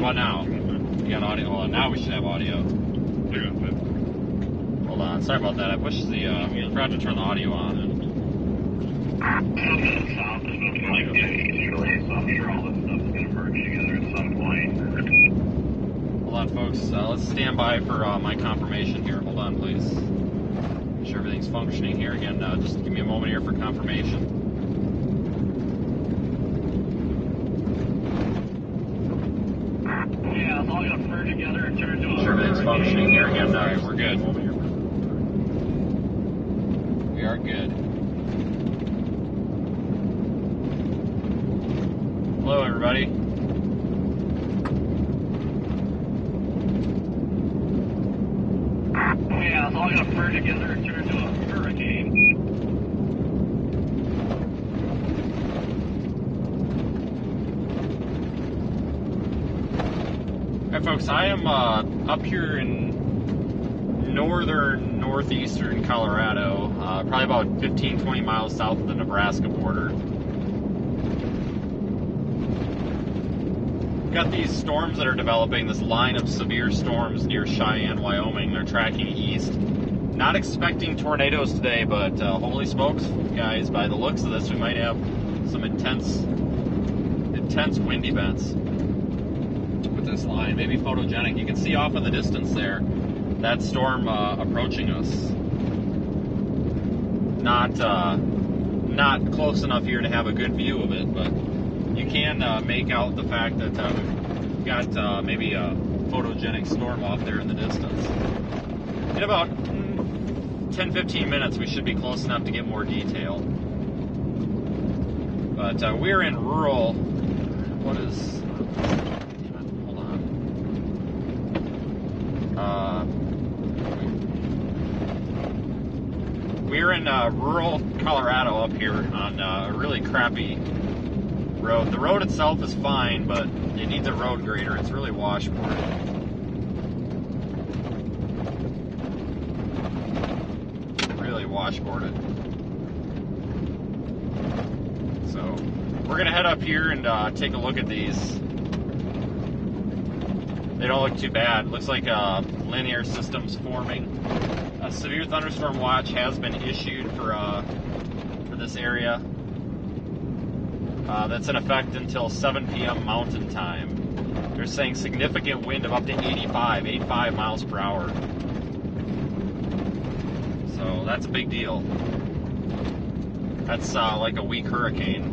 about now? You got audio? Well, now we should have audio. Hold on, sorry about that. I pushed the, we forgot to turn the audio on. And... South is looking like easterly, so I'm sure all this stuff is going to merge together at some point. Hold on, folks. Let's stand by for my confirmation here. Hold on, please. Make sure everything's functioning here. Again, just give me a moment here for confirmation. Yeah, it's all going to merge together and turn into a... Sure, everything's functioning here again. We're good. We are good. Hello, everybody. Yeah, it's all going to merge together and turn into a hurricane. Hi, folks. I am up here in northeastern Colorado, probably about 15-20 miles south of the Nebraska border. We've got these storms that are developing, this line of severe storms near Cheyenne, Wyoming. They're tracking east. Not expecting tornadoes today, but holy smokes, guys, by the looks of this, we might have some intense wind events with this line. Maybe photogenic. You can see off in the distance there that storm approaching us. Not close enough here to have a good view of it, but you can make out the fact that we've got maybe a photogenic storm off there in the distance. In about 10-15 minutes, we should be close enough to get more detail. But we're in rural. What is? Hold on. We're in rural Colorado up here on a really crappy road. The road itself is fine, but it needs a road grader. It's really washboard. Really washboarded. So we're gonna head up here and take a look at these. They don't look too bad. Looks like linear systems forming. A severe thunderstorm watch has been issued for this area. That's in effect until 7 p.m. Mountain Time. They're saying significant wind of up to 85 miles per hour. So that's a big deal. That's like a weak hurricane.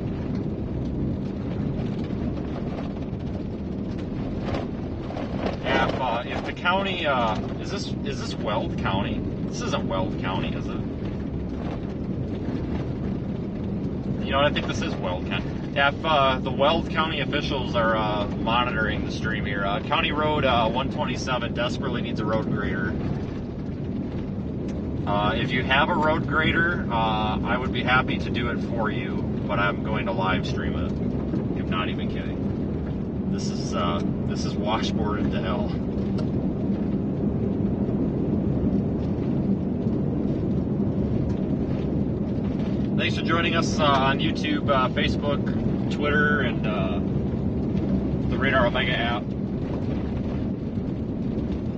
If the county, is this Weld County? This isn't Weld County, is it? You know what, I think this is Weld County. If the Weld County officials are monitoring the stream here, County Road 127 desperately needs a road grader. If you have a road grader, I would be happy to do it for you, but I'm going to live stream it. I'm not even kidding. This is washboarded to hell. Thanks for joining us on YouTube, Facebook, Twitter, and the Radar Omega app.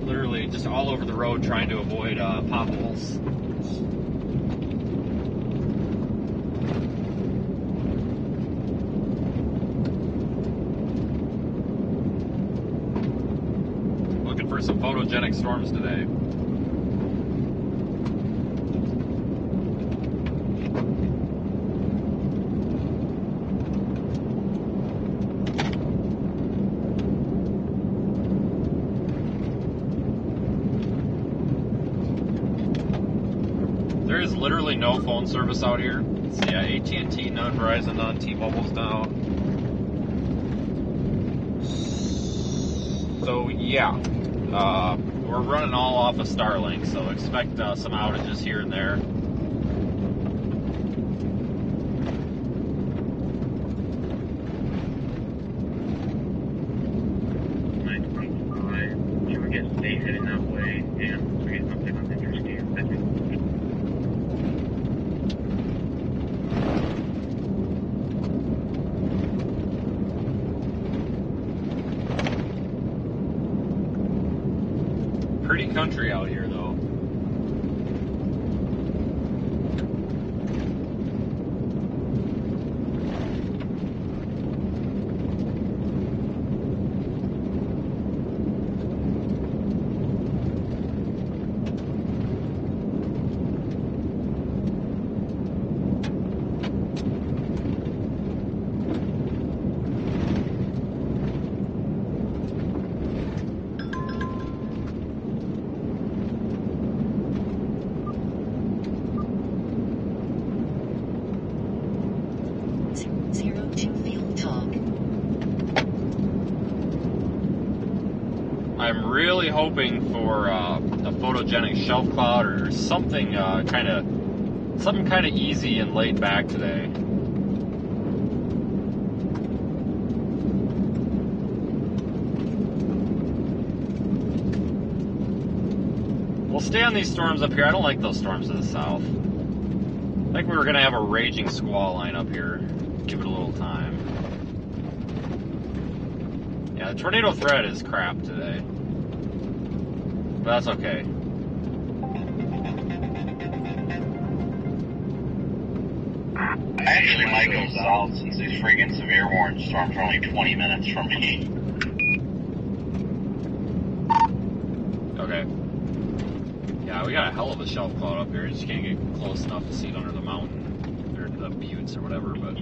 Literally just all over the road trying to avoid potholes. Looking for some photogenic storms today. There is literally no phone service out here. So yeah, AT&T, none, Verizon, none, T-Mobile's down. So yeah, we're running all off of Starlink, so expect some outages here and there. You were getting state heading that way, and we're getting something on interstate. pretty country out here, though. I'm really hoping for a photogenic shelf cloud or something kind of easy and laid back today. We'll stay on these storms up here. I don't like those storms to the south. I think we were going to have a raging squall line up here. Give it a little time. Yeah, the tornado threat is crap today. But that's okay. I actually might go south since these friggin' severe warning storms are only 20 minutes from me. Okay. Yeah, we got a hell of a shelf cloud up here. Just can't get close enough to see it under the mountain or the buttes or whatever. But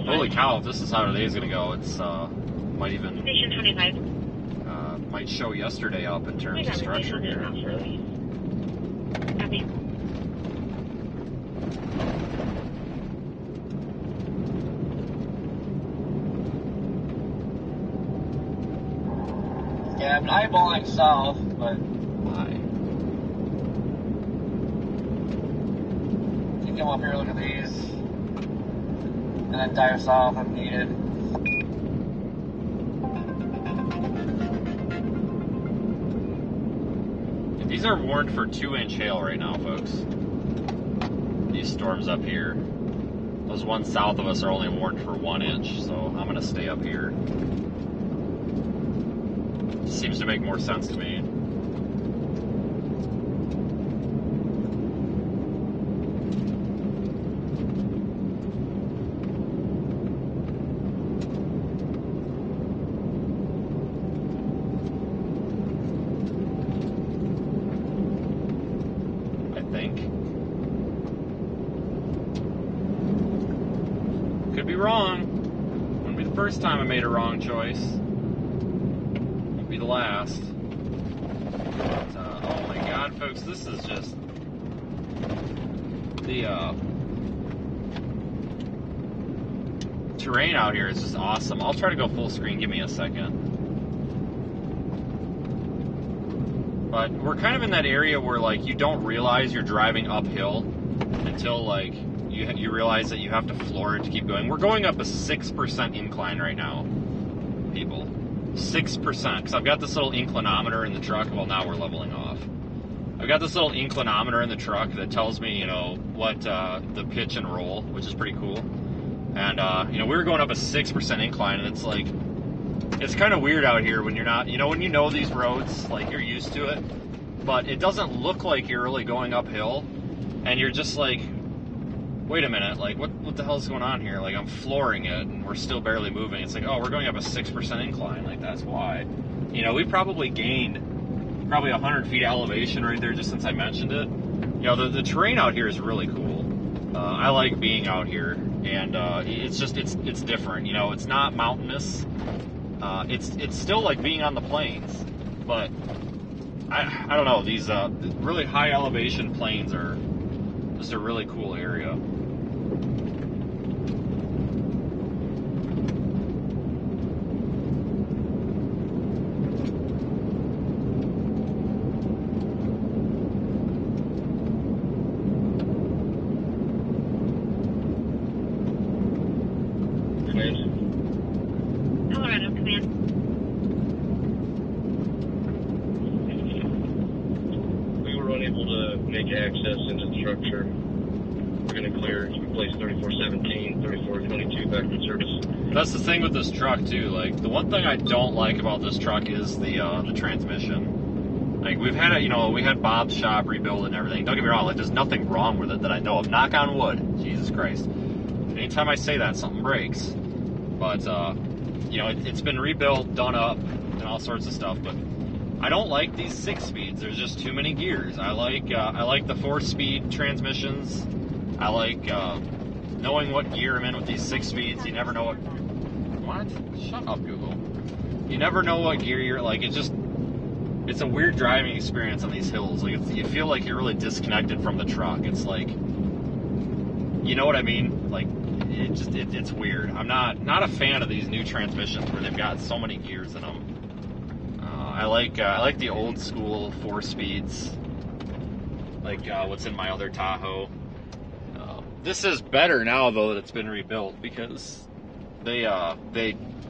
holy cow, if this is how today's gonna go, it's might even Station 25. Might show yesterday up in terms of structure here. Copy. Yeah, I've been eyeballing south, but Why? you can come up here, look at these, and then dive south if needed. These are warned for 2-inch hail right now, folks. These storms up here. Those ones south of us are only warned for 1 inch, so I'm gonna stay up here. Seems to make more sense to me. Could be wrong. Wouldn't be the first time I made a wrong choice. Won't be the last. But, oh my god, folks, this is just the terrain out here is just awesome. I'll try to go full screen. Give me a second. But we're kind of in that area where, like, you don't realize you're driving uphill until, like, you realize that you have to floor it to keep going. We're going up a 6% incline right now, people. 6%. Because I've got this little inclinometer in the truck. Well, now we're leveling off. I've got this little inclinometer in the truck that tells me, you know, what the pitch and roll, which is pretty cool. And, you know, we were going up a 6% incline, and it's like, it's kind of weird out here when you're not, you know, when you know these roads, like, you're used to it, but it doesn't look like you're really going uphill, and you're just like, wait a minute, like, what the hell's going on here? Like, I'm flooring it, and we're still barely moving. It's like, oh, we're going up a 6% incline. Like, that's why. You know, we probably gained 100 feet elevation right there just since I mentioned it. You know, the terrain out here is really cool. I like being out here, and it's just, it's different. You know, it's not mountainous. It's still like being on the plains, but I don't know, these really high elevation plains are just a really cool area. Colorado Command. We were unable to make access into the structure. We're going to clear. Replace 3417, 3422 back in service. That's the thing with this truck too. Like, the one thing I don't like about this truck is the transmission. Like, we've had it, you know, we had Bob's shop rebuild and everything. Don't get me wrong, like, there's nothing wrong with it that I know of. Knock on wood. Jesus Christ. Anytime I say that, something breaks. But, you know, it's been rebuilt, done up, and all sorts of stuff. But I don't like these 6-speeds. There's just too many gears. I like the 4-speed transmissions. I like knowing what gear I'm in with these 6-speeds. You never know what... What? Shut up, Google. You never know what gear you're... Like, it's a weird driving experience on these hills. Like, you feel like you're really disconnected from the truck. It's like... You know what I mean? Like, it's weird. I'm not a fan of these new transmissions where they've got so many gears in them. I like the old school 4-speeds, like what's in my other Tahoe. This is better now though that it's been rebuilt, because they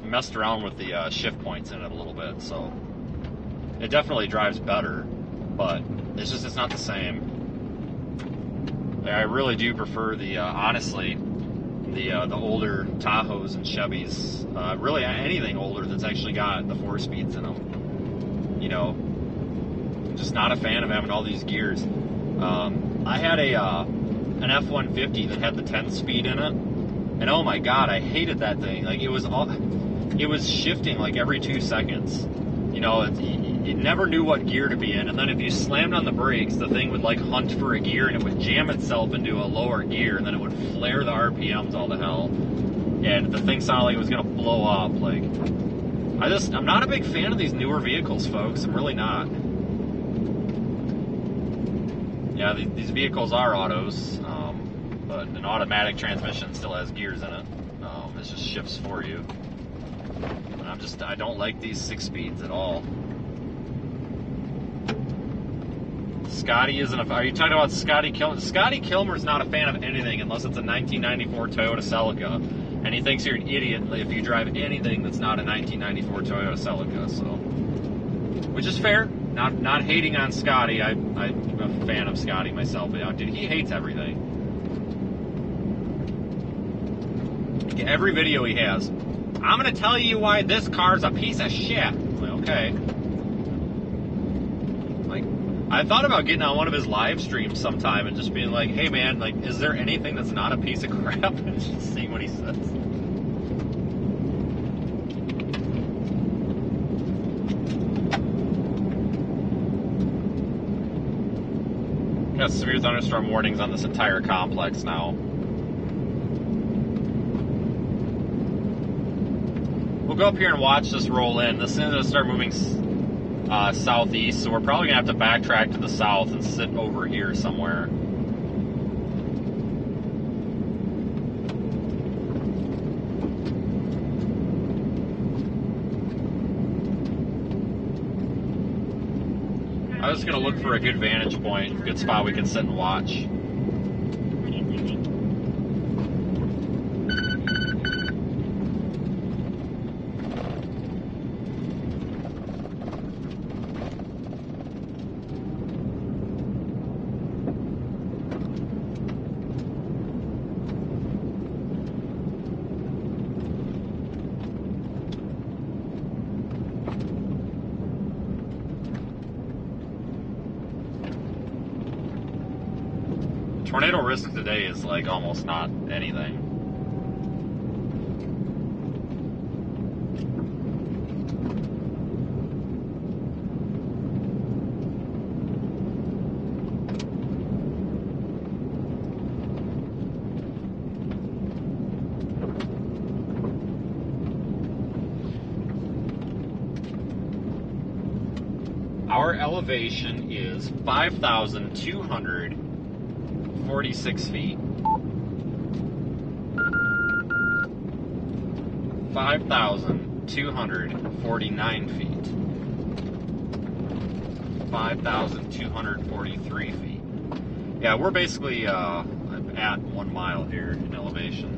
messed around with the shift points in it a little bit, so it definitely drives better, but it's not the same. I really do prefer the honestly the older Tahoes and Chevys, really anything older that's actually got the 4-speeds in them. You know, I'm just not a fan of having all these gears. I had an F-150 that had the 10-speed in it, and oh my god, I hated that thing. Like, it was shifting like every 2 seconds. You know, it never knew what gear to be in, and then if you slammed on the brakes, the thing would like hunt for a gear, and it would jam itself into a lower gear, and then it would flare the RPMs all to hell, and the thing sounded like it was gonna blow up. Like, I'm not a big fan of these newer vehicles, folks. I'm really not. Yeah, these vehicles are autos, but an automatic transmission still has gears in it. It just shifts for you. And I don't like these 6-speeds at all. Scotty isn't are you talking about Scotty Kilmer? Scotty Kilmer's not a fan of anything unless it's a 1994 Toyota Celica. And he thinks you're an idiot if you drive anything that's not a 1994 Toyota Celica, so. Which is fair. Not hating on Scotty. I'm a fan of Scotty myself, but dude, he hates everything. Every video he has, I'm gonna tell you why this car's a piece of shit. I'm like, okay. Like, I thought about getting on one of his live streams sometime and just being like, hey man, like, is there anything that's not a piece of crap? And just seeing what he says. Got severe thunderstorm warnings on this entire complex now. We'll go up here and watch this roll in. This is going to start moving southeast, so we're probably going to have to backtrack to the south and sit over here somewhere. I was going to look for a good vantage point, a good spot we can sit and watch. Tornado risk today is like almost not anything. Our elevation is 5,246 feet. 5,249 feet. 5,243 feet. Yeah, we're basically at 1 mile here in elevation.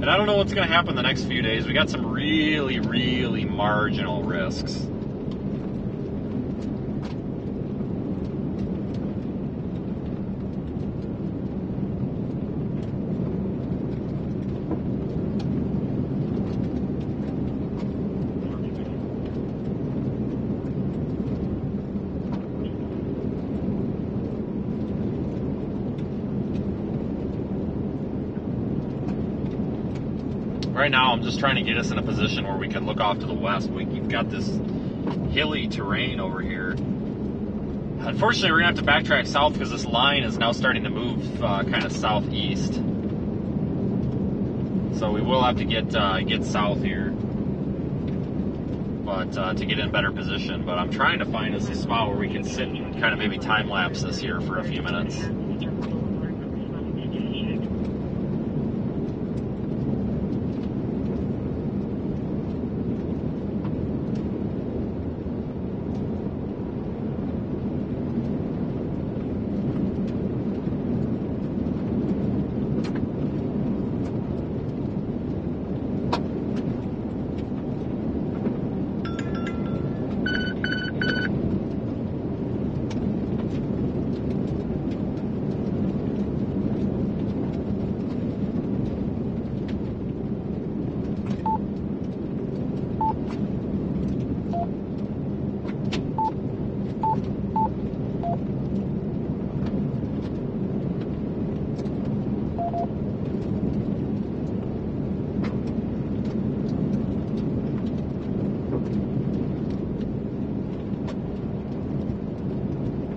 And I don't know what's going to happen the next few days. We got some really, really marginal risks. Right now, I'm just trying to get us in a position where we can look off to the west. We've got this hilly terrain over here. Unfortunately, we're going to have to backtrack south because this line is now starting to move kind of southeast. So we will have to get south here, but to get in a better position. But I'm trying to find us a spot where we can sit and kind of maybe time lapse this here for a few minutes.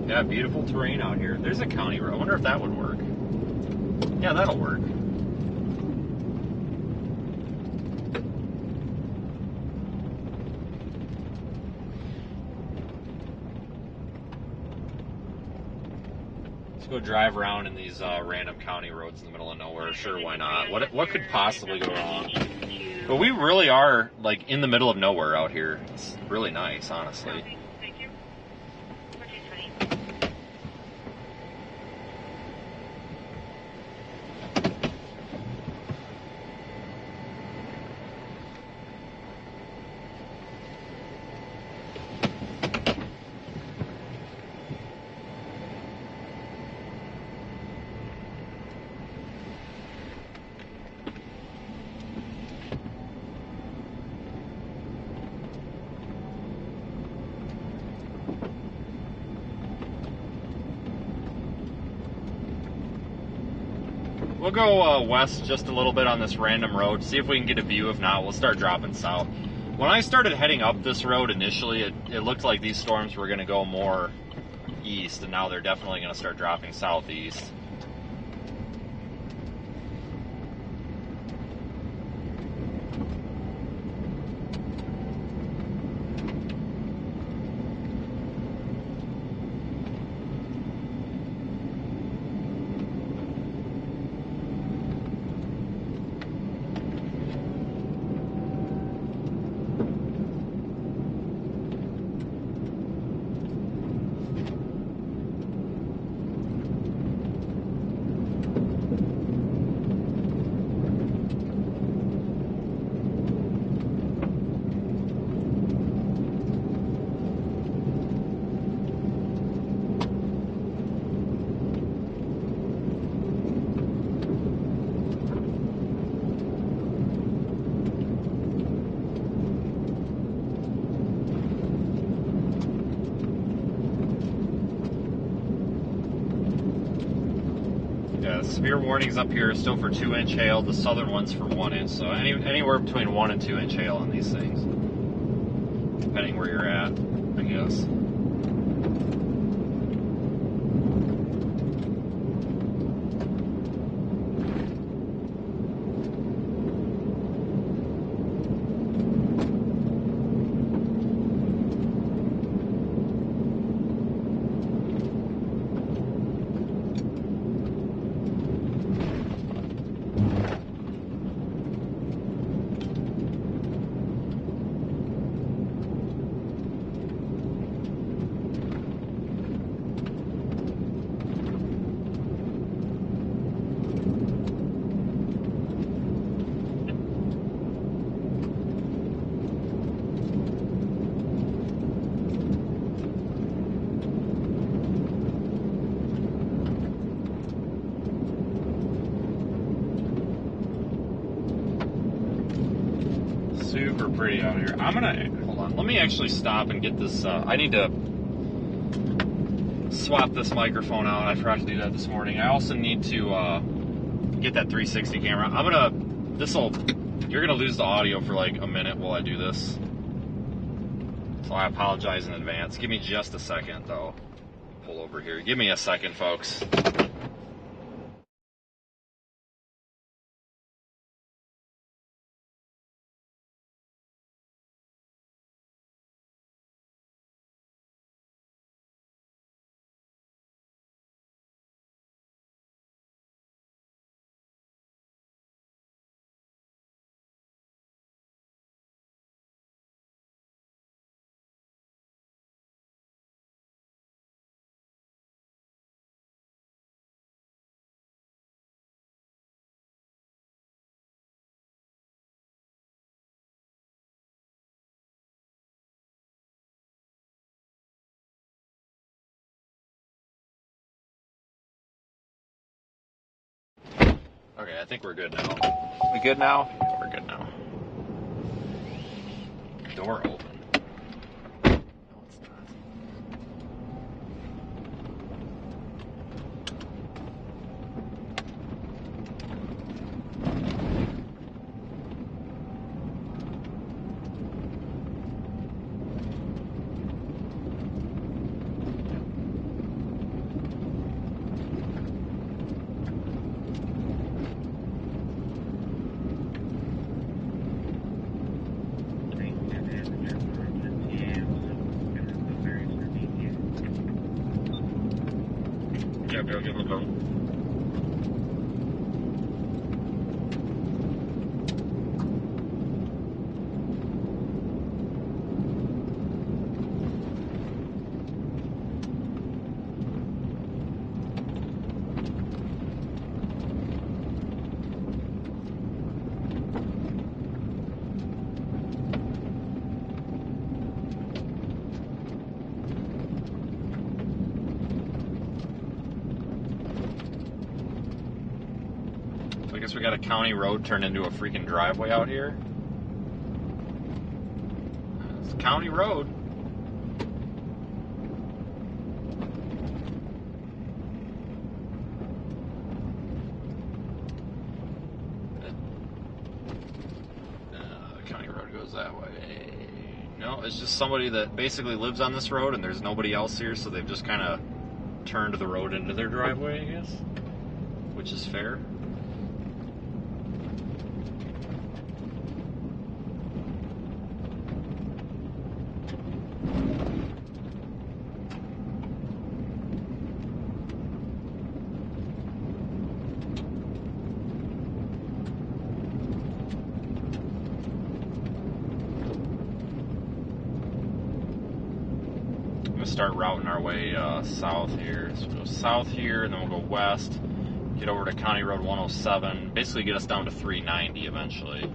Yeah, beautiful terrain out here. There's a county road. I wonder if that would work. Yeah, that'll work. Let's go drive around in these random county roads in the middle of nowhere. Sure, why not? What could possibly go wrong? But we really are like in the middle of nowhere out here. It's really nice, honestly. We'll go west just a little bit on this random road, see if we can get a view. If not, we'll start dropping south. When I started heading up this road initially, it looked like these storms were going to go more east, and now they're definitely going to start dropping southeast. Severe warnings up here are still for 2-inch hail. The southern one's for 1 inch. So anywhere between 1 and 2 inch hail on these things, depending where you're at, I guess. Super pretty out here. I'm gonna, hold on, let me actually stop and get this, I need to swap this microphone out. I forgot to do that this morning. I also need to get that 360 camera. This'll You're gonna lose the audio for like a minute while I do this. So I apologize in advance. Give me just a second though. Pull over here. Give me a second, folks. Okay, I think we're good now. We good now? Yeah, we're good now. Door open. No, it's not. Yeah, I'll give him a phone. So I guess we got a county road turned into a freaking driveway out here. It's a county road. The county road goes that way. No, it's just somebody that basically lives on this road and there's nobody else here, so they've just kind of turned the road into their driveway, I guess, which is fair. Start routing our way south here. So we'll go south here, and then we'll go west, get over to County Road 107, basically get us down to 390 eventually.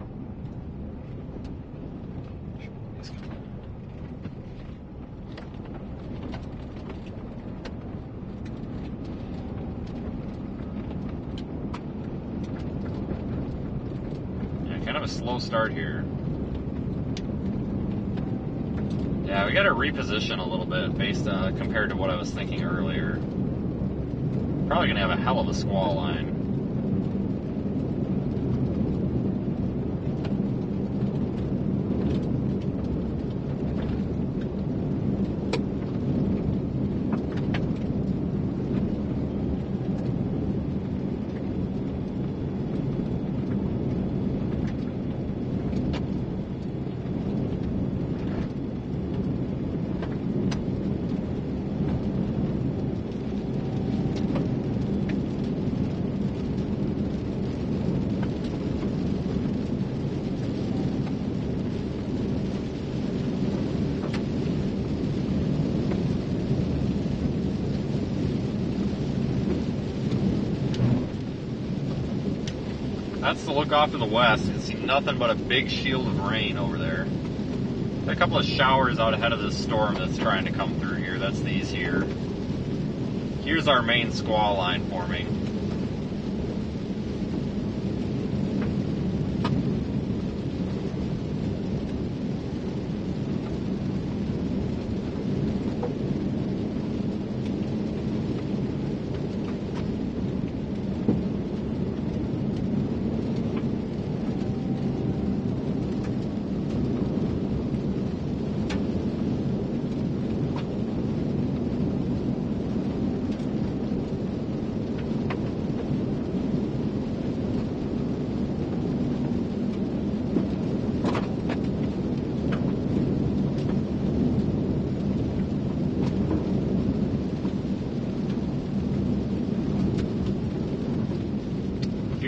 Yeah, kind of a slow start here. Yeah, we got to reposition a little bit based compared to what I was thinking earlier. Probably gonna have a hell of a squall line. That's the look off to the west. You can see nothing but a big shield of rain over there. Got a couple of showers out ahead of this storm that's trying to come through here. That's these here. Here's our main squall line forming.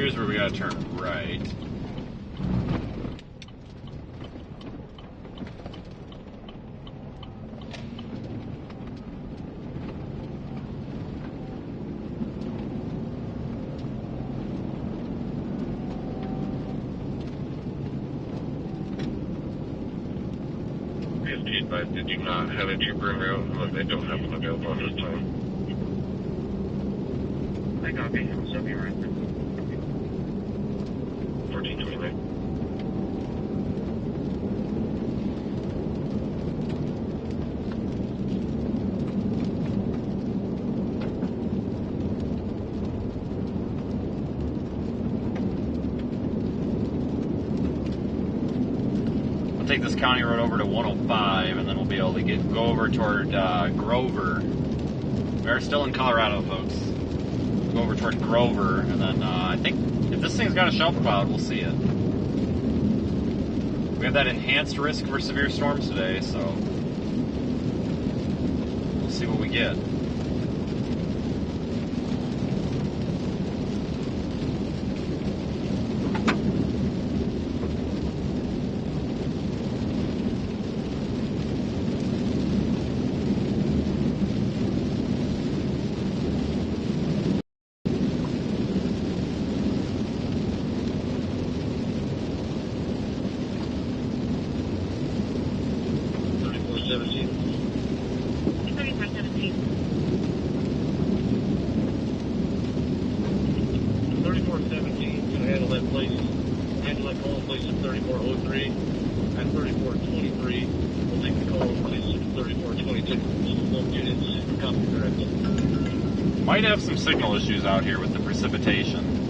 here's where we gotta turn right. They do not have a trooper en route. They don't have one available at this time. I copy. So be right there. 1429. Take this county road over to 105, and then we'll be able to go over toward Grover. We're still in Colorado, folks. Go over toward Grover, and then I think if this thing's got a shelf cloud, we'll see it. We have that enhanced risk for severe storms today, so we'll see what we get. Might have some signal issues out here with the precipitation.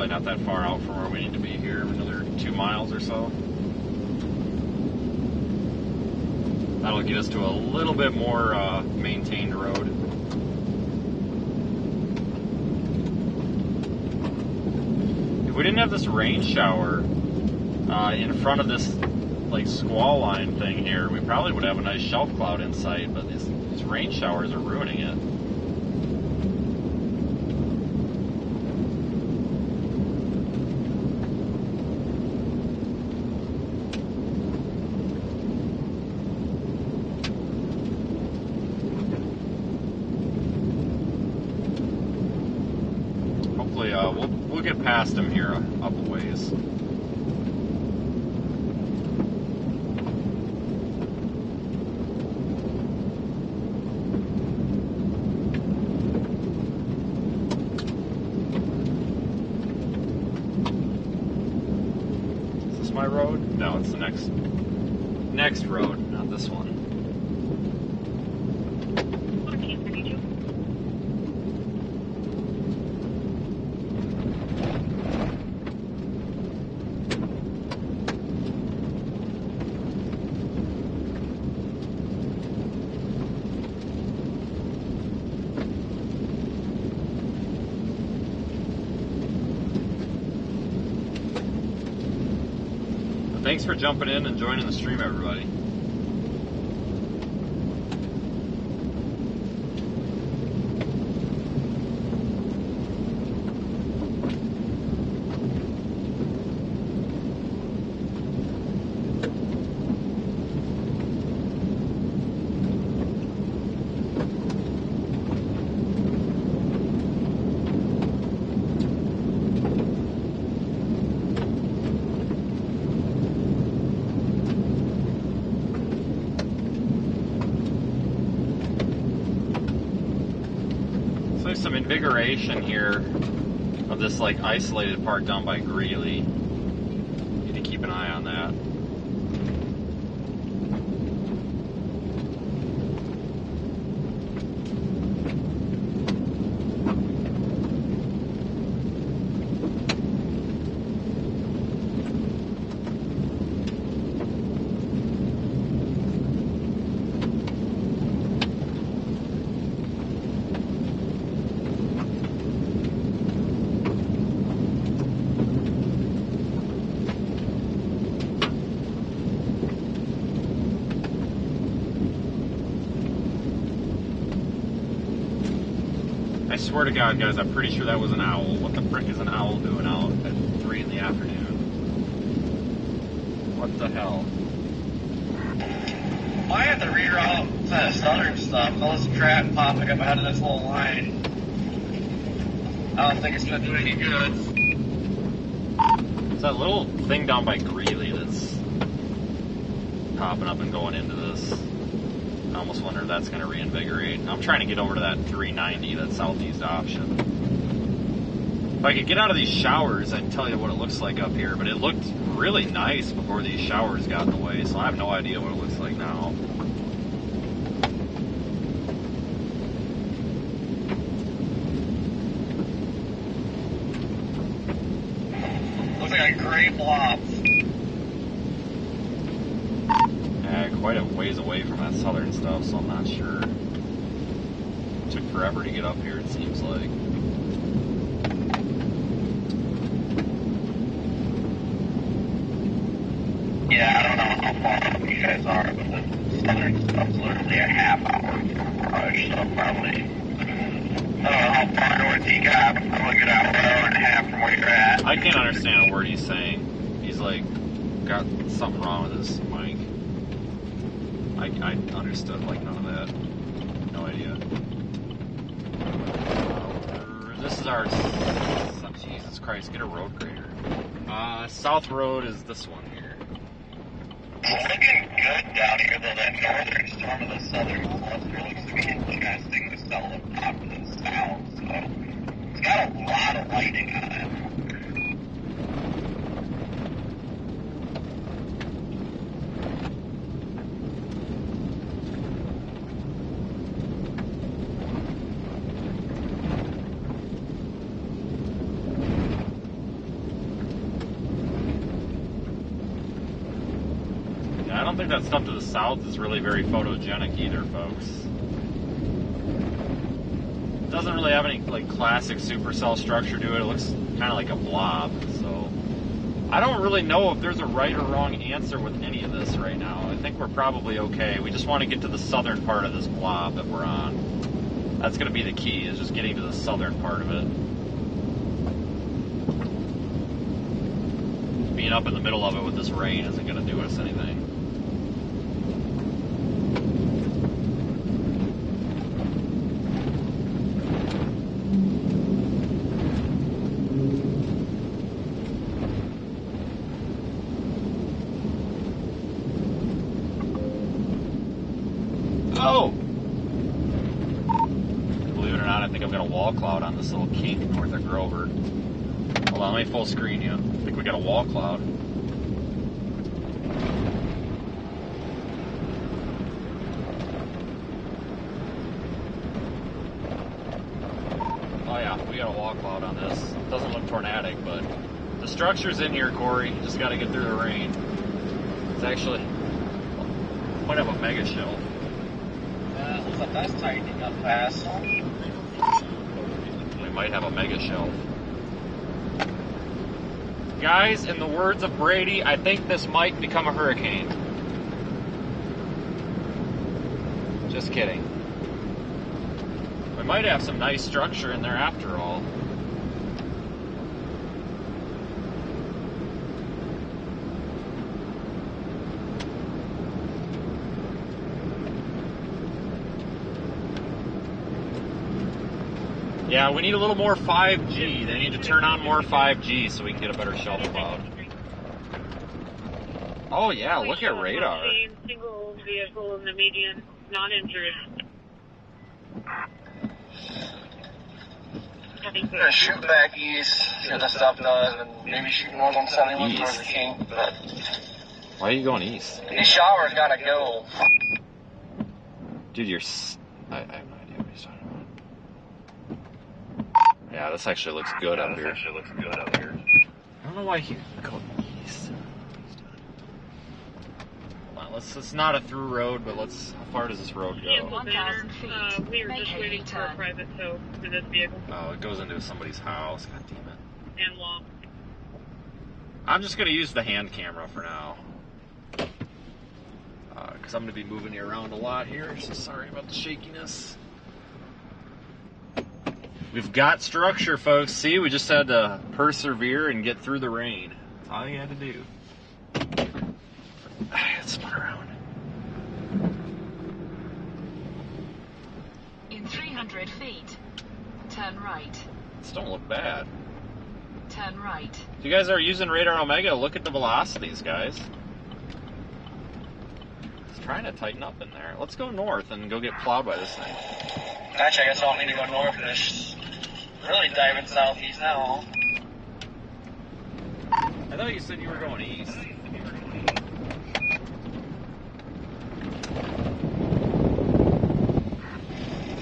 Not that far out from where we need to be here, another 2 miles or so. That'll get us to a little bit more maintained road. If we didn't have this rain shower in front of this like squall line thing here, we probably would have a nice shelf cloud in sight, but these rain showers are ruining it. We'll get past him here up a ways. Is this my road? No, it's the next road, not this one. Thanks for jumping in and joining the stream, everybody. some invigoration here of this like isolated part down by Greeley. Need to keep an eye on that. I swear to God, guys, I'm pretty sure that was an owl. What the frick is an owl doing out at 3 in the afternoon? What the hell? I have to reroute to southern stuff. All this crap popping up ahead of this little line. I don't think it's going to do any good. It's that little thing down by Greeley that's popping up and going into this. I almost wonder if that's going to reinvigorate. I'm trying to get over to that 390, that southeast option. If I could get out of these showers, I'd tell you what it looks like up here, but it looked really nice before these showers got in the way, so I have no idea what it looks like now. Looks like a gray blob. Quite a ways away from that southern stuff, so I'm not sure. It took forever to get up here, it seems like. Yeah, I don't know how far up you guys are, but the southern stuff's literally a half hour from Rush, so probably. I don't know how far north you got, but probably a good hour and a half from where you're at. I can't understand a word he's saying. He's like, got something wrong with his mic. I understood like none of that. No idea. This is our... Jesus Christ, get a road grader. South Road is this one here. It's looking good down here, though. That northern storm of the southern cluster looks to be interesting to sell up top to the south, so it's got a lot of lighting on it. I don't think that stuff to the south is really very photogenic either, folks. It doesn't really have any like classic supercell structure to it. It looks kind of like a blob. So I don't really know if there's a right or wrong answer with any of this right now. I think we're probably okay. We just want to get to the southern part of this blob that we're on. That's going to be the key, is just getting to the southern part of it. Being up in the middle of it with this rain isn't going to do us anything. Oh! Believe it or not, I think I've got a wall cloud on this little kink north of Grover. Hold on, let me full screen you. I think we got a wall cloud. Oh yeah, we got a wall cloud on this. Doesn't look tornadic, but the structure's in here, Corey. You just got to get through the rain. It's actually might have a mega shelf. Looks like that's tightening up fast. We might have a mega shelf. Guys, in the words of Brady, I think this might become a hurricane. Just kidding. We might have some nice structure in there after all. Yeah, we need a little more 5G. They need to turn on more 5G so we can get a better shelf cloud. Oh yeah, look at radar. Single vehicle in the median, not injured. Heavy I'm gonna shoot back east, see what the stuff does, and maybe shoot north on 71 towards the East? King. But Why are you going east? these showers gotta go. Dude, I have no idea what he's talking about. Yeah, this actually looks good up here. I don't know why he's going east. Hold on, it's not a through road, but how far does this road go? Cancel banner. We are just waiting for a private tow for this vehicle. Oh, it goes into somebody's house. God damn it. And long. I'm just going to use the hand camera for now. Because I'm going to be moving you around a lot here. So sorry about the shakiness. We've got structure, folks. See, we just had to persevere and get through the rain. That's all you had to do. Let's spin around. In 300 feet, turn right. This don't look bad. Turn right. If you guys are using Radar Omega, look at the velocities, guys. It's trying to tighten up in there. Let's go north and go get plowed by this thing. Actually, I guess I don't need to go north. It's really diving southeast now. I thought you said you were going east.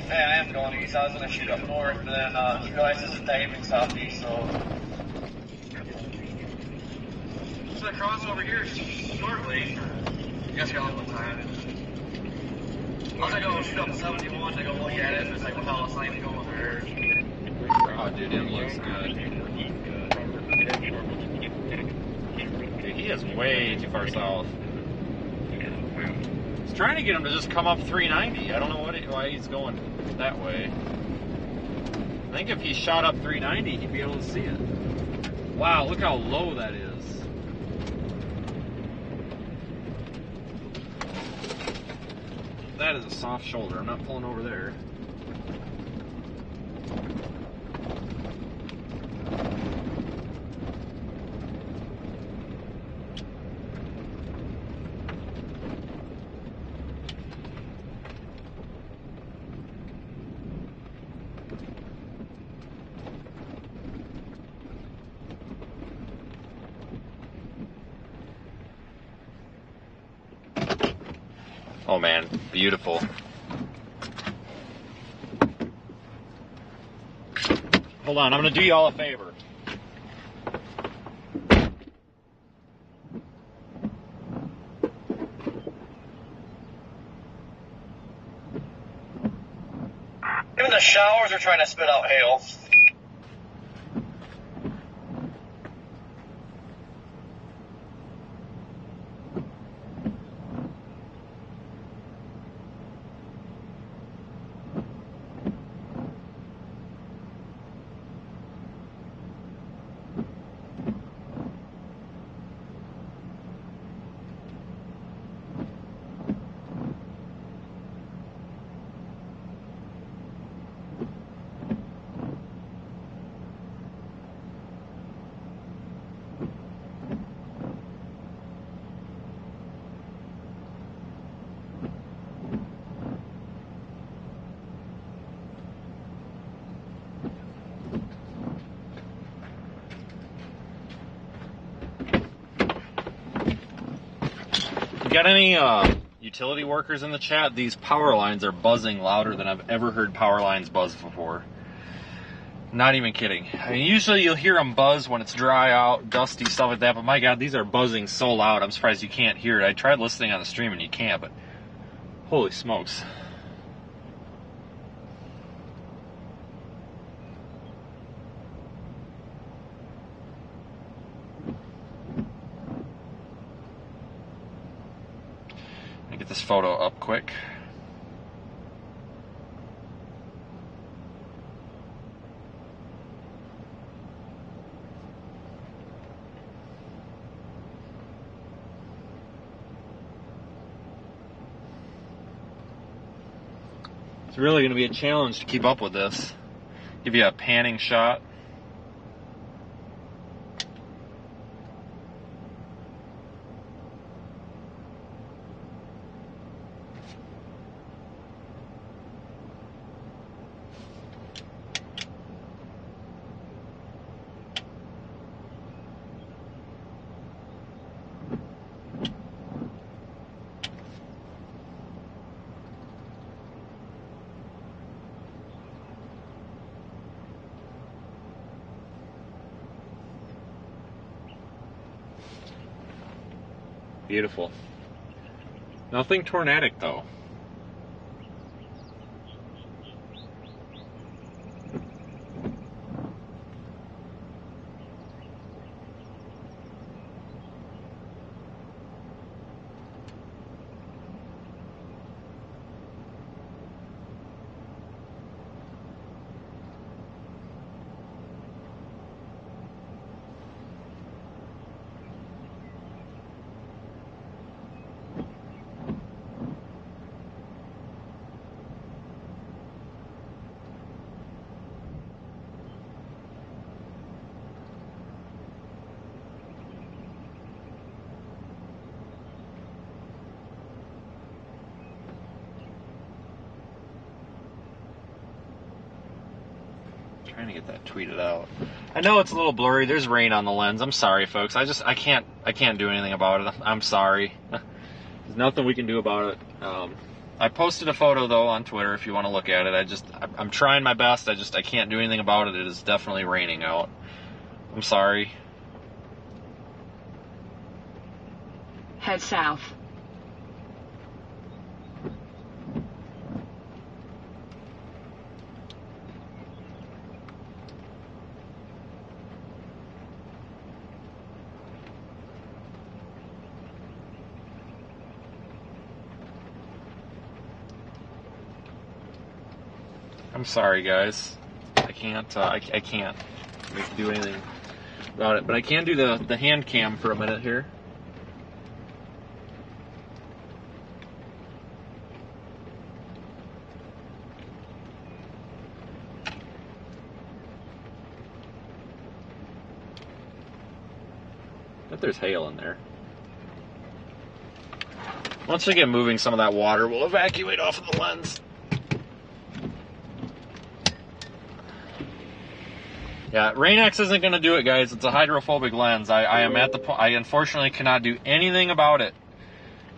Hey, I am going east. I was gonna shoot up north, and then realized this is diving southeast, so. So the cross over here shortly. You guys got a little time. Once I go shoot up 71, I go look at it, and it's like, what the hell, it's not even going there. Oh, dude, it looks good. Dude, he is way too far south. I was trying to get him to just come up 390. I don't know why he's going that way. I think if he shot up 390, he'd be able to see it. Wow, look how low that is. That is a soft shoulder. I'm not pulling over there. Oh man, beautiful. Hold on, I'm gonna do y'all a favor. Even the showers are trying to spit out hail. Got any utility workers in the chat? These power lines are buzzing louder than I've ever heard power lines buzz before. Not even kidding. I mean, usually you'll hear them buzz when it's dry out, dusty, stuff like that, but my God, these are buzzing so loud, I'm surprised you can't hear it. I tried listening on the stream and you can't, but holy smokes. Get this photo up quick. It's really going to be a challenge to keep up with this. Give you a panning shot. Beautiful. Nothing tornadic though. Trying to get that tweeted out. I know it's a little blurry. There's rain on the lens. I'm sorry, folks. I can't do anything about it. I'm sorry. There's nothing we can do about it. I posted a photo though on Twitter if you want to look at it. I'm trying my best. I can't do anything about it. It is definitely raining out. I'm sorry. Head south. I'm sorry, guys. I can't do anything about it, but I can do the hand cam for a minute here. Bet there's hail in there. Once we get moving some of that water, we'll evacuate off of the lens. Yeah, Rain-X isn't going to do it, guys. It's a hydrophobic lens. I am at the point. I unfortunately cannot do anything about it.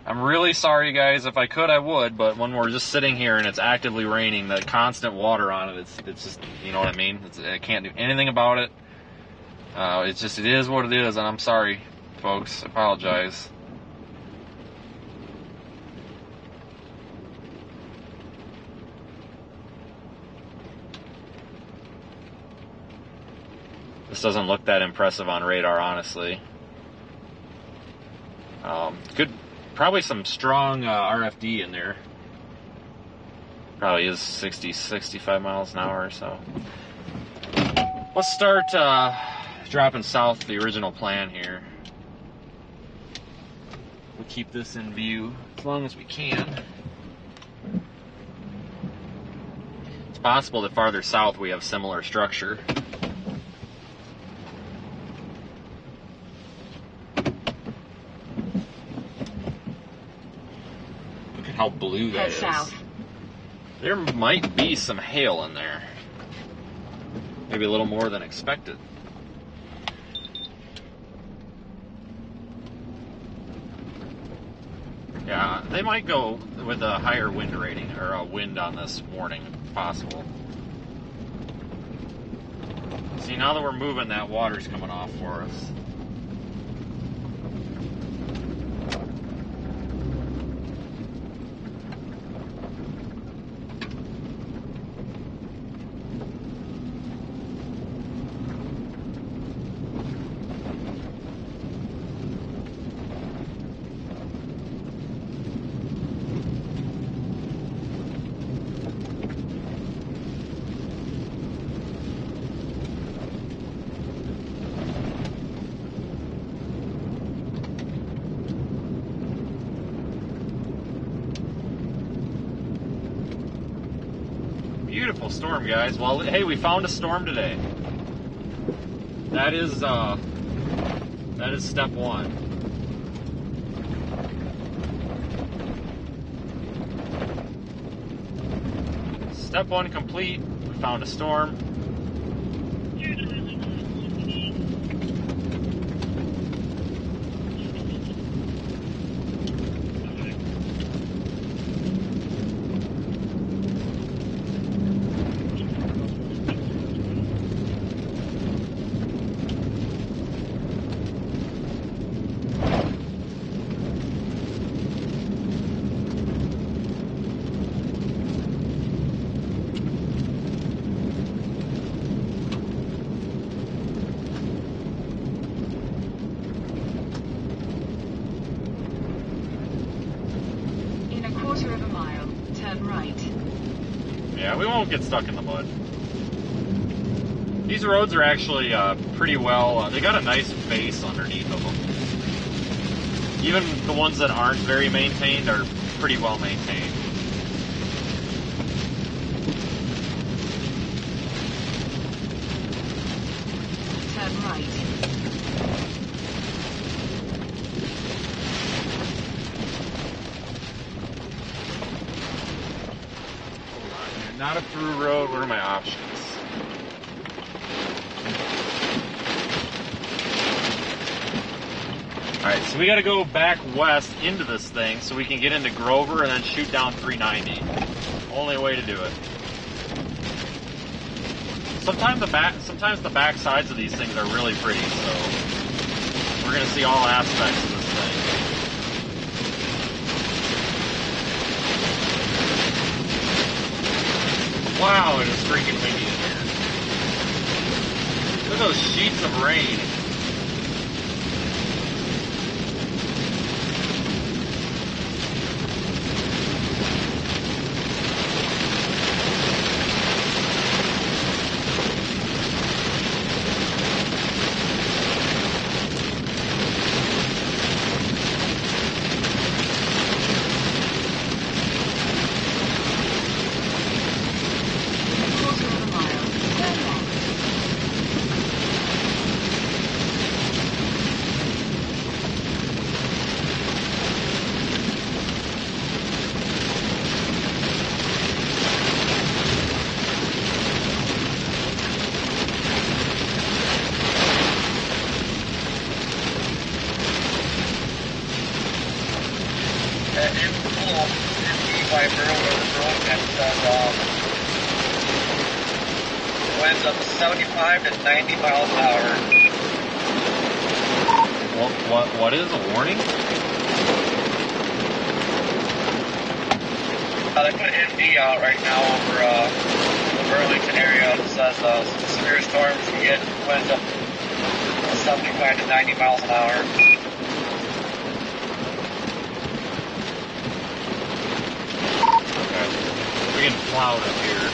I'm really sorry, guys. If I could, I would. But when we're just sitting here and it's actively raining, the constant water on it, it's just, you know what I mean? I can't do anything about it. It is what it is, and I'm sorry, folks. I apologize. This doesn't look that impressive on radar, honestly. Probably some strong RFD in there. Probably is 60, 65 miles an hour or so. Let's start dropping south the original plan here. We'll keep this in view as long as we can. It's possible that farther south we have similar structure. How blue that is. South. There might be some hail in there. Maybe a little more than expected. Yeah, they might go with a higher wind rating or a wind on this warning, if possible. See, now that we're moving, that water's coming off for us. Beautiful storm, guys. Well, hey, we found a storm today. That is step one. Step one complete. We found a storm. Yeah, we won't get stuck in the mud. These roads are actually pretty well, they got a nice base underneath of them. Even the ones that aren't very maintained are pretty well maintained. Turn right. Not a through road. What are my options? Alright, so we gotta go back west into this thing so we can get into Grover and then shoot down 390. Only way to do it. Sometimes the back sides of these things are really pretty, so we're gonna see all aspects of this thing. Wow, it is freaking windy in here. Look at those sheets of rain. Winds up to 75 to 90 miles an hour. What is a warning? They put ND out right now over the Burlington area. It says severe storms can get winds up to 75 to 90 miles an hour. Okay. We're getting plowed up here.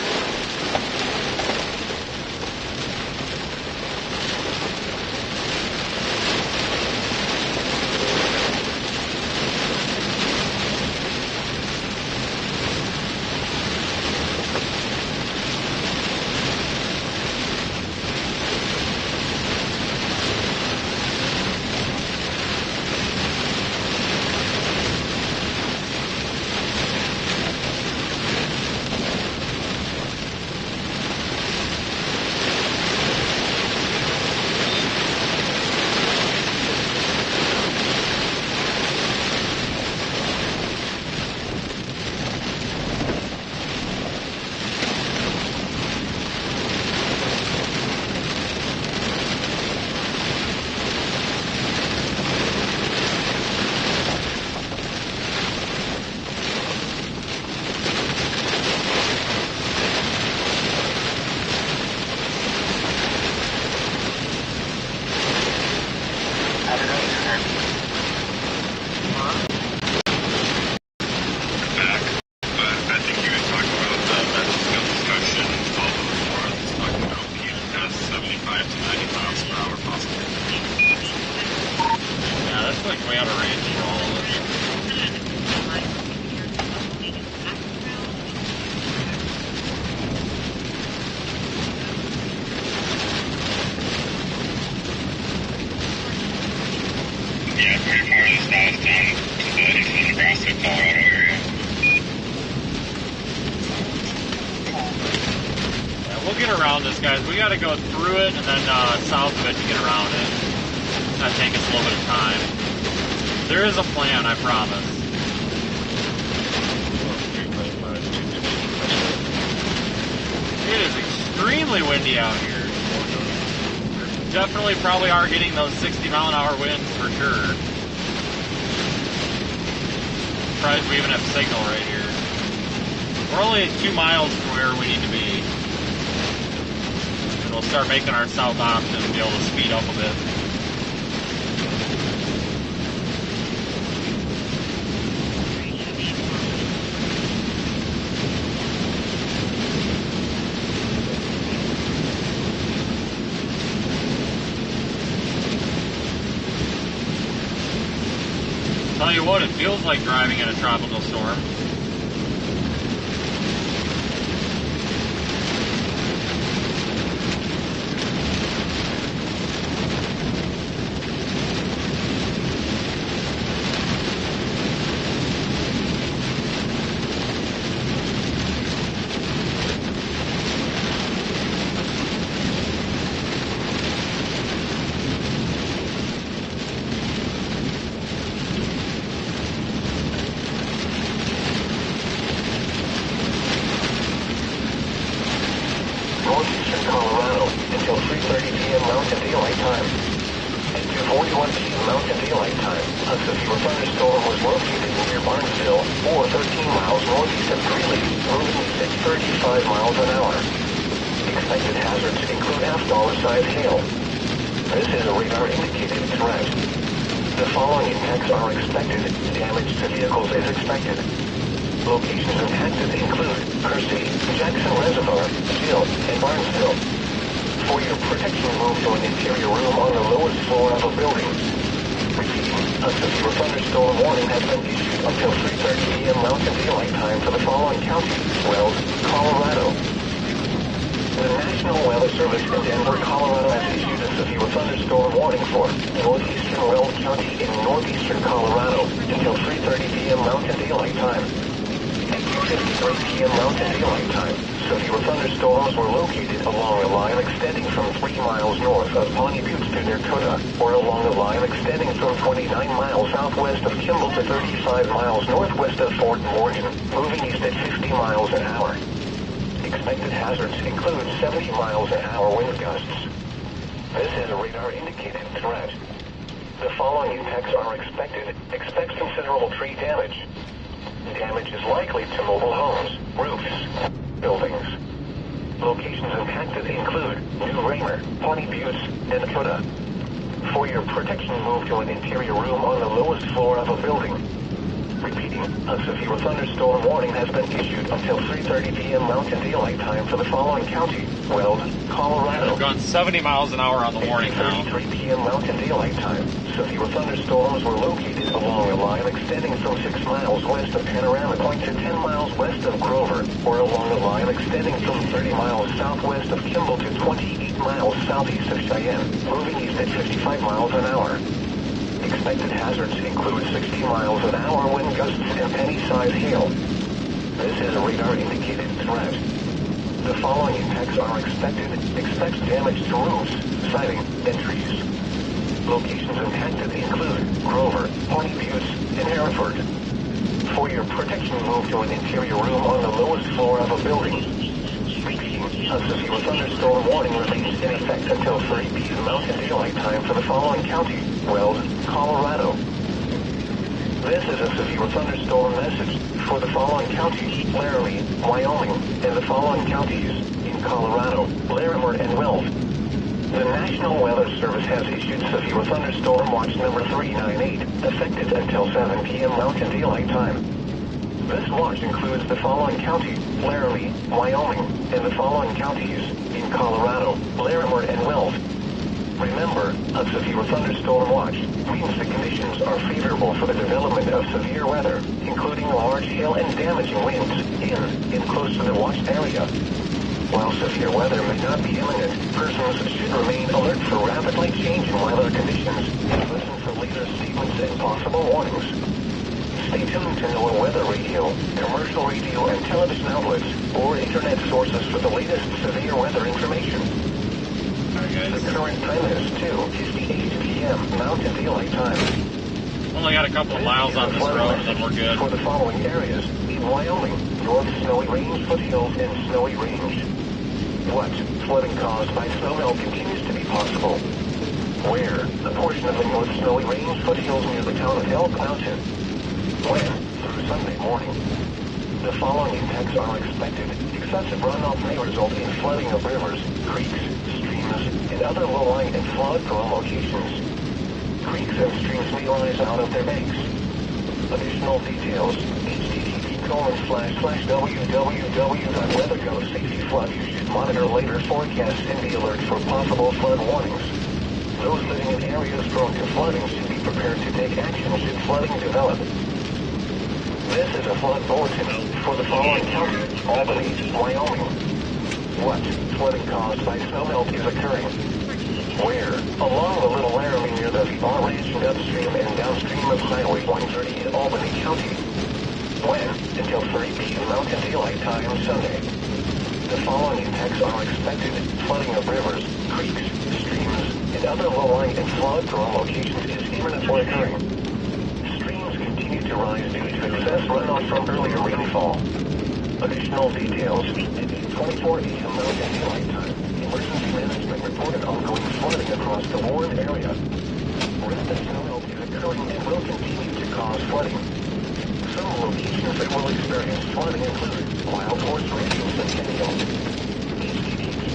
Guys, we got to go through it and then south of it to get around it. It's going to take us a little bit of time. There is a plan, I promise. It is extremely windy out here. Definitely probably are getting those 60-mile-an-hour winds for sure. Surprised we even have signal right here. We're only 2 miles from where we need to be. We'll start making our south option and be able to speed up a bit. Tell you what, it feels like driving in a tropical storm. Northeastern Colorado until 3:30 p.m. Mountain Daylight Time. At 2:41 p.m. Mountain Daylight Time, a severe thunderstorm was located near Barnesville, or 13 miles northeast of Greeley, moving east at 35 miles an hour. Expected hazards include half-dollar-sized hail. This is a radar-indicated threat. The following impacts are expected. Damage to vehicles is expected. Locations impacted include Kersey, Jackson Reservoir, Jill, and Barnesville. For your protection, move to an interior room on the lowest floor of a building. Repeating, a severe thunderstorm warning has been issued until 3:30 p.m. Mountain Daylight Time for the following counties: Wells, Colorado. The National Weather Service in Denver, Colorado has issued a severe thunderstorm warning for northeastern Weld County in northeastern Colorado until 3:30 p.m. Mountain Daylight Time. At 2:53 p.m. Mountain Daylight Time, severe thunderstorms were located along a line extending from 3 miles north of Pawnee Butte to Dakota, or along a line extending from 29 miles southwest of Kimball to 35 miles northwest of Fort Morgan, moving east at 50 miles an hour. Expected hazards include 70 miles an hour wind gusts. This is a radar-indicated threat. The following impacts are expected. Expect considerable tree damage. Damage is likely to mobile homes, roofs, buildings. Locations impacted include New Raymer, Pawnee Butte, and Dakota. For your protection, move to an interior room on the lowest floor of a building. Repeating, a severe thunderstorm warning has been issued until 3:30 p.m. Mountain Daylight Time for the following county: Weld, Colorado. I've gone 70 miles an hour on the warning now. 3 p.m. Mountain Daylight Time. Severe thunderstorms were located along a line extending from 6 miles west of Panorama Point to 10 miles west of Grover, or along a line extending from 30 miles southwest of Kimball to 28 miles southeast of Cheyenne, moving east at 55 miles an hour. Expected hazards include 60 miles an hour wind gusts and penny-sized hail. This is a radar-indicated threat. The following impacts are expected. Expect damage to roofs, siding, and trees. Locations impacted include Grover, Pawnee Butte, and Hereford. For your protection, move to an interior room on the lowest floor of a building. Repeating, a severe thunderstorm warning remains in effect until 3 p.m. Mountain Daylight Time for the following county: Weld, Colorado. This is a severe thunderstorm message for the following counties: Laramie, Wyoming, and the following counties in Colorado: Larimer and Weld. The National Weather Service has issued severe thunderstorm watch number 398, effective until 7 p.m. Mountain Daylight Time. This watch includes the following county: Laramie, Wyoming, and the following counties in Colorado: Larimer and Weld. Remember, a severe thunderstorm watch means the conditions are favorable for the development of severe weather, including large hail and damaging winds in close to the watched area. While severe weather may not be imminent, persons should remain alert for rapidly changing weather conditions and listen for later statements and possible warnings. Stay tuned to NOAA Weather Radio, commercial radio and television outlets, or internet sources for the latest severe weather information. The current time is 2:58 p.m. Mountain Daylight Time. Only got a couple of miles on this road and then we're good. For the following areas in Wyoming: North Snowy Range, Foothills, and Snowy Range. What? Flooding caused by snowmelt continues to be possible. Where? A portion of the North Snowy Range, Foothills near the town of Elk Mountain. When? Through Sunday morning. The following impacts are expected. Excessive runoff may result in flooding of rivers, creeks, streams, and other low-lying and flood-prone locations. Creeks and streams may rise out of their banks. Additional details: http://www.weather.gov/safety flood. You should monitor later forecasts and be alert for possible flood warnings. Those living in areas prone to flooding should be prepared to take action should flooding develop. This is a flood bulletin for the following counties: Albany, Wyoming. What flooding caused by snowmelt is occurring? Where? Along the Little Laramie near the Bar Ranch and upstream and downstream of Highway 130 in Albany County. When? Until 3 p.m. Mountain Daylight Time Sunday. The following impacts are expected: flooding of rivers, creeks, streams, and other low-lying and flood-prone locations is imminently occurring. Streams continue to rise due to excess runoff from earlier rainfall. Additional details at 24 a.m. Mountain Daylight Time. Emergency management reported ongoing flooding across the Warren area. Rapid snowmelt is occurring and will continue to cause flooding. Some locations that will experience flooding include Wild Horse Ranch in Centennial.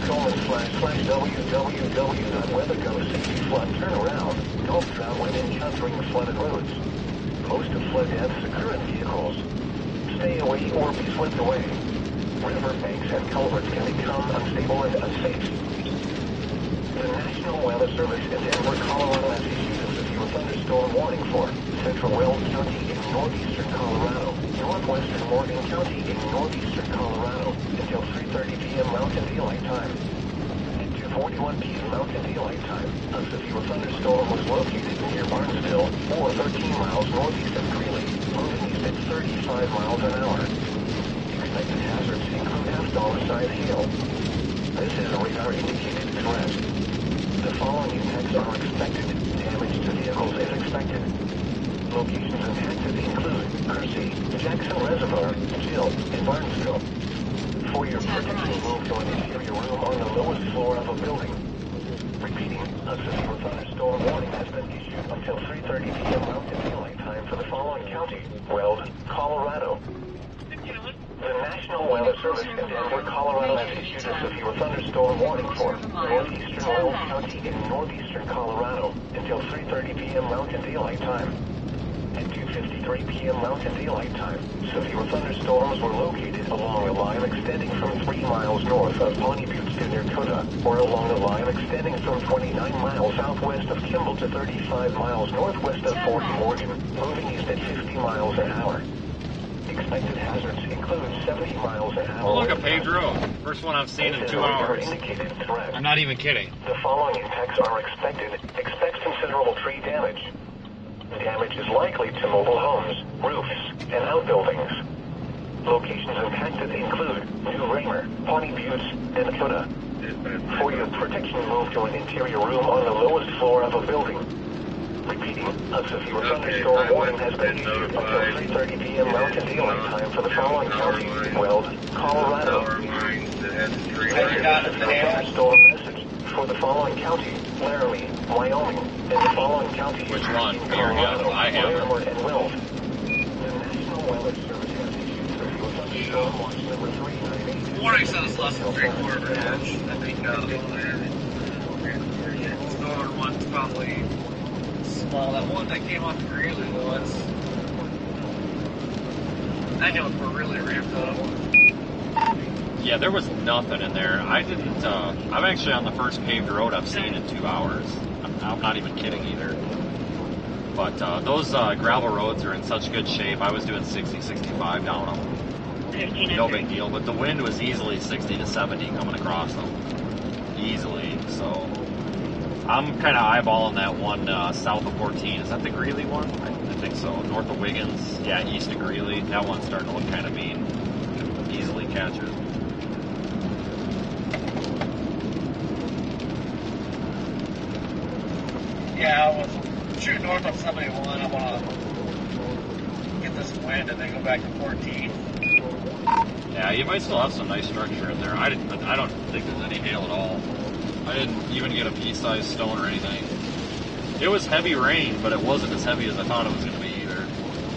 http://www.weather.gov/safety flood turnaround. Don't drown when encountering flooded roads. Most of flood deaths occur in vehicles. Stay away or be swept away. River banks and culverts can become unstable and unsafe. The National Weather Service in Denver, Colorado has issued a severe thunderstorm warning for central Weld County in northeastern Colorado, northwestern Morgan County in northeastern Colorado until 3:30 p.m. Mountain Daylight Time. At 2:41 p.m. Mountain Daylight Time, a severe thunderstorm was located near Barnesville, or 13 miles northeast of Greeley, moving east at 35 miles an hour. Expected hazards include half-dollar-sized hail. This is a radar-indicated threat. The following impacts are expected. Damage to vehicles is expected. Locations impacted include Kersey, Jackson Reservoir, Jill, and Barnesville. For your protection, move to an interior room on the lowest floor of a building. Repeating, a severe thunderstorm warning has been issued until 3:30 p.m. Mountain Daylight Time for the following county: Weld, Colorado. The National Weather Service in Denver, Colorado has issued a severe thunderstorm warning for northeastern Weld County in northeastern Colorado until 3:30 p.m. Mountain Daylight Time. At 2:53 p.m. Mountain Daylight Time, severe thunderstorms were located along a line extending from 3 miles north of Pawnee Butte to Dakota, or along a line extending from 29 miles southwest of Kimball to 35 miles northwest of Fort Morgan, moving east at 50 miles an hour. Expected hazards include 70 miles an hour. Oh, look, a paved road. First one I've seen in 2 hours. I'm not even kidding. The following impacts are expected. Expect considerable tree damage. Damage is likely to mobile homes, roofs, and outbuildings. Locations impacted include New Raymer, Pawnee Butte, and Dakota. For your protection, move to an interior room on the lowest floor of a building. Repeating, a severe thunderstorm warning has been issued until 3:30 p.m. Mountain Daylight Time for the following county: Weld, Colorado. Thunderstorm message for the following county: Laramie, Wyoming, and the following county: Which one? Colorado, I have it. Laramie, and Weld. The National Weather Service has issued severe thunderstorm watch number 398. Warning sounds less than 3/4 of an inch. I think storm one's probably small. That one that came off Greeley was. That hills were really ramped up. Yeah, there was nothing in there. I didn't, I'm actually on the first paved road I've seen in 2 hours. I'm not even kidding either. But those gravel roads are in such good shape. I was doing 60, 65 down them. No big deal, but the wind was easily 60 to 70 coming across them. Easily, so I'm kind of eyeballing that one south of 14. Is that the Greeley one? I think so. North of Wiggins. Yeah, east of Greeley. That one's starting to look kind of mean. Easily catches. Yeah, I was shooting north on 71. I want to get this wind and then go back to 14. Yeah, you might still have some nice structure in there. I don't think there's any hail at all. I didn't even get a pea-sized stone or anything. It was heavy rain, but it wasn't as heavy as I thought it was going to be either.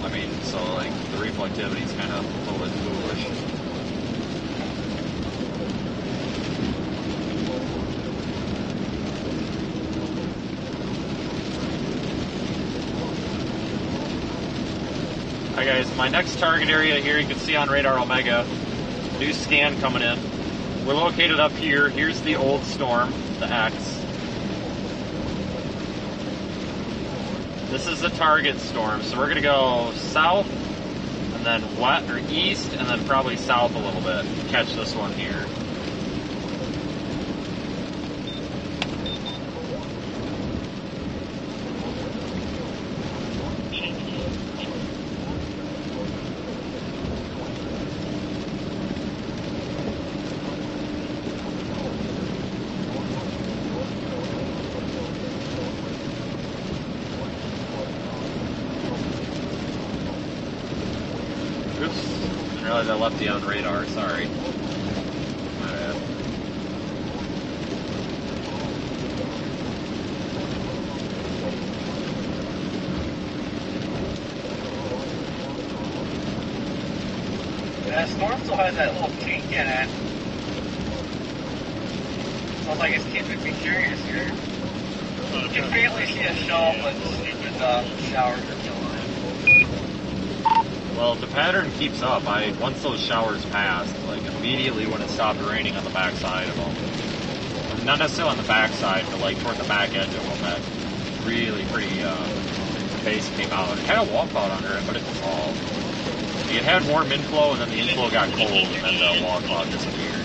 I mean, so like the reflectivity is kind of a little bit foolish. Hi guys, my next target area here you can see on Radar Omega. New scan coming in. We're located up here. Here's the old storm, the X. This is the target storm, so we're going to go south, and then west, or east, and then probably south a little bit. Catch this one here. Oops, didn't realize I left you on radar, sorry. My bad. That storm still has that little kink in it. Sounds like it's keeping me curious here. You can faintly see a show, but stupid showers are killing it. Well, if the pattern keeps up, once those showers passed, like immediately when it stopped raining on the backside of them, not necessarily on the backside, but like toward the back edge of them, that really pretty base came out. It kind of walked out under it, but it dissolved. It had warm inflow, and then the inflow got cold, and then the wall cloud disappeared.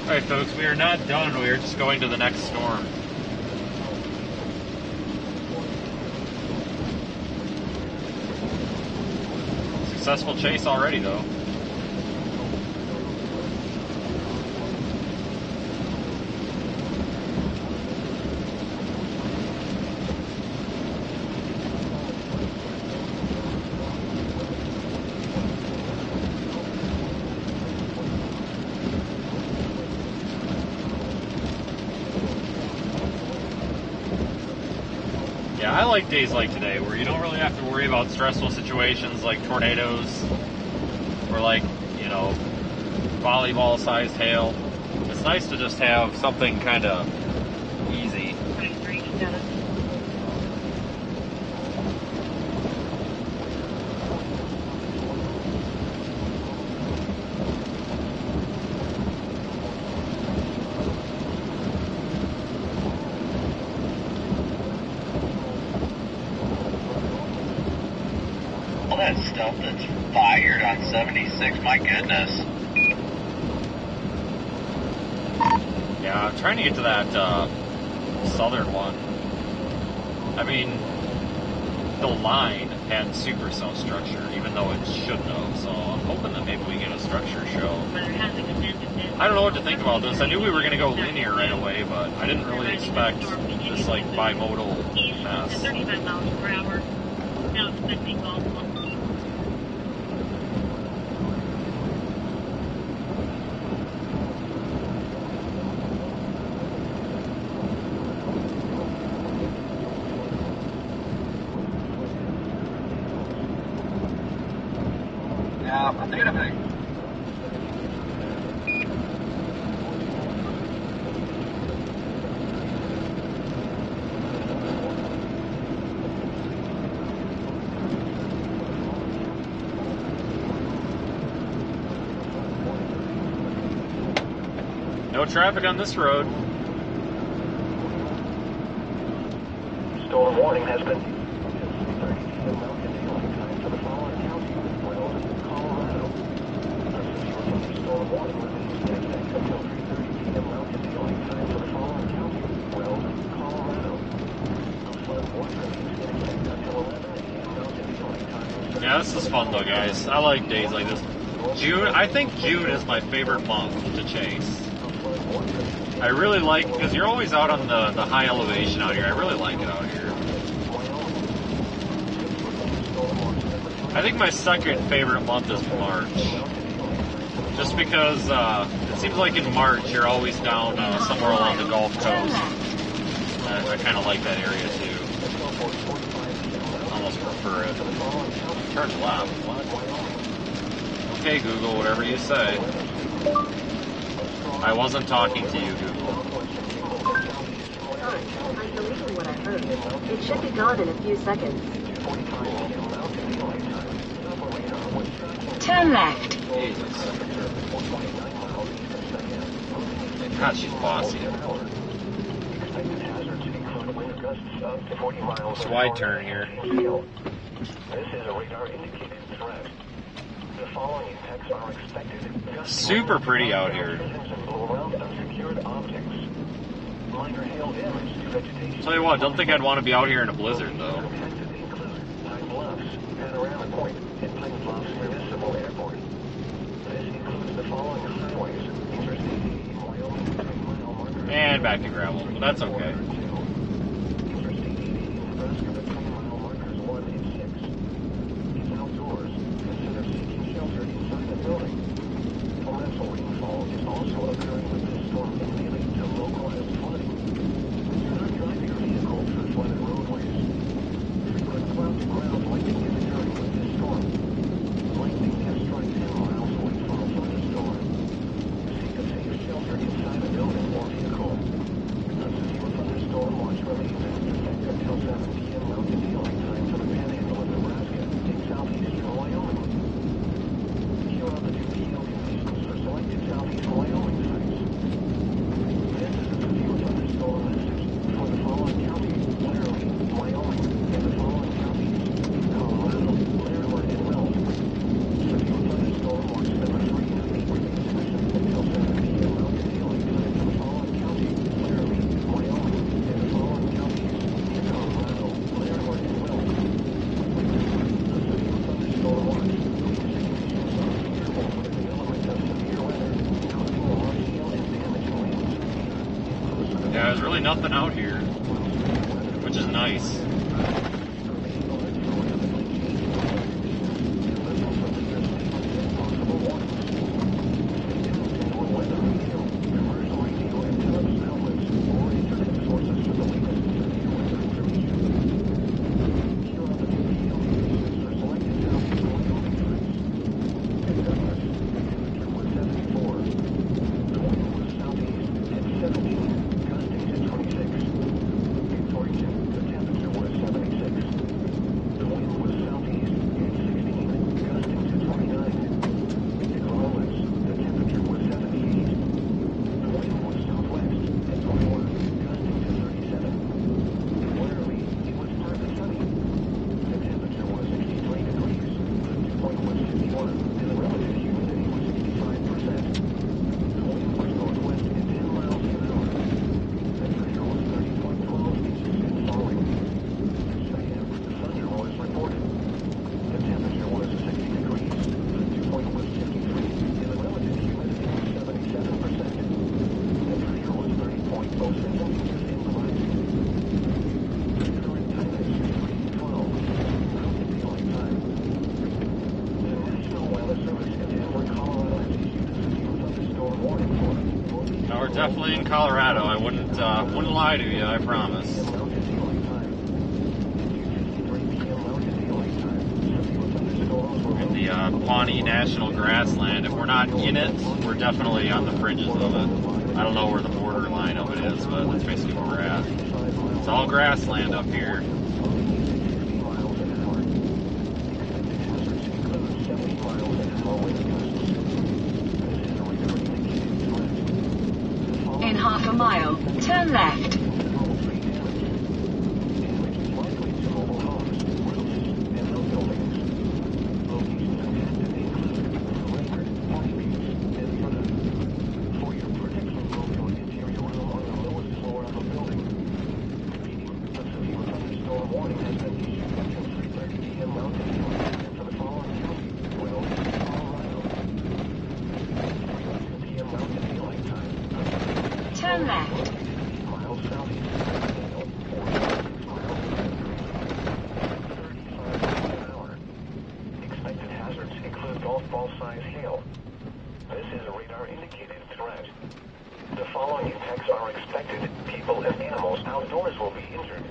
Alright folks, we are not done, we are just going to the next storm. Successful chase already though. Yeah, I like days like today where you don't really have to worry about stressful situations like tornadoes or like, you know, volleyball-sized hail. It's nice to just have something kind of easy. All that stuff that's fired on 76, my goodness. Yeah, I'm trying to get to that southern one. I mean, the line had super cell structure, even though it shouldn't have, so I'm hoping that maybe we get a structure show. I don't know what to think about this. I knew we were going to go linear right away, but I didn't really expect this, like, bimodal mess. 35 miles per hour. Now it's 50 miles per hour. Yeah, I'm thinking of it. No traffic on this road. Storm warning has been. Yeah, this is fun though, guys. I like days like this. June, I think June is my favorite month to chase. I really like, because you're always out on the high elevation out here. I really like it out here. I think my second favorite month is March. Just because it seems like in March you're always down somewhere along the Gulf Coast. I kind of like that area too. Almost prefer it. Turn left. What? Okay, Google, whatever you say. I wasn't talking to you, Google. I'm believing what I heard. It should be gone in a few seconds. Turn left. Jesus. God, she's bossy. It's a wide turn here. This is a radar indicated threat. The following impacts are expected. Super pretty out here. Tell you what, don't think I'd want to be out here in a blizzard though. And back to gravel, but that's okay. Yeah, there's really nothing out here, which is nice. No, we're definitely in Colorado. I wouldn't lie to you, I promise. In the Pawnee National Grassland. If we're not in it, we're definitely on the fringes of it. I don't know where the borderline of it is, but that's basically where we're at. It's all grassland up here. In half a mile, turn left. Turn left. Expected hazards include golf ball size hail. This is a radar indicated threat. The following impacts are expected. People and animals outdoors will be injured.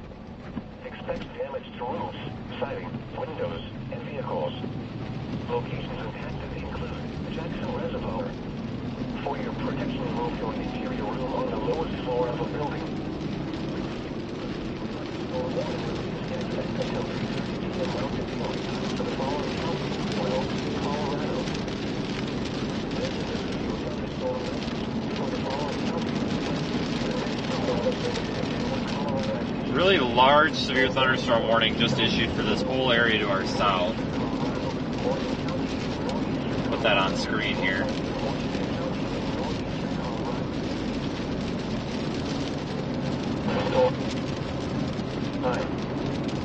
Expect damage to roofs, siding, windows, and vehicles. Locations impacted include Jackson Reservoir. For your protection, move your interior room on the lowest floor of a building. large severe thunderstorm warning just issued for this whole area to our south. Put that on screen here.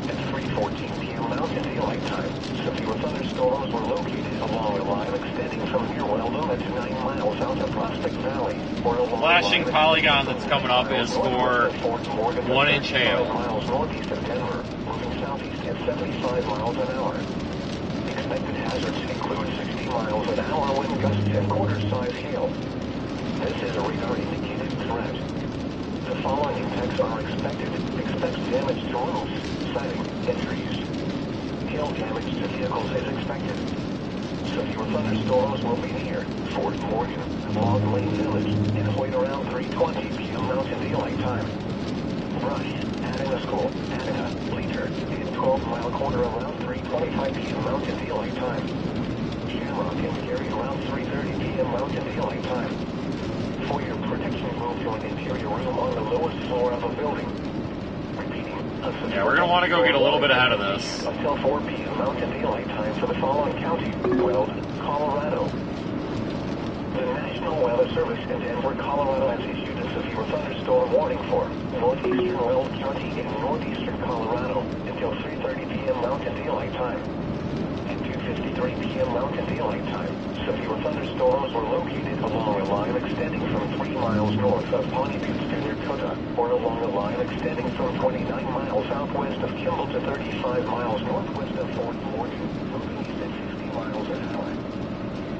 It's 3:14 p.m. Mountain Daylight Time. Severe thunderstorms were located along a line extending from near Waelti to 9 miles south of Prospect Valley. Flashing polygon that's coming up is for 1 inch hail. Miles northeast of Denver, moving southeast at 75 miles an hour. Expected hazards include 60 miles an hour wind gusts and quarter-size hail. This is a radar-indicated threat. The following impacts are expected. Expect damage to roofs, siding, and trees. Hail damage to vehicles is expected. Severe thunderstorms will be near Fort Morgan, Log Lane Village, and Hoyt around 3:20 p.m. Mountain Daylight Time. Brush, Adena School, Adena, Bleeter, and 12-mile corner around 3:25 p.m. Mountain Daylight Time. Shamrock and Gary around 3:30 p.m. Mountain Daylight Time. For your protection, move to an interior room on the lowest floor of a building. Repeating. Yeah, we're going to want to go get a little bit ahead of this. Until 4 p.m. Mountain Daylight Time for the following county: Weld, Colorado. The National Weather Service in Denver, Colorado has issued a severe thunderstorm warning for northeastern Weld County and northeastern Colorado until 3:30 p.m. Mountain Daylight Time. At 2:53 p.m. Mountain Daylight Time, severe thunderstorms were located along a line extending from 3 miles north of Pawnee Butte to Dakota, or along a line extending from 29 miles southwest of Kimball to 35 miles northwest of Fort Morgan, moving east at 60 miles an hour.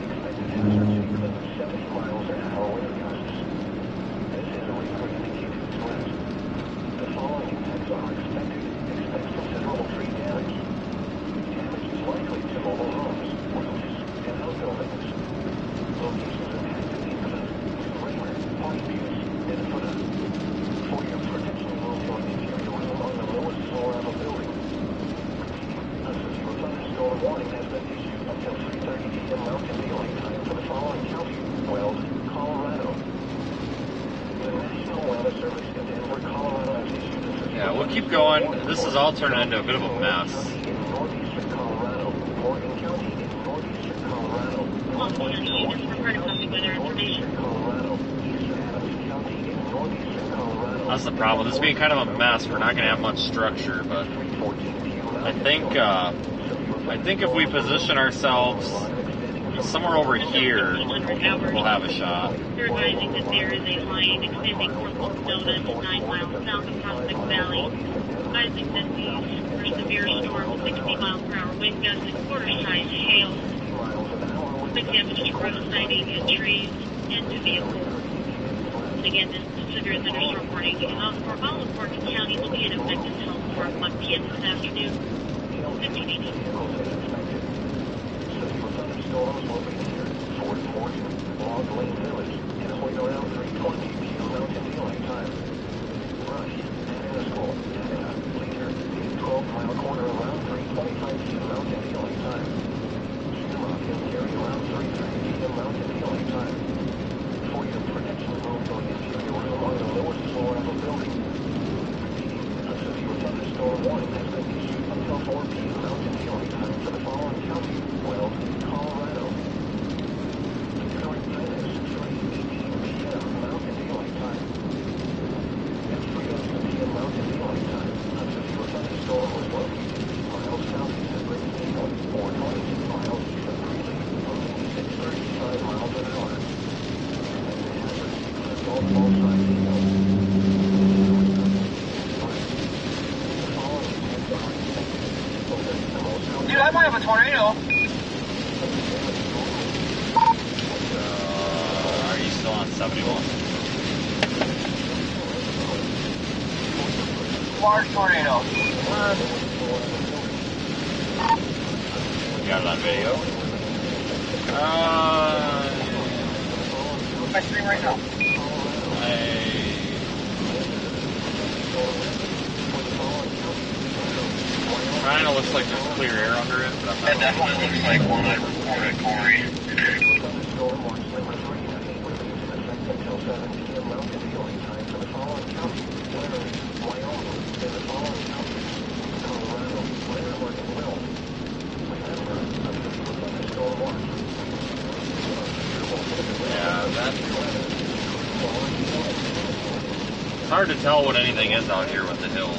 Expected hazards include 70 miles an hour wind gusts. This is a radar-indicated threat. The following impacts are expected. Expect considerable tree damage. Damage is likely to mobile homes, roofs, and outbuildings. Locations impacted include Raymer, Pawnee Butte, and Dakota. For your protection, move to an interior room on the lowest floor of a building. Repeating, a severe thunderstorm warning has been issued until 3:30 p.m. Mountain Daylight Time for the following county: Weld, Colorado. The National Weather Service in Denver, Colorado has issued a severe Yeah, we'll keep going. This is all turning into a bit of a mess. in northeastern Colorado, Morgan County in northeastern Colorado, Long County, this is part of public weather information. Colorado, eastern Adams County in northeastern Colorado. That's the problem. This being kind of a mess, we're not going to have much structure, but I think if we position ourselves somewhere over here, we'll have a shot. They're advising that there is a line extending from Oklahoma to 9 miles south of Prospect Valley, advising that these are severe storms, 60 mile per hour wind gusts, and quarter-size hail. Big damage to roof siding and trees and to vehicles. And again, this severe thunderstorm warning for all of Morgan County will be in effect until 1 p.m. this afternoon. 1580. Thunderstorms will be near Fort Morgan, Log Lane Village, and Hoyt around 3:20 p.m. Mountain Daylight Time. Brush, Adena School, Adena, Bleeter, and 12-mile corner around 3:25 p.m. Mountain Daylight Time. Shamrock and Gary around 3:30 p.m. Mountain Daylight Time. For your protection, move to an interior room on the lowest floor of a building. Repeating, a severe thunderstorm warning has been issued until 4 p.m. Mountain Daylight Time for the following county: Weld, Colorado. The current time is 3:18 p.m. Mountain Daylight Time. At 3:02 p.m. Mountain Daylight Time, a severe thunderstorm was located 8 miles southeast of Mesoscale, or 26 miles east of Greeley, moving east at 35 miles an hour. The hazards include multiple size hail. The following impacts are expected. Dude, I might have a tornado. Are you still on 71? Large tornado. You got it on video? My screen right now. Kind of looks like there's clear air under it, but I'm not. It definitely looks like one I reported, Corey. Thunderstorm watch number 3 remains in effect until 7 p.m. Mountain Daylight Time for the following county: Laramie, Wyoming, and the following counties: Colorado, Laramie, and Will. Remember, a severe thunderstorm watch. Yeah, that. It's hard to tell what anything is out here with the hills.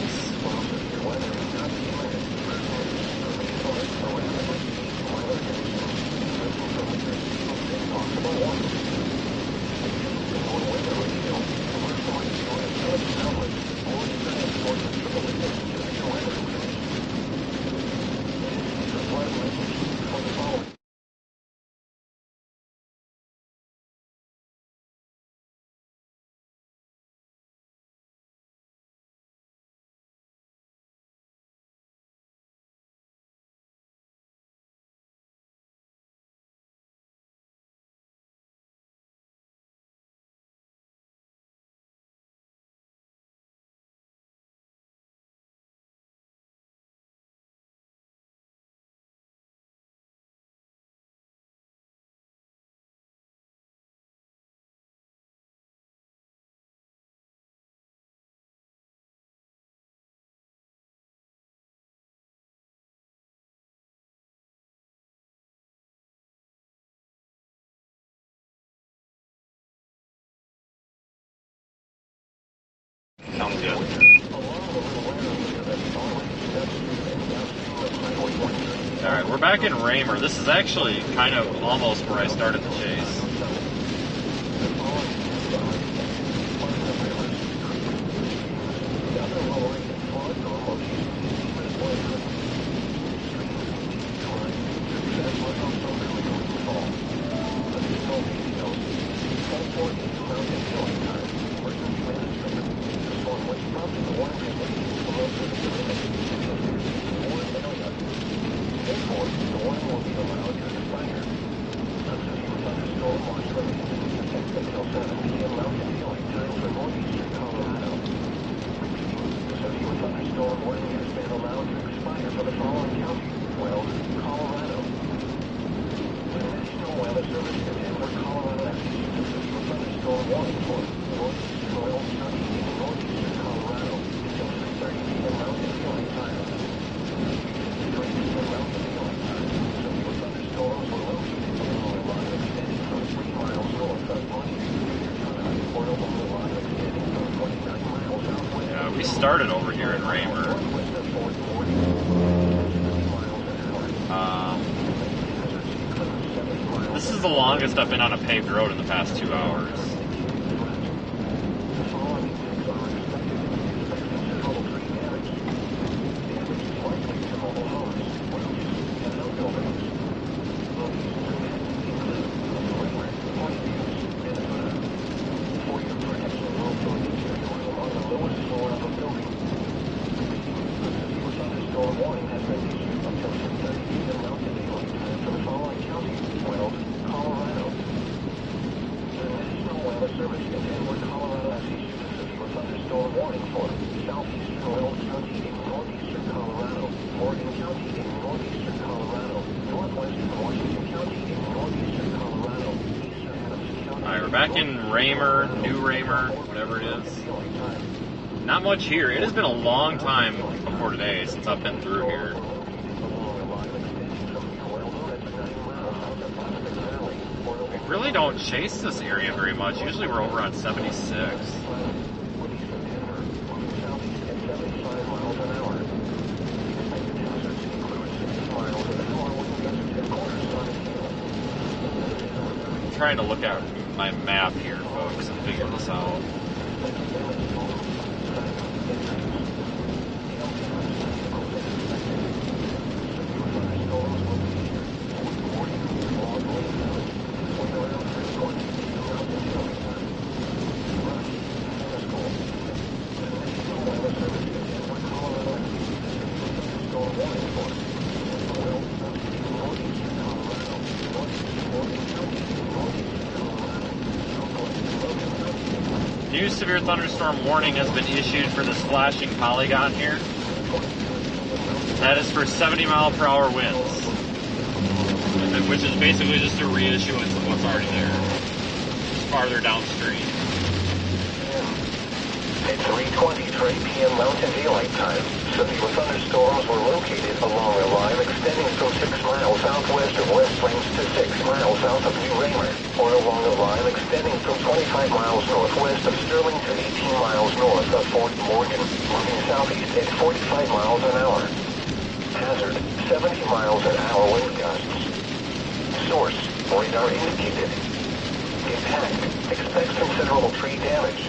Sounds good. Alright, we're back in Raymer. This is actually kind of almost where I started the chase. We started over here in Raymer. This is the longest I've been on a paved road in the past 2 hours. Back in Raymer, New Raymer, whatever it is. Not much here. It has been a long time before today since I've been through here. We really don't chase this area very much. Usually we're over on 76. I'm trying to look at my map here, folks, and figure this out. New severe thunderstorm warning has been issued for this flashing polygon here. That is for 70-mile-per-hour winds, which is basically just a reissuance of what's already there, just farther downstream. at 3:23 p.m. Mountain Daylight Time. Severe thunderstorms were located along a line extending from 6 miles southwest of West Plains to 6 miles south of New Raymer, or along a line extending from 25 miles northwest of Sterling to 18 miles north of Fort Morgan, moving southeast at 45 miles an hour. Hazard, 70 miles an hour wind gusts. Source, radar indicated. Impact, expects considerable tree damage.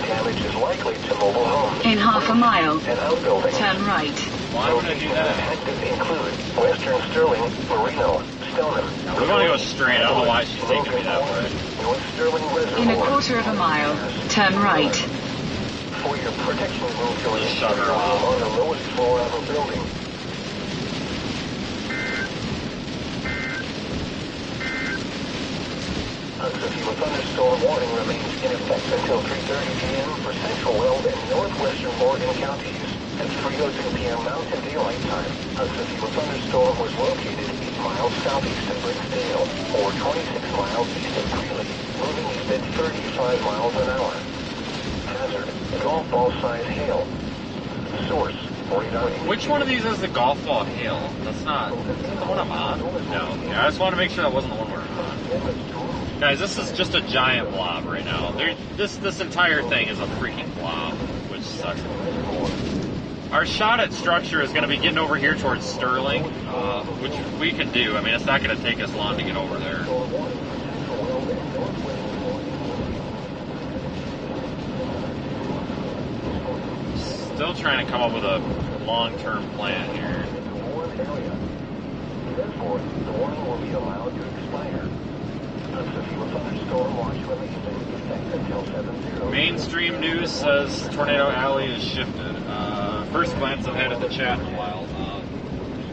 Damage is likely to mobile homes. In half a mile, and outbuildings. turn right. Why would I do that? Active include Western Sterling, Marino, Stoneham. We want to go straight. I don't know why she's taking me that way. North Sterling Reservoir. In a quarter of a mile, turn right. For your protection, move your Just shut her off. on the lowest floor of a building. A severe thunderstorm warning remains in effect until 3:30 p.m. for central Weld and northwestern Morgan counties. At 3:02 p.m. Mountain Daylight Time, a severe thunderstorm was located 8 miles southeast of Bricksdale, or 26 miles east of Greeley, moving east at 35 miles an hour. Hazard, golf ball size hail. Source, radar. Which one of these is the golf ball hail? That's not the one I'm on. No. Yeah, I just want to make sure that wasn't the one we're on. Guys, this is just a giant blob right now. This entire thing is a freaking blob, which sucks. Our shot at structure is going to be getting over here towards Sterling, which we can do. I mean, it's not going to take us long to get over there. Still trying to come up with a long-term plan here. Therefore, the warning will be allowed to expire. Mainstream news says Tornado Alley is shifted. First glance I've had at the chat in a while.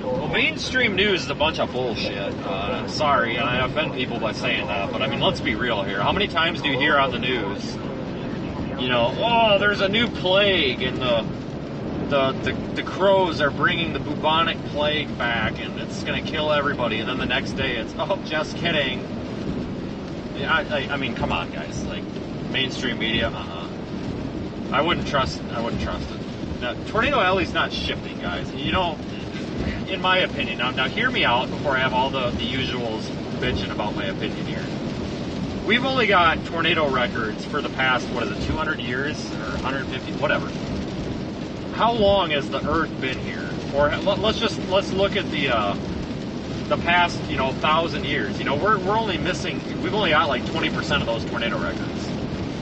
Well, mainstream news is a bunch of bullshit. I'm sorry, and I offend people by saying that, but I mean, let's be real here. How many times do you hear on the news, you know, oh, there's a new plague, and the crows are bringing the bubonic plague back, and it's going to kill everybody, and then the next day it's, oh, just kidding. I mean, come on, guys. Like, mainstream media, I wouldn't trust it. Now, Tornado Alley's not shifting, guys. You know, in my opinion, now hear me out before I have all the usuals bitching about my opinion here. We've only got tornado records for the past, 200 years or 150, whatever. How long has the Earth been here? Or let's look at the past, 1,000 years. We're only missing, we've only got like 20% of those tornado records.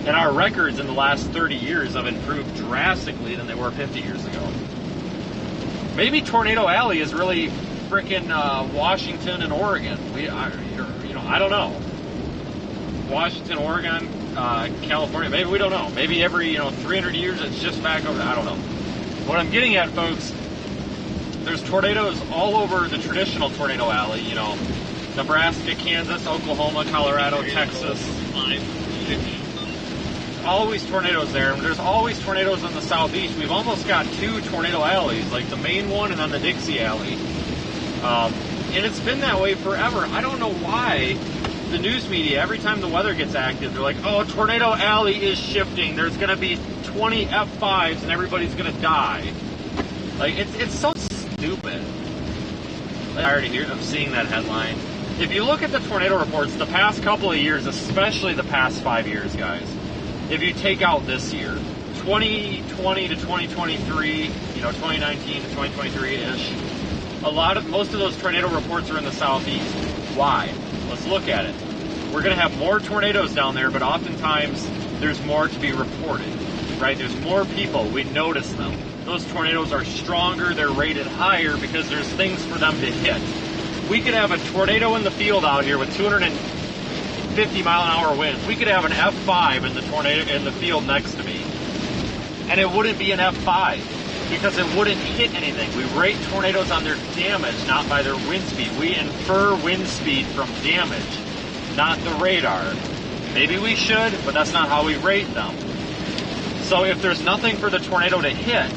And our records in the last 30 years have improved drastically than they were 50 years ago. Maybe Tornado Alley is really frickin' Washington and Oregon. I don't know. Washington, Oregon, California, maybe, we don't know. Maybe every, 300 years it's just back over, I don't know. What I'm getting at, folks, there's tornadoes all over the traditional Tornado Alley, Nebraska, Kansas, Oklahoma, Colorado, Texas. Always tornadoes there. There's always tornadoes in the southeast. We've almost got 2 tornado alleys, like the main one and then the Dixie Alley. And it's been that way forever. I don't know why the news media, every time the weather gets active, they're like, oh, Tornado Alley is shifting. There's going to be 20 F5s and everybody's going to die. Like, it's so stupid. I'm seeing that headline. If you look at the tornado reports, the past couple of years, especially the past 5 years, guys, if you take out this year, 2020 to 2023, 2019 to 2023-ish, most of those tornado reports are in the southeast. Why? Let's look at it. We're going to have more tornadoes down there, but oftentimes there's more to be reported, right? There's more people. We notice them. Those tornadoes are stronger. They're rated higher because there's things for them to hit. We could have a tornado in the field out here with 250 mile an hour winds. We could have an F5 in the tornado in the field next to me, and it wouldn't be an F5 because it wouldn't hit anything. We rate tornadoes on their damage, not by their wind speed. We infer wind speed from damage, not the radar. Maybe we should, but that's not how we rate them. So if there's nothing for the tornado to hit,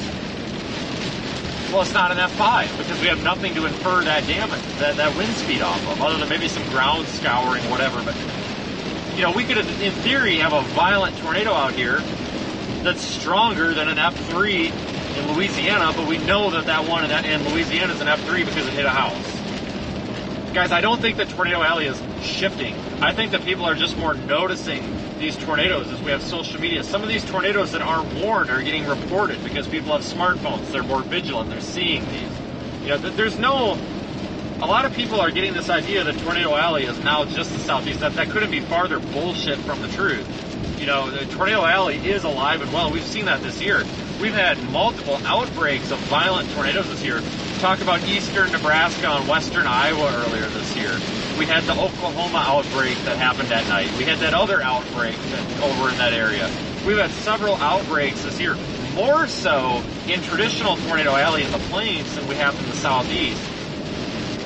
well, it's not an F5 because we have nothing to infer that damage, that wind speed off of, other than maybe some ground scouring, whatever. But, we could, in theory, have a violent tornado out here, that's stronger than an F3 in Louisiana, but we know that one in Louisiana is an F3 because it hit a house. Guys, I don't think the Tornado Alley is shifting. I think that people are just more noticing these tornadoes as we have social media. Some of these tornadoes that aren't warned are getting reported because people have smartphones. They're more vigilant. They're seeing these. You know, there's no... A lot of people are getting this idea that Tornado Alley is now just the southeast. That couldn't be farther bullshit from the truth. You know, the Tornado Alley is alive and well. We've seen that this year. We've had multiple outbreaks of violent tornadoes this year. Talk about eastern Nebraska and western Iowa earlier this year. We had the Oklahoma outbreak that happened at night. We had that other outbreak over in that area. We've had several outbreaks this year, more so in traditional Tornado Alley in the plains than we have in the southeast.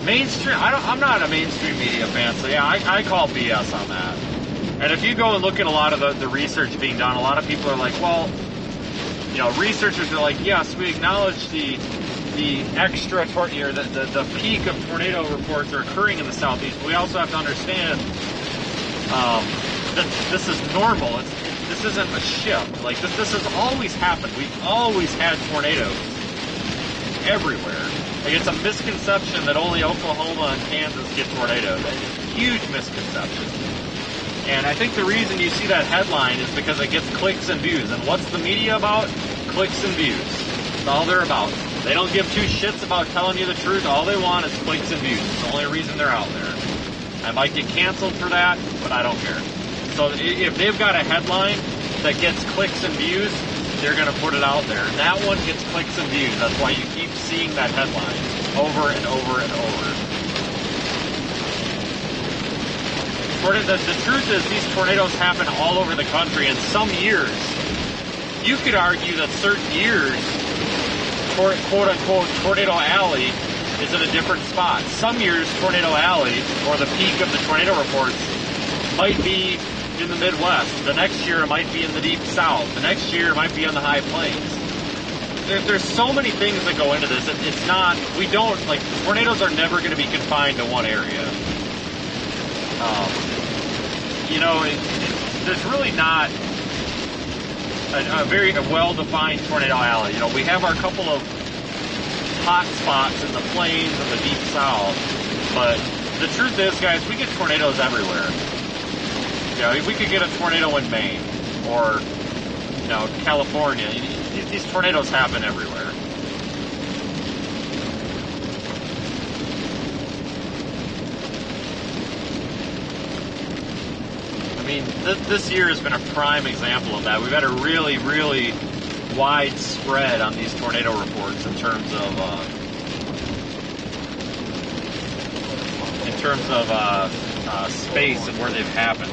Mainstream, I'm not a mainstream media fan, so yeah, I call BS on that. And if you go and look at a lot of the research being done, a lot of people are like, well, you know, researchers are like, yes, we acknowledge the extra tornado, the peak of tornado reports are occurring in the southeast. But we also have to understand that this is normal. This isn't a shift. Like this has always happened. We've always had tornadoes everywhere. Like it's a misconception that only Oklahoma and Kansas get tornadoes. It's a huge misconception. And I think the reason you see that headline is because it gets clicks and views. And what's the media about? Clicks and views. That's all they're about. They don't give two shits about telling you the truth. All they want is clicks and views. It's the only reason they're out there. I might get canceled for that, but I don't care. So if they've got a headline that gets clicks and views, they're going to put it out there. And that one gets clicks and views. That's why you keep seeing that headline over and over and over. The truth is these tornadoes happen all over the country. And some years, you could argue that certain years, quote-unquote, Tornado Alley is in a different spot. Some years, Tornado Alley, or the peak of the tornado reports, might be in the Midwest. The next year, it might be in the deep south. The next year, it might be on the high plains. There's so many things that go into this. It's not, tornadoes are never going to be confined to one area. You know, there's really not a very well-defined Tornado Alley. You know, we have our couple of hot spots in the plains and the deep south, but the truth is, guys, we get tornadoes everywhere. You know, we could get a tornado in Maine or, you know, California. These tornadoes happen everywhere. I mean, this year has been a prime example of that. We've had a really, really wide spread on these tornado reports in terms of space and where they've happened.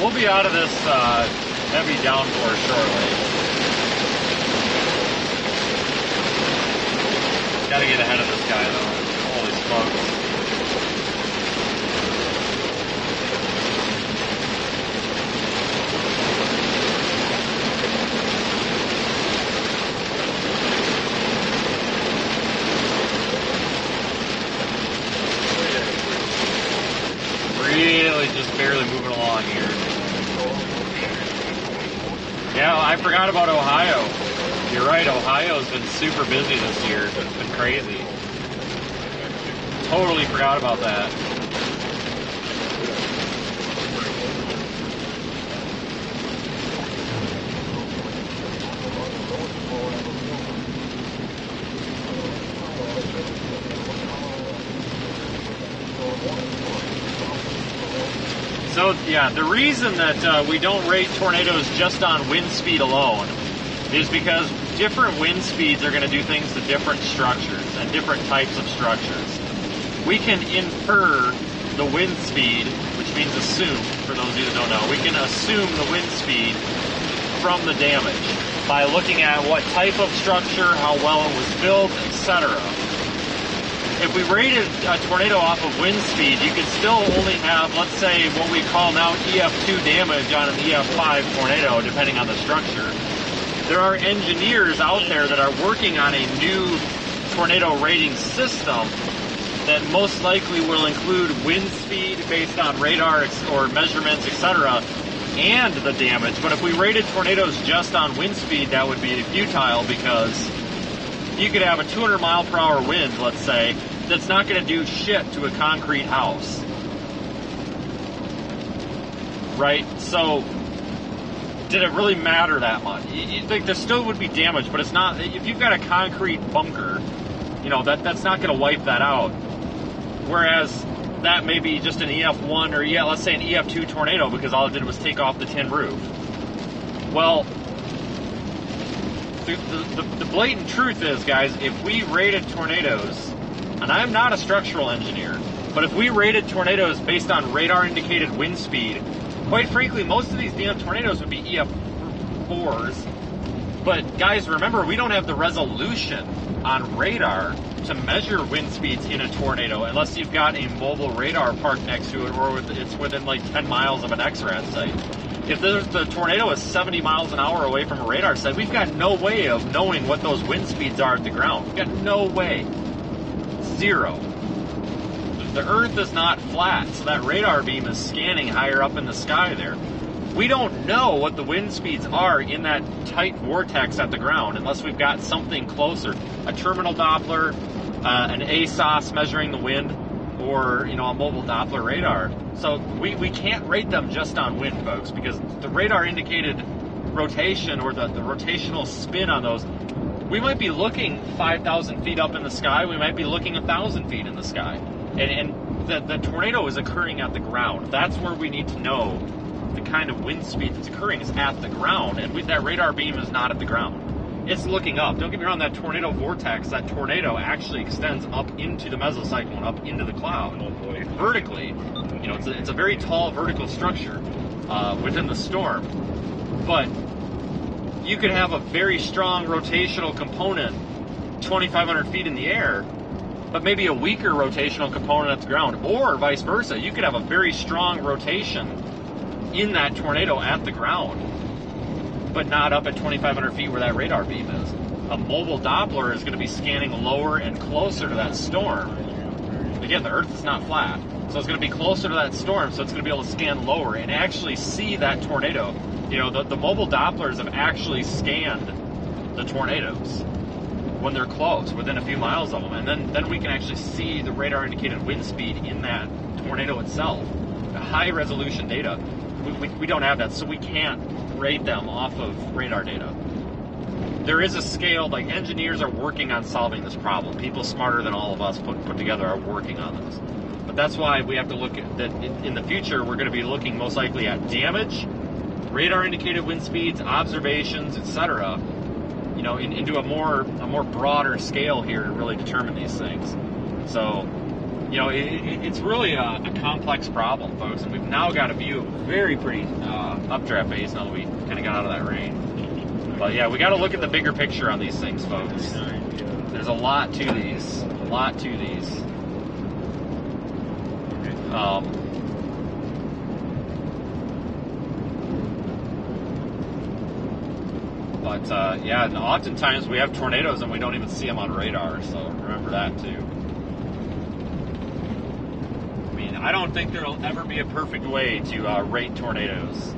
We'll be out of this heavy downpour shortly. Gotta get ahead of this guy though. Holy smokes. Really just barely moving along here. Yeah, I forgot about Ohio. You're right, Ohio's been super busy this year. It's been crazy. Totally forgot about that. So, yeah, the reason that we don't rate tornadoes just on wind speed alone is because different wind speeds are going to do things to different structures and different types of structures. We can infer the wind speed, which means assume, for those of you that don't know, we can assume the wind speed from the damage by looking at what type of structure, how well it was built, etc. If we rated a tornado off of wind speed, you could still only have, let's say, what we call now EF2 damage on an EF5 tornado, depending on the structure. There are engineers out there that are working on a new tornado rating system that most likely will include wind speed based on radar or measurements, etc., and the damage. But if we rated tornadoes just on wind speed, that would be futile, because you could have a 200 mile per hour wind, let's say, that's not going to do shit to a concrete house. Right? So, did it really matter that much? There still would be damage, but it's not. If you've got a concrete bunker, you know, that's not going to wipe that out. Whereas that may be just an EF1 or let's say an EF2 tornado, because all it did was take off the tin roof. Well, the blatant truth is, guys, if we rated tornadoes, and I'm not a structural engineer, but if we rated tornadoes based on radar indicated wind speed, quite frankly, most of these damn tornadoes would be EF4s. But guys, remember, we don't have the resolution on radar to measure wind speeds in a tornado unless you've got a mobile radar parked next to it, or it's within like 10 miles of an XRAD site. If the tornado is 70 miles an hour away from a radar site, we've got no way of knowing what those wind speeds are at the ground. We've got no way. Zero. The Earth is not flat, so that radar beam is scanning higher up in the sky there. We don't know what the wind speeds are in that tight vortex at the ground unless we've got something closer. A terminal Doppler, an ASOS measuring the wind, or, you know, a mobile Doppler radar. So we can't rate them just on wind, folks, because the radar indicated rotation, or the rotational spin on those, we might be looking 5,000 feet up in the sky, we might be looking 1,000 feet in the sky. And the tornado is occurring at the ground. That's where we need to know the kind of wind speed that's occurring is at the ground, and that radar beam is not at the ground. It's looking up. Don't get me wrong, that tornado vortex, that tornado actually extends up into the mesocyclone, up into the cloud, vertically. You know, it's a very tall vertical structure within the storm. But you could have a very strong rotational component 2,500 feet in the air, but maybe a weaker rotational component at the ground, or vice versa. You could have a very strong rotation in that tornado at the ground, but not up at 2,500 feet where that radar beam is. A mobile Doppler is going to be scanning lower and closer to that storm. Again, the Earth is not flat, so it's going to be closer to that storm, so it's going to be able to scan lower and actually see that tornado. You know, the mobile Dopplers have actually scanned the tornadoes when they're close, within a few miles of them, and then we can actually see the radar indicated wind speed in that tornado itself. The high resolution data. We don't have that, so we can't rate them off of radar data. There is a scale, like engineers are working on solving this problem. People smarter than all of us put together are working on this. But that's why we have to look at that in the future. We're going to be looking most likely at damage, radar indicated wind speeds, observations, etc. You know, into a more broader scale here to really determine these things. So, you know, it's really a complex problem, folks, and we've now got a view of very pretty updraft base now that we kind of got out of that rain. But yeah, we got to look at the bigger picture on these things, folks. There's a lot to these. But yeah, and oftentimes we have tornadoes and we don't even see them on radar, so remember that too. I mean, I don't think there'll ever be a perfect way to rate tornadoes,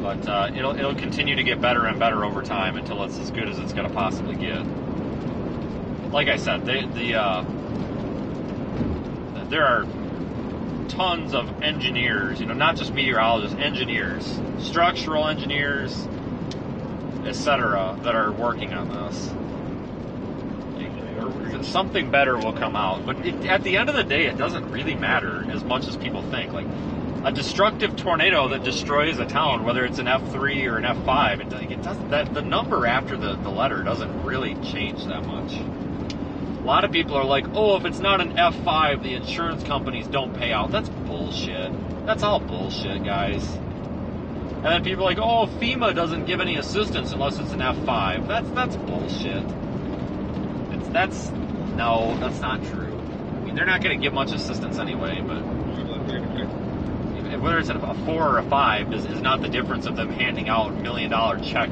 but it'll continue to get better and better over time until it's as good as it's going to possibly get. Like I said, there are tons of engineers, you know, not just meteorologists, engineers, structural engineers, etc., that are working on this. something better will come out. But at the end of the day, it doesn't really matter as much as people think. Like, a destructive tornado that destroys a town, whether it's an F3 or an F5, it doesn't. The number after the letter doesn't really change that much. A lot of people are like, oh, if it's not an F5, the insurance companies don't pay out. That's bullshit. That's all bullshit, guys. And then people are like, oh, FEMA doesn't give any assistance unless it's an F5. That's bullshit. That's not true. I mean, they're not going to give much assistance anyway, but whether it's a 4 or a 5 is not the difference of them handing out $1 million check.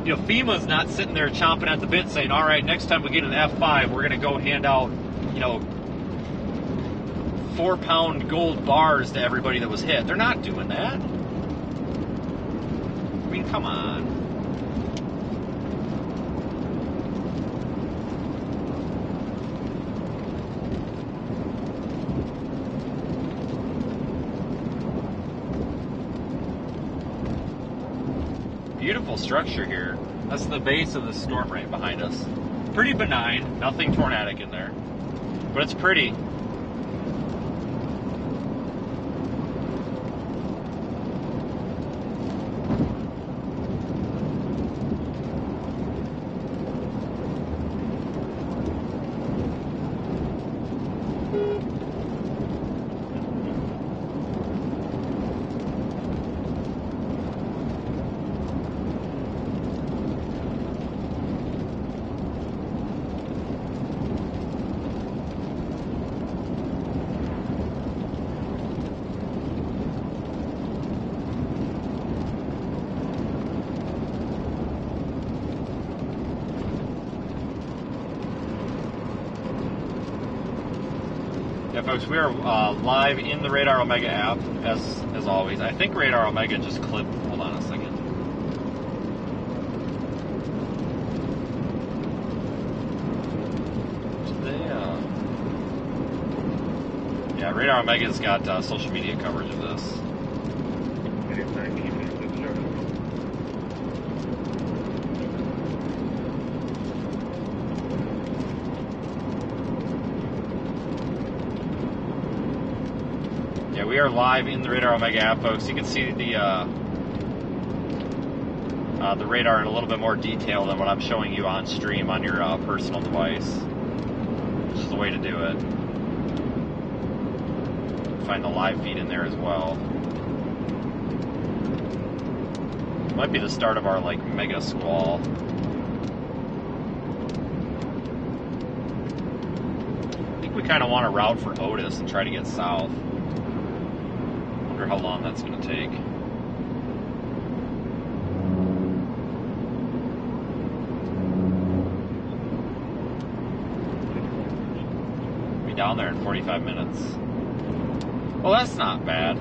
You know, FEMA's not sitting there chomping at the bit saying, all right, next time we get an F5, we're going to go hand out, 4-pound gold bars to everybody that was hit. They're not doing that. I mean, come on. Beautiful structure here. That's the base of the storm right behind us. Pretty benign, nothing tornadic in there, but it's pretty. Yeah, folks, we are live in the Radar Omega app, as always. I think Radar Omega just clipped. Hold on a second. Yeah, Radar Omega's got social media coverage of this. We are live in the Radar Omega app, folks. You can see the radar in a little bit more detail than what I'm showing you on stream on your personal device, which is the way to do it. Find the live feed in there as well. Might be the start of our mega squall. I think we kind of want to route for Otis and try to get south. Wonder how long that's going to take. Be down there in 45 minutes. Well, that's not bad.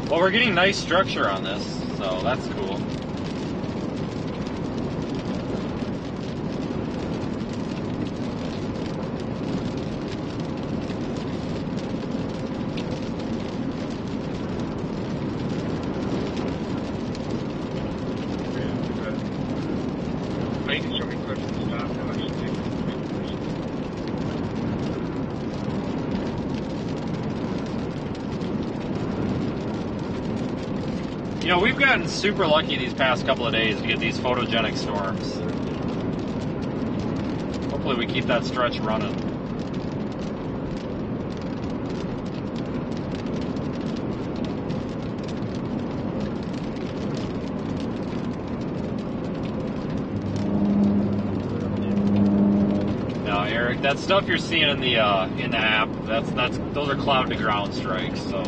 Well, we're getting nice structure on this, so that's cool. You know, we've gotten super lucky these past couple of days to get these photogenic storms. Hopefully we keep that stretch running. that stuff you're seeing in the app, those are cloud to ground strikes. So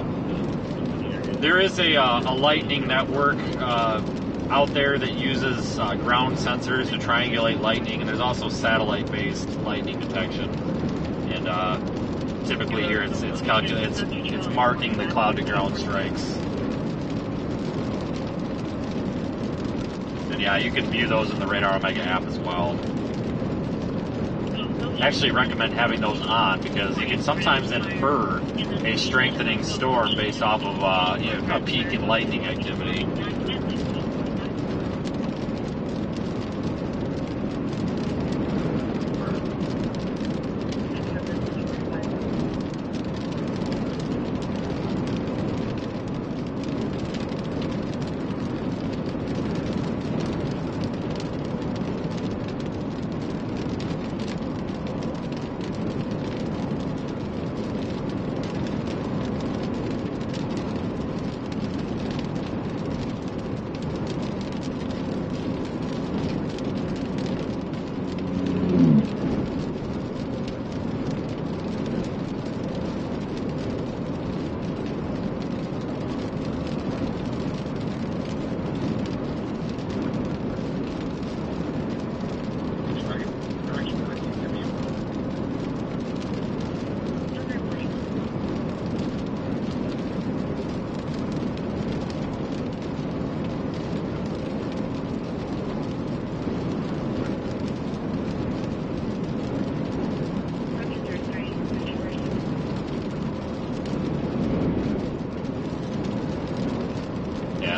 there is a lightning network out there that uses ground sensors to triangulate lightning, and there's also satellite-based lightning detection. And typically here it's marking the cloud to ground strikes. And yeah, you can view those in the Radar Omega app as well. I actually recommend having those on because you can sometimes infer a strengthening storm based off of a peak in lightning activity.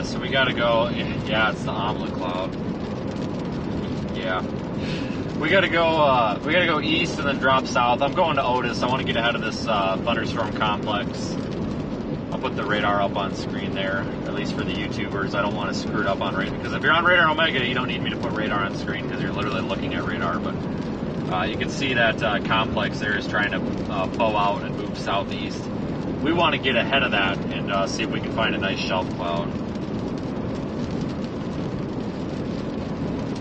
So we gotta go, yeah, it's the omelet cloud. Yeah. We gotta go east and then drop south. I'm going to Otis. I want to get ahead of this thunderstorm complex. I'll put the radar up on screen there, at least for the YouTubers. I don't want to screw it up on radar, because if you're on Radar Omega, you don't need me to put radar on screen because you're literally looking at radar. But you can see that complex there is trying to bow out and move southeast. We want to get ahead of that and see if we can find a nice shelf cloud.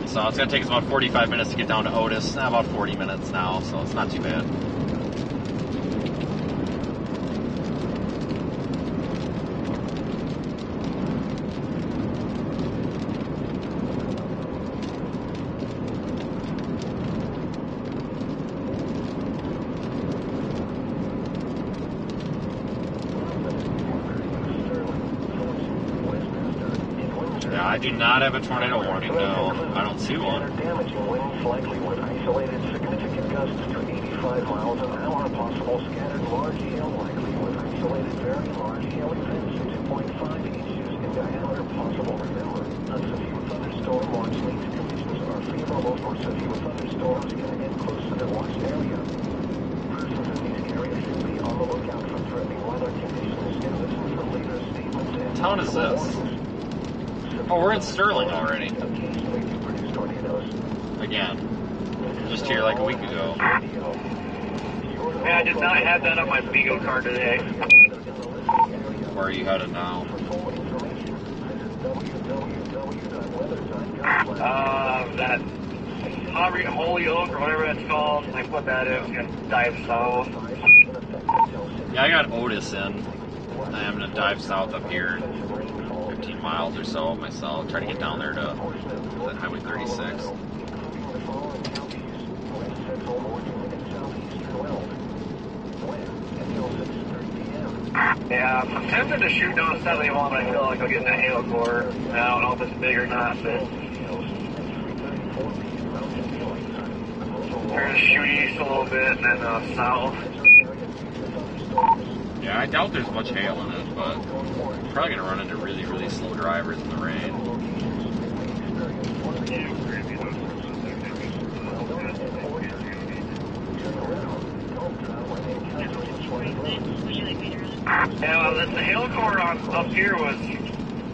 So it's going to take us about 45 minutes to get down to Otis. About 40 minutes now, so it's not too bad. I do not have a tornado warning, no. I don't see one. Damaging winds likely with isolated significant gusts to 85 miles an hour. Possible scattered large hail likely with isolated very large hail events 2.5 inches in diameter possible. Remember, severe thunderstorm watch leads conditions are favorable for severe thunderstorms in and close to the watch area. Persons in these areas should be on the lookout for threatening weather conditions and listen for later statements. What town is this? Oh, we're in Sterling already. Again. Just here like a week ago. Yeah, I did not have that on my Vigo card today. Where are you headed now? That Holyoke or whatever it's called. I put that in and dive south. Yeah, I got Otis in. I'm going to dive south up here. 15 miles or so myself, try to get down there to Highway 36. Yeah, I'm tempted to shoot down 71, but I feel like I'll get in that hail core. I don't know if it's big or not, but we're going to shoot east a little bit and then south. Yeah, I doubt there's much hail in it, but I'm probably going to run into really, really slow drivers in the rain. Yeah, well, the hail core up here was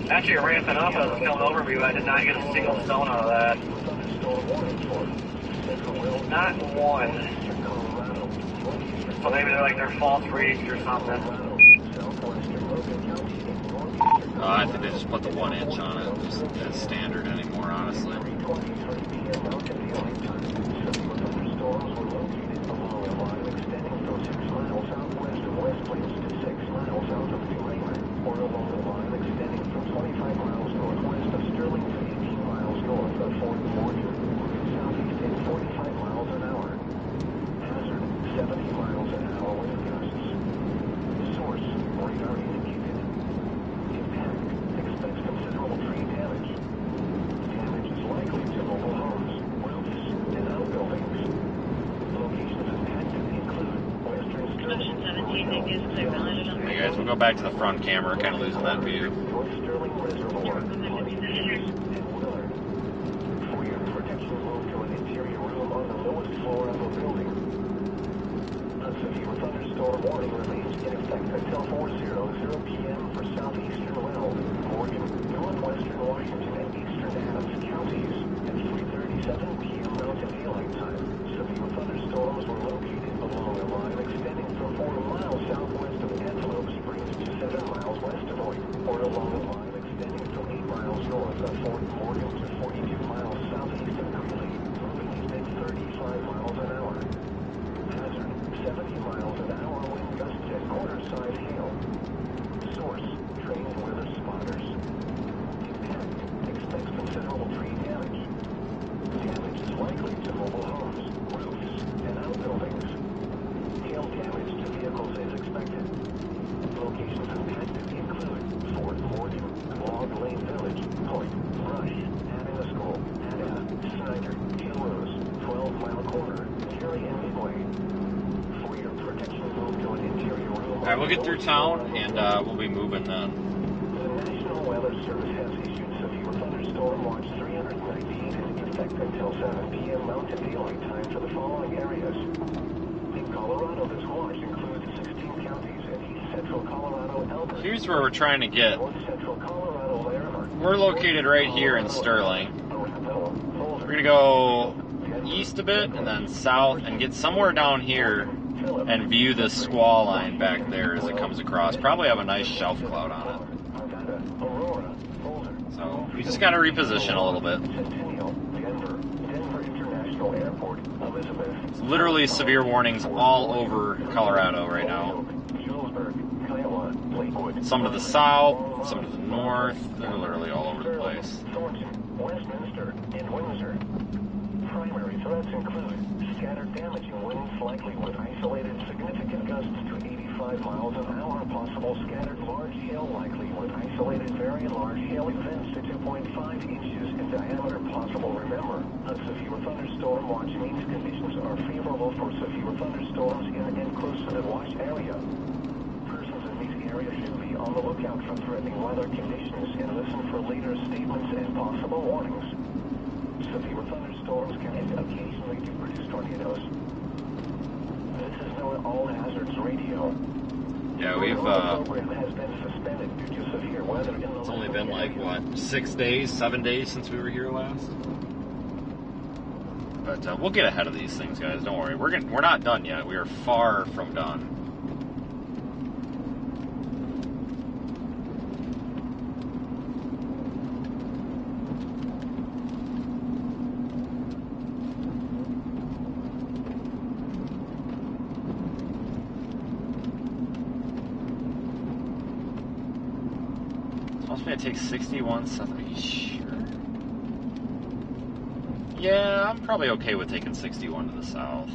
actually ramping up as it fell over me, but I did not get a single stone out of that. Not one. So maybe they're false reads or something. I think they just put the 1 inch on it. Just as standard anymore, honestly. winds to 6 miles south of New England, or along the line extending from 25 miles northwest of Sterling to 18 miles north of Fort Morgan, moving southeast at 45 miles an hour. Hazard, 70 miles an hour wind gusts. Source, radar indicated. Impact, expects considerable tree damage. Damage is likely to mobile homes, roofs, and outbuildings. Locations impacted include western Ocean Sterling, 17, I guess, I realized on Hey guys, we'll go back to the front camera, kind of losing that view. North Sterling Reservoir, Honey Beach, and Willard. For your protection, move to an interior room on the lowest floor of a building. A severe thunderstorm warning remains in effect until 4:00 p.m. for southeastern Weld, Morgan, northwestern Washington, and eastern Adams counties at 3:37 p.m. Mountain Daylight Time. Severe thunderstorms were located along a line extending from 4 miles southwest of Antelope Springs to 7 miles west of Hoyt, or along a line extending from 8 miles north of Fort Morgan to 42 miles southeast of Greeley, moving east at 35 miles an hour. Hazard, 70 miles an hour wind gusts at quarter-size hail. Source, trained weather spotters. Impact, expects considerable tree damage. Damage is likely to mobile homes, roofs, and outbuildings. Hail damage to vehicles is expected. Locations impacted include Fort Morgan, Log Lane Village, Hoyt, Rush, Havana School, Ada, Snyder, Hill Rose, 12-Mile Corner, Terry, and Midway. For your protection, move to an interior room. Alright, we'll get through town, and we'll be moving then. The National Weather Service has issued severe thunderstorm watch 398 in effect until 7 p.m. Mountain Daylight Time for the following areas. In Colorado, this watch includes 16 counties in east central Colorado, Elbert. Here's where we're trying to get. North central Colorado, Larimer. We're located right here in Sterling. Arapahoe, Boulder, We're going to go east a bit, and then south, and get somewhere down here and view this squall line back there as it comes across. Probably have a nice shelf cloud on Aurora, Boulder, it. So we just got to reposition a little bit. Centennial, Denver, Denver International Airport, Elizabeth. It's literally severe warnings all over Colorado right now. Julesburg, Kiowa, Lakewood, Some to the south, some to the north. They're literally all over the place. Thornton, Westminster, and Windsor. Primary threats include scattered damaging winds likely with isolated significant gusts to 85 miles an hour, possible scattered large hail likely with isolated very large hail events to 2.5 inches in diameter possible. Remember, a severe thunderstorm watch means conditions are favorable for severe thunderstorms in and close to the watch area. Persons in these areas should be on the lookout for threatening weather conditions and listen for later statements and possible warnings. Severe thunderstorms can occasionally do produce tornadoes. This is NOAA All Hazards Radio. Yeah, we've, The program has been suspended due to severe weather in the it's only been like, what, 7 days since we were here last? But we'll get ahead of these things, guys. Don't worry. We're not done yet. We are far from done. It's going to take 61 south. Are you sure? Yeah, I'm probably okay with taking 61 to the south.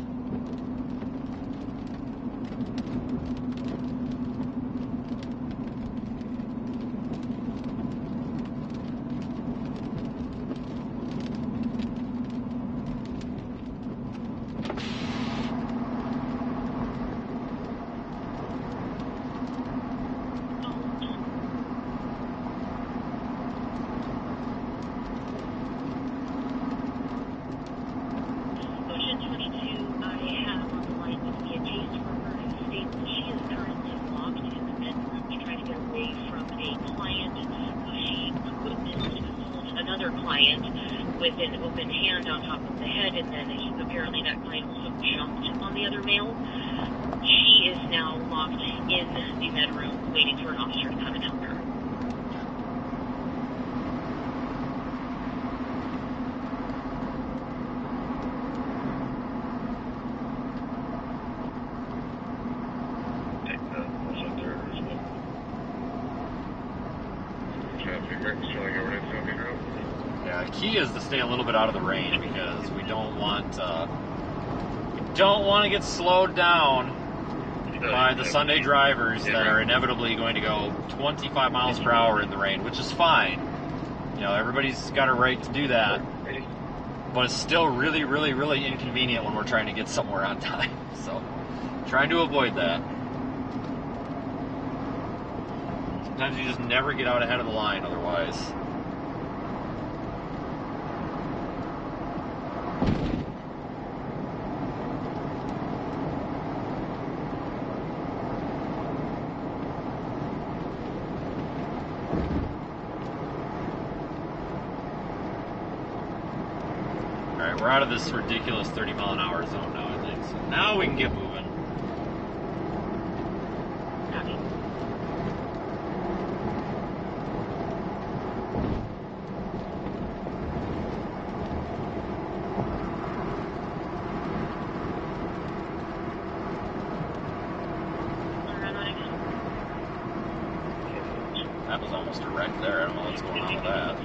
with an open hand on top of the head, and then apparently that client also jumped on the other male. She is now locked in the bedroom waiting for an officer to come and help her. Take the key is to stay a little bit out of the rain because we don't want to get slowed down by the Sunday drivers that are inevitably going to go 25 miles per hour in the rain, which is fine. You know, everybody's got a right to do that, but it's still really, really, really inconvenient when we're trying to get somewhere on time. So, trying to avoid that. Sometimes you just never get out ahead of the line otherwise. Alright, we're out of this ridiculous 30-mile-an-hour zone now, I think. So now we can get moving. That was almost a wreck there. I don't know what's going on with that.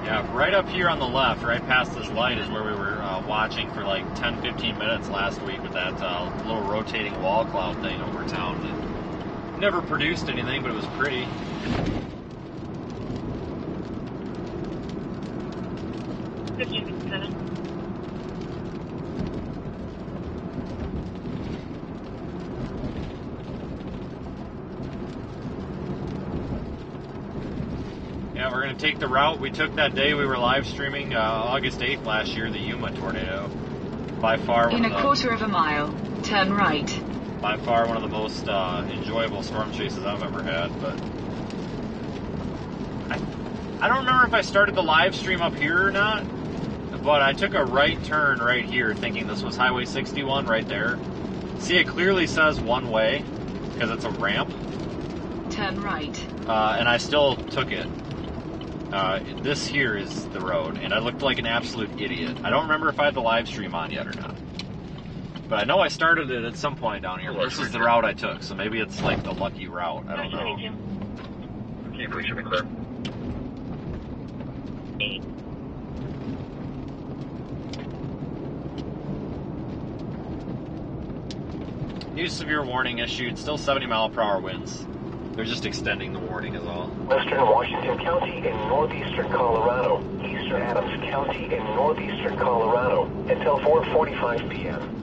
Yeah, right up here on the left, right past this light, is where we were watching for like 10-15 minutes last week with that little rotating wall cloud thing over town that never produced anything, but it was pretty. Yeah, we're going to take the route we took that day we were live streaming August 8th last year, the Yuma tornado. By far one In a quarter of a mile, turn right. By far one of the most enjoyable storm chases I've ever had. But I don't remember if I started the live stream up here or not, but I took a right turn right here thinking this was Highway 61 right there. See, it clearly says one way because it's a ramp. Turn right. And I still took it. This here is the road, and I looked like an absolute idiot. I don't remember if I had the live stream on yet or not. But I know I started it at some point down here. This is the route I took, so maybe it's like the lucky route. I don't know. Can you please show me clear? New severe warning issued, still 70-mile-per-hour winds. They're just extending the warning is all. Western Washington County in northeastern Colorado, eastern Adams County in northeastern Colorado, until 4:45 p.m.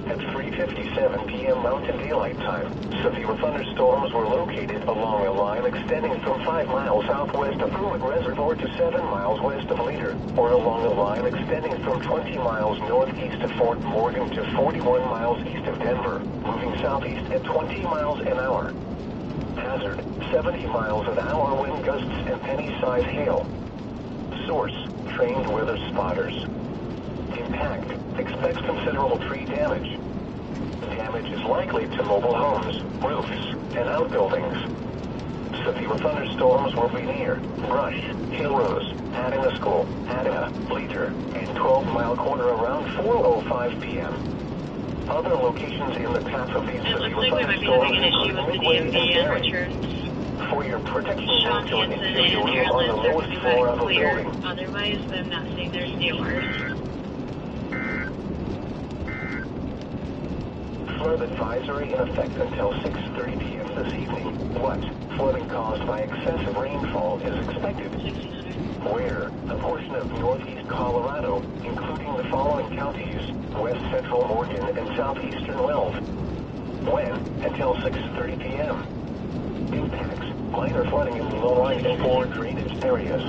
At 3:57 p.m. Mountain Daylight Time, severe thunderstorms were located along a line extending from 5 miles southwest of Fruitt Reservoir to 7 miles west of Leader, or along a line extending from 20 miles northeast of Fort Morgan to 41 miles east of Denver, moving southeast at 20 miles an hour. Hazard, 70 miles an hour wind gusts and penny-size hail. Source, trained weather spotters. Impact, expects considerable tree damage. Damage is likely to mobile homes, roofs, and outbuildings. Severe thunderstorms will be near Brush, Hill Rose, Adina School, Adina, Bleeter, and 12-mile corner around 4:05 p.m. Other locations in the path of these severe thunderstorms include Midway and Barry. For your protection, move to an interior room on the lowest floor of a building. Otherwise, I'm not saying there's nowhere. Flood advisory in effect until 6:30 p.m. this evening, what flooding caused by excessive rainfall is expected? Where a portion of northeast Colorado, including the following counties, west central Morgan and southeastern Weld. When? Until 6:30 p.m. Impacts: minor flooding in low-lying and poor drainage areas.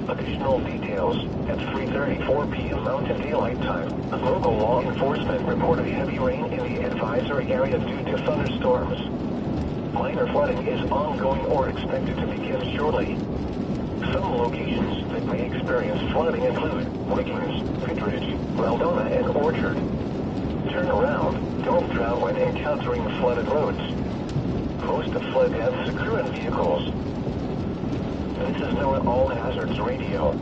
Additional details at 3:34 p.m. Mountain Daylight Time. Local law enforcement reported heavy rain in the advisory area due to thunderstorms. Minor flooding is ongoing or expected to begin shortly. Some locations that may experience flooding include Wiggins, Goodrich, Weldona, and Orchard. Turn around, don't drown when encountering flooded roads. Most of flood deaths occur in vehicles. This is NOAA All Hazards Radio.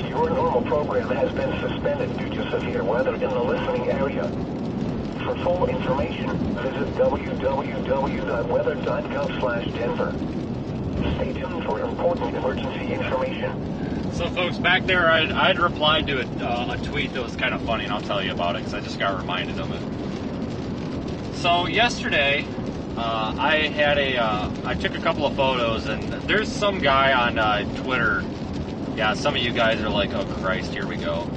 Your normal program has been suspended due to severe weather in the listening area. For full information, visit www.weather.gov/Denver. Stay tuned for important emergency information. So, folks, back there, I'd replied to a tweet that was kind of funny, and I'll tell you about it because I just got reminded of it. So, yesterday, I took a couple of photos, and there's some guy on Twitter. Yeah, some of you guys are like, oh Christ, here we go.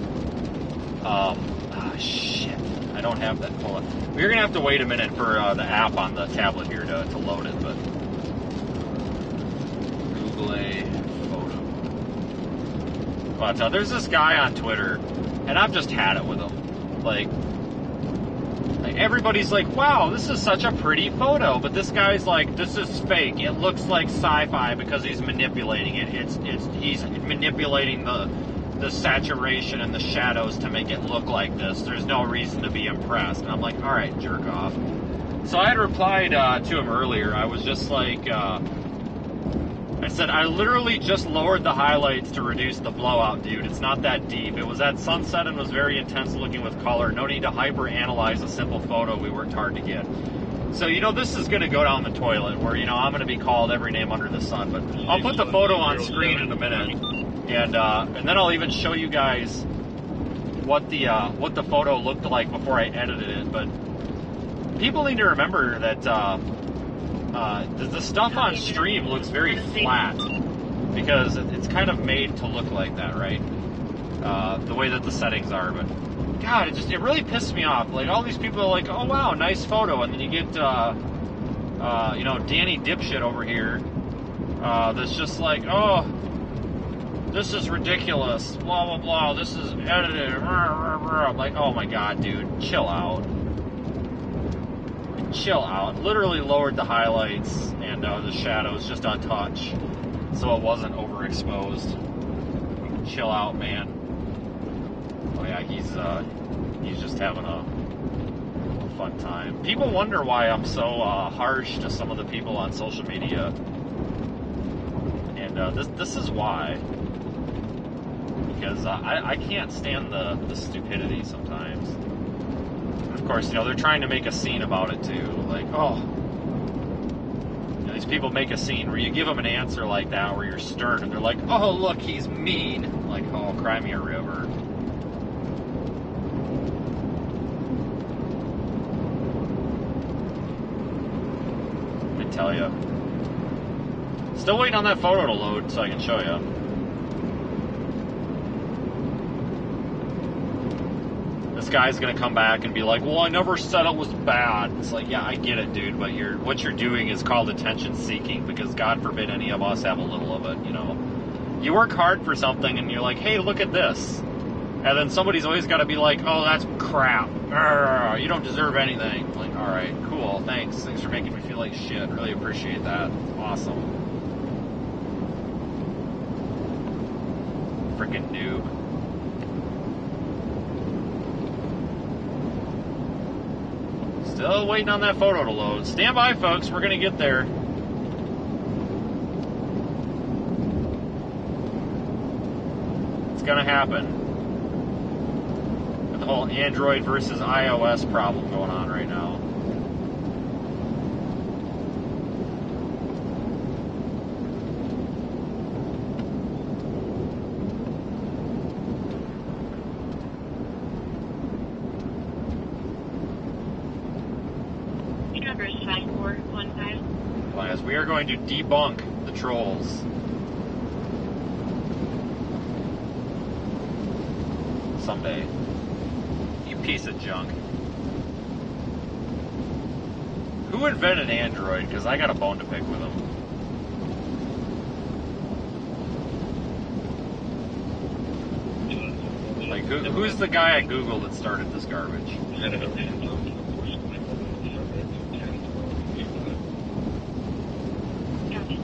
Shit, I don't have that. Hold on. We're gonna have to wait a minute for the app on the tablet here to load it, but Google a photo. But there's this guy on Twitter, and I've just had it with him. Like everybody's like, wow, this is such a pretty photo, but this guy's like, this is fake. It looks like sci-fi because he's manipulating it. He's manipulating the saturation and the shadows to make it look like this. There's no reason to be impressed. And I'm like, all right, jerk off. So I had replied to him earlier. I was just like, I said, I literally just lowered the highlights to reduce the blowout, dude. It's not that deep. It was at sunset and was very intense looking with color. No need to hyper-analyze a simple photo we worked hard to get. So, this is going to go down the toilet where, I'm going to be called every name under the sun. But I'll put the photo on screen in a minute. And then I'll even show you guys what the photo looked like before I edited it. But people need to remember that the stuff on stream looks very flat because it's kind of made to look like that, right? The way that the settings are. But God, it really pissed me off. Like, all these people are like, oh wow, nice photo, and then you get Danny Dipshit over here that's just like, oh, this is ridiculous, blah blah blah, this is edited, I'm like, oh my God, dude, chill out. Literally lowered the highlights and the shadows just a touch, so it wasn't overexposed. Chill out, man. Oh yeah, he's just having a fun time. People wonder why I'm so harsh to some of the people on social media, and this is why. Because I can't stand the stupidity sometimes. Of course, they're trying to make a scene about it too. Like, oh, these people make a scene where you give them an answer like that, where you're stern, and they're like, oh, look, he's mean. I'm like, oh, cry me a river. Let me tell you. Still waiting on that photo to load so I can show you. This guy's gonna come back and be like, well, I never said it was bad. It's like, yeah, I get it, dude, but what you're doing is called attention seeking, because God forbid any of us have a little of it, You work hard for something and you're like, hey, look at this. And then somebody's always gotta be like, oh, that's crap. Arr, you don't deserve anything. I'm like, alright, cool, thanks. Thanks for making me feel like shit. Really appreciate that. Awesome. Freaking noob. Still waiting on that photo to load. Stand by, folks. We're going to get there. It's going to happen. Got the whole Android versus iOS problem going on right now. Traverse 5415. are going to debunk the trolls. Someday. You piece of junk. Who invented Android? Because I got a bone to pick with them. Like, who's the guy at Google that started this garbage? I don't know. Copy.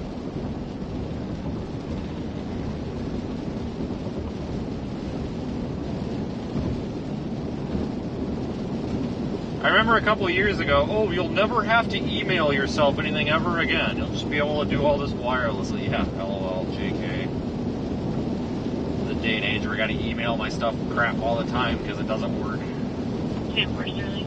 I remember a couple of years ago, oh, you'll never have to email yourself anything ever again. You'll just be able to do all this wirelessly. Yeah, LOL, JK. The day and age where I gotta email my stuff crap all the time because it doesn't work. Can't work, Sterling.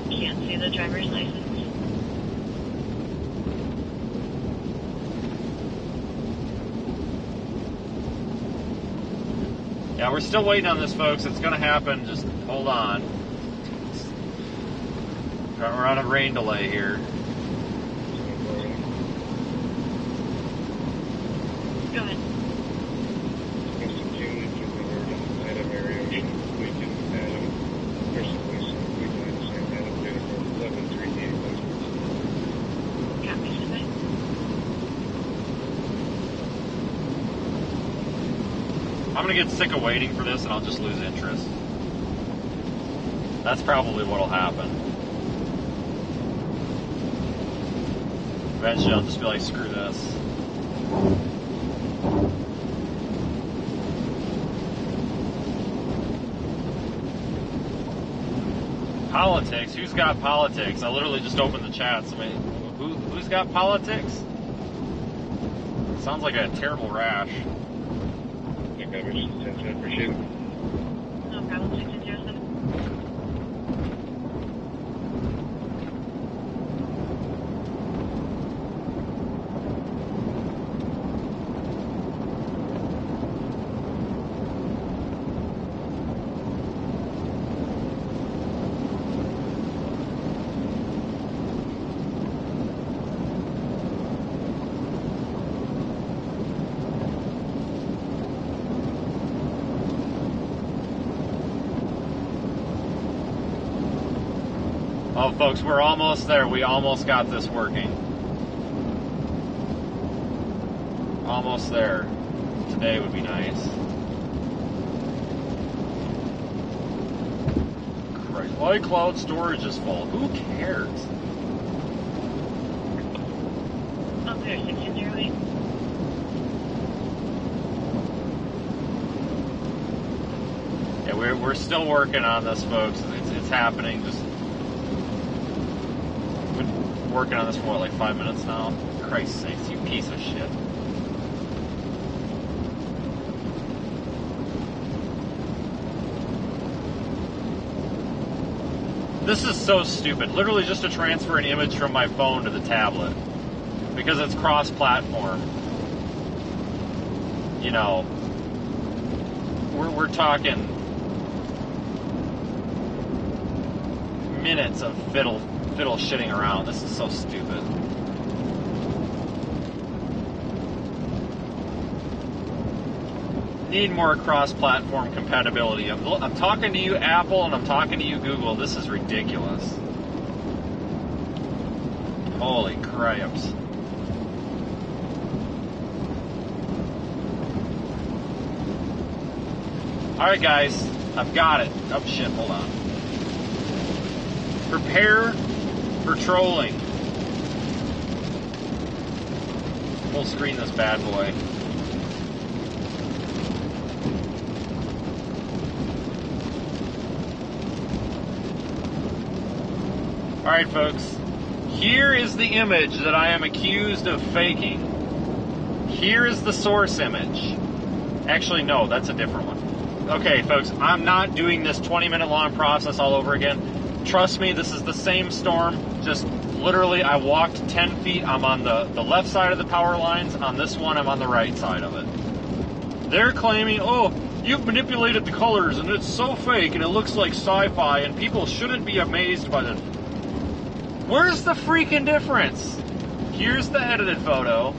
Can't see the driver's license. Yeah, we're still waiting on this, folks. It's gonna happen. Just hold on. We're on a rain delay here. Go ahead. Copy, Sydney. I'm gonna get sick of waiting for this and I'll just lose interest. That's probably what'll happen. Eventually I'll just be like, screw this. Politics? Who's got politics? I literally just opened the chats. I mean, who's got politics? Sounds like a terrible rash. I appreciate it. No problem, 1607. Oh, folks, we're almost there. We almost got this working. Almost there. Today would be nice. Christ. iCloud storage is full. Who cares? Oh, clear, 1608. Yeah, we're still working on this, folks. It's happening. Just been working on this for what, like 5 minutes now? Christ's sakes, you piece of shit. This is so stupid. Literally just to transfer an image from my phone to the tablet. Because it's cross-platform. You know, we're talking minutes of fiddle shitting around. This is so stupid. Need more cross-platform compatibility. I'm talking to you, Apple, and I'm talking to you, Google. This is ridiculous. Holy cripes. Alright, guys. I've got it. Oh, shit. Hold on. Prepare for trolling. Full screen this bad boy. Alright, folks. Here is the image that I am accused of faking. Here is the source image. Actually, no, that's a different one. Okay, folks, I'm not doing this 20-minute long process all over again. Trust me, this is the same storm. Just literally, I walked 10 feet. I'm on the left side of the power lines. On this one, I'm on the right side of it. They're claiming, oh, you've manipulated the colors and it's so fake and it looks like sci-fi and people shouldn't be amazed by the... Where's the freaking difference? Here's the edited photo.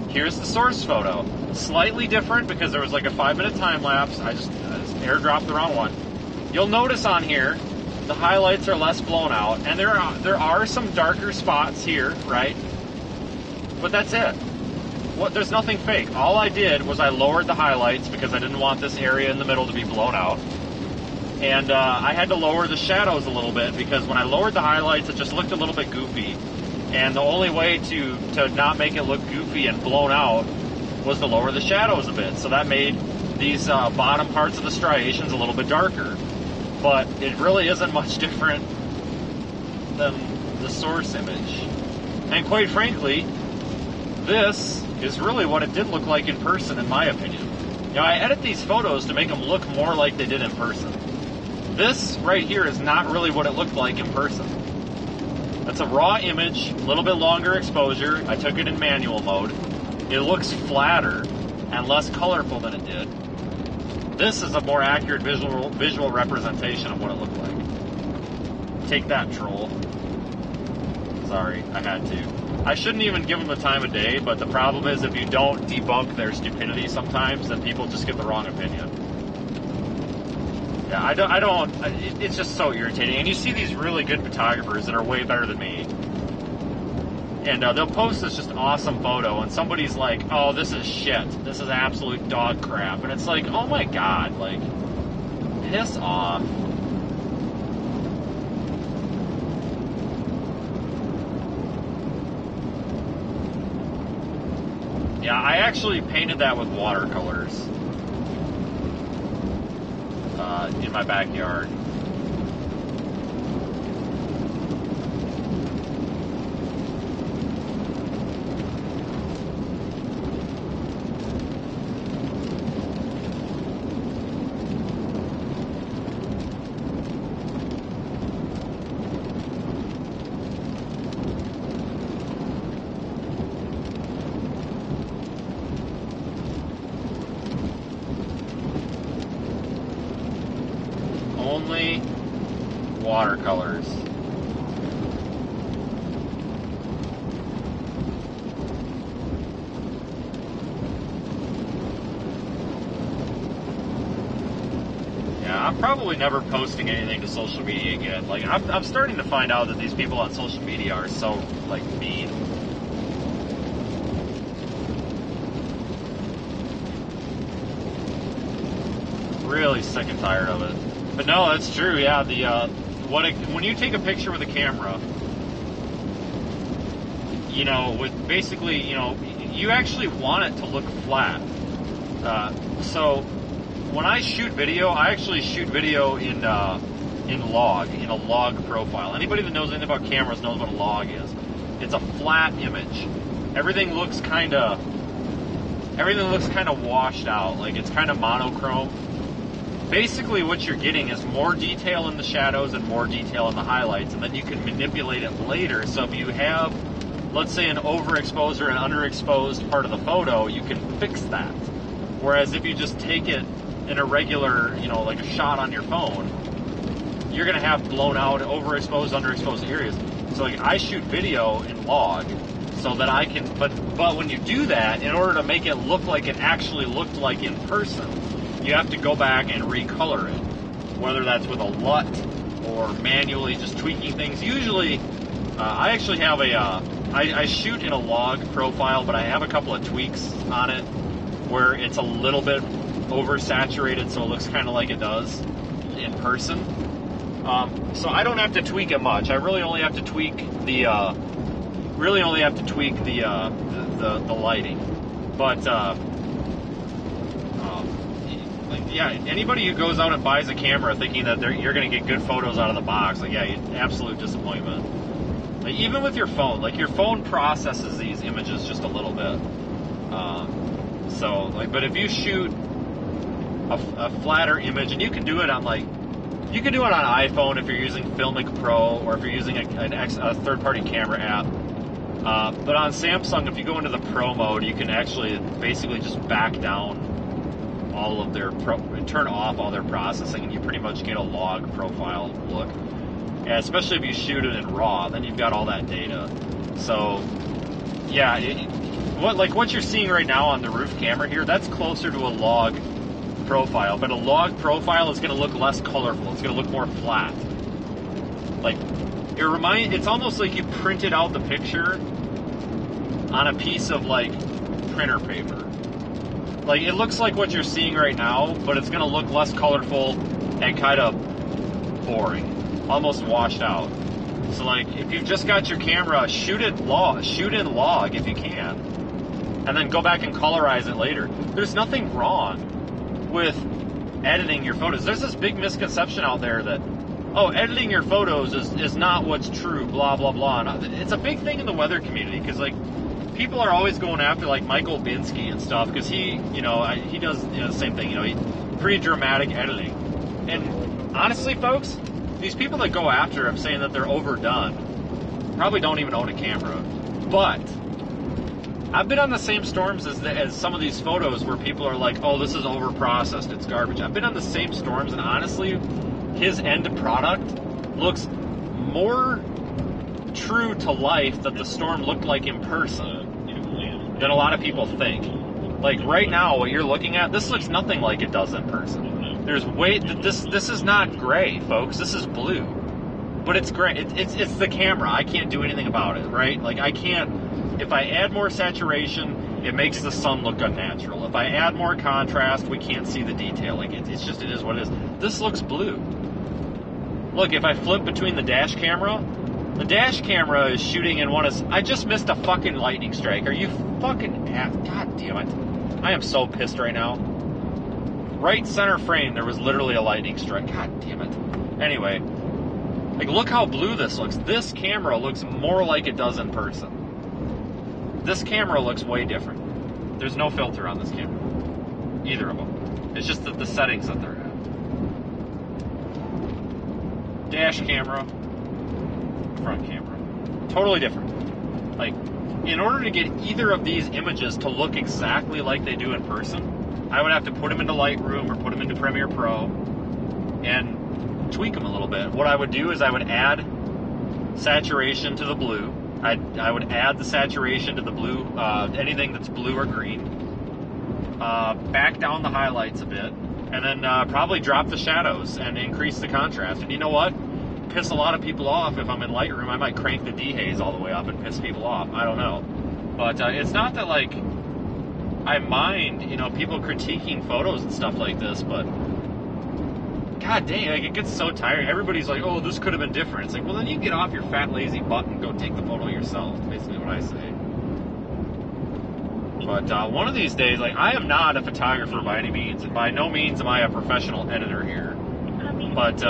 Here's the source photo. Slightly different because there was like a 5-minute time lapse. I just airdropped the wrong one. You'll notice on here, the highlights are less blown out, and there are some darker spots here, right? But that's it. There's nothing fake. All I did was I lowered the highlights because I didn't want this area in the middle to be blown out. And I had to lower the shadows a little bit because when I lowered the highlights, it just looked a little bit goofy. And the only way to not make it look goofy and blown out was to lower the shadows a bit. So that made these bottom parts of the striations a little bit darker. But it really isn't much different than the source image. And quite frankly, this is really what it did look like in person, in my opinion. Now, I edit these photos to make them look more like they did in person. This right here is not really what it looked like in person. That's a raw image, a little bit longer exposure. I took it in manual mode. It looks flatter and less colorful than it did. This is a more accurate visual representation of what it looked like. Take that, troll. Sorry, I had to. I shouldn't even give them the time of day, but the problem is if you don't debunk their stupidity sometimes, then people just get the wrong opinion. Yeah, I don't, it's just so irritating. And you see these really good photographers that are way better than me. And they'll post this just awesome photo, and somebody's like, oh, this is shit. This is absolute dog crap. And it's like, oh my god, like, piss off. Yeah, I actually painted that with watercolors in my backyard. Only watercolors. Yeah, I'm probably never posting anything to social media again. Like, I'm starting to find out that these people on social media are so, like, mean. Really sick and tired of it. But no, that's true. Yeah, when you take a picture with a camera, you know, with basically, you know, you actually want it to look flat. So when I shoot video, I actually shoot video in a log profile. Anybody that knows anything about cameras knows what a log is. It's a flat image. Everything looks kind of washed out. Like, it's kind of monochrome. Basically what you're getting is more detail in the shadows and more detail in the highlights, and then you can manipulate it later. So if you have, let's say, an overexposed or an underexposed part of the photo, you can fix that. Whereas if you just take it in a regular, you know, like a shot on your phone, you're going to have blown out, overexposed, underexposed areas. So like, I shoot video in log so that I can, but when you do that, in order to make it look like it actually looked like in person, you have to go back and recolor it, whether that's with a LUT or manually just tweaking things. Usually, I actually have I shoot in a log profile, but I have a couple of tweaks on it where it's a little bit oversaturated, so it looks kind of like it does in person. So I don't have to tweak it much. I really only have to tweak the lighting, but. Yeah, anybody who goes out and buys a camera thinking that you're going to get good photos out of the box, like, yeah, absolute disappointment. Like, even with your phone, like, your phone processes these images just a little bit. So, like, but if you shoot a flatter image, and you can do it on, like, you can do it on iPhone if you're using Filmic Pro or if you're using a third-party camera app. But on Samsung, if you go into the Pro mode, you can actually basically just back down all of their turn off all their processing, and you pretty much get a log profile look. And especially if you shoot it in RAW, then you've got all that data. So, yeah, what you're seeing right now on the roof camera here, that's closer to a log profile, but a log profile is going to look less colorful. It's going to look more flat. Like, it's almost like you printed out the picture on a piece of, like, printer paper. Like, it looks like what you're seeing right now, but it's going to look less colorful and kind of boring, almost washed out. So, like, if you've just got your camera, shoot in log if you can, and then go back and colorize it later. There's nothing wrong with editing your photos. There's this big misconception out there that, oh, editing your photos is not what's true, blah, blah, blah. And it's a big thing in the weather community, because, like, people are always going after, like, Michael Binsky and stuff, because he does the same thing, he's pretty dramatic editing. And honestly, folks, these people that go after him saying that they're overdone probably don't even own a camera. But I've been on the same storms as some of these photos where people are like, oh, this is overprocessed, it's garbage. I've been on the same storms, and honestly, his end product looks more true to life that the storm looked like in person than a lot of people think. Like, right now, what you're looking at, this looks nothing like it does in person. This is not gray, folks. This is blue. But it's gray. It's the camera. I can't do anything about it, right? Like, I can't, if I add more saturation, it makes the sun look unnatural. If I add more contrast, we can't see the detail. Like, it is what it is. This looks blue. Look, if I flip between the dash camera is shooting in I just missed a fucking lightning strike. Are you fucking, God damn it. I am so pissed right now. Right center frame, there was literally a lightning strike. God damn it. Anyway, like, look how blue this looks. This camera looks more like it does in person. This camera looks way different. There's no filter on this camera. Either of them. It's just the settings that they're at. Dash camera, front camera. Totally different. Like, in order to get either of these images to look exactly like they do in person, I would have to put them into Lightroom or put them into Premiere Pro and tweak them a little bit. What I would do is I would add saturation to the blue. I would add the saturation to the blue, anything that's blue or green. Back down the highlights a bit. And then probably drop the shadows and increase the contrast. And you know what? Piss a lot of people off. If I'm in Lightroom, I might crank the dehaze all the way up and piss people off. I don't know. But it's not that, like, I mind, people critiquing photos and stuff like this, but god dang, like, it gets so tiring. Everybody's like, oh, this could have been different. It's like, well, then you get off your fat, lazy butt and go take the photo yourself. That's basically what I say. But one of these days, like, I am not a photographer by any means, and by no means am I a professional editor here. But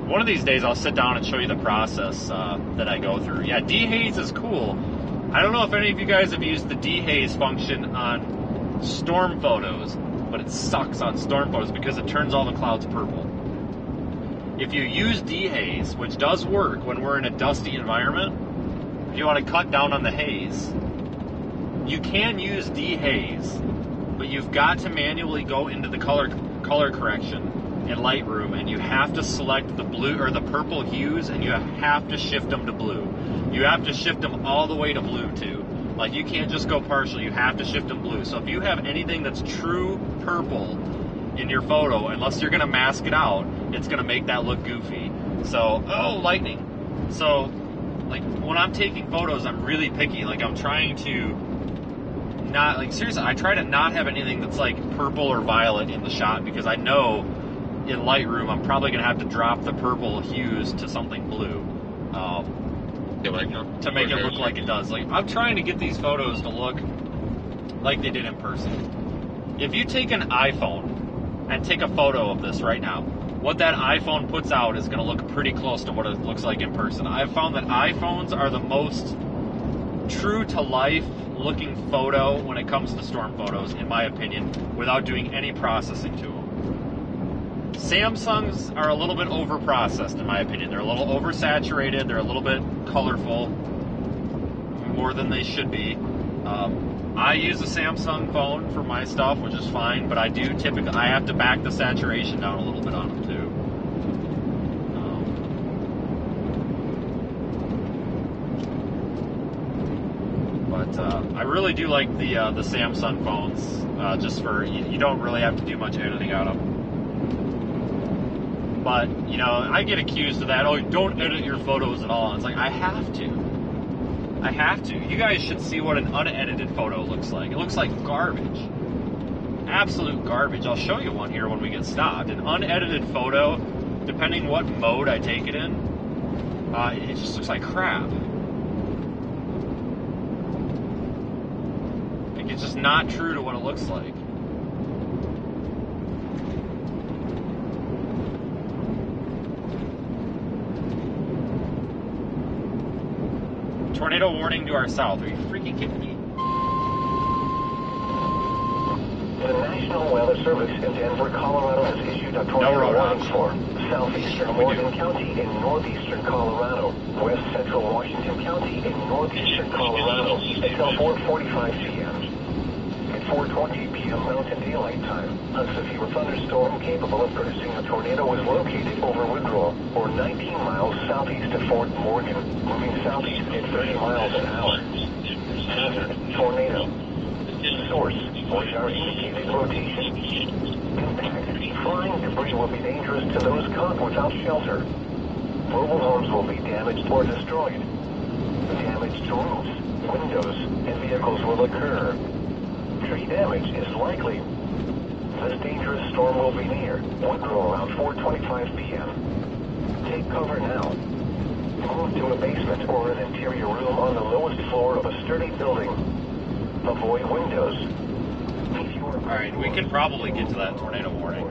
one of these days, I'll sit down and show you the process that I go through. Yeah, dehaze is cool. I don't know if any of you guys have used the dehaze function on storm photos, but it sucks on storm photos because it turns all the clouds purple. If you use dehaze, which does work when we're in a dusty environment, if you want to cut down on the haze, you can use dehaze, but you've got to manually go into the color correction in Lightroom, and you have to select the blue or the purple hues, and you have to shift them to blue. You have to shift them all the way to blue too. Like, you can't just go partial. You have to shift them blue. So if you have anything that's true purple in your photo, unless you're going to mask it out, it's going to make that look goofy. So, oh, lightning. So, like, when I'm taking photos, I'm really picky. Like, I'm trying to not, like, seriously, I try to not have anything that's, like, purple or violet in the shot, because I know in Lightroom I'm probably going to have to drop the purple hues to something blue to make it look like it does. Like, I'm trying to get these photos to look like they did in person. If you take an iPhone and take a photo of this right now, what that iPhone puts out is going to look pretty close to what it looks like in person. I've found that iPhones are the most true to life looking photo when it comes to storm photos, in my opinion, without doing any processing to them. Samsungs are a little bit over-processed, in my opinion. They're a little oversaturated. They're a little bit colorful, more than they should be. I use a Samsung phone for my stuff, which is fine, but I have to back the saturation down a little bit on them too. I really do like the Samsung phones, just for, you don't really have to do much editing on them. But, you know, I get accused of that, oh, don't edit your photos at all. And it's like, I have to. I have to. You guys should see what an unedited photo looks like. It looks like garbage. Absolute garbage. I'll show you one here when we get stopped. An unedited photo, depending what mode I take it in, it just looks like crap. Like, it's just not true to what it looks like. Tornado warning to our south. Are you freaking kidding me? The National Weather Service in Denver, Colorado has issued a tornado warning for southeastern Morgan County in northeastern Colorado, west central Washington County in northeastern Colorado until 4:45 p.m. At 4:20 p.m. Mountain Daylight Time, a severe thunderstorm capable of producing a tornado was located over Woodrow, or 19 miles southeast of Fort Morgan, moving southeast at 30 miles an hour. Hazard, tornado. Source, radar indicated rotation. Impact, flying debris will be dangerous to those caught without shelter. Mobile homes will be damaged or destroyed. Damage to roofs, windows, and vehicles will occur. Tree damage is likely. This dangerous storm will be near Woodrow around 4:25 p.m. Take cover now. Move to a basement or an interior room on the lowest floor of a sturdy building. Avoid windows. Alright, we can probably get to that tornado warning.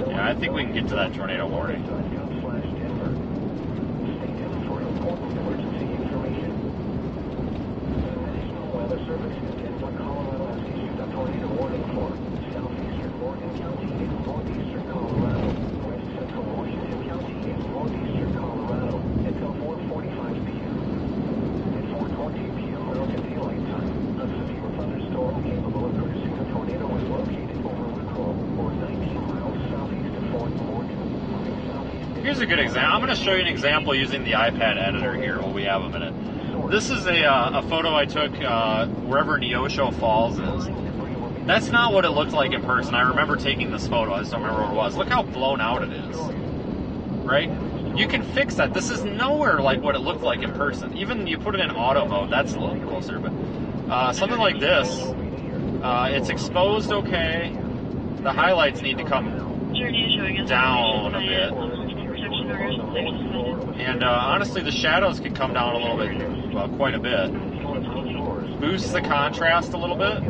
Yeah, I think we can get to that tornado warning. Here's a good example. I'm going to show you an example using the iPad editor here while we have a minute. This is a photo I took wherever Neosho Falls is. That's not what it looked like in person. I remember taking this photo. I just don't remember what it was. Look how blown out it is. Right? You can fix that. This is nowhere like what it looked like in person. Even you put it in auto mode, that's a little closer. But something like this, it's exposed okay. The highlights need to come down a bit. And honestly, the shadows could come down a little bit, quite a bit. Boosts the contrast a little bit.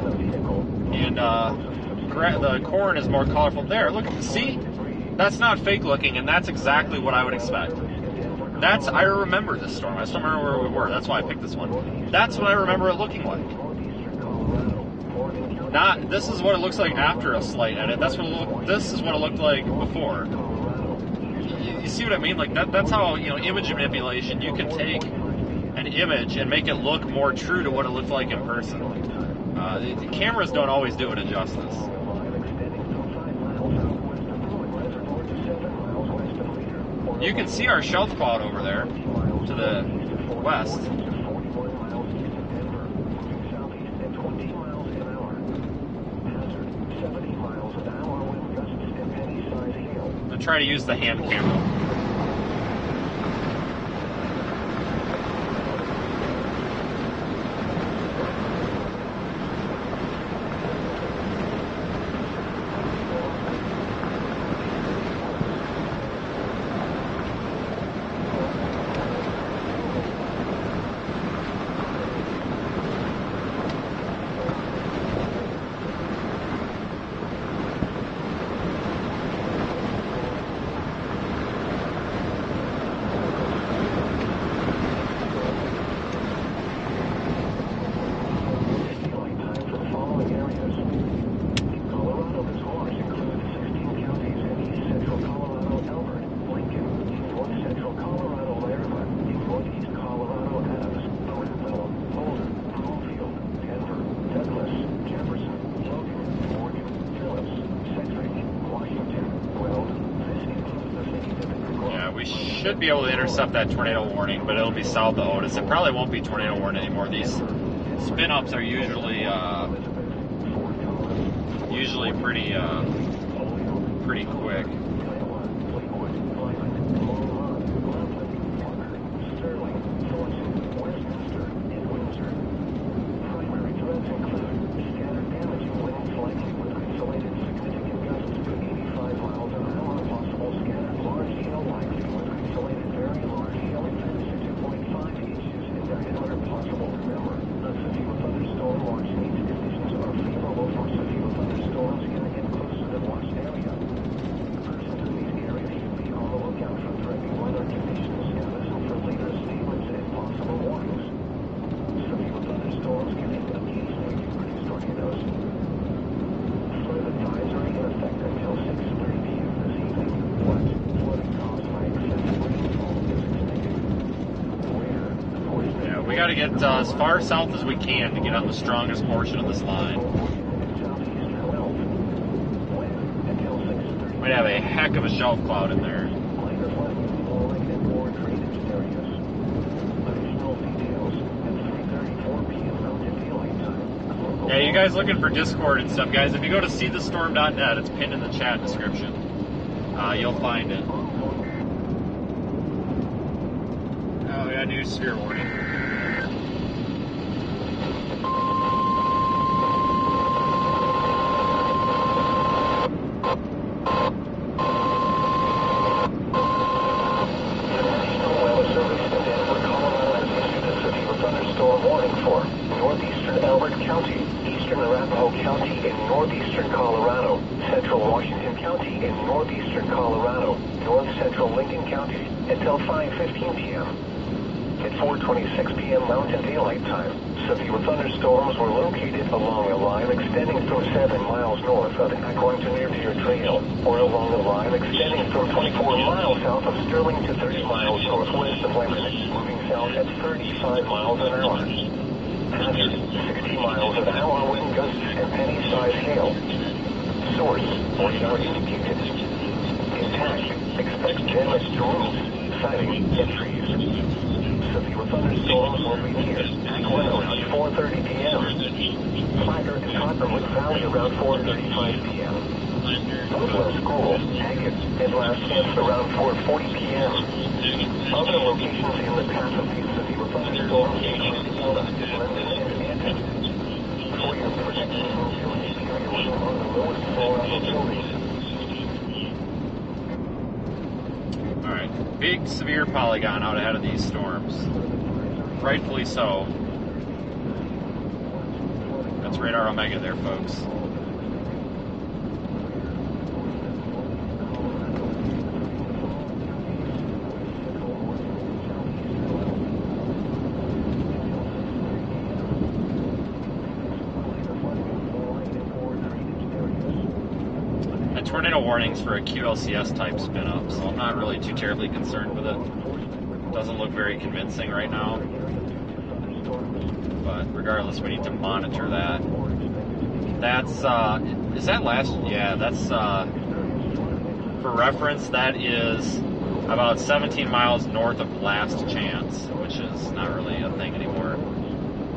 And the corn is more colorful. There, look, see? That's not fake looking, and that's exactly what I would expect. I remember this storm. I still remember where we were. That's why I picked this one. That's what I remember it looking like. This is what it looks like after a slight edit. This is what it looked like before. You see what I mean? Like that's how, image manipulation, you can take an image and make it look more true to what it looked like in person. The cameras don't always do it justice. You can see our shelf cloud over there to the west. I'm going to try to use the hand camera. should be able to intercept that tornado warning, but it'll be south of Otis. It probably won't be tornado warning anymore. These spin-ups are usually pretty quick. We got to get as far south as we can to get on the strongest portion of this line. Might have a heck of a shelf cloud in there. Yeah, you guys looking for Discord and stuff, guys, if you go to seethestorm.net, it's pinned in the chat description. You'll find it. Oh, yeah, new sphere warning. Until 5:15 p.m. At 4:26 p.m. Mountain Daylight Time, severe thunderstorms were located along a line extending from 7 miles north of Acorn to near Deer Trail, or along a line extending from 24 miles south of Sterling to 30 miles northwest of Lebanon, moving south at 35 miles an hour. Hazard, 60 miles an hour wind gusts and penny-sized hail. Source, radar indicated. Intact, expect damage to roofs, siding, and trees. Severe thunderstorms will be near Acorn around 4:30 p.m. Flagger to Cottonwood Valley around 4:35 p.m. Woodland School, Hackett, and Last Chance around 4:40 p.m. Other locations in the path of these severe thunderstorms include Elda, London, and Manton. For your protection, move your interior room on the lowest floor of the building. Alright, big severe polygon out ahead of these storms. Rightfully so. That's radar Omega there, folks. Tornado warnings for a QLCS type spin up, so I'm not really too terribly concerned with it. Doesn't look very convincing right now, but regardless, we need to monitor that. That's is that last? Yeah, that's for reference. That is about 17 miles north of Last Chance, which is not really a thing anymore.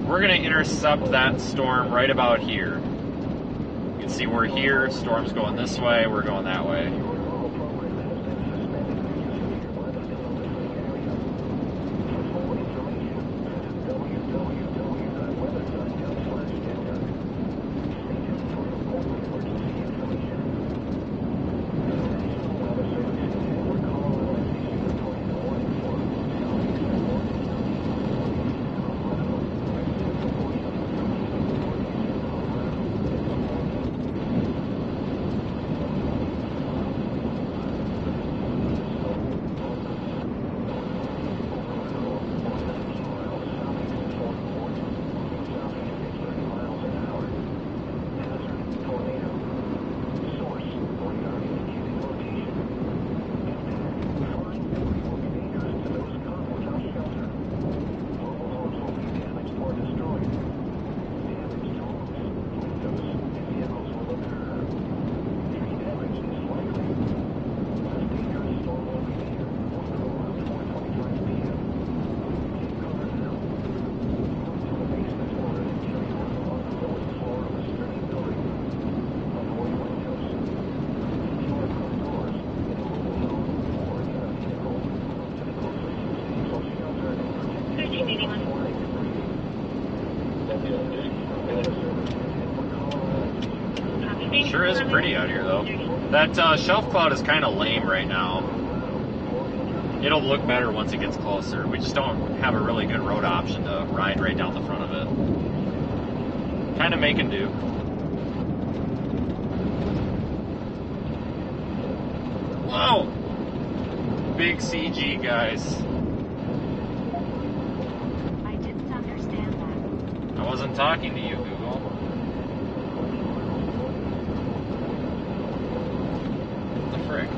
We're going to intercept that storm right about here. You can see we're here, storm's going this way, we're going that way. Sure is pretty out here, though. That shelf cloud is kind of lame right now. It'll look better once it gets closer. We just don't have a really good road option to ride right down the front of it. Kind of making do. Whoa! Big CG, guys. I didn't understand that. I wasn't talking to you, Google. What the frick?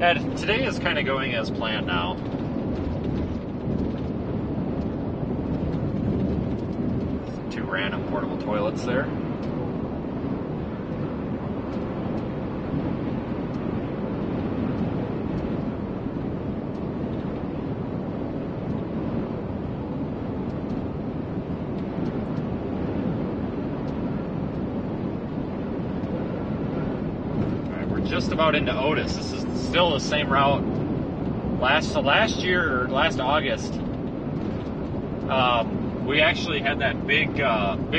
Ed, today is kind of going as planned now. Two random portable toilets there. Just about into Otis. This is still the same route. Last August, we actually had that big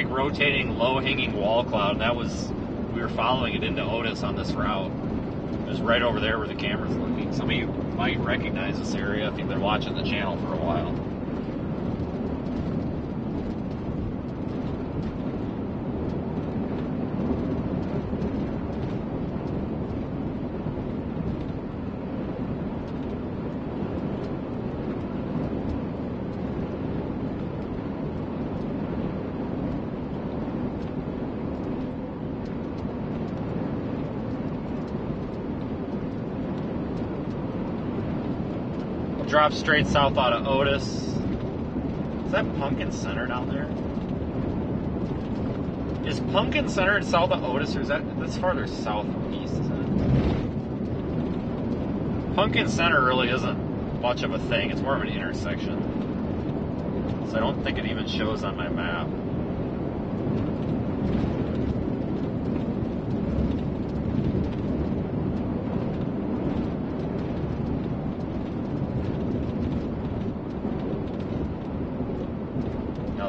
rotating low hanging wall cloud. And we were following it into Otis on this route. It was right over there where the camera's looking. Some of you might recognize this area if you've been watching the channel for a while. Drop straight south out of Otis. Is that Pumpkin Center down there? Is Pumpkin Center south of Otis, or that's farther southeast, isn't it? Pumpkin Center really isn't much of a thing. It's more of an intersection. So I don't think it even shows on my map.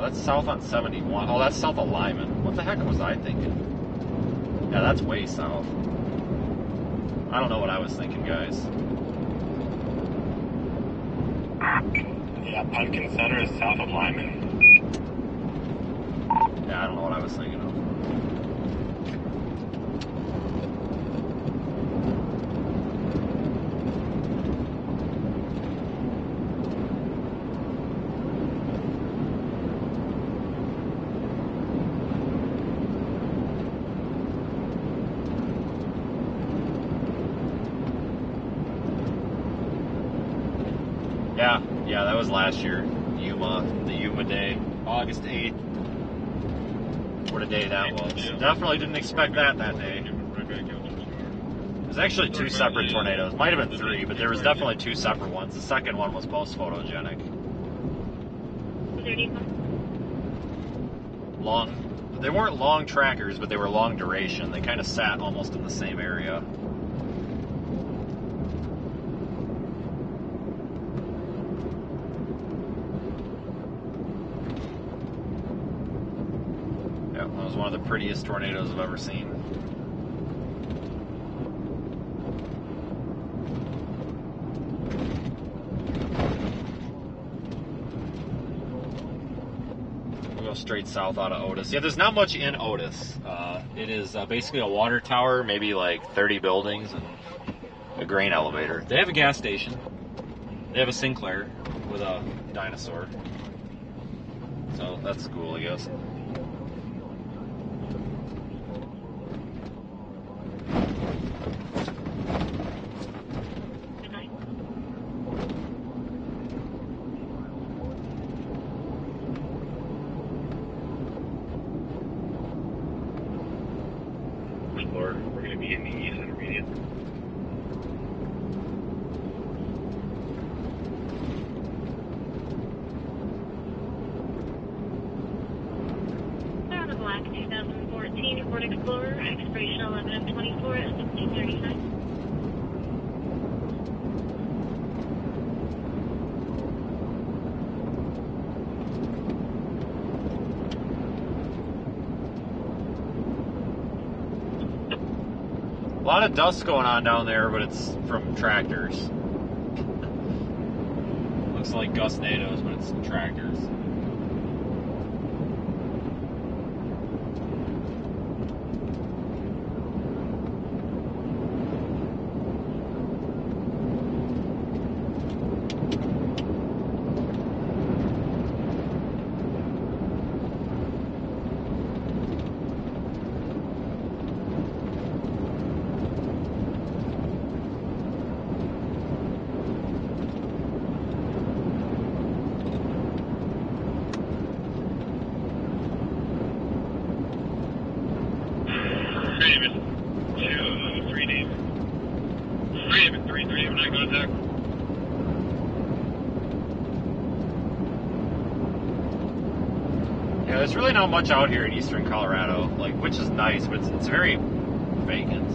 That's south on 71. Oh, that's south of Lyman. What the heck was I thinking? Yeah, that's way south. I don't know what I was thinking, guys. Yeah, Pumpkin Center is south of Lyman. Yeah, I don't know what I was thinking of. Yeah, that was last year. The Yuma day, August 8th. What a day that was. Definitely didn't expect that day. There's actually two separate tornadoes. Might have been three, but there was definitely two separate ones. The second one was most photogenic. They weren't long trackers, but they were long duration. They kind of sat almost in the same area. That was one of the prettiest tornadoes I've ever seen. We'll go straight south out of Otis. Yeah, there's not much in Otis. It is basically a water tower, maybe like 30 buildings, and a grain elevator. They have a gas station. They have a Sinclair with a dinosaur. So that's cool, I guess. We're going to be in the East Intermediate. Clear on the black 2014 14, Ford Explorer, expiration 11/24 at 16:35. A lot of dust going on down there, but it's from tractors. Looks like Gustnados, but it's tractors. Yeah, there's really not much out here in eastern Colorado, like, which is nice, but it's very vacant.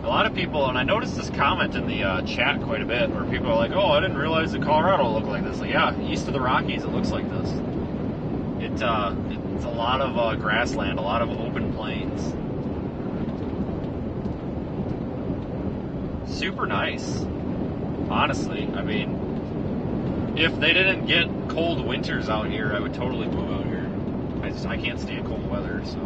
A lot of people, and I noticed this comment in the chat quite a bit, where people are like, "Oh, I didn't realize that Colorado looked like this." Like, yeah, east of the Rockies, it looks like this. It's a lot of grassland, a lot of open plains. Super nice, honestly. I mean, if they didn't get cold winters out here, I would totally move out here. I can't stand cold weather, so.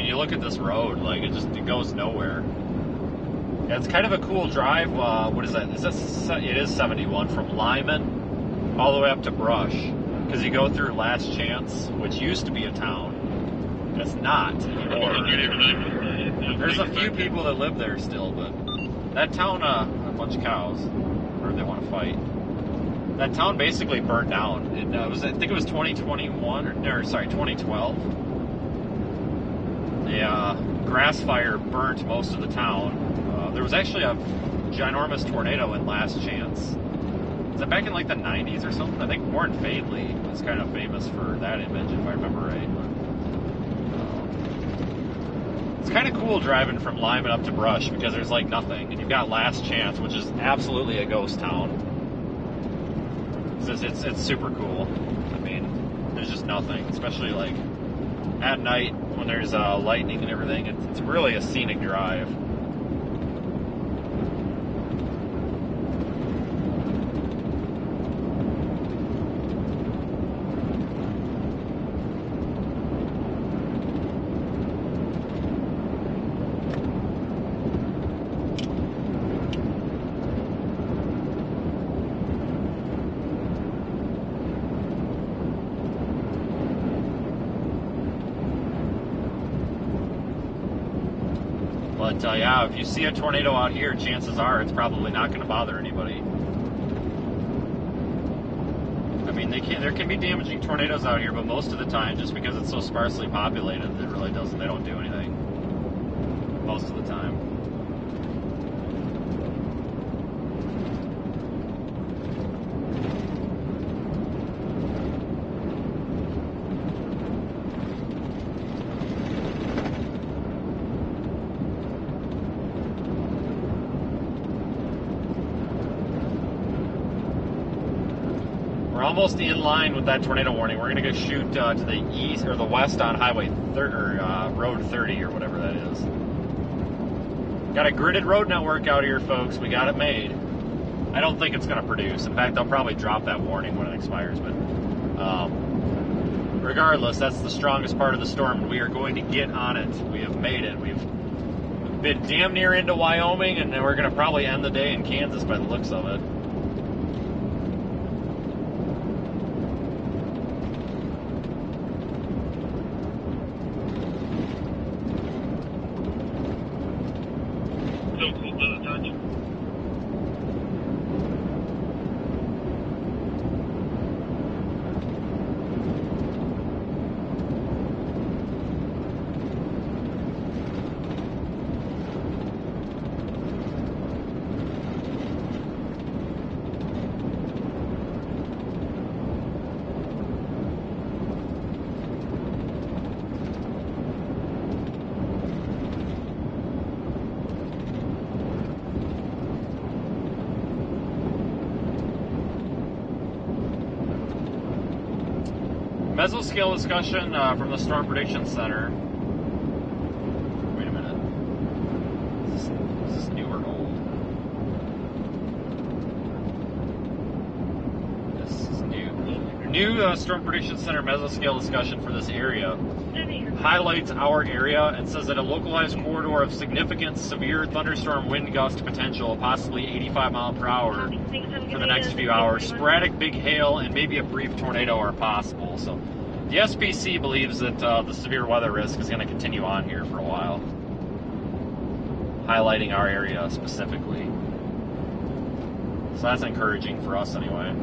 You look at this road, like it goes nowhere. Yeah, it's kind of a cool drive. What is that? It is 71 from Lyman all the way up to Brush, because you go through Last Chance, which used to be a town. It's not anymore. There's a few people that live there still, but that town, a bunch of cows, or they want to fight. That town basically burnt down. I think it was 2021 or 2012. A grass fire burnt most of the town. There was actually a ginormous tornado in Last Chance. Is that back in like the 90s or something? I think Warren Fadley was kind of famous for that image, if I remember right. It's kind of cool driving from Lyman up to Brush because there's like nothing. And you've got Last Chance, which is absolutely a ghost town. It's super cool. I mean, there's just nothing, especially like at night when there's lightning and everything. It's really a scenic drive. But yeah, if you see a tornado out here, chances are it's probably not going to bother anybody. I mean, there can be damaging tornadoes out here, but most of the time, just because it's so sparsely populated, it really doesn't. They don't do anything most of the time. We're almost in line with that tornado warning. We're going to go shoot to the east or the west on Highway Road 30 or whatever that is. Got a gridded road network out here, folks. We got it made. I don't think it's going to produce. In fact, I'll probably drop that warning when it expires. But regardless, that's the strongest part of the storm, and we are going to get on it. We have made it. been damn near into Wyoming, and then we're going to probably end the day in Kansas by the looks of it. Still cool, does it touch? Mesoscale discussion from the Storm Prediction Center. Wait a minute. Is this new or old? This is new. New Storm Prediction Center Mesoscale discussion for this area highlights our area and says that a localized corridor of significant severe thunderstorm wind gust potential, possibly 85 mile per hour for the next few hours. Sporadic big hail and maybe a brief tornado are possible. So the SPC believes that the severe weather risk is going to continue on here for a while, highlighting our area specifically. So that's encouraging for us anyway.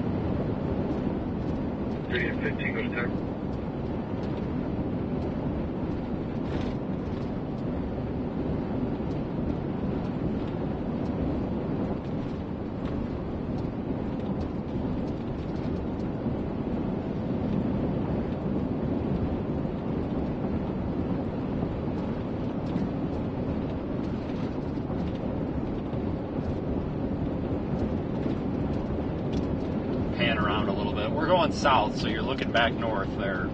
30 and 15, go to attack. Pan around a little bit. We're going south, so you're looking back north there.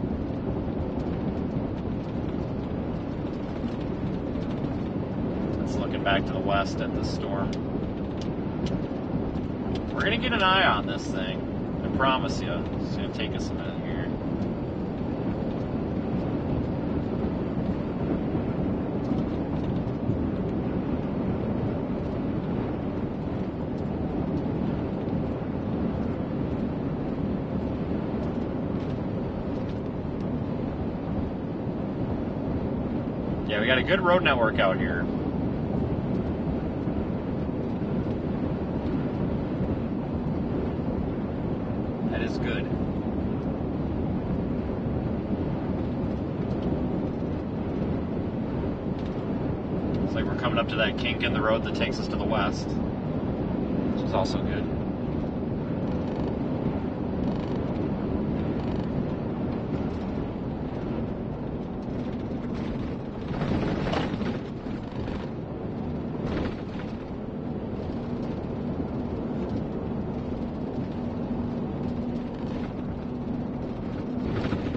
It's looking back to the west at the storm. We're going to get an eye on this thing. I promise you. It's going to take us a minute here. Yeah, we got a good road network out here. That is good. It's like we're coming up to that kink in the road that takes us to the west, which is also good.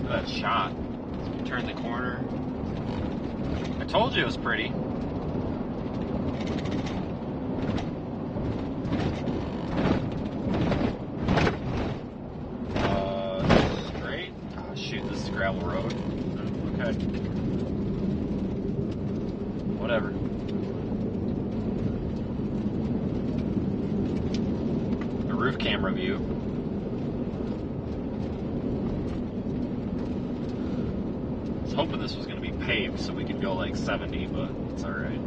That shot. Turn the corner. I told you it was pretty. Straight. Oh, shoot, this is a gravel road. Okay. Whatever. The roof camera view. Hoping this was going to be paved so we could go like 70, but it's all right.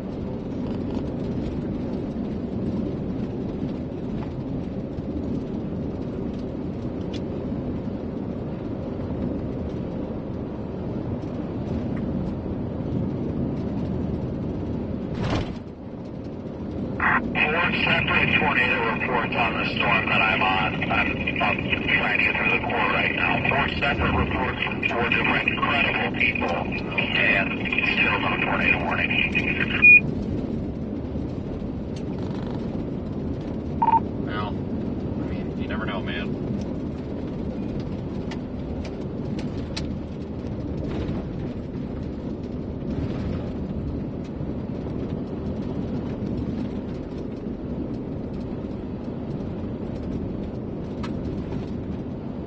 Four separate tornado reports on the storm that I'm on. I'm trying to get through the core right now. Four separate reports from four different incredible people, and still no tornado warning. Well, I mean, you never know, man.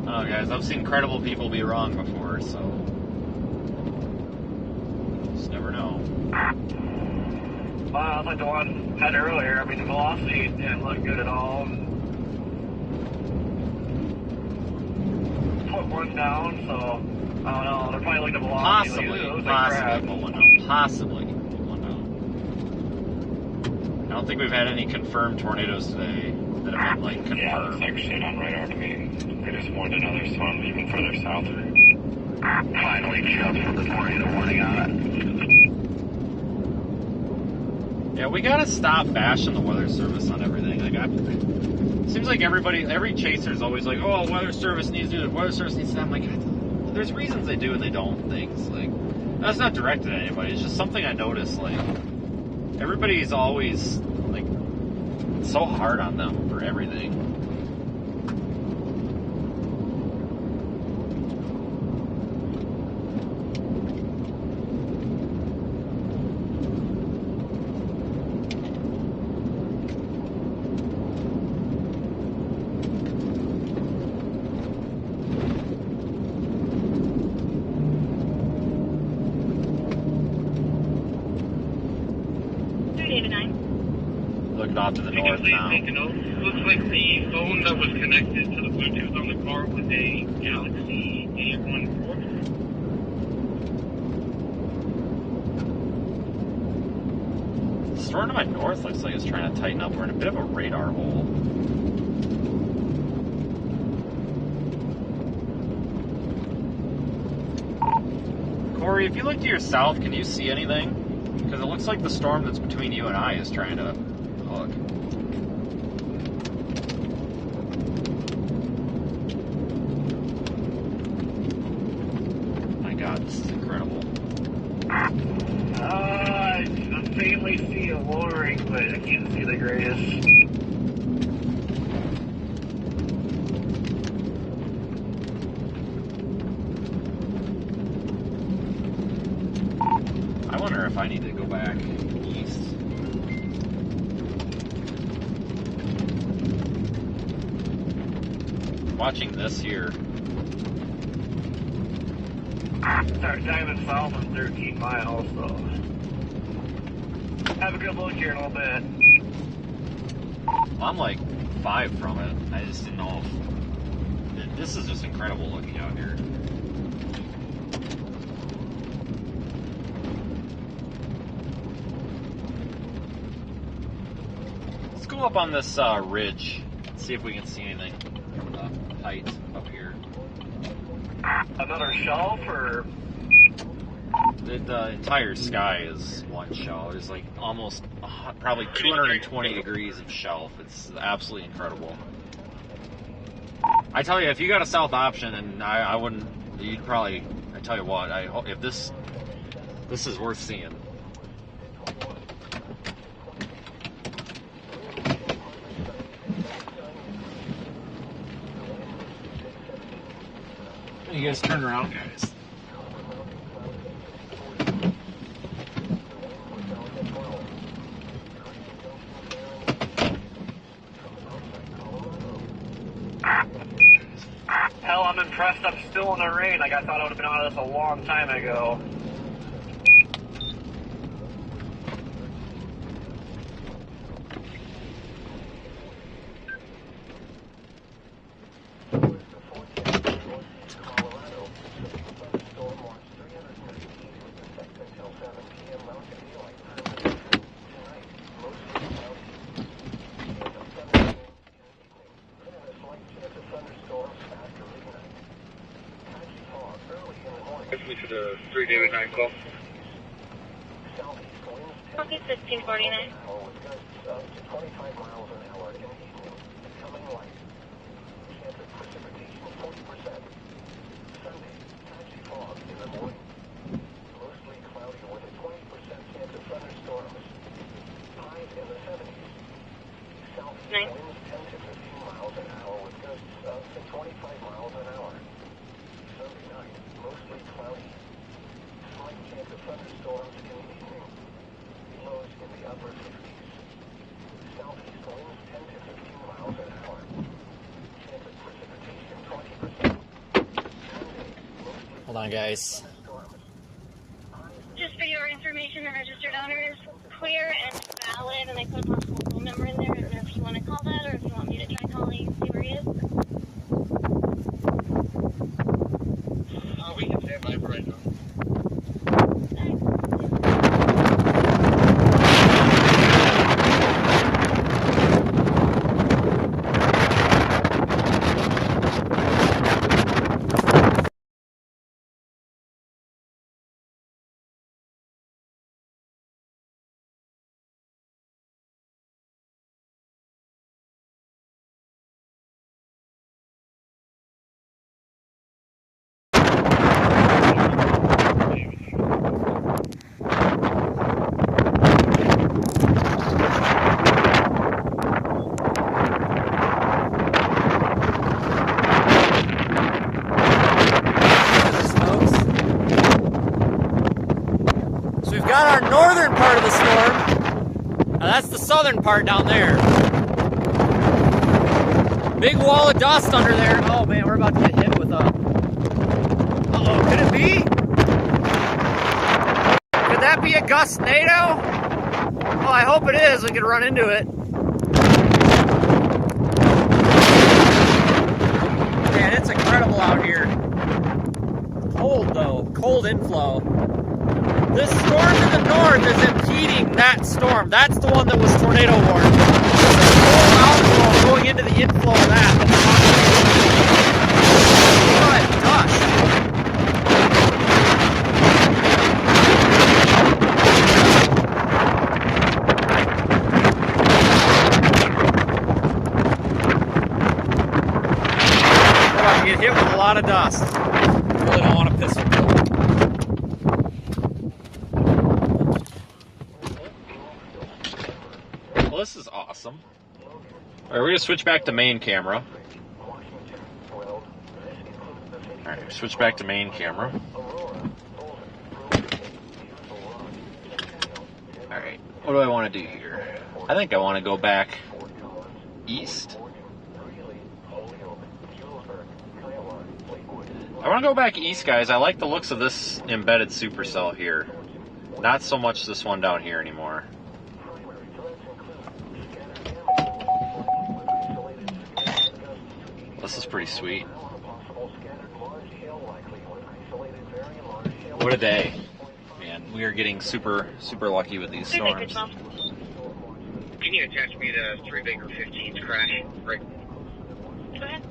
Oh, guys, I've seen credible people be wrong before, so just never know. Well, like the one had earlier, I mean, the velocity didn't look good at all. Put one down, so I don't know. They're probably looking at velocity. Possibly put one down. Possibly put one down. I don't think we've had any confirmed tornadoes today that have been, like, confirmed. Yeah, it looks like shit on radar to me. I just warned another storm even further south. Finally, just put the tornado warning on it. Yeah, we gotta stop bashing the weather service on everything. Like, seems like every chaser's always like, oh, weather service needs to do this, weather service needs to do that. I'm like, there's reasons they do and they don't things. Like, that's not directed at anybody. It's just something I noticed. Like, everybody's always, like, so hard on them for everything. Looking off to the north now. Looks like the phone that was connected to the Bluetooth on the car was a Galaxy A14. The storm to my north looks like it's trying to tighten up. We're in a bit of a radar hole. Corey, if you look to your south, can you see anything? Because it looks like the storm that's between you and I is trying to hook. My God, this is incredible. I faintly see a lowering, but I can't see the greatest. I wonder if I need to go back east. Watching this here. Start diving south on 13 miles, so have a good look here in a little bit. I'm like 5 from it. I just didn't know if... This is just incredible looking out here. Let's go up on this ridge. See if we can see anything from the height up here. Another shelf, or? The entire sky is one shelf. There's like almost probably 220 degrees of shelf. It's absolutely incredible. I tell you, if you got a south option, and I wouldn't, you'd probably. I tell you what, I hope if this is worth seeing. You guys turn around, guys. Hell, I'm impressed I'm still in the rain. Like, I thought I would have been out of this a long time ago. To the 3 David 9 call. Okay, 1649. Nice. Hold on, guys. Just for your information, the registered owner is clear and valid, and I put a possible phone number in there. I don't know if you want to call that or if you want me to try calling and see where he is. We can stand by for right now. We've got our northern part of the storm. Now that's the southern part down there. Big wall of dust under there. Oh man, we're about to get hit with a... Uh-oh, could it be? Could that be a gust NATO? Oh, I hope it is. We could run into it. Man, it's incredible out here. Cold though, cold inflow. This storm to the north is impeding that storm. That's the one that was tornado warned. There's a cold outflow going into the inflow of that. Good dust. We're about to get hit with a lot of dust. Really don't want to piss it. Well, this is awesome. Alright, we're going to switch back to main camera. Alright, switch back to main camera. Alright, what do I want to do here? I think I want to go back east. I want to go back east, guys. I like the looks of this embedded supercell here. Not so much this one down here anymore. This is pretty sweet. What a day. Man, we are getting super lucky with these storms. Can you attach me to 3 Baker 15's crash? Right. Go ahead.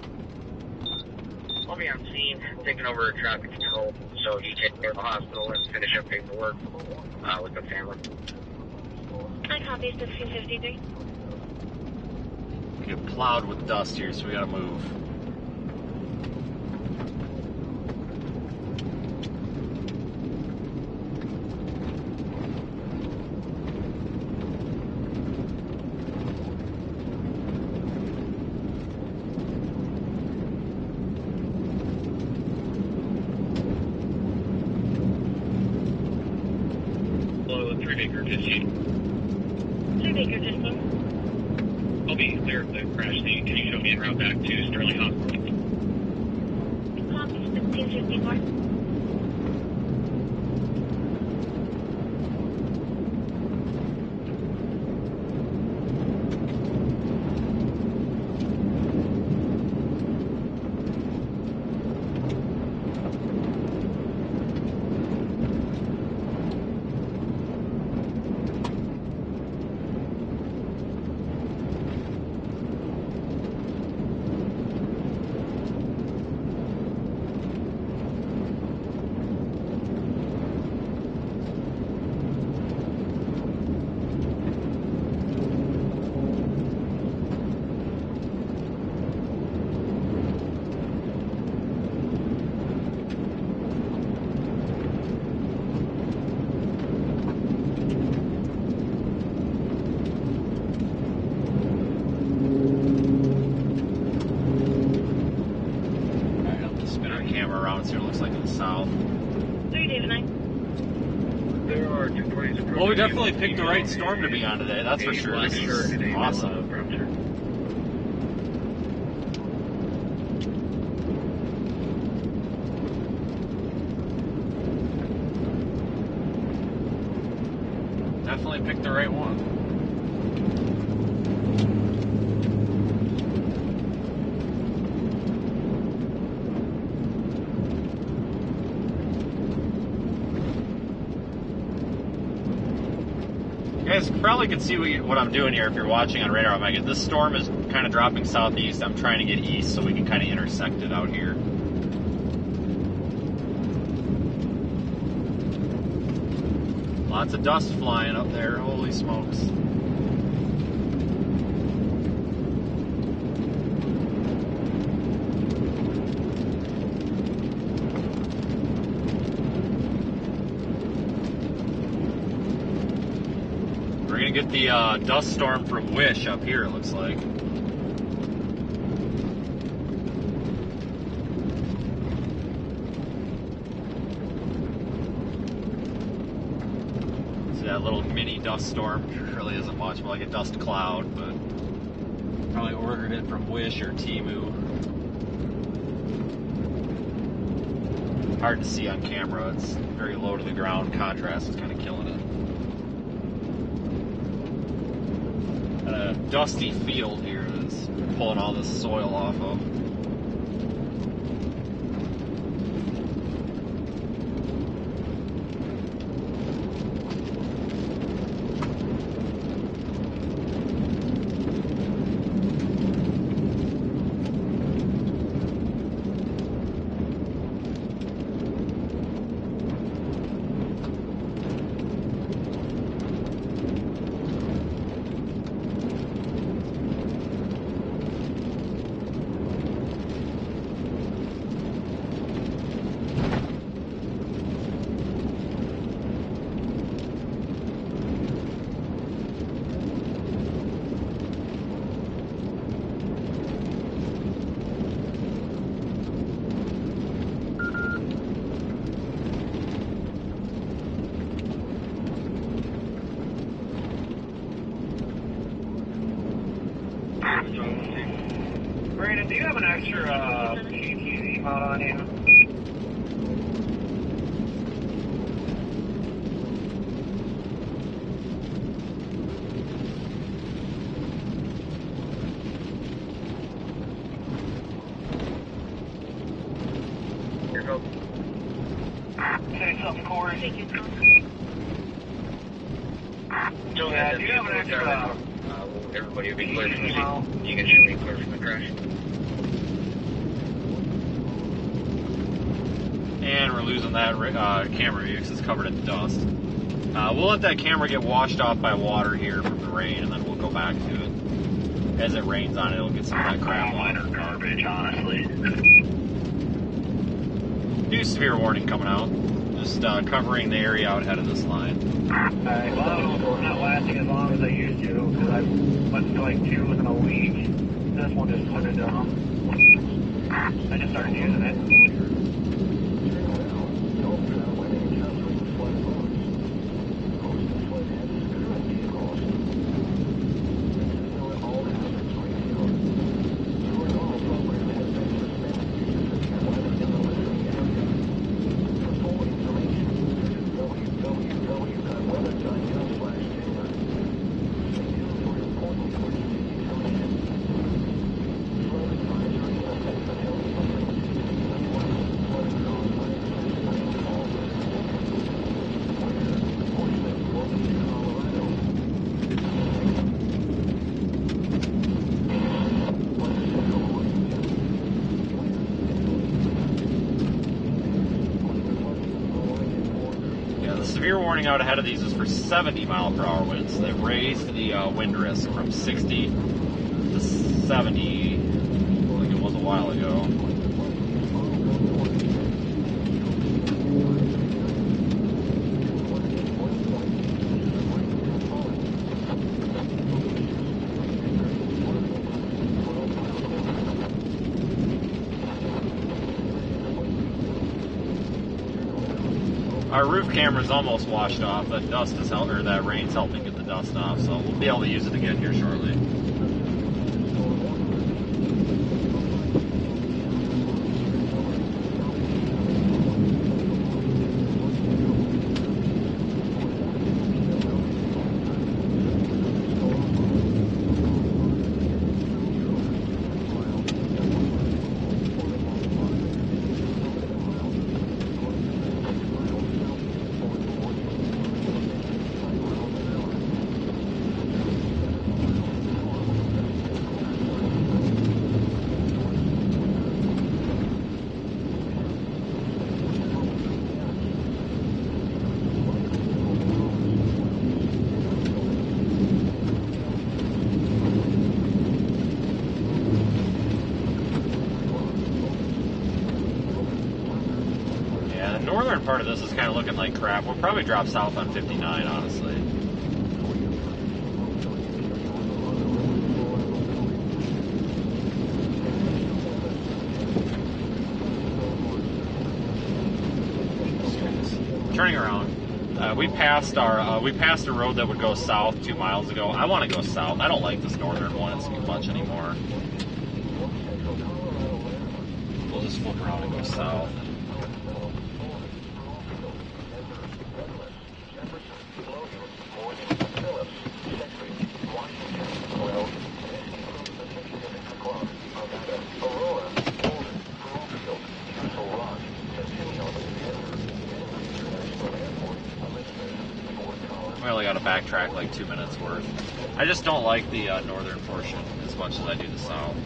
I'll be on scene, taking over traffic control, so you take care of the hospital and finish up paperwork with the family. I copy 1653. We get plowed with dust here, so we gotta move. Hello, 3 Baker 15. 3 Baker 15. I'll be clear of the crash scene. Can you show me en route back to Sterling Hospital? Copy 1654. Here looks like in the south. 3 David 9. There are 2 parties approaching. Well, we definitely picked the right storm to be on today, that's for sure. This is awesome. definitely picked the right one. You guys probably can see what I'm doing here if you're watching on radar. This storm is kind of dropping southeast. I'm trying to get east so we can kind of intersect it out here. Lots of dust flying up there. Holy smokes. We're going to get the dust storm from Wish up here, it looks like. That little mini dust storm really isn't much, more like a dust cloud, but probably ordered it from Wish or Temu. Hard to see on camera, it's very low to the ground, contrast is kind of killing it. And a dusty field here that's pulling all this soil off of. Brandon, do you have an extra PTZ mod on you? Here goes. Say something, Corey. Yeah, do you have an extra... Everybody will be clear from the scene. You can show me clear from the crash. And we're losing that camera view because it's covered in dust. We'll let that camera get washed off by water here from the rain, and then we'll go back to it. As it rains on it, it'll get some of that crap. Minor garbage, honestly. New severe warning coming out. Just covering the area out ahead of this line. Alright, well, it's not lasting as long as I used to, because I went to like 2 within a week. This one just put it down. I just started using it. Severe warning out ahead of these is for 70-mile-per-hour winds. They've raised the wind risk from 60 to 70, like it was a while ago. Our roof camera's almost washed off. That dust is or that rain's helping get the dust off, so we'll be able to use it again here shortly. northern part of this is kind of looking like crap. We'll probably drop south on 59, honestly. Turning around. We passed a road that would go south 2 miles ago. I want to go south. I don't like this northern one. It's too much anymore. We'll just flip around and go south. We only got to backtrack like 2 minutes worth. I just don't like the northern portion as much as I do the south.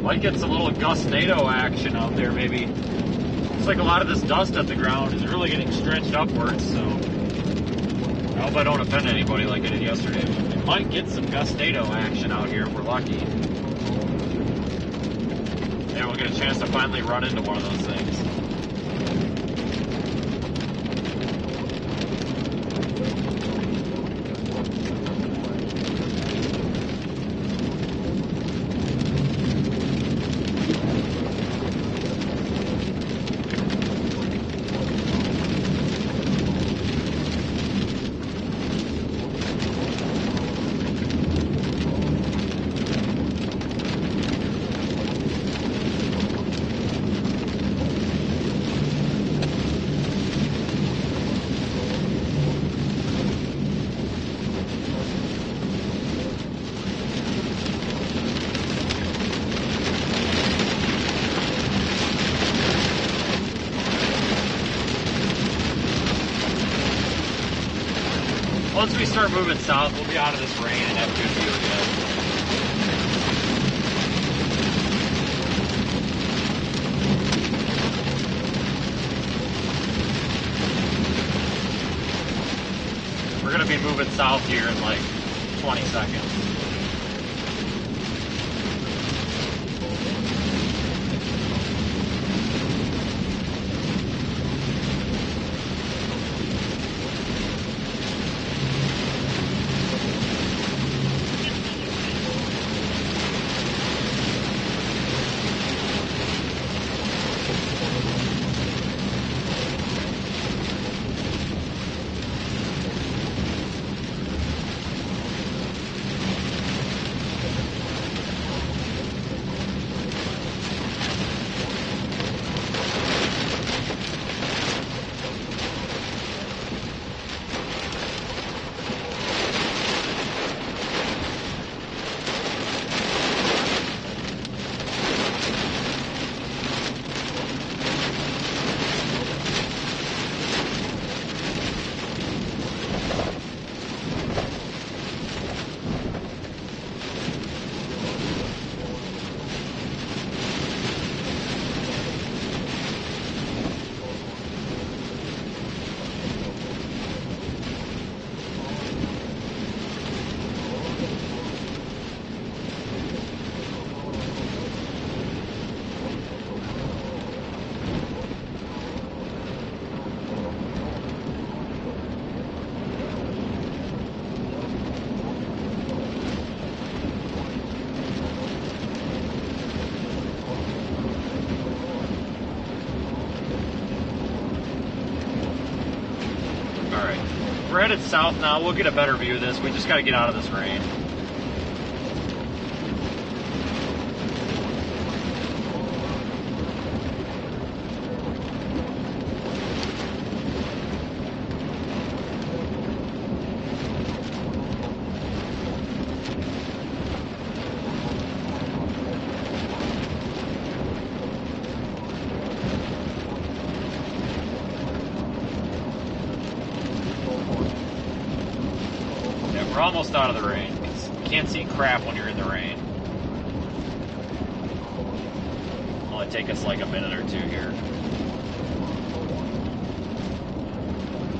Might get some little gustnado action out there, maybe. Looks like a lot of this dust at the ground is really getting stretched upwards, so I hope I don't offend anybody like I did yesterday. We might get some gustnado action out here if we're lucky. Yeah, we'll get a chance to finally run into one of those things. Once we start moving south, we'll be out of this rain and have a good view again. We're going to be moving south here in like 20 seconds. headed south now. We'll get a better view of this. We just got to get out of this rain. We're almost out of the rain, because you can't see crap when you're in the rain. It'll only take us like a minute or two here.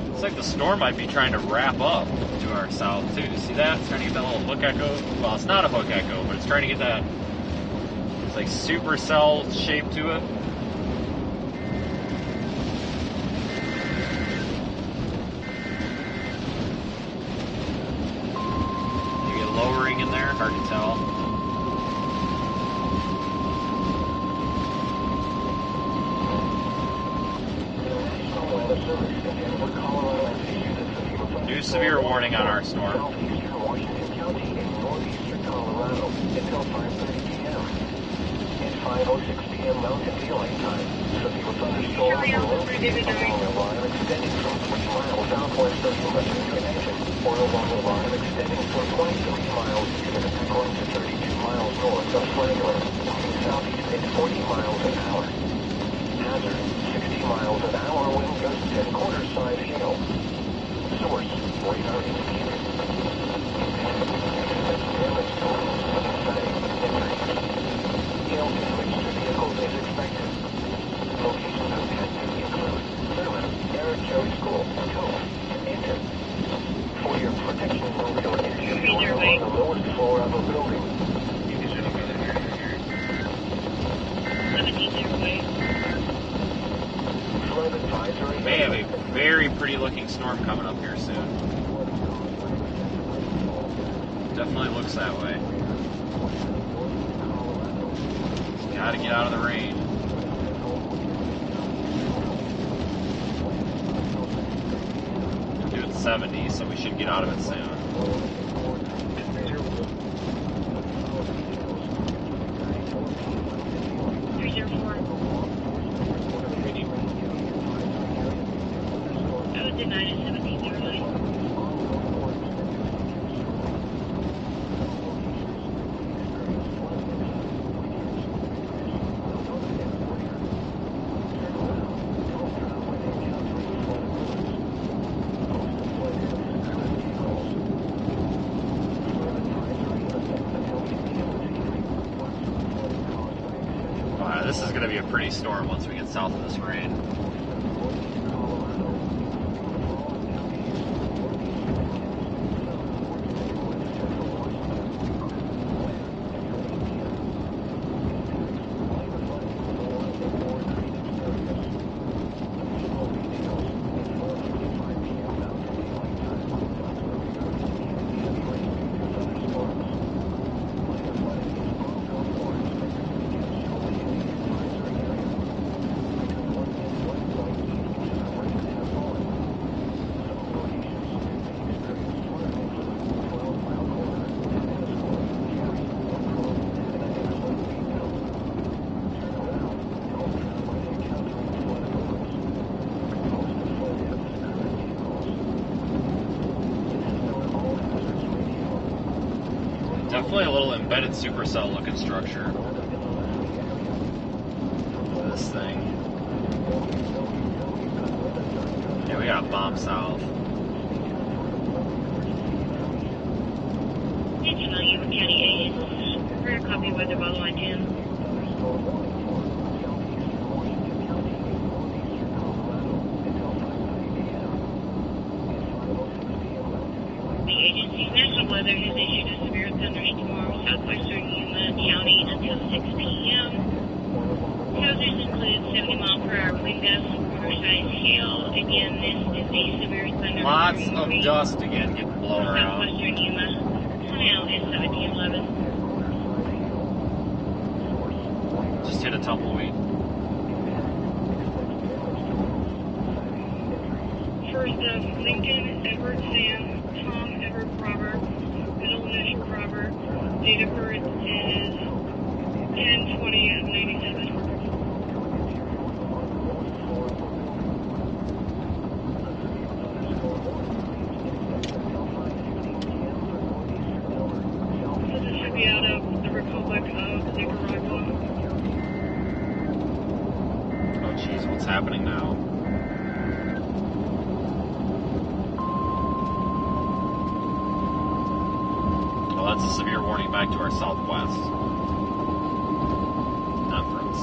Looks like the storm might be trying to wrap up to our south, too. See that? It's trying to get that little hook echo. Well, it's not a hook echo, but it's trying to get that, it's like supercell shape to it. Hard to tell. New severe warning on our storm. Until 5:30 p.m. It's 5:06 p.m. Mountain Daylight Time. Severe thunderstorms are located along a line extending from 3 miles southwest of the Western Connection, or along a line extending from 23 miles east according to 32 miles north of Flagler, moving southeast at 40 miles an hour. Hazard, 60 miles an hour wind gusts and quarter-size hail. Source, radar indicator. Damage to wings, setting, injuries. Hail damage to vehicles is expected. Locations of activity include Thurman, Eric Joey School, Cove, Aiken. For your protection, move your individual on the lowest floor of a building. Flood advisory. We may have a very pretty looking storm coming up here soon. Definitely looks that way. Gotta get out of the rain. We're doing 70, so we should get out of it soon. This is going to be a pretty storm once we get south of this rain. Definitely a little embedded supercell looking structure. This thing. Yeah, we got a bomb south. County 8. Rare copy weather bottle line 10. Weather has issued a severe thunderstorm southwestern Yuma County until 6 p.m. Hazards include 70 mile per hour wind gusts, quarter-size hail. Again, this is a severe thunderstorm. Lots of dust again getting blown around. Southwestern Yuma. Now is 1711. Just hit a tumbleweed. First of Lincoln, Edward Sam, Tom Edward Robert, middle initial Robert, date of birth is 10/20 of 97. So this should be out of the Republic of Nicaragua. Oh jeez, what's happening now? Well, that's a severe warning back to our southwest. Not for us.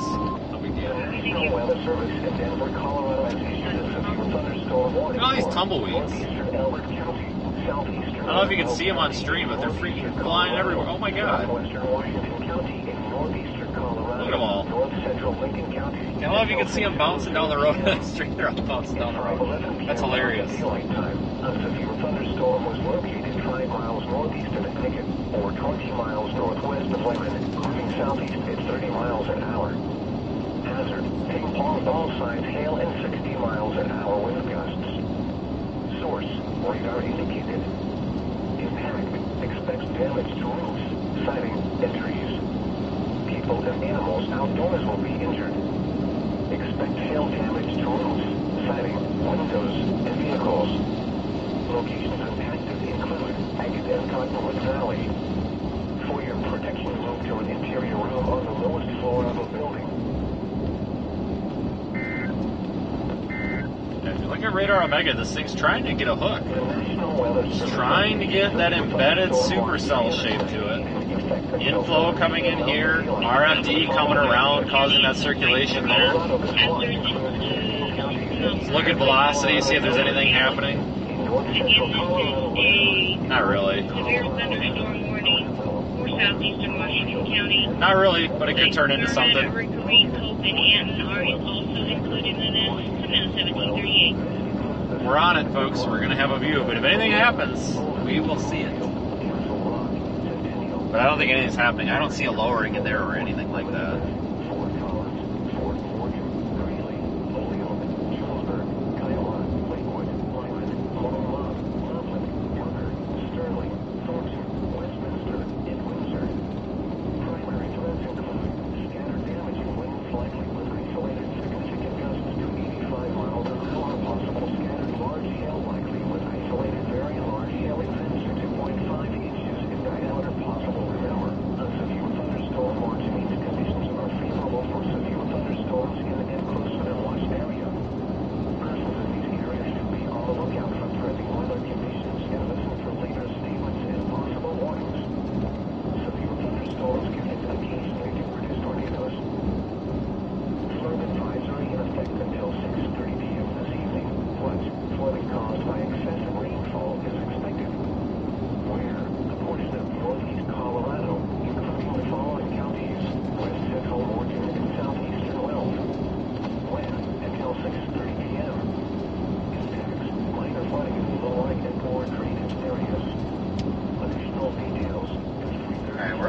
No big deal. National Weather Service in Denver, Colorado has issued a severe thunderstorm warning. Look at all these tumbleweeds. Northeastern Elbert County, southeastern. I don't know if you can see them on stream, but they're freaking flying everywhere. Oh my god. Western Washington County in northeastern Colorado. Look at them all. North central Lincoln County. I don't know if you can see them bouncing down the road on the street. They're all bouncing down the road. That's hilarious. Daylight time. A severe thunderstorm was located 5 miles northeastern of Pickett, or 20 miles northwest of Lemon, moving southeast at 30 miles an hour. Hazard: ping pong ball size hail and 60 miles an hour wind gusts. Source: radar indicated. Impact: expects damage to roofs, siding, and trees. People and animals outdoors will be injured. Expect hail damage to roofs, siding, windows, and vehicles. Locations impacted include Agate and Cottonwood Valley. For your protection, move to an interior room on the lowest floor of a building. If you look at Radar Omega, this thing's trying to get a hook. The National Weather It's Service trying to get that embedded supercell shape to it. Inflow coming in here, RFD coming around, causing that circulation there. Let's look at velocity, see if there's anything happening. Again, this is a Not really. severe thunderstorm warning for southeastern Washington County. Not really, but it could turn into something. Everett, Green, Cope, and Anton are also included in this. Come in 1738. We're on it, folks. We're going to have a view. But if anything happens, we will see it. But I don't think anything's happening. I don't see a lowering in there or anything like that.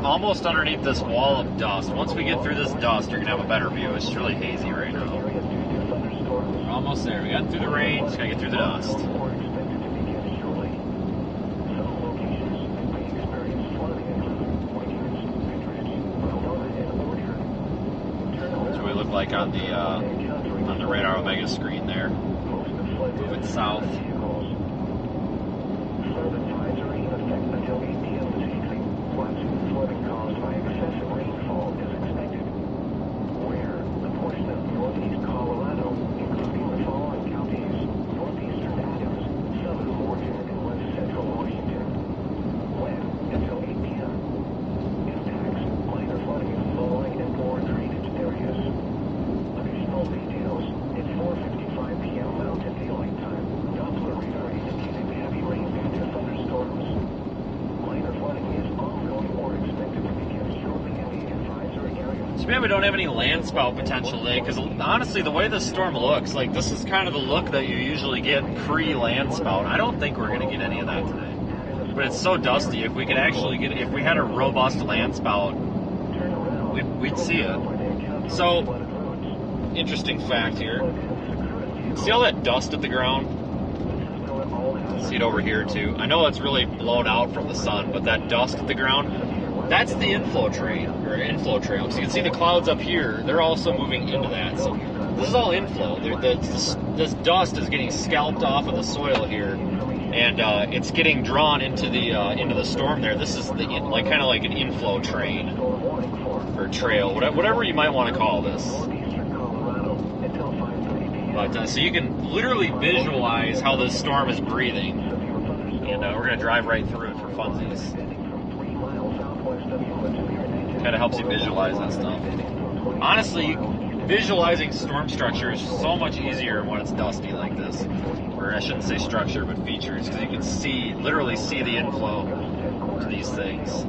Almost underneath this wall of dust. Once we get through this dust, you're going to have a better view. It's really hazy right now. We're almost there. We got through the rain, just got to get through the dust. That's what we look like on the Radar Omega screen there. Moving south. Flooding caused by excessive rainfall is expected. Where a portion of northeast Colorado, including the following counties: northeastern Adams, southern Morgan, and west central Washington. When until 8 p.m. Impacts: minor flooding in low-lying and poor drainage areas. Additional details: at 4:55 p.m. Mountain Daylight Time, Doppler radar indicated heavy rain due to thunderstorms. Minor flooding is ongoing or expected to begin shortly in the advisory area. So maybe we don't have any landspout potential today, because honestly, the way this storm looks, like this is kind of the look that you usually get pre-landspout. I don't think we're going to get any of that today. But it's so dusty. If we could actually get, if we had a robust landspout, we'd see it. So, interesting fact here. See all that dust at the ground? See it over here too. I know it's really blown out from the sun, but that dust at the ground, that's the inflow train, or inflow trail. Because you can see the clouds up here, they're also moving into that. So this is all inflow. This dust is getting scalped off of the soil here, and it's getting drawn into the storm there. This is kind of like an inflow train or trail, whatever you might want to call this. But so you can literally visualize how this storm is breathing, and we're going to drive right through it for funsies. Kind of helps you visualize that stuff. Honestly, visualizing storm structure is so much easier when it's dusty like this. Or I shouldn't say structure, but features, because you can literally see the inflow to these things.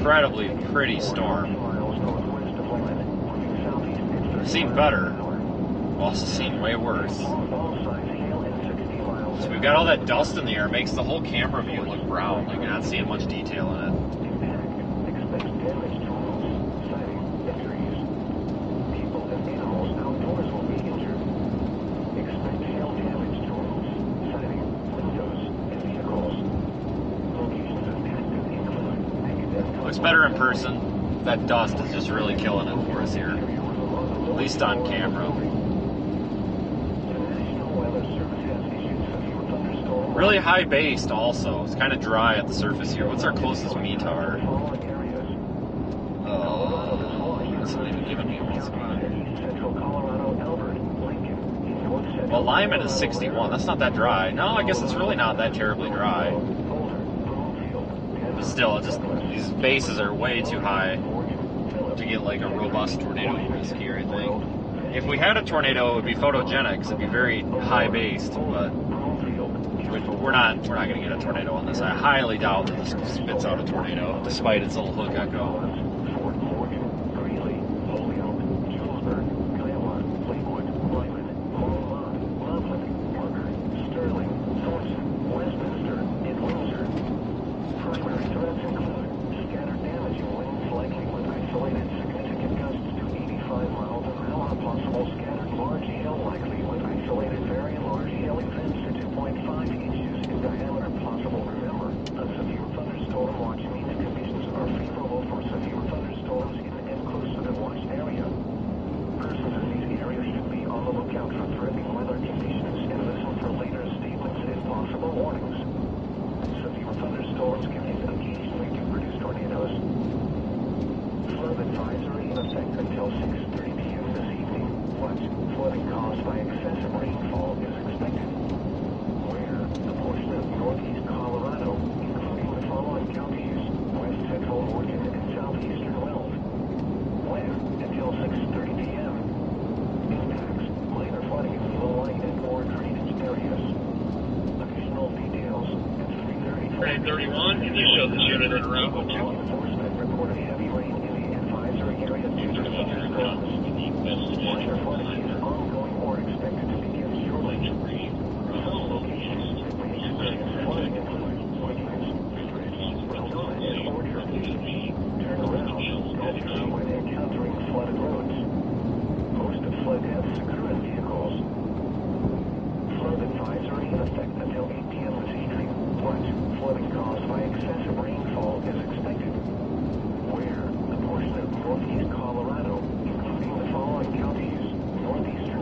Incredibly pretty storm. I've seen better. I've also seen way worse. So we've got all that dust in the air. It makes the whole camera view look brown. Like you're not seeing much detail in it. Looks better in person. That dust is just really killing it for us here. At least on camera. Really high based also. It's kind of dry at the surface here. What's our closest METAR? It's not even giving me one spot. Well, Lyman is 61. That's not that dry. No, I guess it's really not that terribly dry. But still, these bases are way too high to get like a robust tornado risk here, I think. If we had a tornado, it would be photogenic, because it'd be very high based, but we're not going to get a tornado on this. I highly doubt that this spits out a tornado, despite its little hook echo.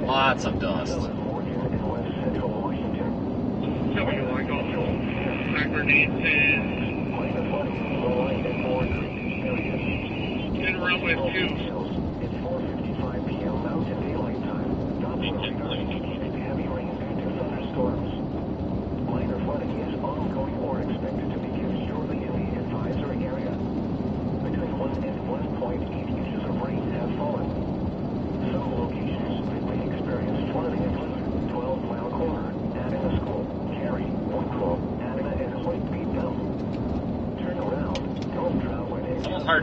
Lots of dust.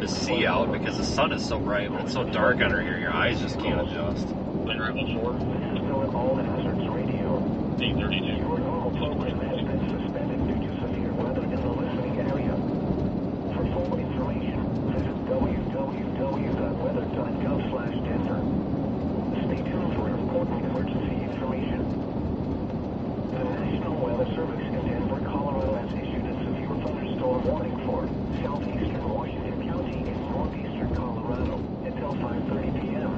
to see out because the sun is so bright. When it's so dark under here, your eyes just can't adjust. Wind Rebel 4. All hazards radio. 832. Your normal program has been suspended due to severe weather in the listening area. For full information, visit www.weather.gov/Denver. Stay tuned for important emergency information. The National Weather Service in Denver, Colorado has issued a severe thunderstorm warning for southeastern Washington County and northeastern Colorado until 5:30 p.m.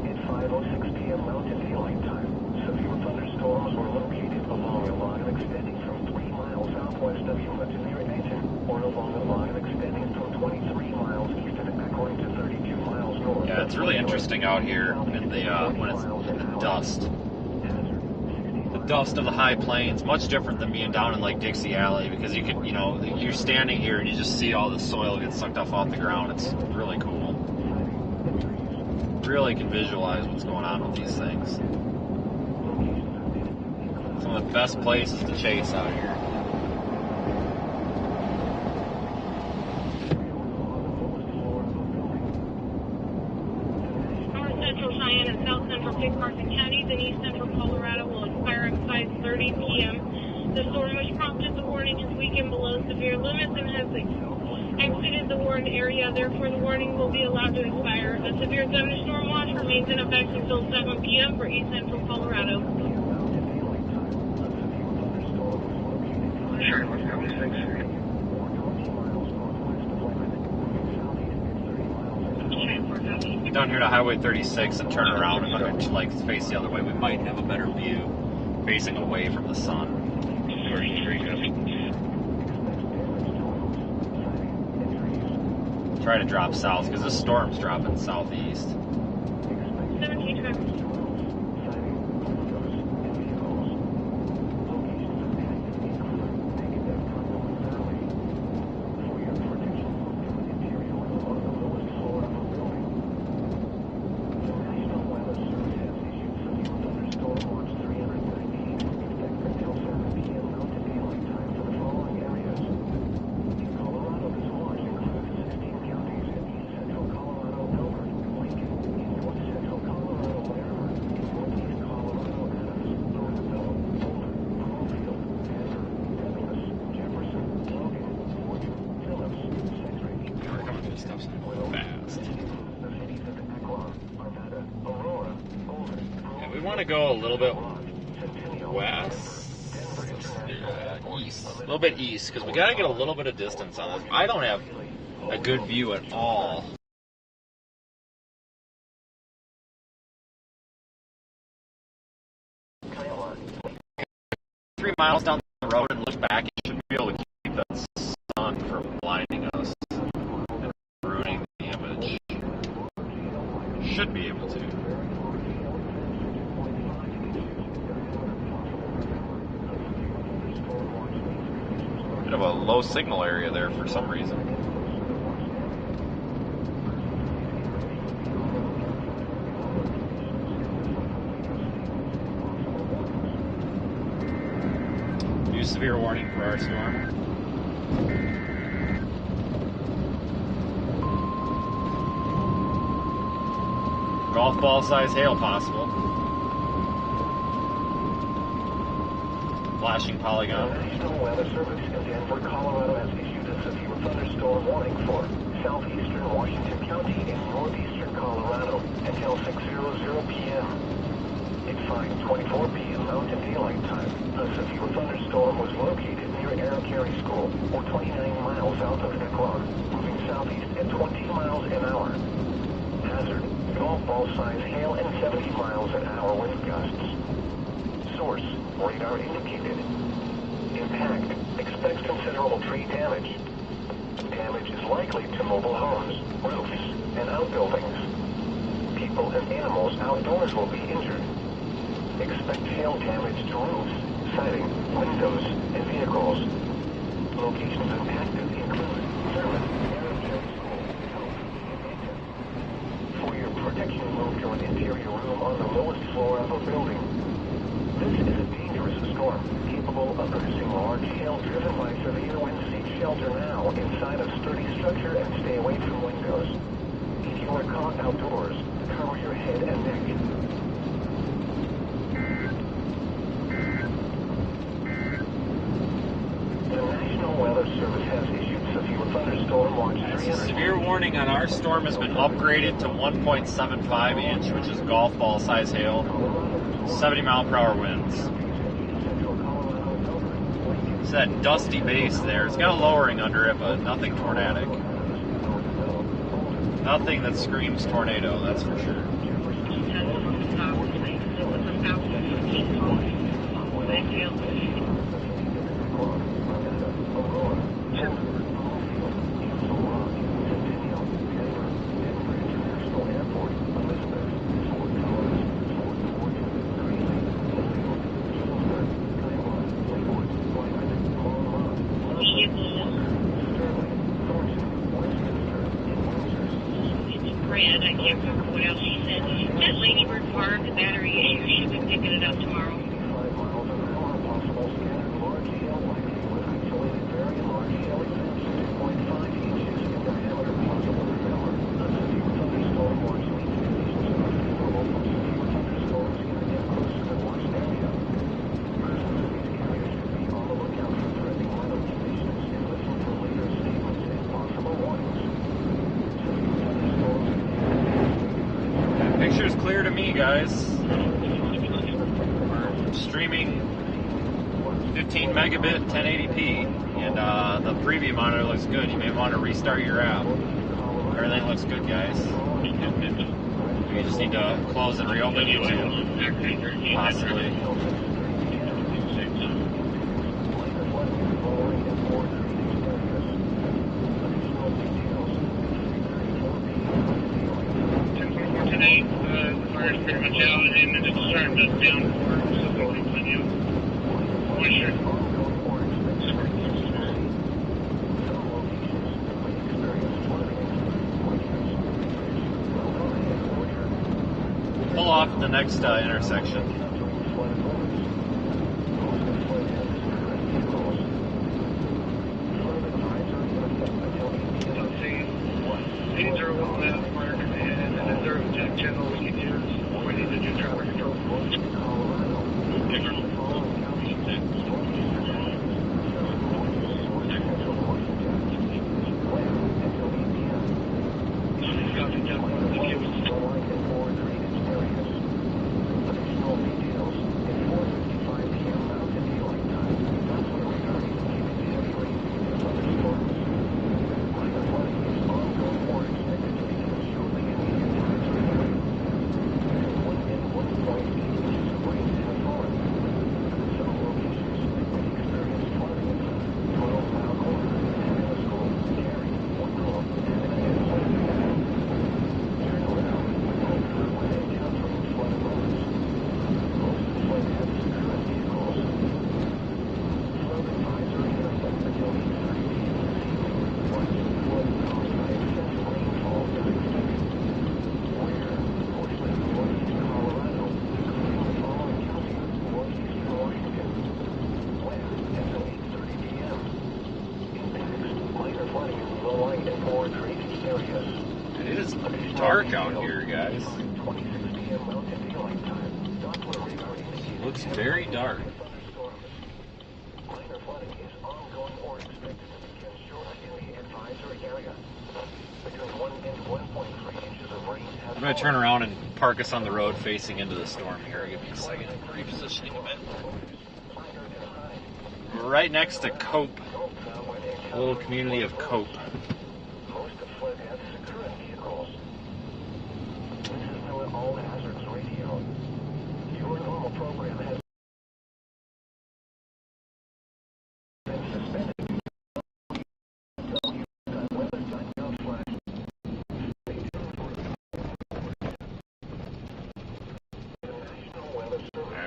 At 5:06 p.m. Mountain Daylight Time, severe thunderstorms were located along a line extending from 3 miles southwest of Yuma to near Benton, or along a line extending from 23 miles east of Akron to 32 miles north. Yeah, it's really interesting out here in the when it's the dust. The dust of the high plains, much different than being down in like Dixie Alley, because you can, you're standing here and you just see all the soil get sucked off the ground. It's really cool. Really can visualize what's going on with these things. Some of the best places to chase out here. North Central Cheyenne and South Central Pitt Carson counties in East Central Colorado will expire at 5:30 p.m. The storm which prompted the warning is weakened below severe limits and has exited the warned area. Therefore, the warning will be allowed to expire. A severe thunderstorm watch remains in effect until 7 p.m. for East Central Colorado. Sure, let's go to 6. Down here to Highway 36 and turn around and face the other way, we might have a better view facing away from the sun. Try to drop south because this storm's dropping southeast. 17 traffic. We want to go a little bit west, east, a little bit east, because we got to get a little bit of distance on this. I don't have a good view at all. Three miles down the road and look back, you should be able to keep that sun from blinding us and ruining the image. Should be able to. Bit of a low signal area there for some reason. New severe warning for our storm. Golf ball size hail possible. Flashing polygon. The National Weather Service in Denver, Colorado has issued a severe thunderstorm warning for southeastern Washington County and northeastern Colorado until 6:00 p.m. At 5:24 p.m. Mountain Daylight Time, a severe thunderstorm was located near Aaron Carey School, or 29 miles south of Akron, moving southeast at 20 miles an hour. Hazard: golf ball size hail and 70 miles an hour wind gusts. Source: radar indicated. Impact: expects considerable tree damage. Damage is likely to mobile homes, roofs, and outbuildings. People and animals outdoors will be injured. Expect hail damage to roofs, siding, windows, and vehicles. Locations impacted include Thurman, Aaron Carey School, Hope, and Benton. For your protection, move to an interior room on the lowest floor of a building. This is a dangerous storm. storm, capable of producing large hail driven by severe winds. Seek shelter now inside a sturdy structure and stay away from windows. If you are caught outdoors, cover your head and neck. The National Weather Service has issued severe thunderstorm watch. Severe warning on our storm has been upgraded to 1.75 inch, which is golf ball size hail, 70 mile per hour winds. It's that dusty base there. It's got a lowering under it, but nothing tornadic. Nothing that screams tornado, that's for sure. Red, I can't remember what else she said. At Ladybird Park, the battery issue, she'll be picking it up tomorrow. Picture's clear to me, guys. We're streaming 15 megabit 1080p, and the preview monitor looks good. You may want to restart your app. Everything looks good, guys. We just need to close and reopen YouTube, possibly. Today, the fire's pretty much out, and it's starting to dust down for stability plenty of moisture. Pull off at the next intersection. It is dark out here, guys. It looks very dark. I'm going to turn around and park us on the road facing into the storm here. Give me a second. Repositioning a bit. We're right next to Cope, a little community of Cope.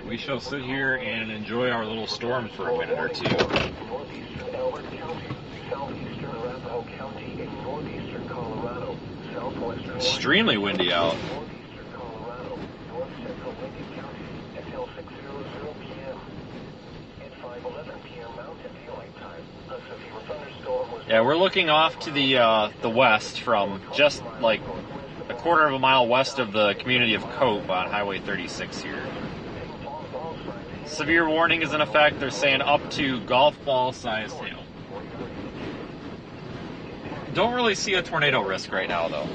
We shall sit here and enjoy our little storm for a minute or two. Extremely windy out. Yeah, we're looking off to the west from just like a quarter of a mile west of the community of Cope on Highway 36 here. Severe warning is in effect. They're saying up to golf ball sized hail. Don't really see a tornado risk right now, though.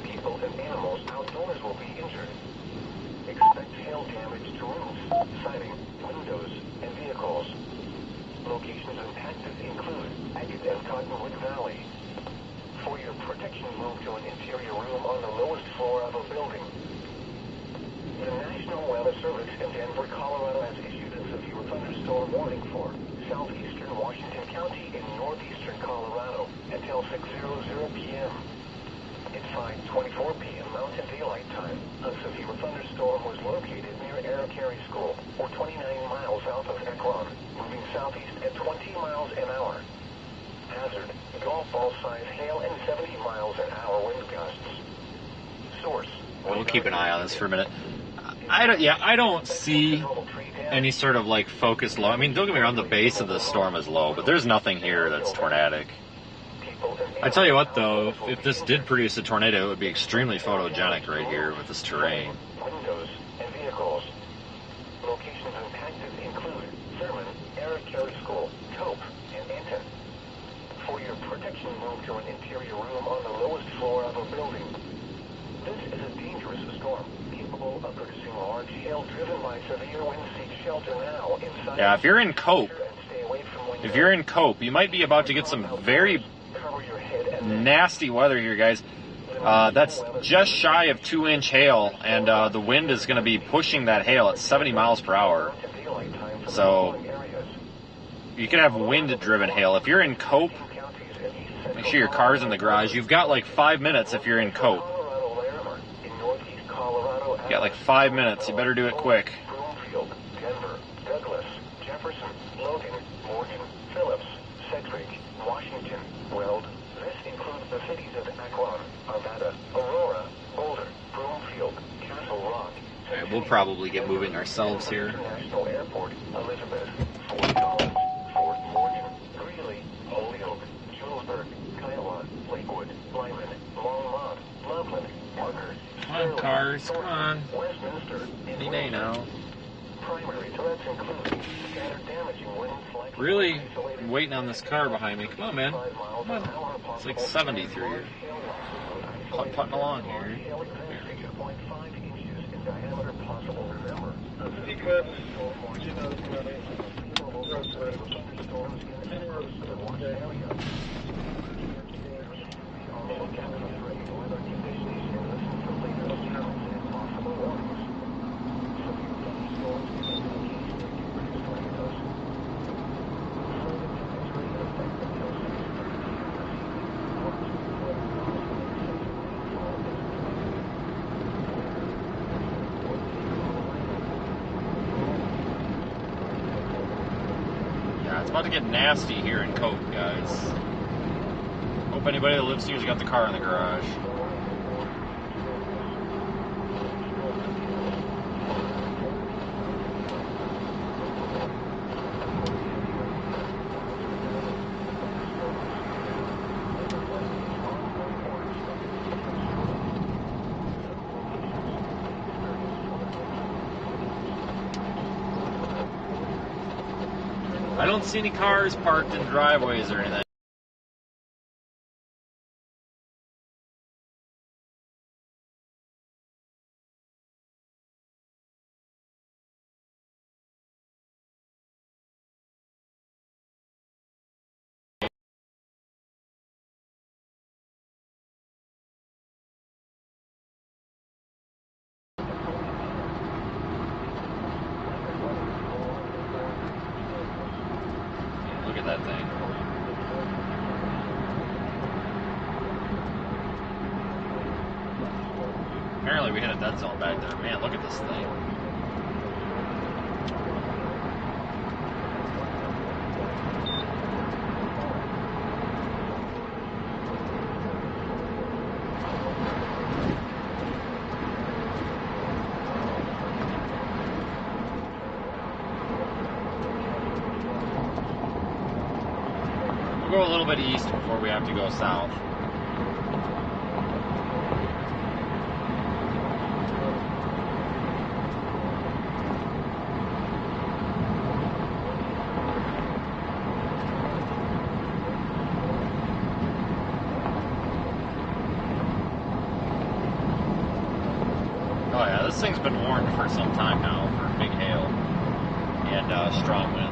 People and animals outdoors will be injured. Expect hail damage to roofs, siding, windows, and vehicles. Locations impacted include Agate and Cottonwood Valley. For your protection, move to an interior room on the lowest floor of a building. The National Weather Service in Denver, Colorado has issued a severe thunderstorm warning for southeastern Washington County in northeastern Colorado until 6:00 p.m. At 5:24 p.m. Mountain Daylight Time, a severe thunderstorm was located near Arrowcary School, or 29 miles south of Ekron, moving southeast at 20 miles an hour. Hazard, golf ball size hail and 70 miles an hour wind gusts. Source. We'll keep an eye on this for a minute. I don't see any sort of like focused low. I mean, don't get me wrong, the base of the storm is low, but there's nothing here that's tornadic. I tell you what, though, if this did produce a tornado, it would be extremely photogenic right here with this terrain. Windows and vehicles. Locations impacted include Thurman, Arrowcary School, Cope, and Anton. For your protection, move to an interior room on the lowest floor of a building. This is a dangerous storm, capable of producing large hail driven by severe winds. Seek shelter now inside. Yeah, if you're in Cope, you might be about to get some very nasty weather here, guys. That's just shy of 2-inch hail, and the wind is going to be pushing that hail at 70 miles per hour. So you can have wind-driven hail. If you're in Cope, make sure your car's in the garage. You've got like 5 minutes if you're in Cope. You got like 5 minutes. You better do it quick. Broomfield, Denver, Douglas, Jefferson, Logan, Morgan, Phillips, Sedgwick, Washington, Weld. This includes the cities of Akron, Arvada, Aurora, Boulder, Broomfield, Castle Rock. Okay, we'll probably get moving ourselves here. International Airport, Elizabeth, Fort Collins, Fort Morgan, Greeley, Holyoke, Julesburg, Kiowa, Lakewood, Lyman, Longmont, Loveland, Parker. Come on, cars, come on. Westminster, Any day now. primary threats include scattered damaging winds like Really waiting on this car behind me. Come on, man. Come on. It's like 70 through here. Putting along here. 2.5 inches in diameter possible. Remember, It's about to get nasty here in Cope, guys. Hope anybody that lives here's got the car in the garage. I don't see any cars parked in driveways or anything. Look at that thing. Apparently we hit a dead zone back there. Man, look at this thing. little bit east before we have to go south. Oh yeah, this thing's been warned for some time now for big hail and strong winds.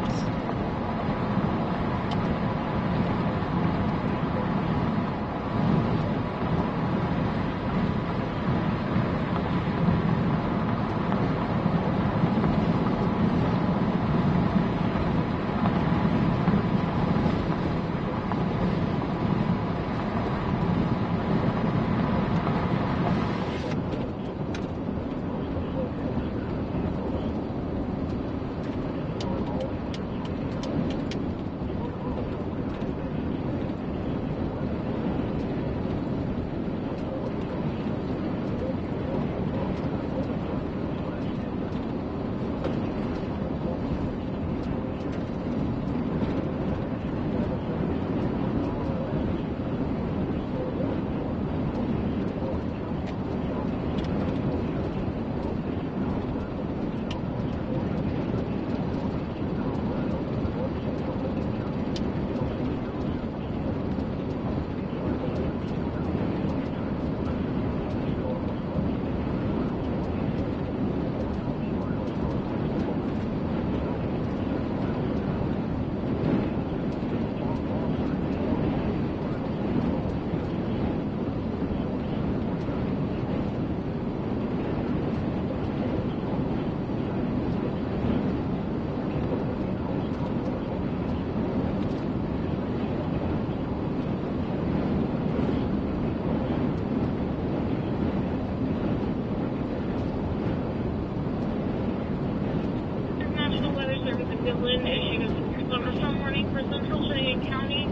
Midland issued a thunderstorm warning for central Cheyenne County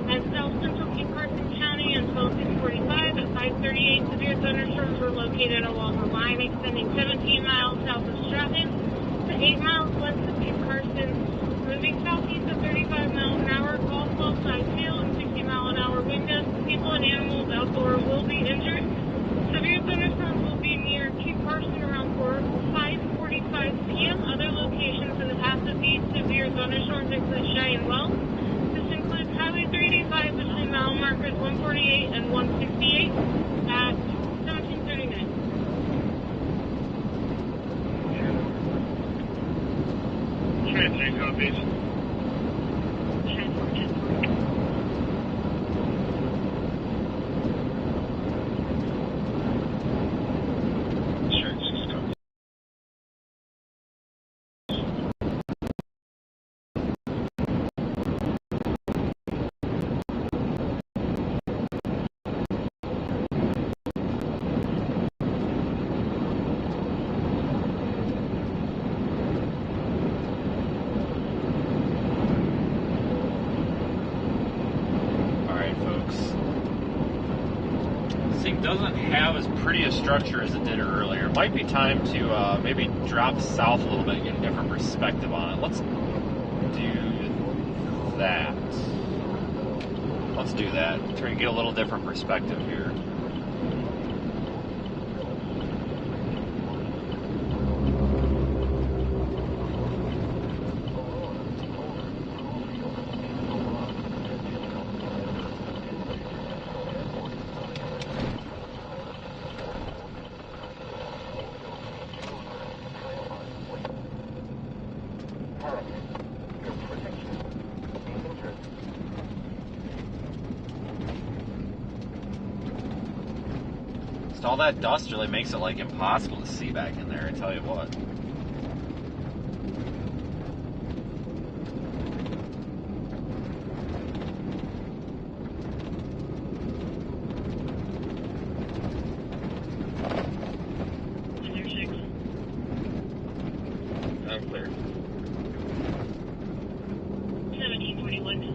and south central Cape Carson County until 6:45. At 5:38, severe thunderstorms were located along the line extending 17 miles south of Stratton to 8 miles west of Cape Carson, moving southeast at 35 miles an hour, call slow side hail and 60-mile-an-hour wind gusts. People and animals outdoor will be injured. Severe thunderstorms will be near Cape Carson around 5:45 p.m. Other locations in the path of these severe thunderstorms include Cheyenne Wells. This includes Highway 385 between mile markers 148 and 168 at 17:39. Cheyenne 3 copies. Cheyenne 4, Cheyenne 4. Doesn't have as pretty a structure as it did earlier. It might be time to maybe drop south a little bit and get a different perspective on it. Let's do that. Let's do that. Try to get a little different perspective here. All that dust really makes it like impossible to see back in there, I tell you what. I'm clear. 17:41.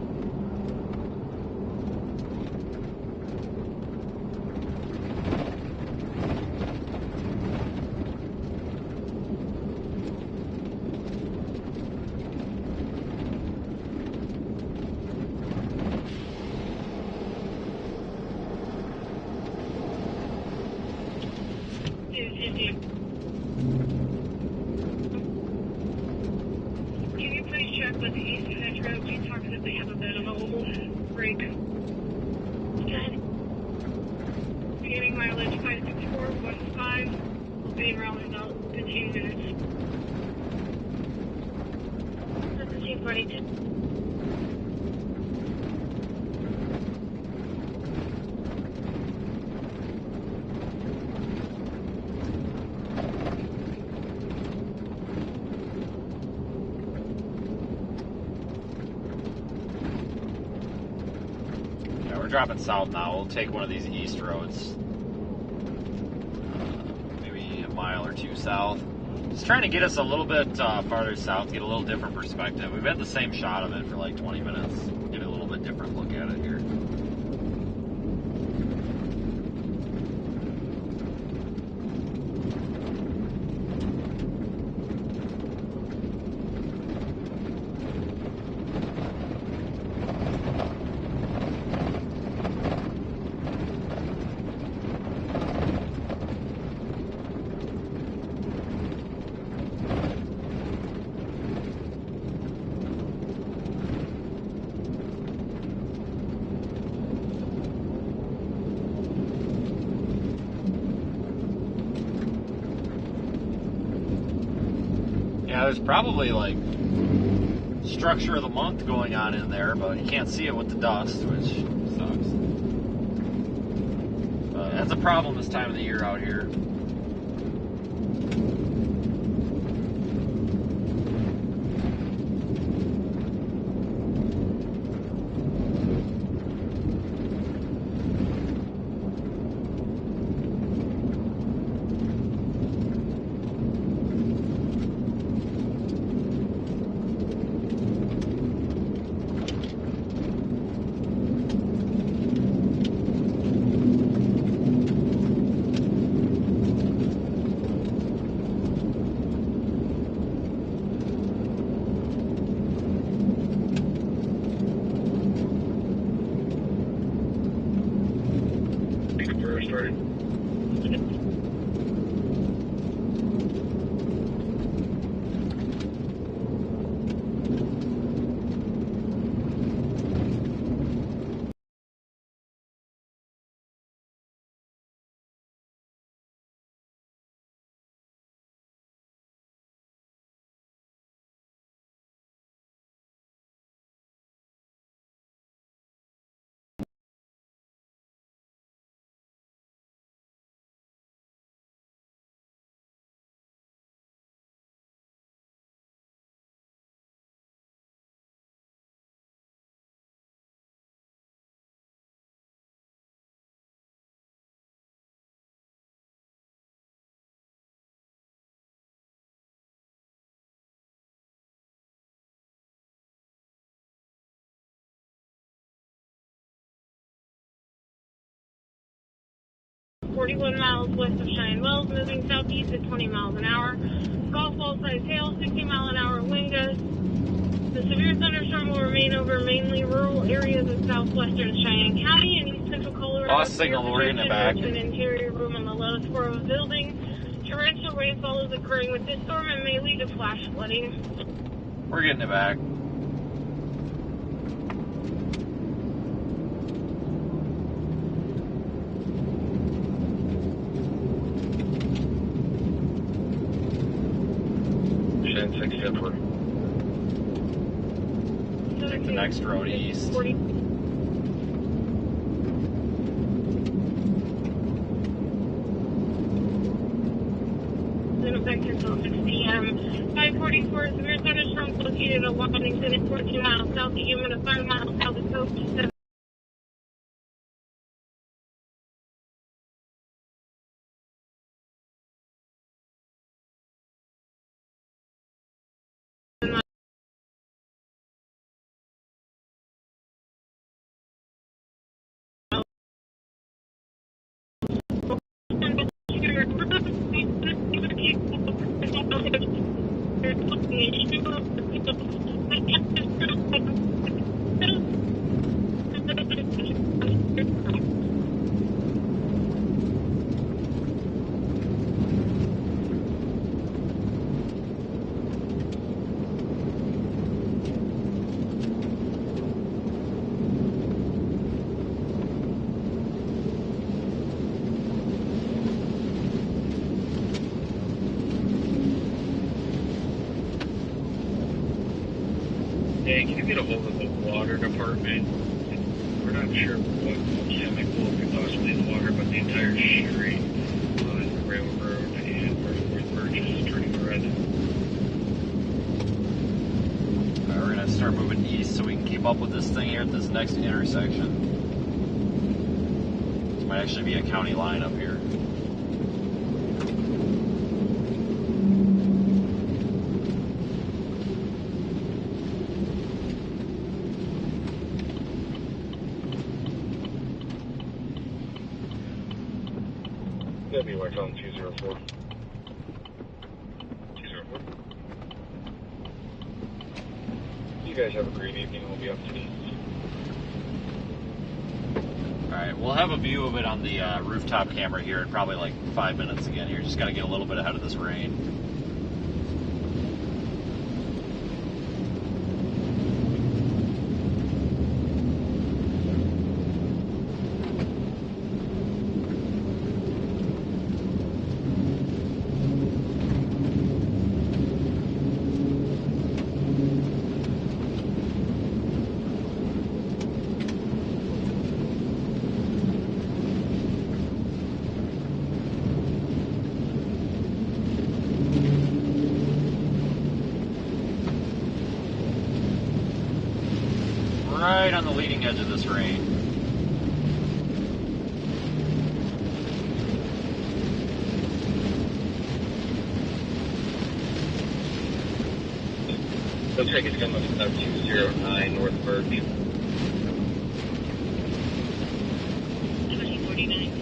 50. Can you please check with the East Metro Detox if they have a bed available? Break. Good. Beginning mileage 56415. We'll be around in about 15 minutes. 1722. Dropping south now. We'll take one of these east roads, maybe a mile or two south. Just trying to get us a little bit farther south, get a little different perspective. We've had the same shot of it for like 20 minutes. Get a little bit different look at it here. Yeah, there's probably like structure of the month going on in there, but you can't see it with the dust, which sucks. That's a problem this time of the year out here. .41 miles west of Cheyenne Wells, moving southeast at 20 miles an hour. Golf ball size hail, 60 mile an hour wind gusts. The severe thunderstorm will remain over mainly rural areas of southwestern Cheyenne County and east central Colorado. Lost signal, we're getting it back. An interior room on the lowest floor of a building. Torrential rainfall is occurring with this storm and may lead to flash flooding. We're getting it back. Take the next road east. 40. In effect until 6 p.m. 544 severe thunderstorm located at Washington at 14 miles south of Human at 5 miles south of Coast to 7. Hey, can you get a hold of the water department? We're not sure what chemical could possibly in the water, but the entire street on the railroad and North Burgess is turning red. Alright, we're gonna start moving east so we can keep up with this thing here at this next intersection. This might actually be a county line up here. That'd be like on 204. 204. You guys have a great evening. We'll be up to these. Alright, we'll have a view of it on the rooftop camera here in probably like 5 minutes again here. Just gotta get a little bit ahead of this rain. Right on the leading edge of this rain. Looks like it's coming from 209 North Birch. 2049.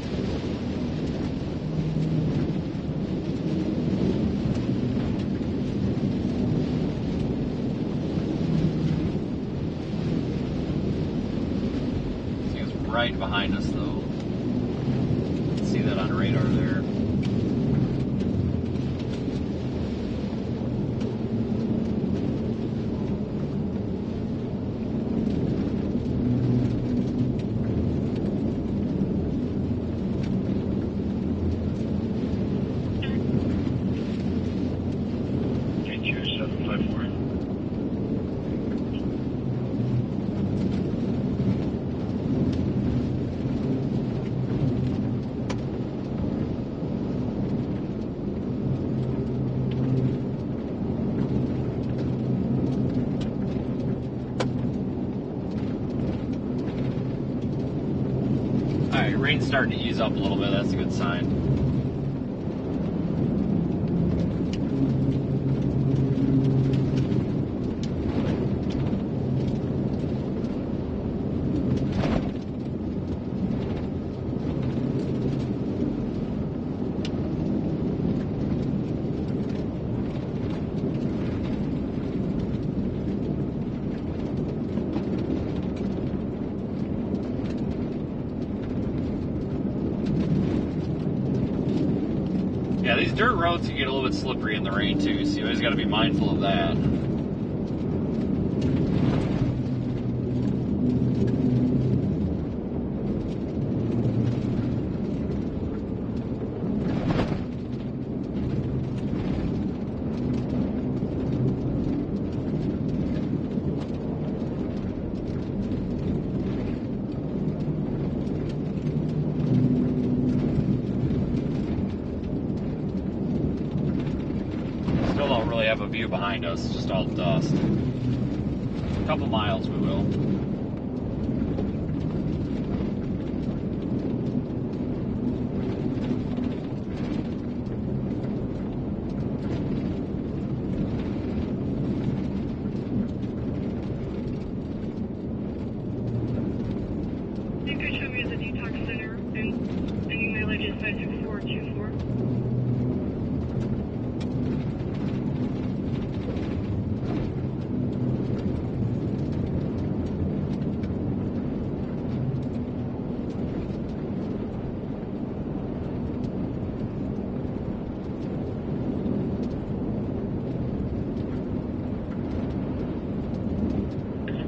Right behind us, though. See that on radar there. Alright, rain's starting to ease up a little bit. That's a good sign. Yeah, these dirt roads can get a little bit slippery in the rain too, so you always got to be mindful of that. Still don't really have a view behind us, it's just all dust. A couple miles we will. You could show me the detox center and any mileage is 56424.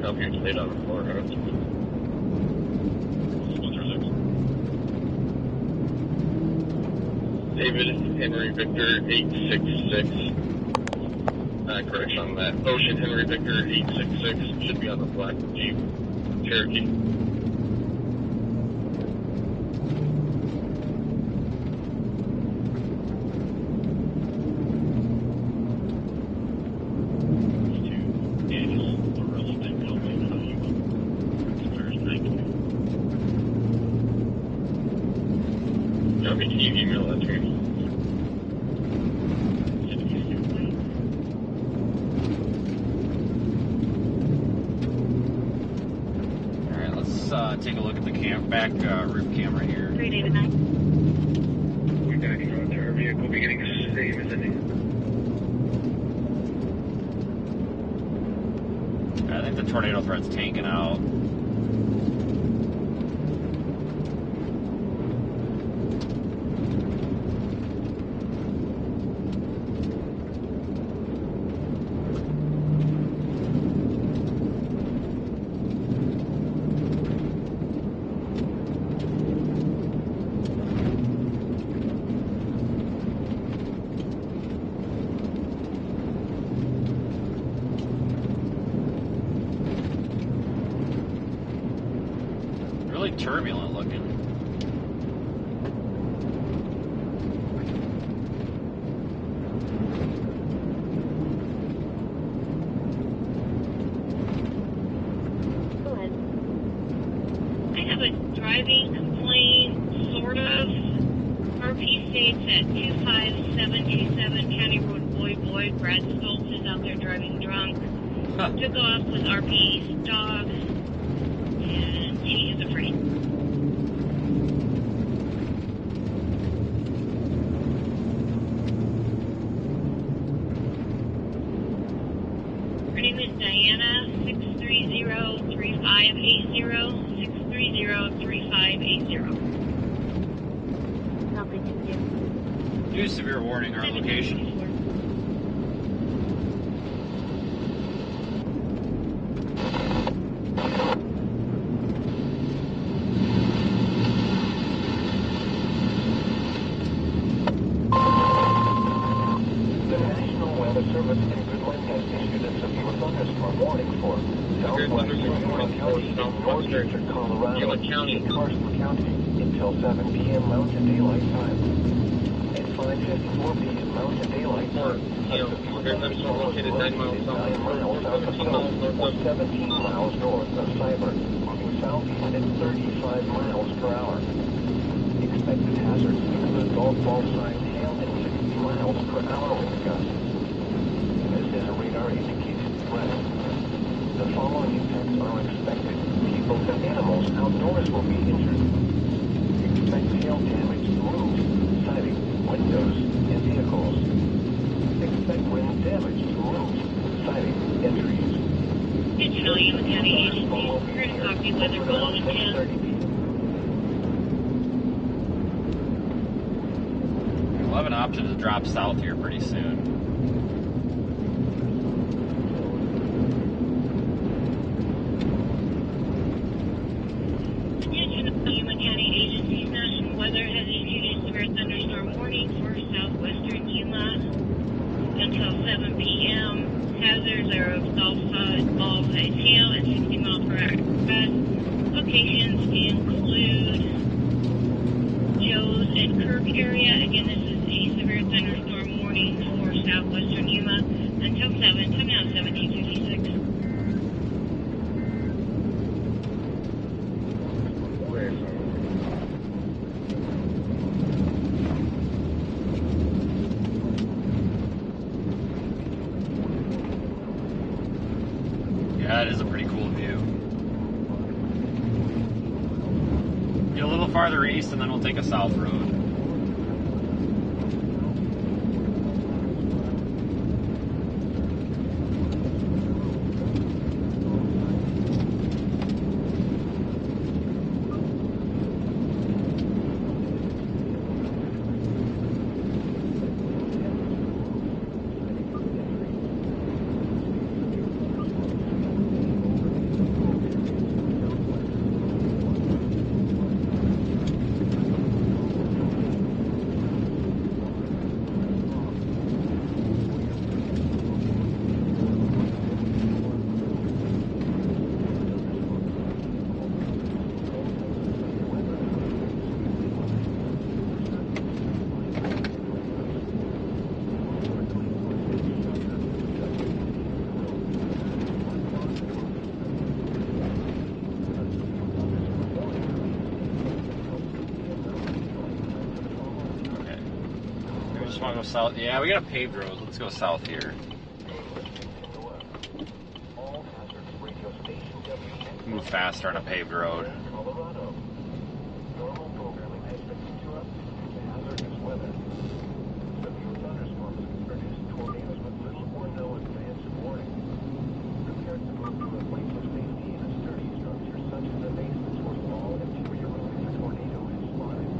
Up here today on the floor. David Henry Victor 866. correction on that. Ocean Henry Victor 866 should be on the black Jeep Cherokee. Okay, can you email that to me? Alright, let's take a look at the back roof camera here. 3 David 9. We got you out there. Our vehicle beginning to save, isn't it? I think the tornado threat's tanking out. Really turbulent looking. I have a driving complaint, sort of. RP states at 25727 County Road Boyd. Brad Stoltz is out there driving drunk. Took off with RP's dog, and she is afraid. Her name is Diana, 630-3580, 630-3580. Nothing to do. New severe warning, our location. The National Weather Service in Goodland has issued a severe thunderstorm warning for southwestern Yuma County and northeastern Colorado and Carson County until 7 p.m. Mountain Daylight Time. At 5:54 p.m. Mountain Daylight Time, a severe thunderstorm was located 9 miles south of Phillips or 17 miles north of Cyber, moving southeast at 35 miles per hour. Expected hazards include golf ball sized hail and 60 miles per hour wind gusts. This is a radar indicated threat. The following effects are expected. People and animals outdoors will be injured. Expect hail damage to roofs, siding, windows, and vehicles. Expect wind damage to roofs, siding, and trees. Digital Yuma County agencies, current copy weather following 10. We'll have an option to drop south here pretty soon. Yuma County agencies, National Weather has issued a severe thunderstorm warning for southwestern Yuma until 7 p.m. Hazards are of golf ball-sized hail at 60 miles per hour. Locations include Joe's and Kirk area. Again, this is a severe thunderstorm warning for southwestern Yuma until 7, time now 1756. Yeah, it is a pretty cool view. Get a little farther east and then we'll take a south road. just want to go south. Yeah, we got a paved road. Let's go south here. Move faster on a paved road. Normal programming has been interrupted due to hazardous weather. Severe thunderstorms can produce tornadoes with little or no advance warning. Prepare to move to a place of safety in a sturdy structure such as a basement or small interior room if a tornado is spotted.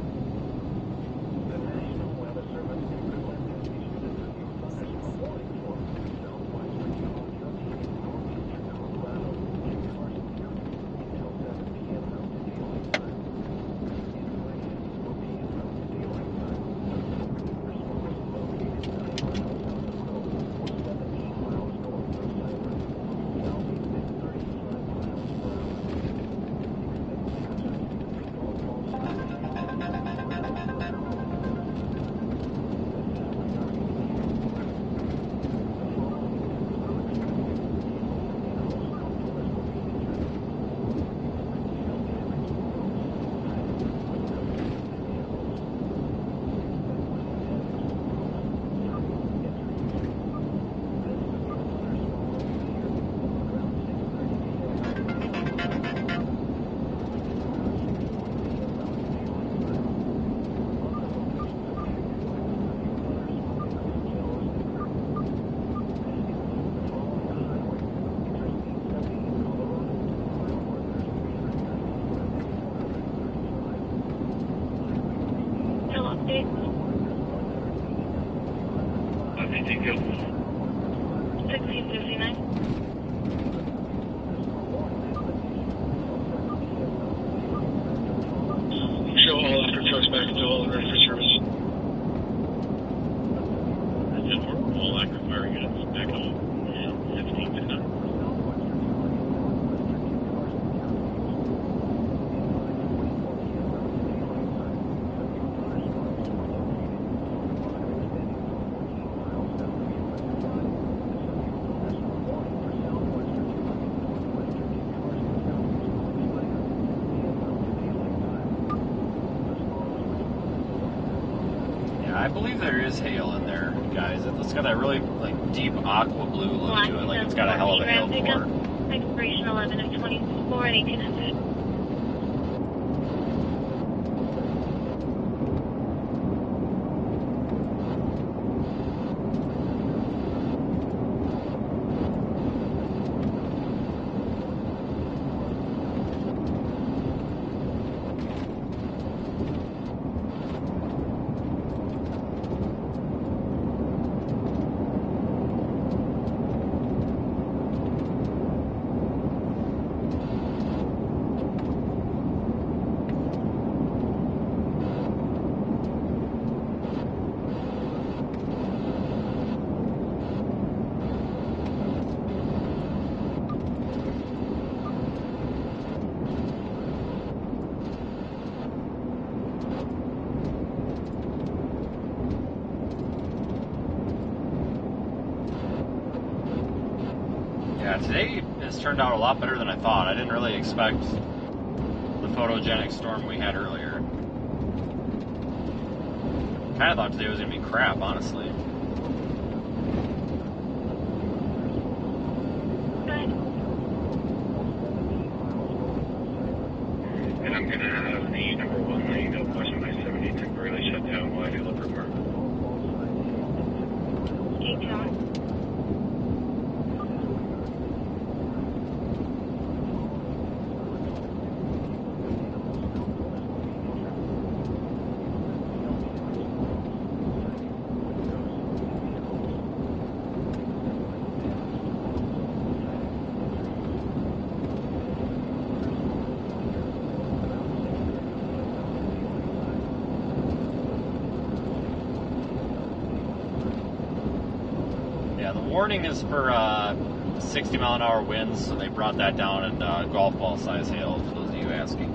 The National Weather Service Increment has issued a severe thunderstorm warning for southwestern California, northeastern Colorado, and Carson County until 7 p.m. Mountain Daylight Time. Information will be in Mountain Daylight Time. The storm is located 9 miles south of Grove or 17 miles north of Cypress, moving southeast at 35 miles per hour. Expect hazards to complete all false Still update. Anything else? 1659. Show all after trucks back into all ready for service. And then we're all active fire units back on 15 to 9. Yeah, I believe there is hail in there, guys. It's got that really like deep aqua blue look to it, like it's got a hell of a hail core. Expiration 11 of 24 at 1800. Yeah, today has turned out a lot better than I thought. I didn't really expect the photogenic storm we had earlier. Kind of thought today was going to be crap, honestly. And I'm going to have the number 1 lane of West I-70 temporarily shut down while I do look report. Detail. Yeah, the warning is for 60 mile an hour winds, so they brought that down in golf ball size hail, for those of you asking.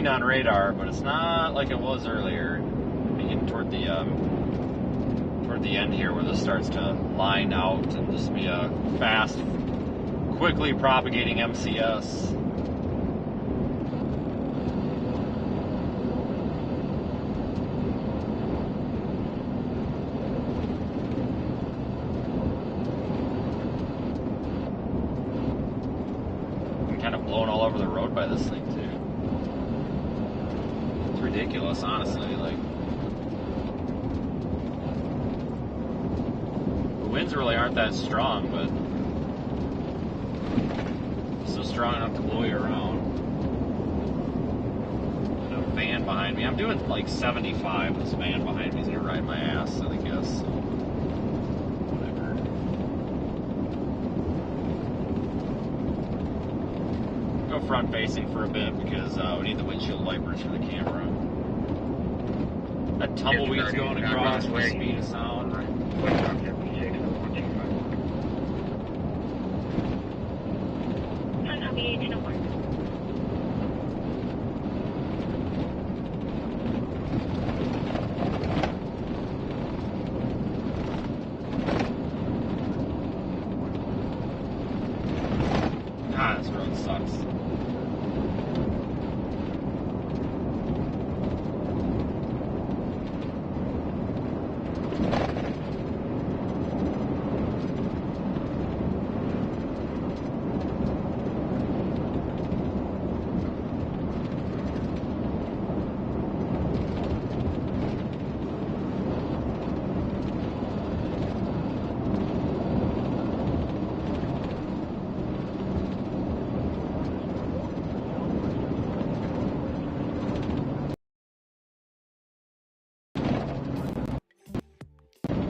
seen on radar, but it's not like it was earlier. Getting toward the end here, where this starts to line out and just be a fast, quickly propagating MCS. I'm kind of blown all over the road by this thing too. It's ridiculous, honestly. Like, the winds really aren't that strong, but still strong enough to blow you around. And a van behind me. I'm doing like 75. This van behind me is gonna ride my ass, I guess. So, whatever. Go front facing for a bit because we need the windshield wipers for the camera. That tumbleweed's going across with speed of sound. Ah, this road sucks.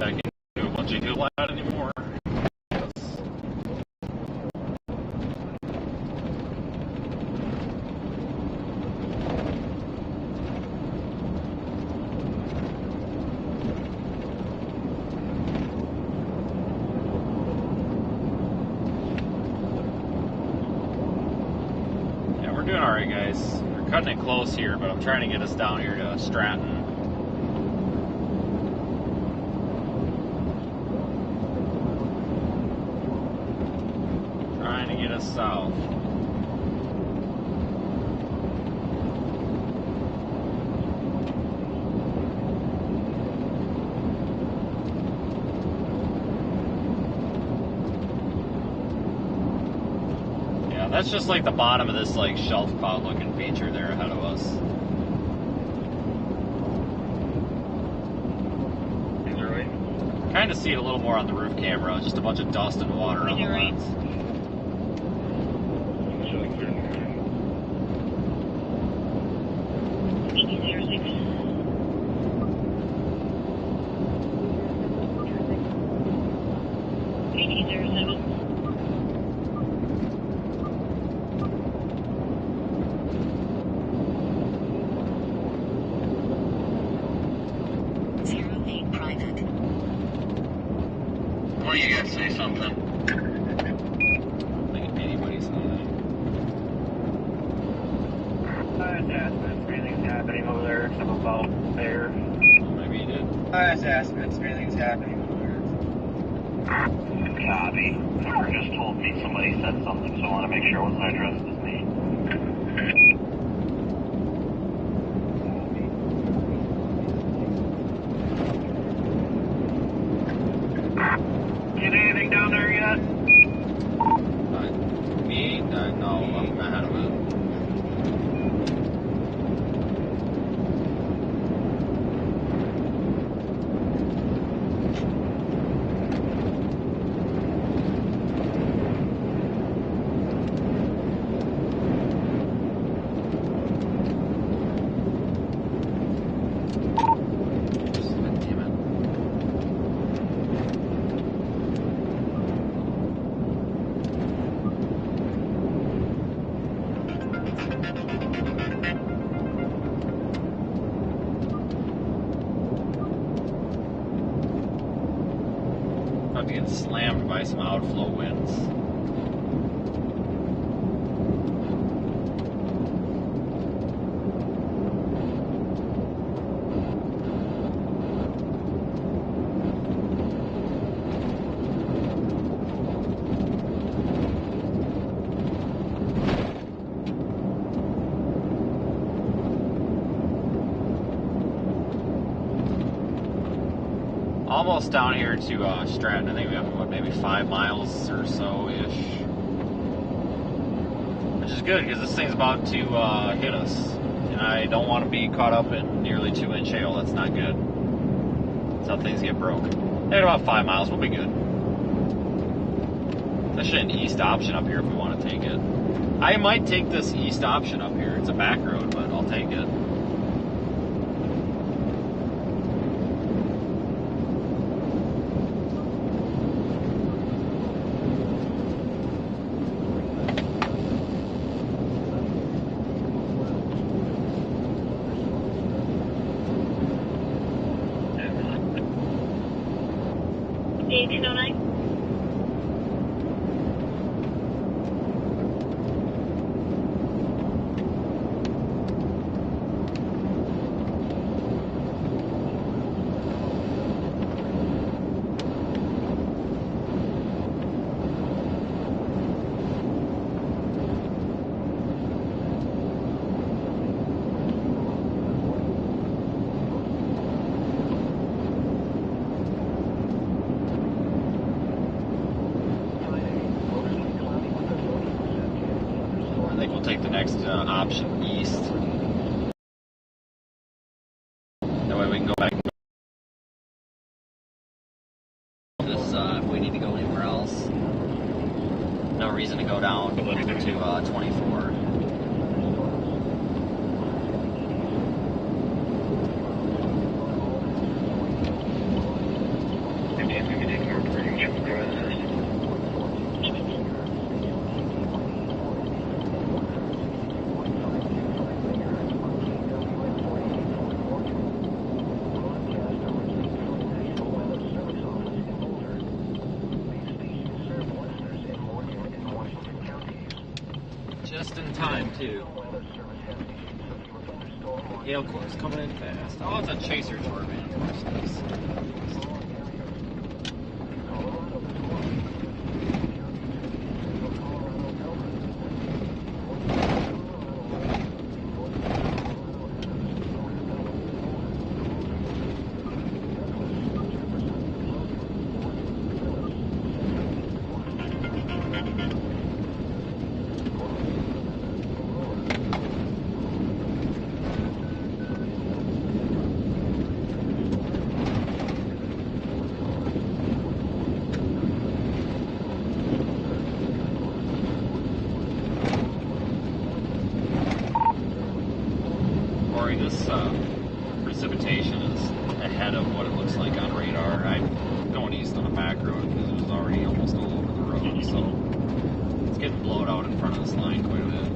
I can do a bunch of hill out anymore. Yeah, we're doing alright, guys. We're cutting it close here, but I'm trying to get us down here to Stratton. Trying to get us south. Yeah, that's just like the bottom of this like shelf cloud looking feature there ahead of us. Is that right? Kind of see it a little more on the roof camera, just a bunch of dust and water on the lens. What do you got to say something? I don't think anybody's anything. Anything's happening over there except about there. Maybe you did. That's estimates. Anything's happening over there. Copy. Whoever just told me somebody said something, so I want to make sure it wasn't addressed as me. Get anything down there yet? Me? No, I'm ahead of it. Damn it. About to get slammed by some outflow winds. Almost down here to Stratton. I think we have, what, maybe 5 miles or so-ish. Which is good, because this thing's about to hit us. And I don't want to be caught up in nearly 2-inch hail. That's not good. That's how things get broke. At about 5 miles, we'll be good. There's actually an east option up here if we want to take it. I might take this east option up here. It's a back road, but I'll take it. Take the next option east. That way we can go back. This if we need to go anywhere else. No reason to go down to 24. Just in time, too. Hail core's coming in fast. Oh, it's a chaser tornado, man. Of course it is. This precipitation is ahead of what it looks like on radar. I'm going east on a back road because it was already almost all over the road, so it's getting blown out in front of this line quite a bit.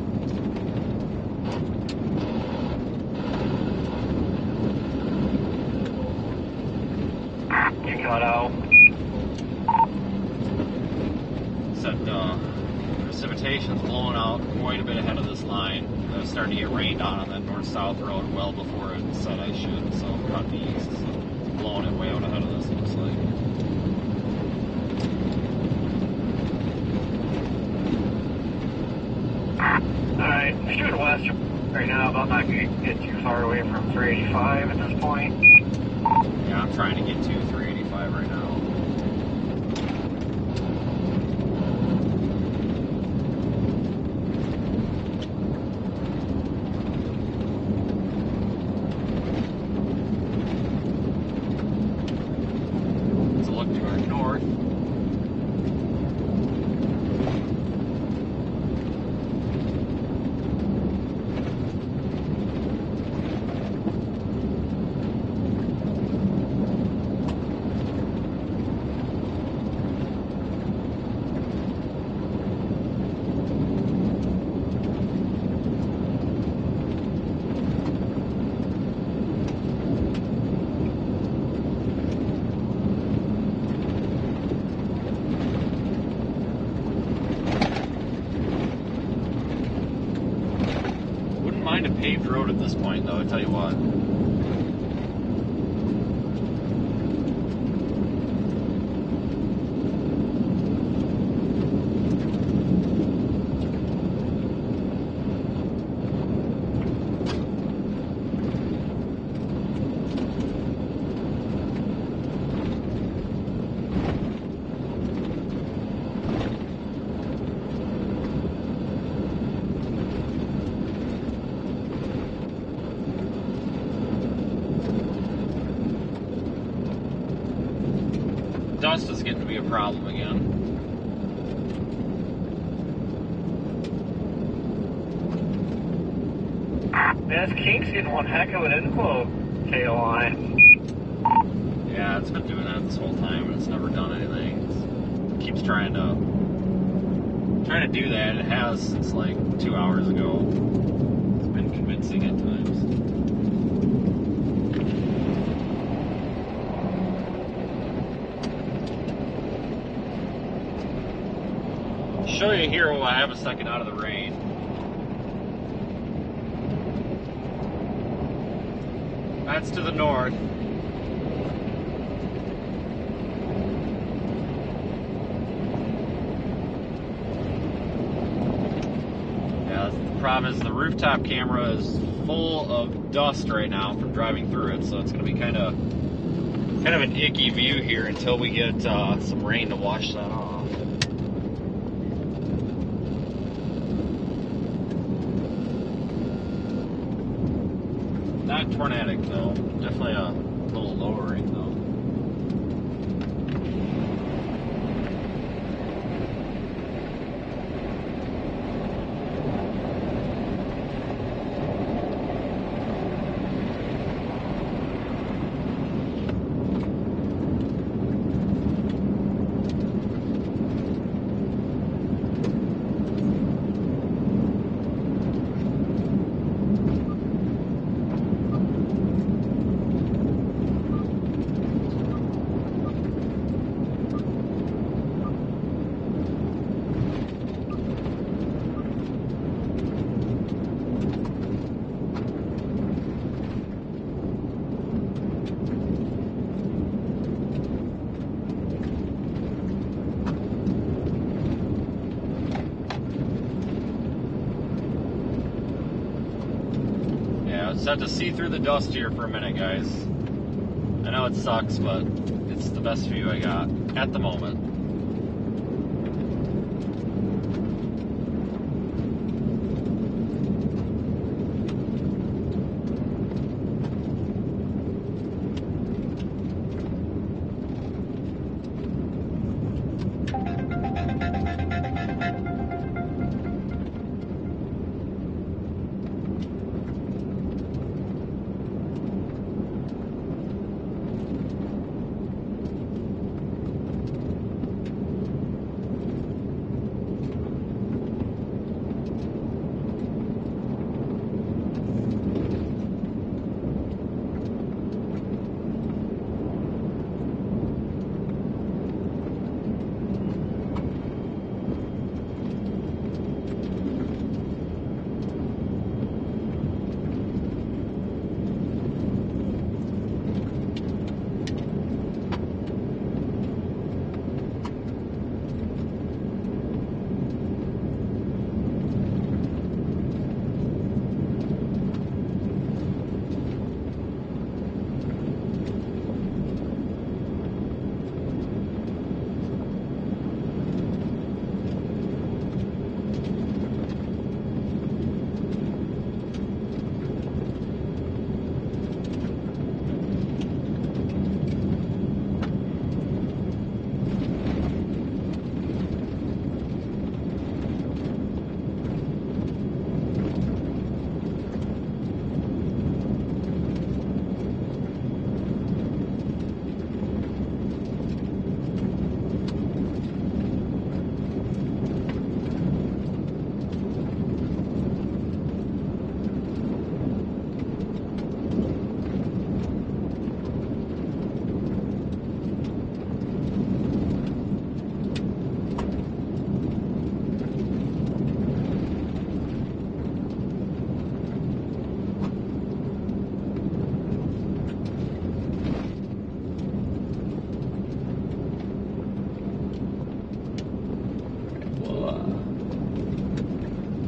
You got out. Said precipitation's blowing out quite a bit ahead of this line. It was starting to get rained on that north-south road well before it said I should, so I'm cut east. So it's blowing it way out ahead of this, looks like. Alright, shooting west right now, but I'm not going to get too far away from 385 at this point. Yeah, I'm trying to get to 385 right now. Mind a paved road at this point, though, I tell you what. dust is getting to be a problem again. This King's getting one heck of an inflow tail line. Yeah, it's been doing that this whole time and it's never done anything. It keeps trying to do that. It has since like 2 hours ago. It's been convincing at times. Show you here while I have a second out of the rain. That's to the north. Yeah, the problem is the rooftop camera is full of dust right now from driving through it, so it's going to be kind of an icky view here until we get some rain to wash that off. Not tornadic though, definitely a little lowering though. Just have to see through the dust here for a minute, guys. I know it sucks, but it's the best view I got at the moment.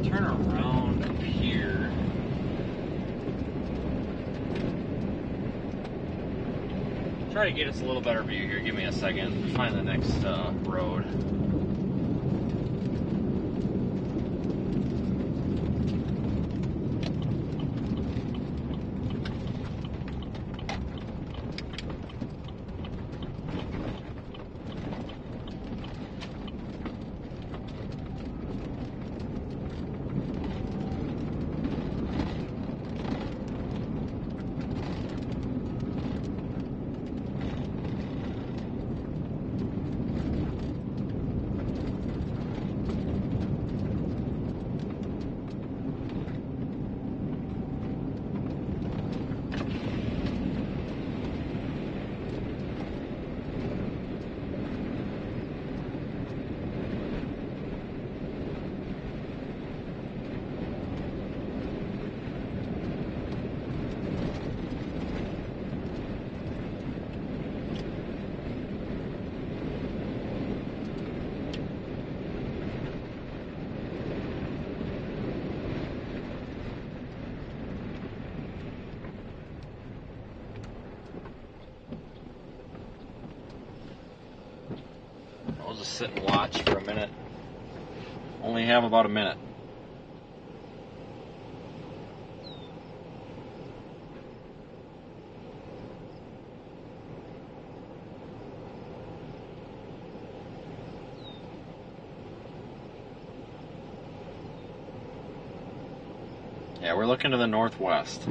Turn around up here. Try to get us a little better view here. Give me a second. Find the next road. just sit and watch for a minute. Only have about a minute. Yeah, we're looking to the northwest.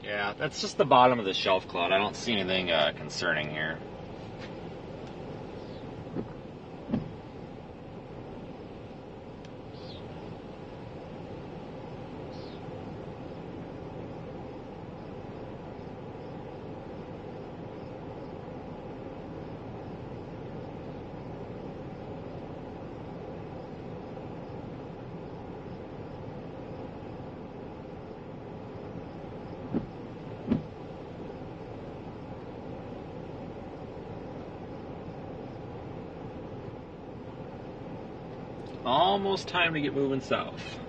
Yeah, that's just the bottom of the shelf cloud. I don't see anything concerning here. Almost time to get moving south.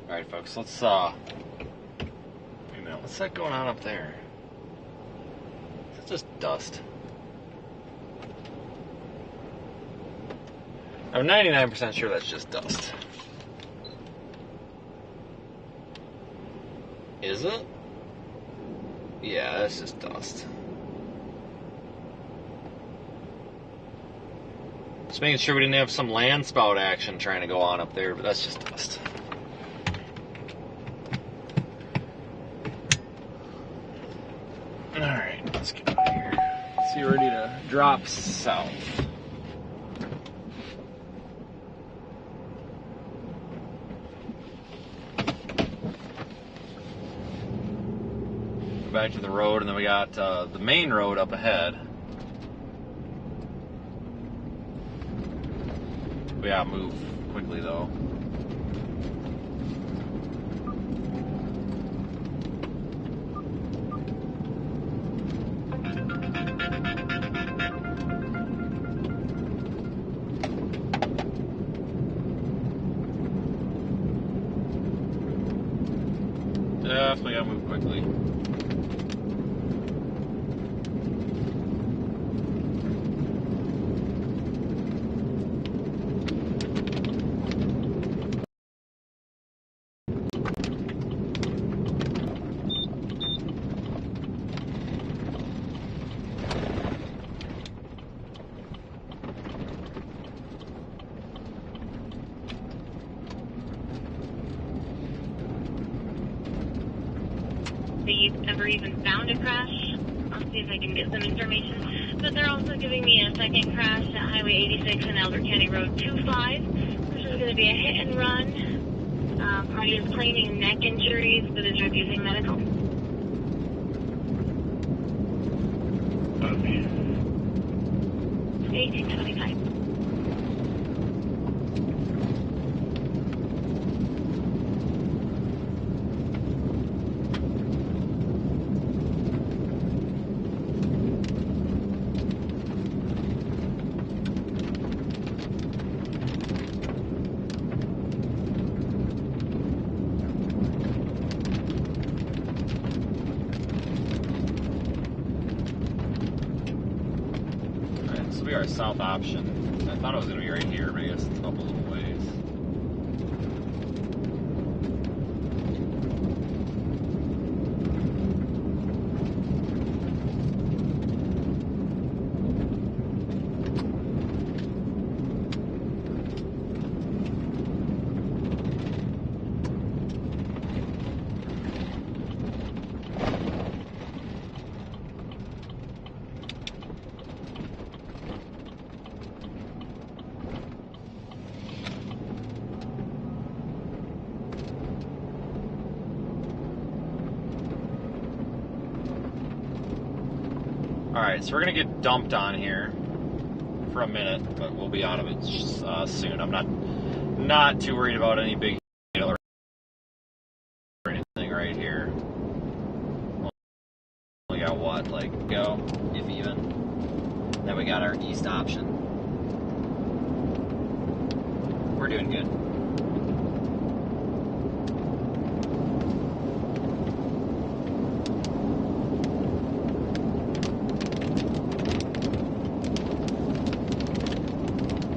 Alright folks, let's wait a minute, what's that going on up there? Is it just dust? I'm 99% sure that's just dust. Is it? Yeah, that's just dust. Just making sure we didn't have some land spout action trying to go on up there, but that's just dust. Alright, let's get out of here. So you're ready to drop south. Go back to the road, and then we got the main road up ahead. We gotta move quickly though. Definitely gotta move quickly. They've ever even found a crash. I'll see if I can get some information. But they're also giving me a second crash at Highway 86 and Elder County Road 25, which is going to be a hit and run. Party is claiming neck injuries, but is refusing medical. 1825. Our south option. I thought it was going to be right here, but I guess it's up a little ways. Alright, so we're going to get dumped on here for a minute, but we'll be out of it soon. I'm not too worried about any big hail or anything right here. We got what, like go, if even. Then we got our east option. We're doing good.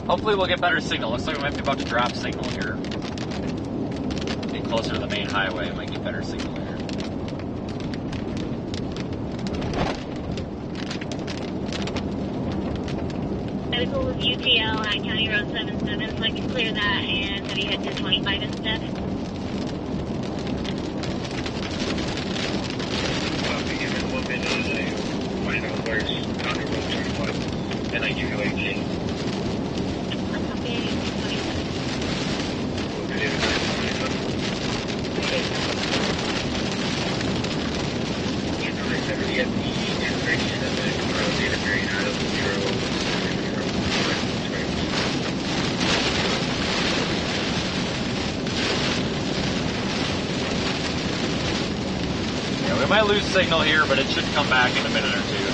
Hopefully we'll get better signal. Looks like we might be about to drop signal here. Get closer to the main highway, might get better signal here. Medical with UTL on County Road 77, so I can clear that and have you head to 25 instead. Give it a little bit as I find out where's County Road 25, and I give you 18. Yeah, we might lose signal here, but it should come back in a minute or two.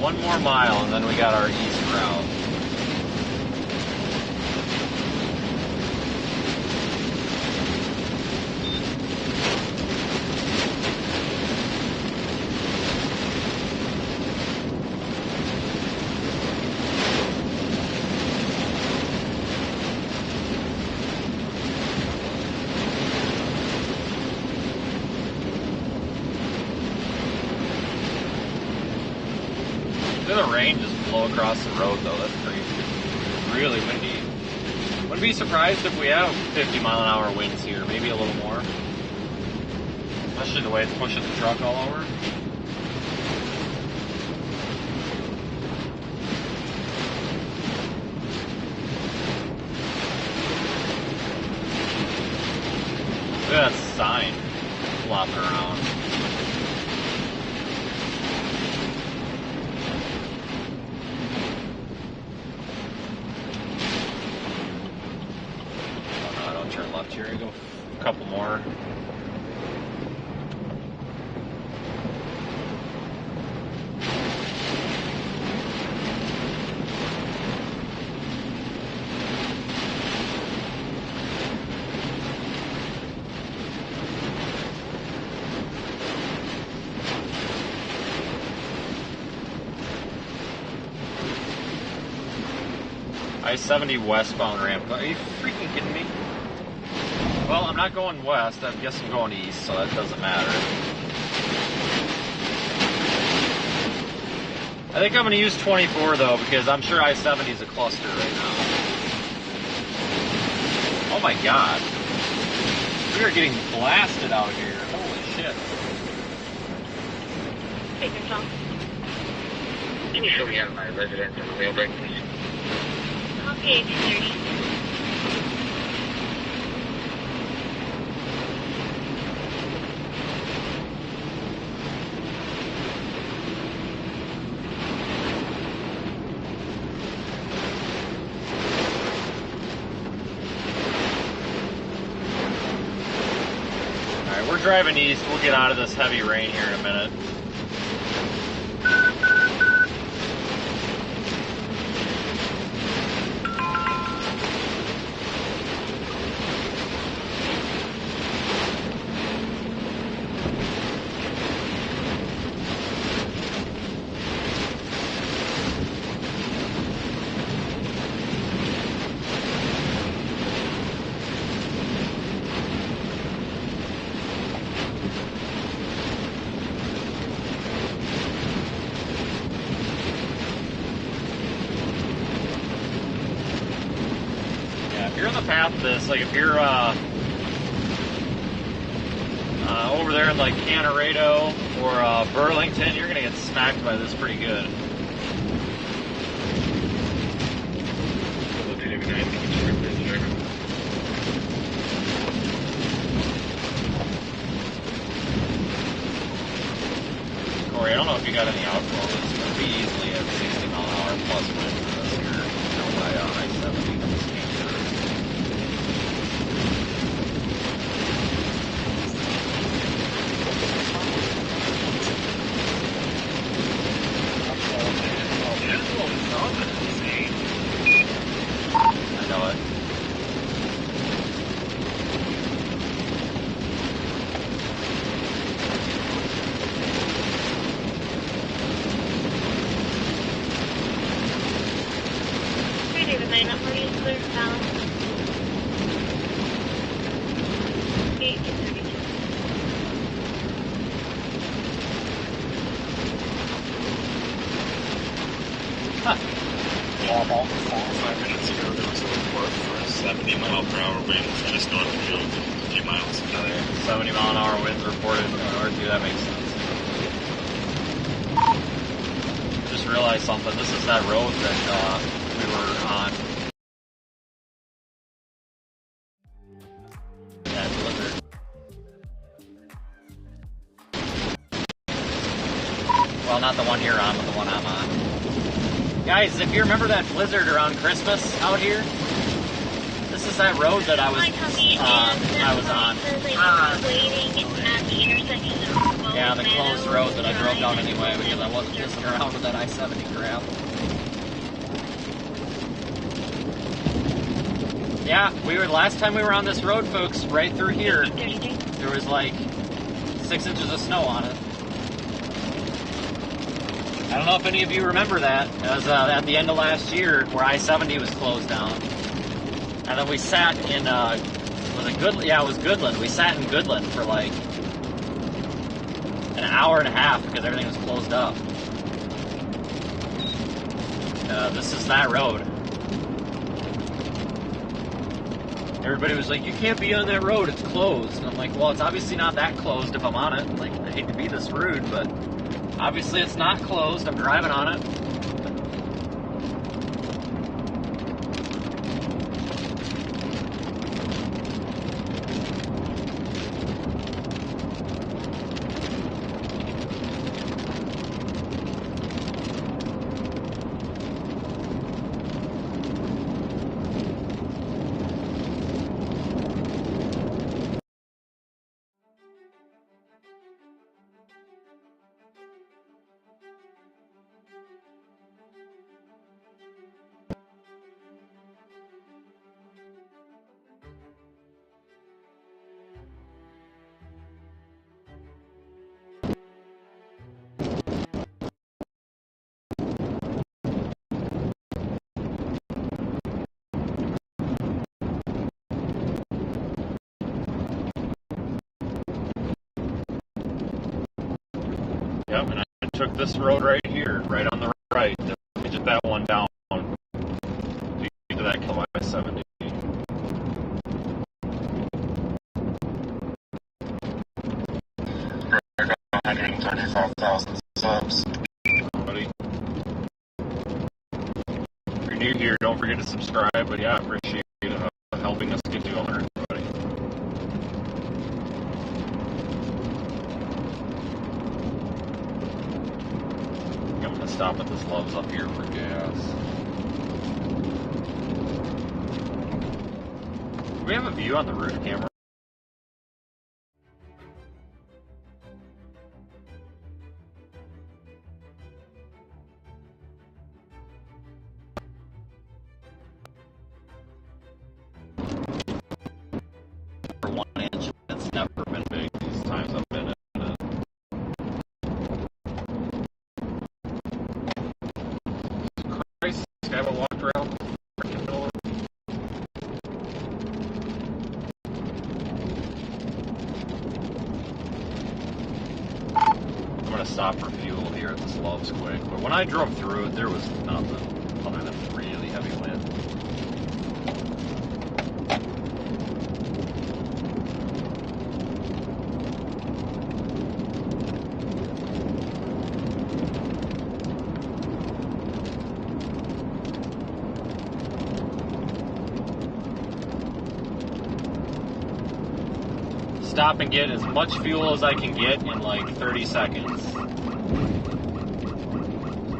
One more mile and then we got our east route. The rain just blow across the road though, that's crazy. It's really windy. Wouldn't be surprised if we have 50-mile-an-hour winds here, maybe a little more. Especially the way it's pushing the truck all over. Look at that sign flopping around. Turn left here, go a couple more. I-70 westbound ramp. Are you freaking kidding me? Well, I'm not going west. I guess I'm going east, so that doesn't matter. I think I'm going to use 24, though, because I'm sure I-70 is a cluster right now. Oh, my God. We are getting blasted out here. Holy shit. Take your time. Can you show me out of my residential wheel break, please? Okay, 230. Alright, we're driving east. We'll get out of this heavy rain here in a minute. If you're in the path of this, like if you're over there in like Canarado or Burlington, you're gonna get smacked by this pretty good. Corey, I don't know if you got any outflow. It's gonna be easily at 60 mile an hour plus wind for this here, by I-70. I know it. Hey, David, 9 up, are you clear down? Okay, 232. Huh. 5 minutes ago, there was a report for a 70 mile per hour wind just north of you, a few miles. 70 mile an hour wind reported in R2, that makes sense. Just realized something. This is that road that we were on. Yeah, Blizzard. Well, not the one you're on, but the one I'm on. Guys, if you remember that blizzard around Christmas out here, this is that road that I was on. Waiting at the intersection of Yeah, the closed road that I drove down anyway because I wasn't messing around with that I-70 crap. Yeah, last time we were on this road, folks, right through here, there was like 6 inches of snow on it. I don't know if any of you remember that. It was at the end of last year where I-70 was closed down. And then we sat in, was it Goodland? Yeah, it was Goodland. We sat in Goodland for like an hour and a half because everything was closed up. This is that road. Everybody was like, you can't be on that road, it's closed. And I'm like, well, it's obviously not that closed if I'm on it. Like, I hate to be this rude, but obviously it's not closed. I'm driving on it. Yep, and I took this road right here, right on the right, to get that one down. To that kill by 70. 135,000 subs. Buddy. If you're new here, don't forget to subscribe, but yeah, I appreciate helping us get to 100, buddy. I'm gonna stop at this Love's up here for gas. Do we have a view on the roof camera? For 1 inch, it's never been big these times I've been in it. Christ, this guy ever walked around the freaking door? I'm gonna stop for fuel here at this Love's quick, but when I drove through it, there was nothing other than really heavy wind. Stop and get as much fuel as I can get in like 30 seconds. That's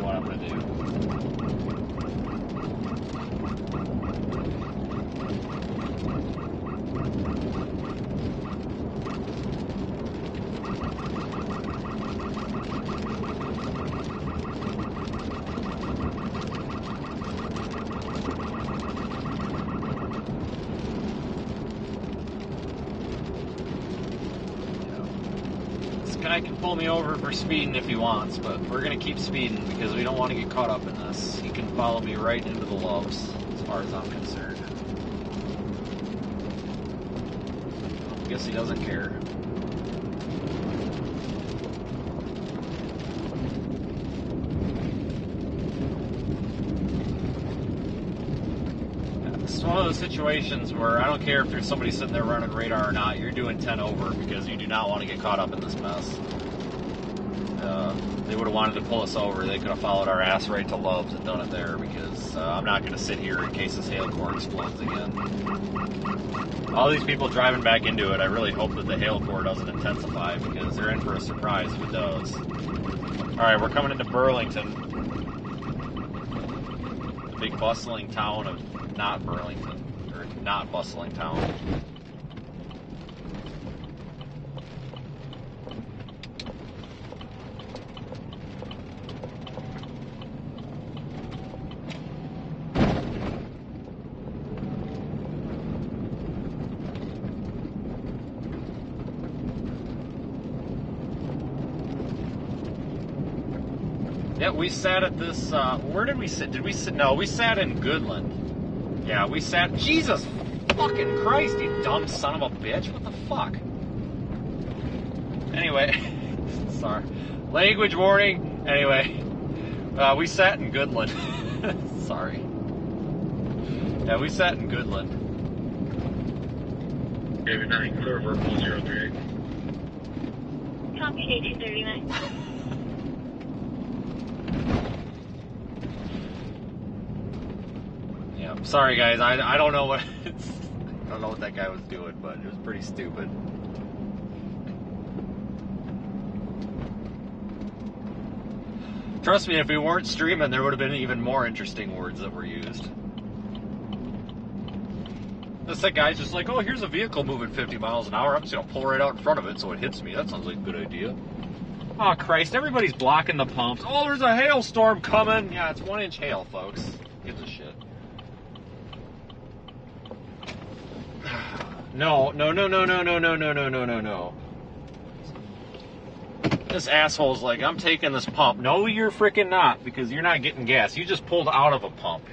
what I'm gonna do. Guy can pull me over for speeding if he wants, but we're gonna keep speeding because we don't want to get caught up in this. He can follow me right into the Loves, as far as I'm concerned. I guess he doesn't care. It's one of those situations where I don't care if there's somebody sitting there running radar or not, you're doing 10 over because you do not want to get caught up in this mess. They would have wanted to pull us over, they could have followed our ass right to Love's and done it there, because I'm not going to sit here in case this hail core explodes again. All these people driving back into it, I really hope that the hail core doesn't intensify, because they're in for a surprise if it does. Alright, we're coming into Burlington. Big bustling town of not Burlington, or not bustling town. Yeah, we sat at this, where did we sit? Did we sit? No, we sat in Goodland. Yeah, we sat, Jesus fucking Christ, you dumb son of a bitch. What the fuck? Anyway, sorry. Language warning. Anyway, we sat in Goodland. Sorry. Yeah, we sat in Goodland. David 9, clear verbal 038. Copy 8239. Sorry guys, I don't know what I don't know what that guy was doing, but it was pretty stupid. Trust me, if we weren't streaming, there would have been even more interesting words that were used. This guy's just like, oh, here's a vehicle moving 50 miles an hour. I'm just gonna pull right out in front of it so it hits me. That sounds like a good idea. Oh Christ, everybody's blocking the pumps. Oh, there's a hailstorm coming. Yeah, it's 1 inch hail, folks. Who gives a shit? No. This asshole's like, I'm taking this pump. No, you're freaking not, because you're not getting gas. You just pulled out of a pump.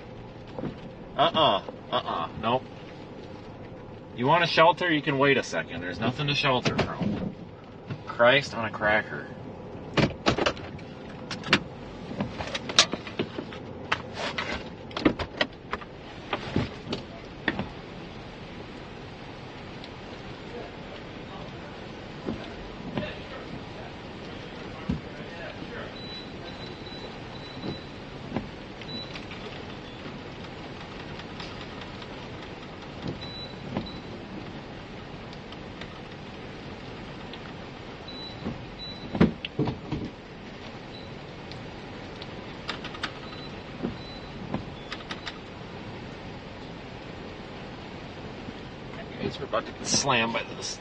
Nope. You want a shelter? You can wait a second. There's nothing to shelter from. Christ on a cracker. about to get slammed by this.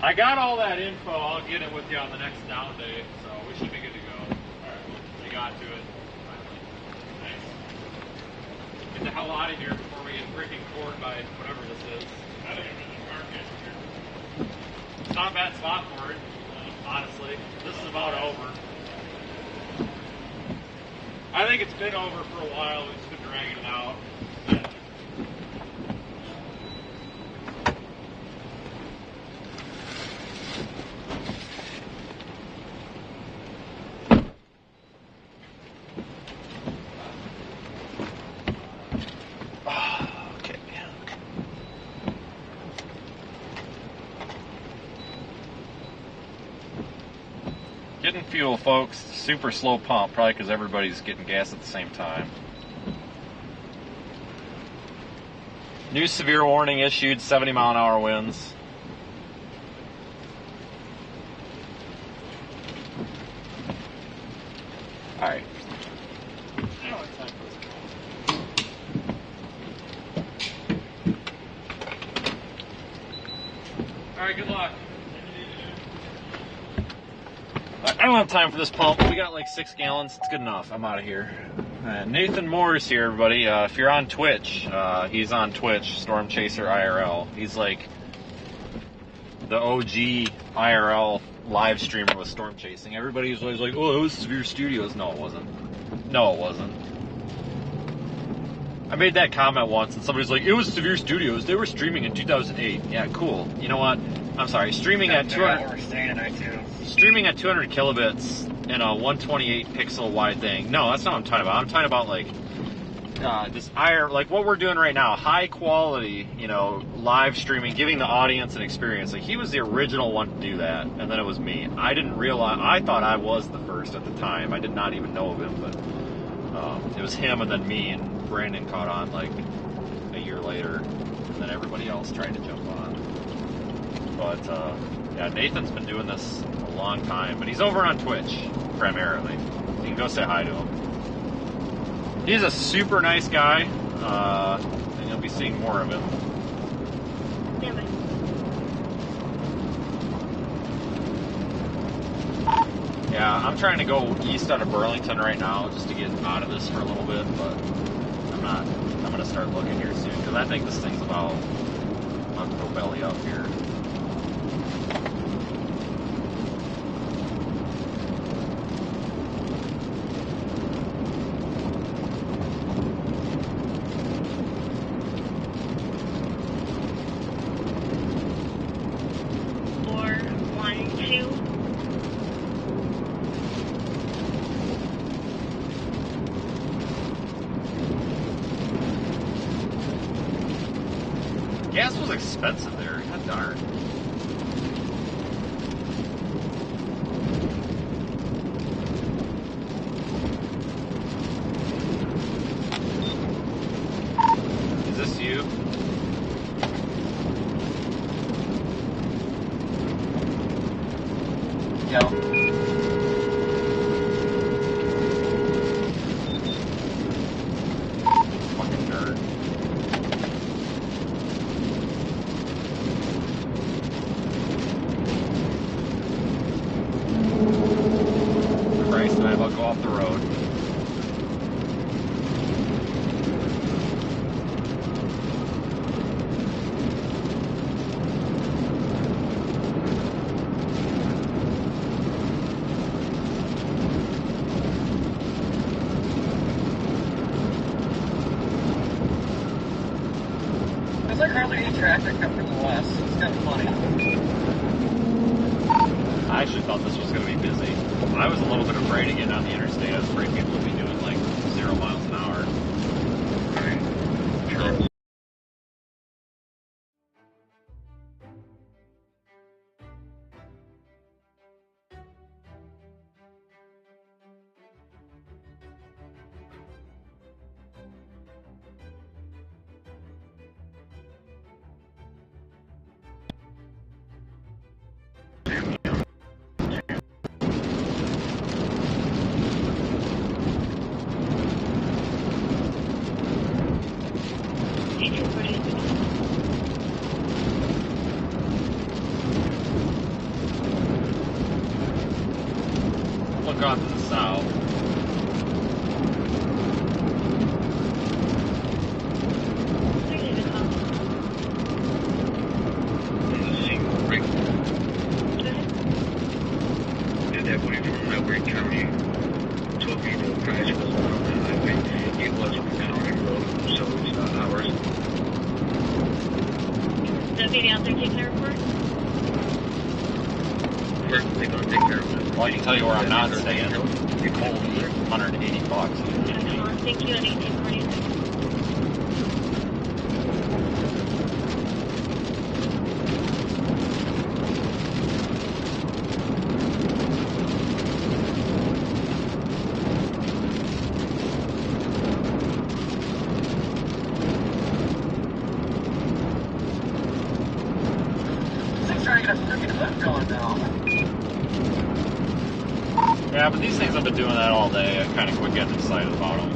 I got all that info. I'll get it with you on the next down day, so we should be good to go. Alright, we got to it. Finally. Nice. Get the hell out of here before we get freaking cored by whatever this is. I don't even know the market here. It's not a bad spot for it, honestly. This is about over. I think it's been over for a while. We've just been dragging it out. Getting fuel, folks. Super slow pump, probably because everybody's getting gas at the same time. New severe warning issued, 70-mile-an-hour winds. All right. All right, good luck. I don't have time for this pump. We got like 6 gallons. It's good enough. I'm out of here. Nathan Moore's here, everybody. If you're on Twitch, he's on Twitch, Storm Chaser IRL. He's like the OG IRL live streamer with storm chasing. Everybody was always like, oh, it was Severe Studios. No, it wasn't. No, it wasn't. I made that comment once, and somebody's like, it was Severe Studios. They were streaming in 2008. Yeah, cool. You know what? I'm sorry. Streaming at 200 kilobits in a 128 pixel wide thing. No, that's not what I'm talking about. I'm talking about like this like what we're doing right now, high quality, you know, live streaming, giving the audience an experience. Like he was the original one to do that, and then it was me. I didn't realize. I thought I was the first at the time. I did not even know of him, but it was him, and then me, and Brandon caught on like a year later, and then everybody else tried to jump on. But yeah, Nathan's been doing this a long time, but he's over on Twitch primarily. You can go say hi to him. He's a super nice guy, and you'll be seeing more of him. Yeah, I'm trying to go east out of Burlington right now just to get out of this for a little bit, but I'm not. I'm going to start looking here soon, because I think this thing's about to go belly up here. Gas was expensive there. God darn. Is this you? Yeah. Traffic coming from the west. It's kind of funny. I actually thought this was going to be busy. I was a little bit afraid of getting on the interstate. I was afraid people would be doing like 0 miles an hour. Right. Sure. off to the south. That way from Melbourne County, 12 feet of crash was not on the highway. It was on the county road, so it's not ours. Deputy out there taking a report? First, they're going to take care of it. Well, I can tell you where I'm not staying. Holy, $180. Thank you at 1846. Yeah, but these things have been doing that all day. I kind of quit getting excited about them.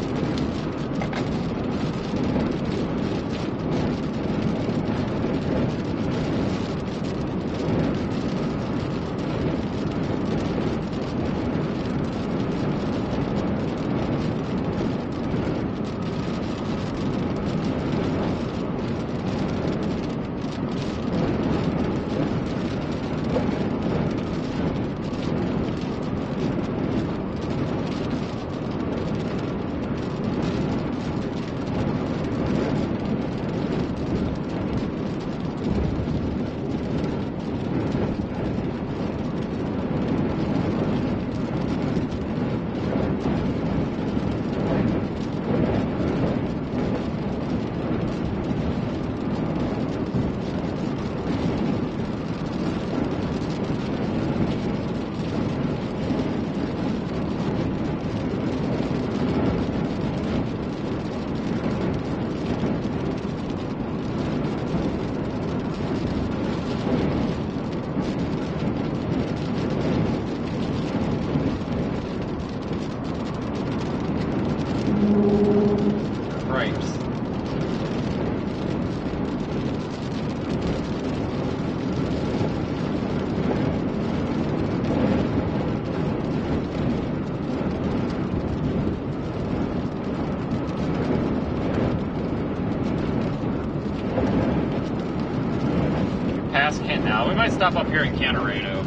We might stop up here in Canarado.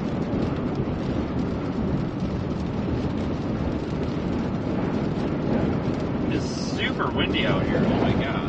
It's super windy out here. Oh my god.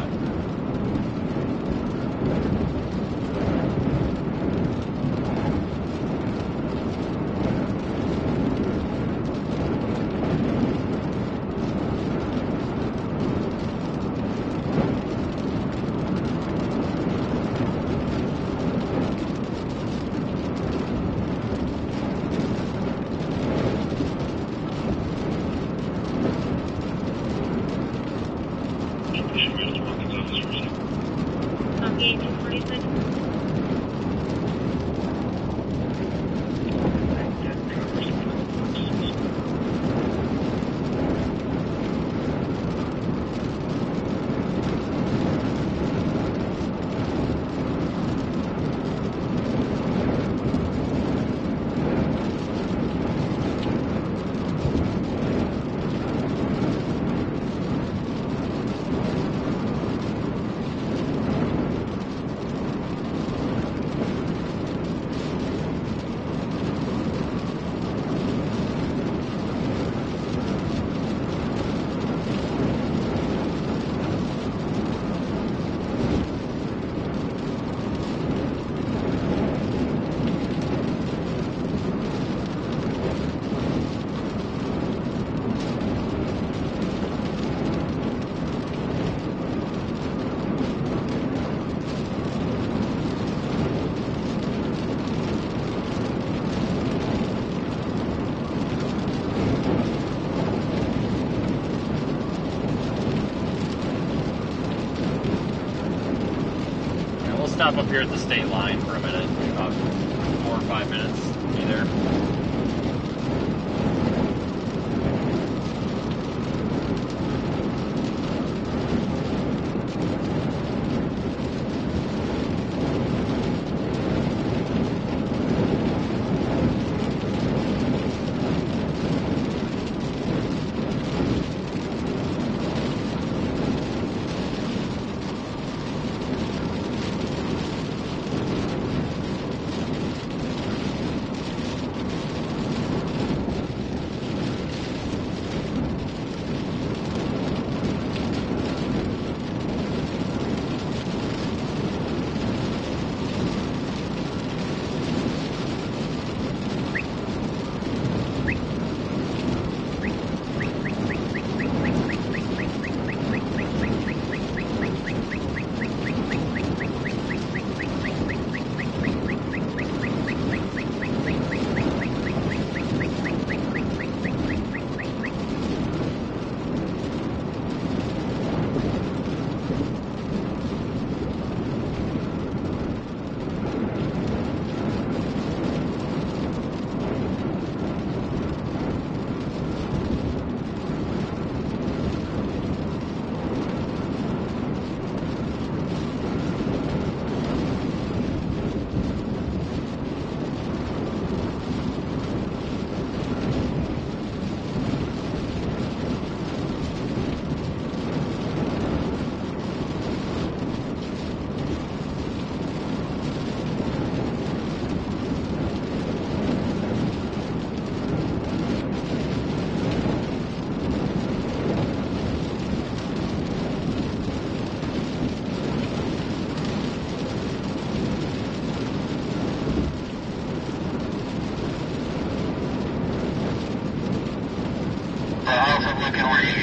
Stop up here at the state line for a minute, about 4 or 5 minutes, either.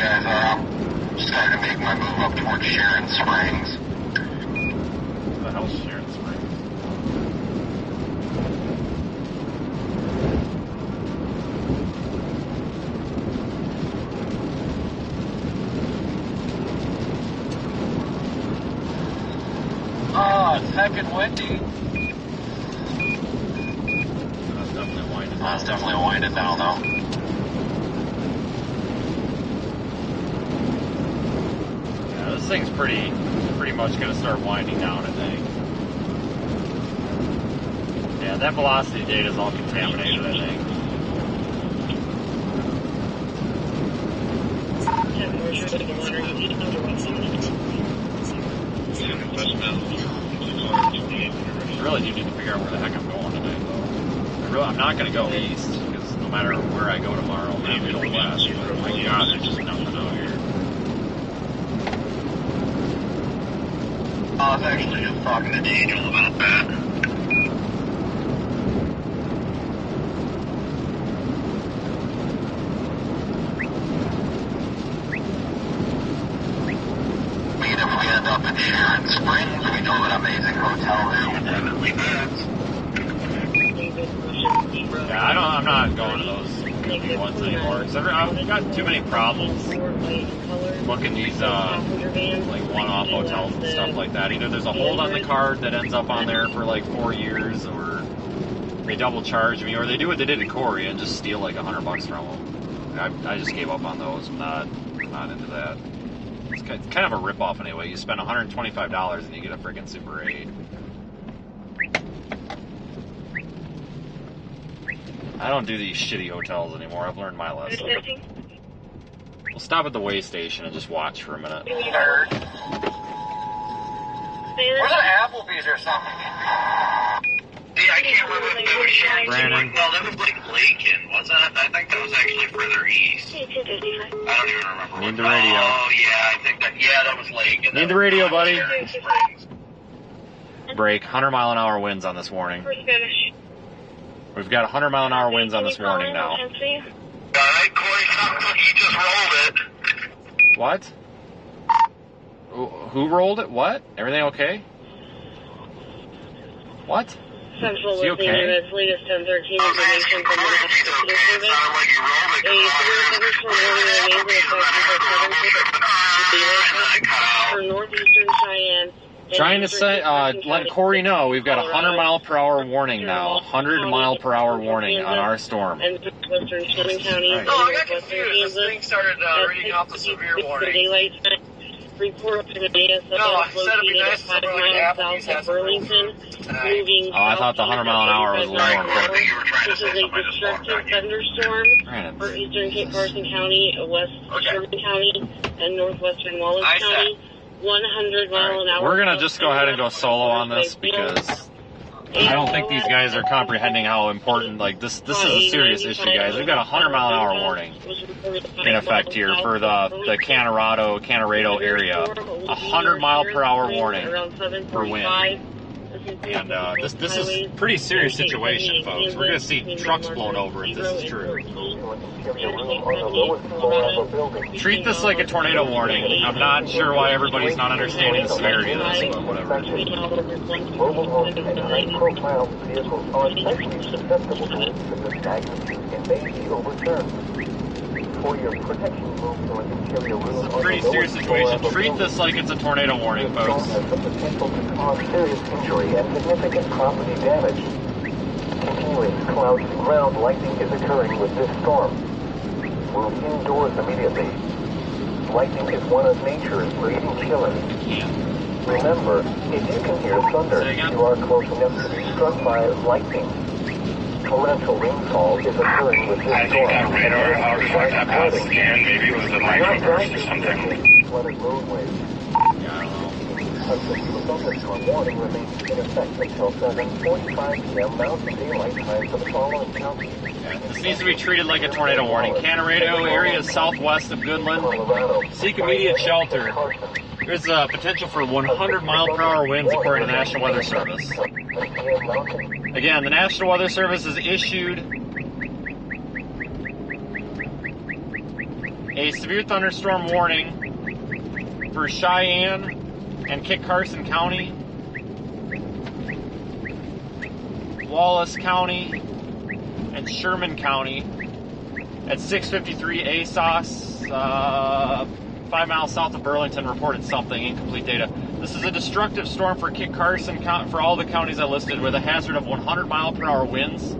guys are. I'm starting to make my move up towards Sharon Springs. What the hell's Sharon Springs? Oh, it's heckin' windy. That's definitely winding down. That's definitely winding down though. Yeah, this thing's pretty much going to start winding down, I think. Yeah, that velocity data is all contaminated, I think. I really do need to figure out where the heck I'm going today, though. I'm not going to go east, because no matter where I go tomorrow, I'm going to go west. But oh my god, there's just nothing out here. I was actually just talking to Daniel about that. I mean, if we end up in Sharon Springs, we know that amazing hotel there with Heavenly Beds. Yeah, I'm not going to those goofy ones anymore. Cause I've got too many problems booking these like one-off hotels and stuff like that. Either there's a hold on the card that ends up on there for like 4 years, or they double charge me, or they do what they did to Corey and just steal like $100 from them. I just gave up on those. I'm not into that. It's kind of a rip-off anyway. You spend $125 and you get a freaking Super 8. I don't do these shitty hotels anymore. I've learned my lesson. We'll stop at the way station and just watch for a minute. Where's an Applebee's or something? Yeah, I can't remember if that was Sharon Brandon. Springs. No, that was like Lakin, wasn't it? I think that was actually further east. I don't even remember. Need the radio. Oh, yeah, I think that was Lakin. Need the radio, buddy. Sharon Springs. Break. 100-mile-an-hour winds on this morning. We've got 100-mile-an-hour winds on this morning now. All right, Corey, sounds like you just rolled it. What? Who rolled it? What? Everything okay? What? Central Is he listening okay? to this latest 1013 I was information asking from the Corey if he's National okay. It Service. sounded like you rolled it. A severe thunderstorm warning remains in effect until 7 for northeastern Cheyenne. Trying to say, let Corey know we've got a 100-mile-per-hour warning now. 100-mile-per-hour warning on our storm. And western Sherman County. Right. Oh, I got confused. This thing started reading off the severe warning. Daylight time. Report from an ASL No, I said it'd be located nice 5 if like miles Applebee's south had of some Burlington. tonight. Moving Oh, I thought the 100-mile-an-hour was a little more important. You were trying to This say is a something. I just walked destructive back in. thunderstorm Brandon. for eastern Kit Carson County, west Sherman County, and northwestern Wallace I said- County. 100 mile an hour. We're going to just go ahead and go solo on this because I don't think these guys are comprehending how important, like, this is a serious issue, guys. We've got a 100-mile-an-hour warning in effect here for the Canorado area. A 100-mile-per-hour warning for wind. And this is a pretty serious situation, folks. We're going to see trucks blown over if this is true. Treat this like a tornado warning. I'm not sure why everybody's not understanding the severity of this, but whatever. Mobile homes and high-profile vehicles are especially susceptible to winds in the stagnancy and may be overturned. For your protection, move to an interior room. This is a pretty serious situation. Treat this like it's a tornado warning, This storm folks. has the potential to cause serious injury and significant property damage. Continuing clouds to ground lightning is occurring with this storm. Move indoors immediately. Lightning is one of nature's leading killers. Remember, if you can hear thunder, Say again? you are close enough to be struck by lightning. Torrential rainfall is occurring with this storm. I think that radar, however you like that path scan, maybe it was the microburst or something. Flooded roadways. Yeah, I don't know. A thunderstorm warning remains in effect until 7:45 p.m. Mountain Daylight Time for the following counties. This needs to be treated like a tornado warning. Canorado area southwest of Goodland. Colorado. Seek immediate shelter. There's a potential for 100-mile-per-hour winds according to the National Weather Service. Again, the National Weather Service has issued a severe thunderstorm warning for Cheyenne and Kit Carson County, Wallace County, and Sherman County at 6:53 ASOS, 5 miles south of Burlington, reported something, incomplete data. This is a destructive storm for Kit Carson, for all the counties I listed, with a hazard of 100 mile per hour winds.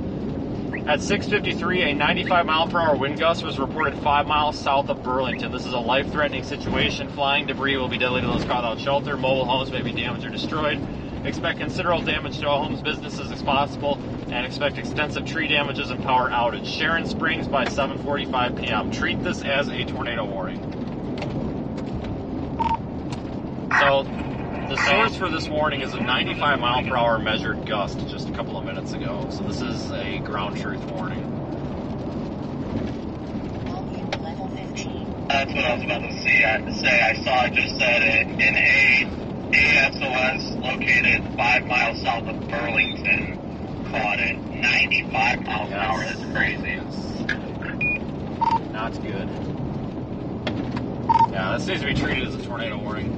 At 6:53, a 95 mile per hour wind gust was reported 5 miles south of Burlington. This is a life-threatening situation. Flying debris will be deadly to those caught without shelter. Mobile homes may be damaged or destroyed. Expect considerable damage to all homes, businesses as possible, and expect extensive tree damages and power outage. Sharon Springs by 7:45 p.m. Treat this as a tornado warning. So, the source for this warning is a 95 mile per hour measured gust just a couple of minutes ago. So this is a ground truth warning. Level 15. That's what I was about to say. I saw it just said it in a ASOS located 5 miles south of Burlington caught it 95 miles per hour. That's crazy. Not good. Yeah, this needs to be treated as a tornado warning.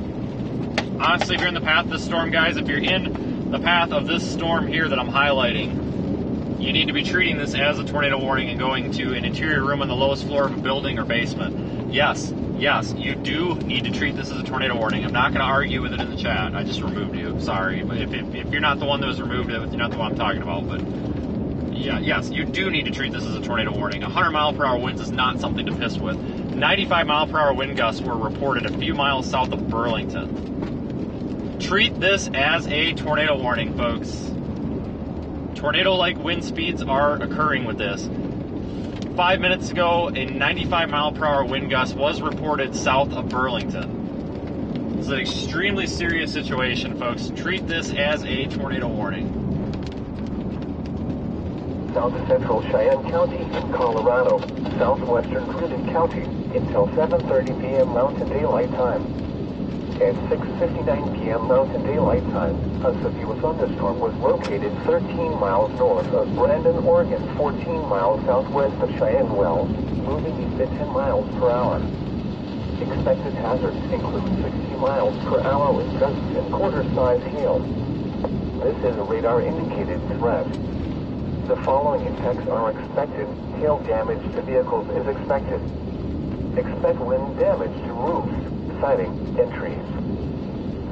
Honestly, if you're in the path of this storm, guys, if you're in the path of this storm here that I'm highlighting, you need to be treating this as a tornado warning and going to an interior room on the lowest floor of a building or basement. Yes, you do need to treat this as a tornado warning. I'm not going to argue with it in the chat. I just removed you. Sorry. But if you're not the one that was removed, you're not the one I'm talking about. But yeah, yes, you do need to treat this as a tornado warning. 100 mile per hour winds is not something to piss with. 95 mile per hour wind gusts were reported a few miles south of Burlington. Treat this as a tornado warning, folks. Tornado-like wind speeds are occurring with this. 5 minutes ago, a 95 mile per hour wind gust was reported south of Burlington. It's an extremely serious situation, folks. Treat this as a tornado warning. South Central Cheyenne County in Colorado, southwestern Cruden County until 7:30 p.m. Mountain Daylight Time. At 6:59 p.m. Mountain Daylight Time, a severe thunderstorm was located 13 miles north of Brandon, Oregon, 14 miles southwest of Cheyenne Wells, moving east at 10 miles per hour. Expected hazards include 60 miles per hour with gusts and quarter-size hail. This is a radar-indicated threat. The following impacts are expected. Hail damage to vehicles is expected. Expect wind damage to roofs, siding, and trees.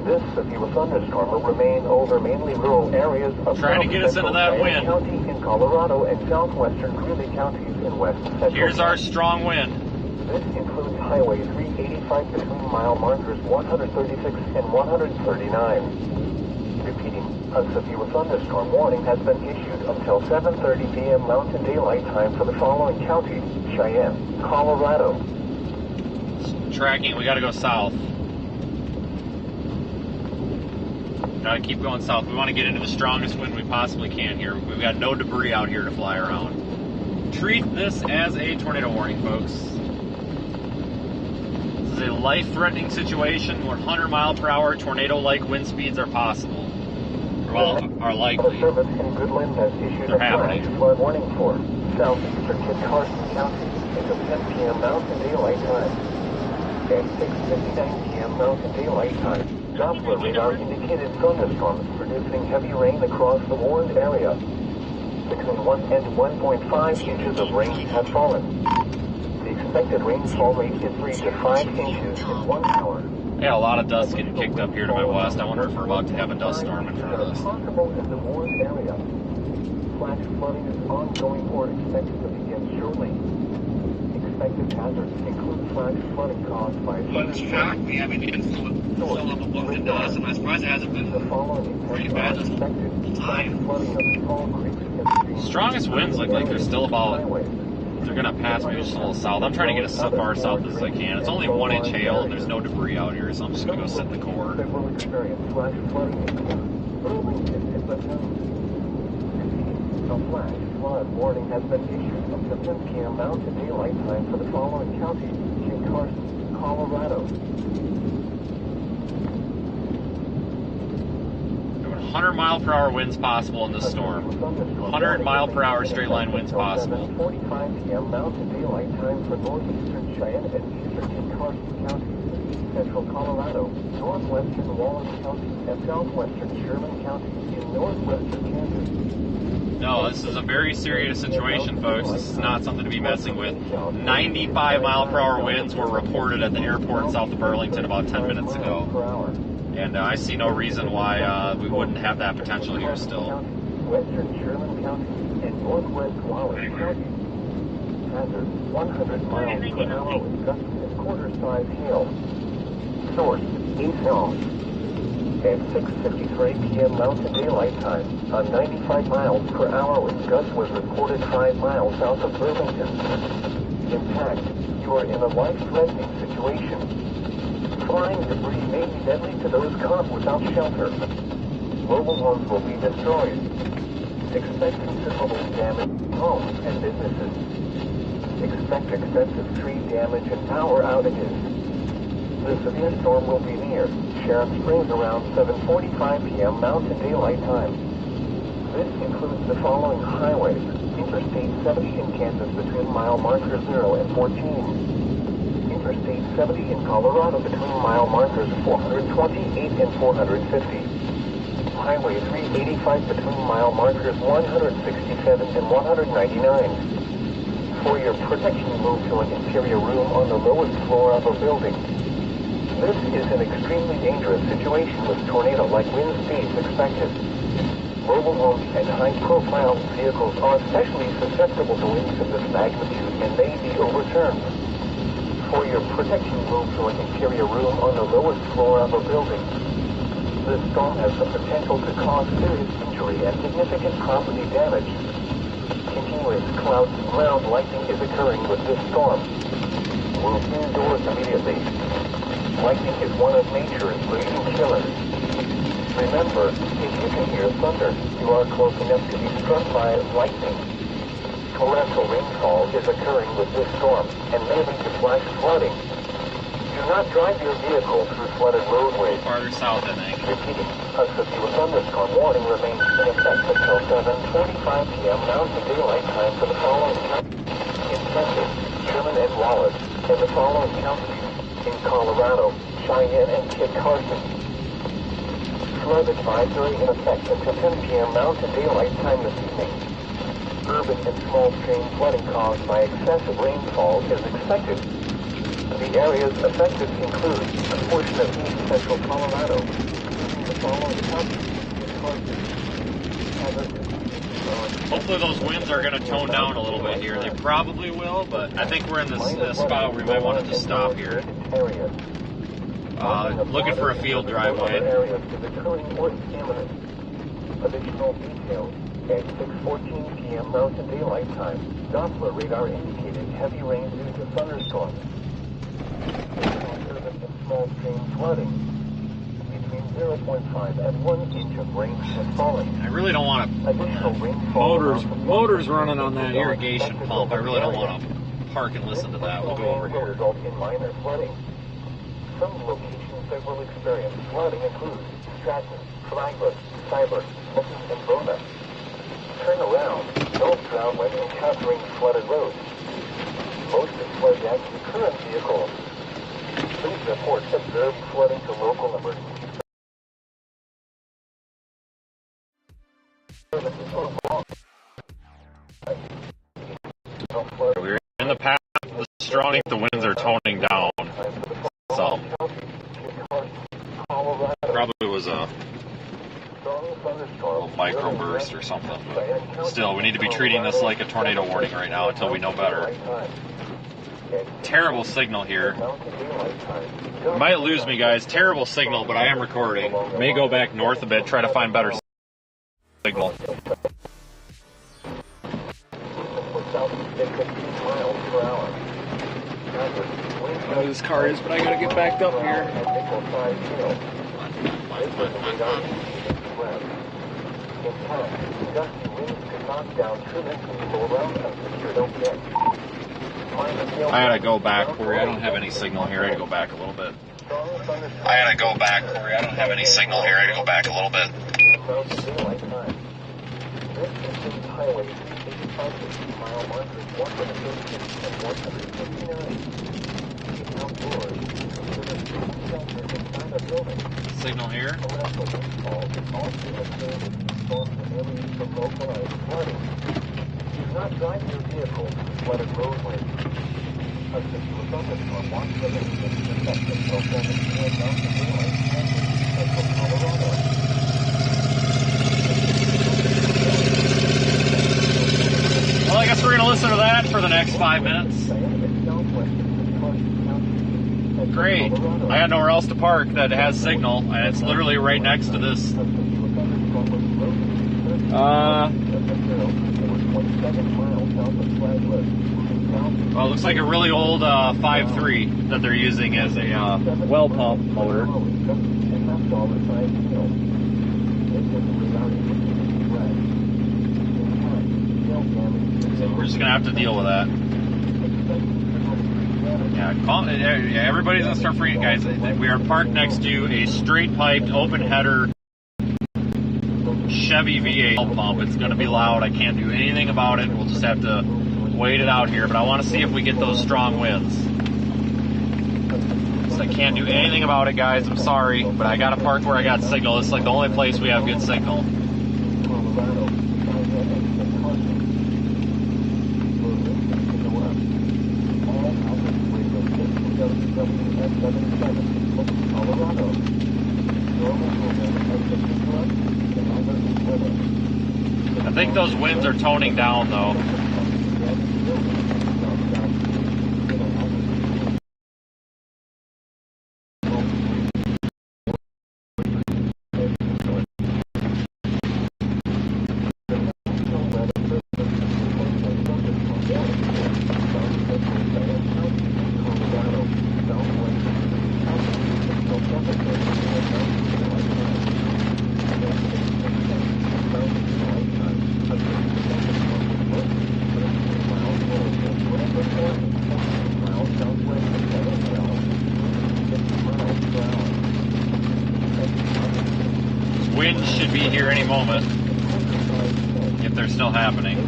This severe thunderstorm will remain over mainly rural areas of Trying to get us into that wind. County in Colorado and southwestern Greeley counties in west central. Here's our strong wind. This includes Highway 385 between mile markers 136 and 139. Repeating, a severe thunderstorm warning has been issued until 7:30 p.m. Mountain Daylight Time for the following counties: Cheyenne, Colorado. Tracking, we gotta go south. Gotta keep going south. We want to get into the strongest wind we possibly can here. We've got no debris out here to fly around. Treat this as a tornado warning, folks. This is a life-threatening situation where 100 mile per hour tornado-like wind speeds are possible. Well, are likely. The service in Goodland has issued They're a flash happening. flood warning for southeastern Kit Carson County until 10 p.m. Mountain Daylight Time. At 6:59 p.m. Mountain Daylight Time, Doppler radar indicated thunderstorms producing heavy rain across the warned area. Between 1 and 1.5 inches of rain have fallen. The expected rainfall rate is 3 to 5 inches in 1 hour. Yeah, a lot of dust getting kicked up here to my west. I wonder if we're about to have a dust storm in front of us. Possible in the warned area. Flash flooding is ongoing or expected to begin shortly. Expected hazards include flash flooding caused by It's shocked me. I mean, it's still up a book that does, and I'm surprised it hasn't been the following pretty bad this whole time. flooding of small creeks and streams. Strongest winds look like they're still about, they're gonna pass me just a little south. I'm trying to get as far south as I can. It's only 1 inch hail and there's no debris out here, so I'm just gonna go sit in the core. That will experience flash flooding include Burlington and Platoon. A flash flood warning has been issued until 10 p.m. Mountain Daylight Time for the following counties: Kit Carson, Colorado. 100 mile per hour winds possible in this storm. 100 mile per hour straight line winds possible. 7:45 p.m. Mountain Daylight Time for northeastern Cheyenne and eastern Carson County, central Colorado, northwestern Waelti County, and southwestern Sherman County in northwestern Kansas. No, this is a very serious situation, folks. This is not something to be messing with. 95 mile per hour winds were reported at the airport south of Burlington about 10 minutes ago. And I see no reason why we wouldn't have that potential here still. Western Sherman County and northwest Waelti County. Hazard 100 miles per hour with gusts and quarter-size hail. Source, East at 6:53 p.m. Mountain Daylight Time, a 95 miles per hour wind gust was reported 5 miles south of Burlington. In fact, you are in a life-threatening situation. Flying debris may be deadly to those caught without shelter. Mobile homes will be destroyed. Expect considerable damage to homes and businesses. Expect extensive tree damage and power outages. The severe storm will be near Sharon Springs around 7:45 p.m. Mountain Daylight Time. This includes the following highways: Interstate 70 in Kansas between mile markers 0 and 14. Interstate 70 in Colorado between mile markers 428 and 450. Highway 385 between mile markers 167 and 199. For your protection, move to an interior room on the lowest floor of a building. This is an extremely dangerous situation with tornado-like wind speeds expected. Mobile homes and high-profile vehicles are especially susceptible to winds of this magnitude and may be overturned. For your protection, move to an interior room on the lowest floor of a building. This storm has the potential to cause serious injury and significant property damage. Continuous cloud-to-ground lightning is occurring with this storm. Move indoors immediately. Lightning is one of nature's leading killers. Remember, if you can hear thunder, you are close enough to be struck by lightning. Torrential rainfall is occurring with this storm and may lead to flash flooding. Do not drive your vehicle through flooded roadways. Farther south, I think. Repeating, a severe thunderstorm warning remains in effect until 7:45 p.m. Mountain Daylight Time for the following counties: in Kansas, Sherman and Wallace, and the following counties: in Colorado, Cheyenne, and Kit Carson. Flood advisory in effect until 10 p.m. Mountain Daylight Time this evening. Urban and small stream flooding caused by excessive rainfall is expected. The areas affected include a portion of east central Colorado. The following counties: Hopefully those winds are going to tone down a little bit here. They probably will, but I think we're in this spot where we might want to just stop here. Looking for a field driveway. Additional details at 6:14 p.m. Mountain Daylight Time. Doppler radar indicated heavy rain due to thunderstorms. Urban and small stream flooding. Between 0.5 and 1 inch of rain has fallen. I really don't want to. Additional rainfall. Motors running on that irrigation pump. I really don't want to park and listen to that. We'll go over here. Result in minor flooding. Some locations that will experience flooding include Stratton, Flagler, Cyber, and Bona. Turn around. Don't drown when encountering flooded roads. Most of flood damage to current vehicles. Please report observed flooding to local emergency. We're in the path of the storm. The winds are toning down. So, probably was a little microburst or something. But still, we need to be treating this like a tornado warning right now until we know better. Terrible signal here. You might lose me, guys. Terrible signal, but I am recording. May go back north a bit, try to find better signal. I know this car is, but I gotta get backed up here. I gotta go back, Corey. I don't have any signal here. I gotta go back a little bit. Mountain Daylight Time. This includes highway 385 mile markers 136 and 159. Keep outdoors. Consider taking shelter inside a building. Signal here. Also observed storms and areas from localized flooding. Do not drive your vehicle to flooded roadways. Subject to a thunderstorm, watch the rain and intercept until 7 p.m. Mountain Daylight Time in central Colorado. Well, I guess we're going to listen to that for the next 5 minutes. Great. I got nowhere else to park that has signal, and it's literally right next to this. Well, it looks like a really old 5.3 that they're using as a well pump motor. So we're just gonna have to deal with that. Yeah, everybody's gonna start freaking, guys. We are parked next to a straight piped, open header Chevy V8 pump. It's gonna be loud. I can't do anything about it. We'll just have to wait it out here. But I want to see if we get those strong winds. So I can't do anything about it, guys. I'm sorry, but I gotta park where I got signal. This is like the only place we have good signal. I think those winds are toning down, though. Winds should be here any moment, if they're still happening.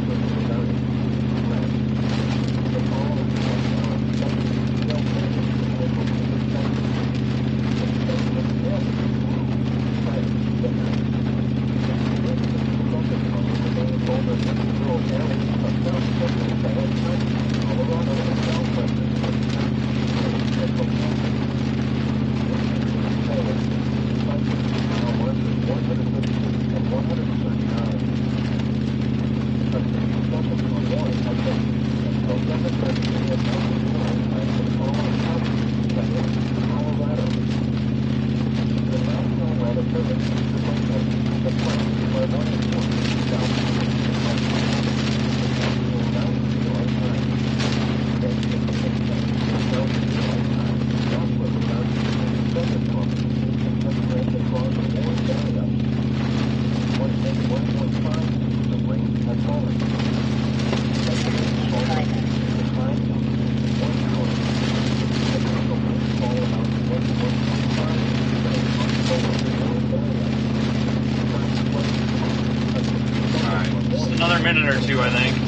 Minute or two, I think.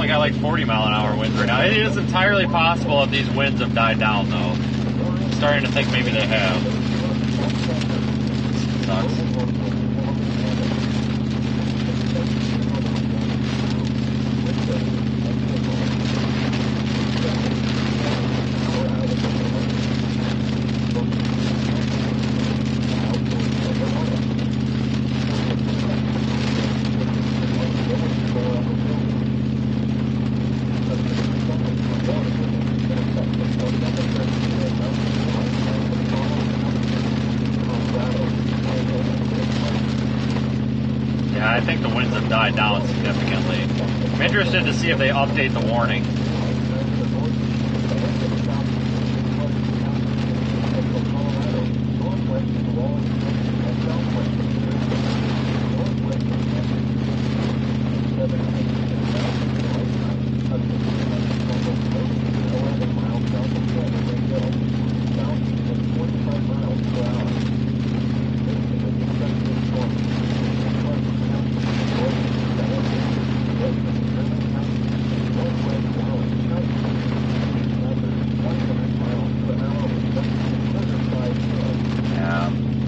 Got like 40-mile-an-hour winds right now. It is entirely possible that these winds have died down, though. I'm starting to think maybe they have. Sucks. I think the winds have died down significantly. I'm interested to see if they update the warning.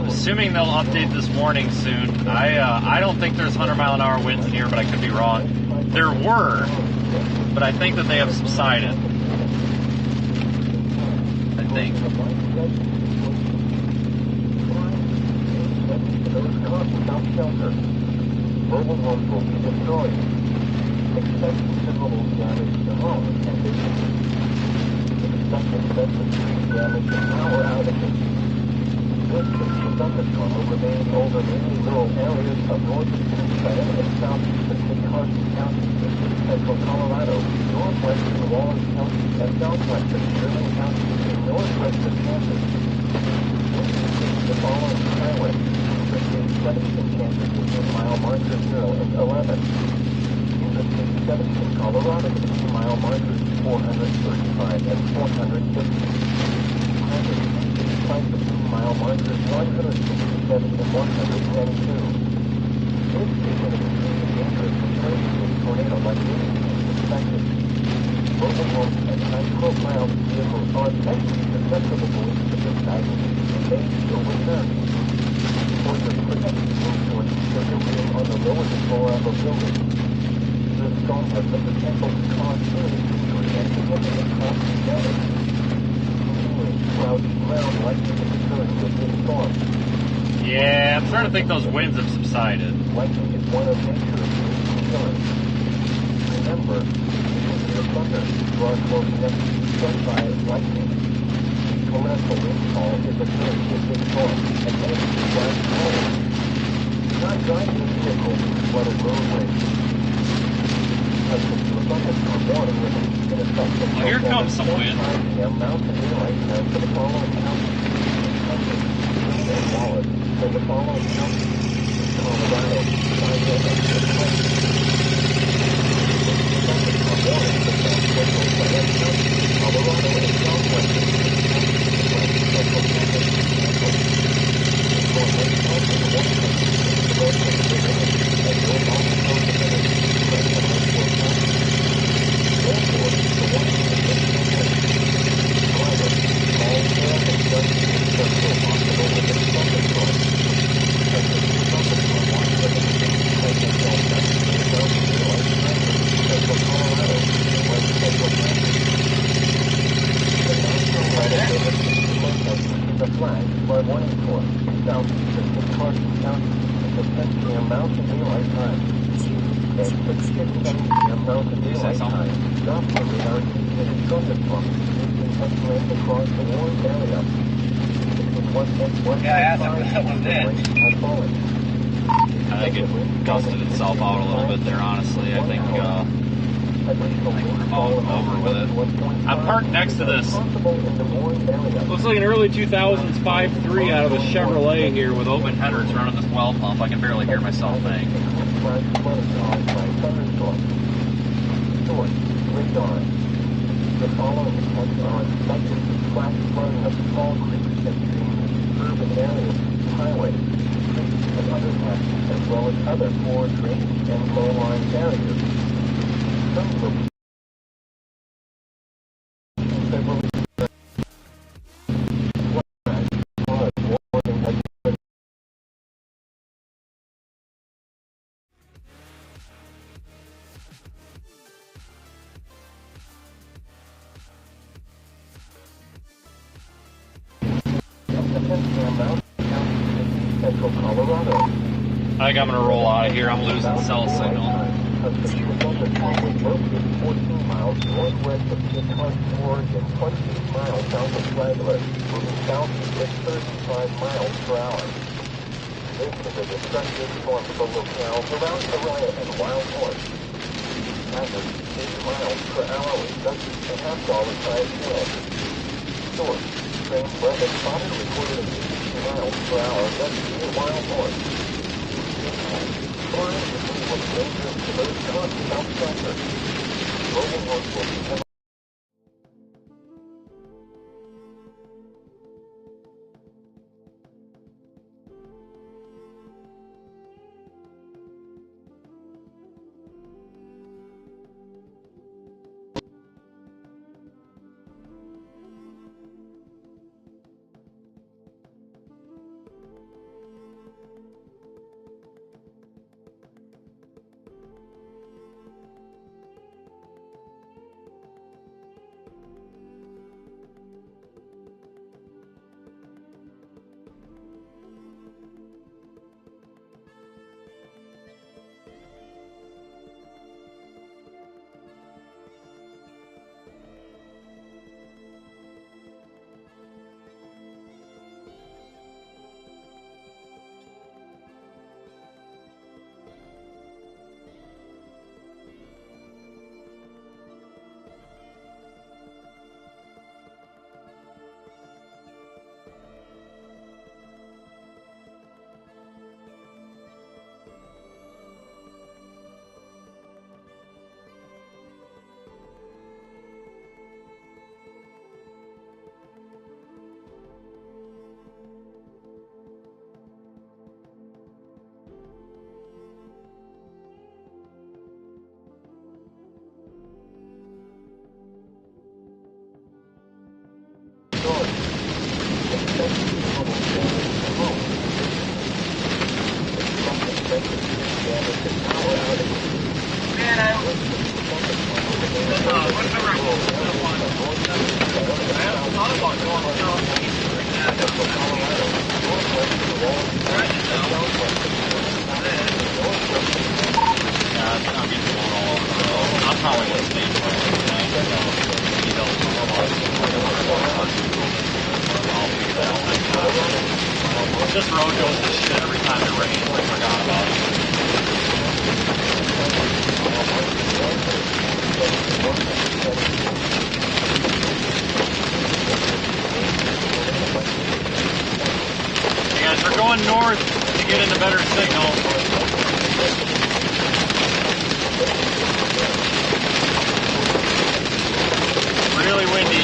Assuming they'll update this warning soon. I don't think there's 100-mile-an-hour winds in here, but I could be wrong. There were, but I think that they have subsided. I think. Mobile homes will be destroyed. Expect considerable damage to homes and businesses. Expect extensive tree damage and power outages. This thunderstorm will remain over many rural areas of northeastern Cheyenne and southeastern Kit Carson County, central Colorado, northwestern Wallace County, and southwestern Sherman County, and northwestern Kansas. The following highway, Interstate 70 in Kansas between mile markers 0 and 11. Interstate 70 in Colorado between mile markers 435 and 450. Mile markers 167 and 122. This is an extremely dangerous situation with tornado like this is expected. Mobile homes and high-profile vehicles are especially susceptible to this magnitude and may still return. For your protective influence, put your wheel on the lowest floor of a building. This storm has the potential to cause serious injury and significant property damage. Cloudy ground likely to occur with this storm. Yeah, I'm starting to think those winds have subsided. Lightning is one of nature's killers. Remember, nuclear thunder draws close enough to be struck by lightning. Torrential rainfall is occurring with this storm, and may be quite cold. Do not drive your vehicle through flooded roadways. Well, here comes some wind. I think it gusted itself out a little bit there, honestly. I think we're all over with it. I'm parked next to this. Looks like an early 2000s 5.3 out of a Chevrolet here with Open headers running this well pump. I can barely hear myself think. The following attempts are expected to flash flooding of small creeks and streams, urban areas, highways, streets, and other patches, as well as other poor drainage and low-lying areas. Some will be several I think I'm going to roll out of here. I'm losing cell signal. 14 miles northwest of Kit Carson, Oregon, 28 miles south of Flagler, moving southeast at 35 miles per hour. This is a destructive storm for locale around Araya and Wild Horse. Average 8 miles per hour with gusty and half-dollar size wind. Source: train weather spotter recorded at 82 miles per hour gusty at Wild Horse. Impact: flying debris was dangerous to those caught without shelter. Logan Horse will be heavily This road goes to shit every time it rains. I forgot about it. You guys are going north to get into better signal. Really windy.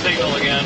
Signal again.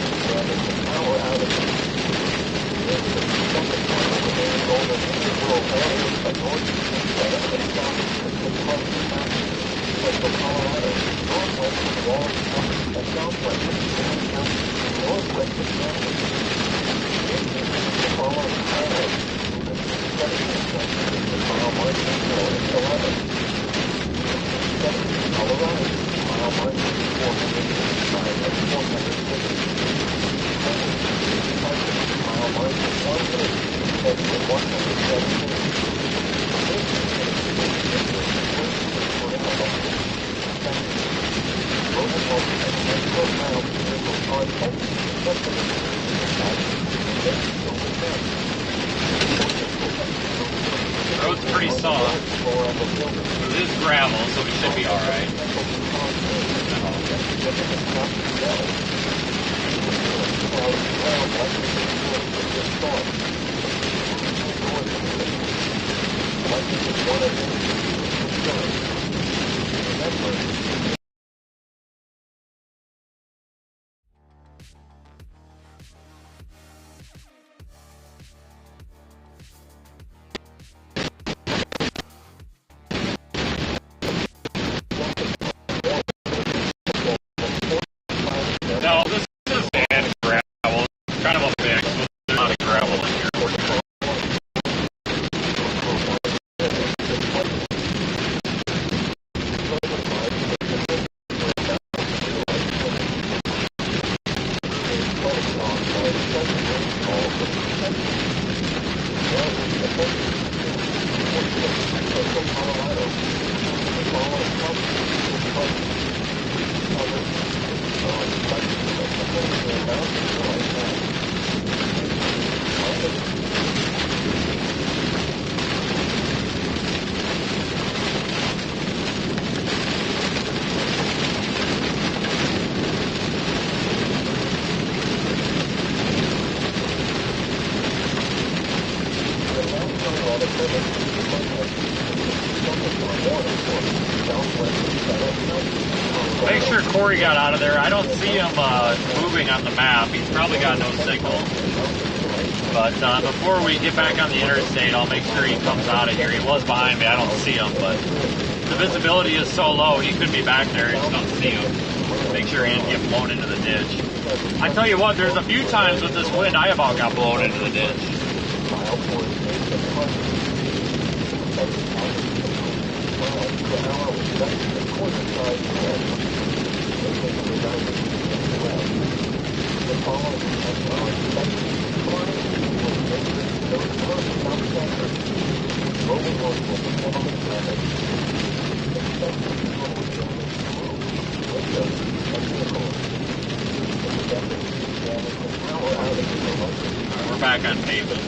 Road's pretty soft. It is gravel, so we should be alright. No, this is sand gravel. It's kind of a mix, but there's not a gravel in here. Make sure Corey got out of there. I don't see him moving on the map. He's probably got no signal. But before we get back on the interstate, I'll make sure he comes out of here. He was behind me. I don't see him, but the visibility is so low, he could be back there. I just don't see him. Make sure he didn't get blown into the ditch. I tell you what, there's a few times with this wind I about got blown into the ditch. We're back on pavement.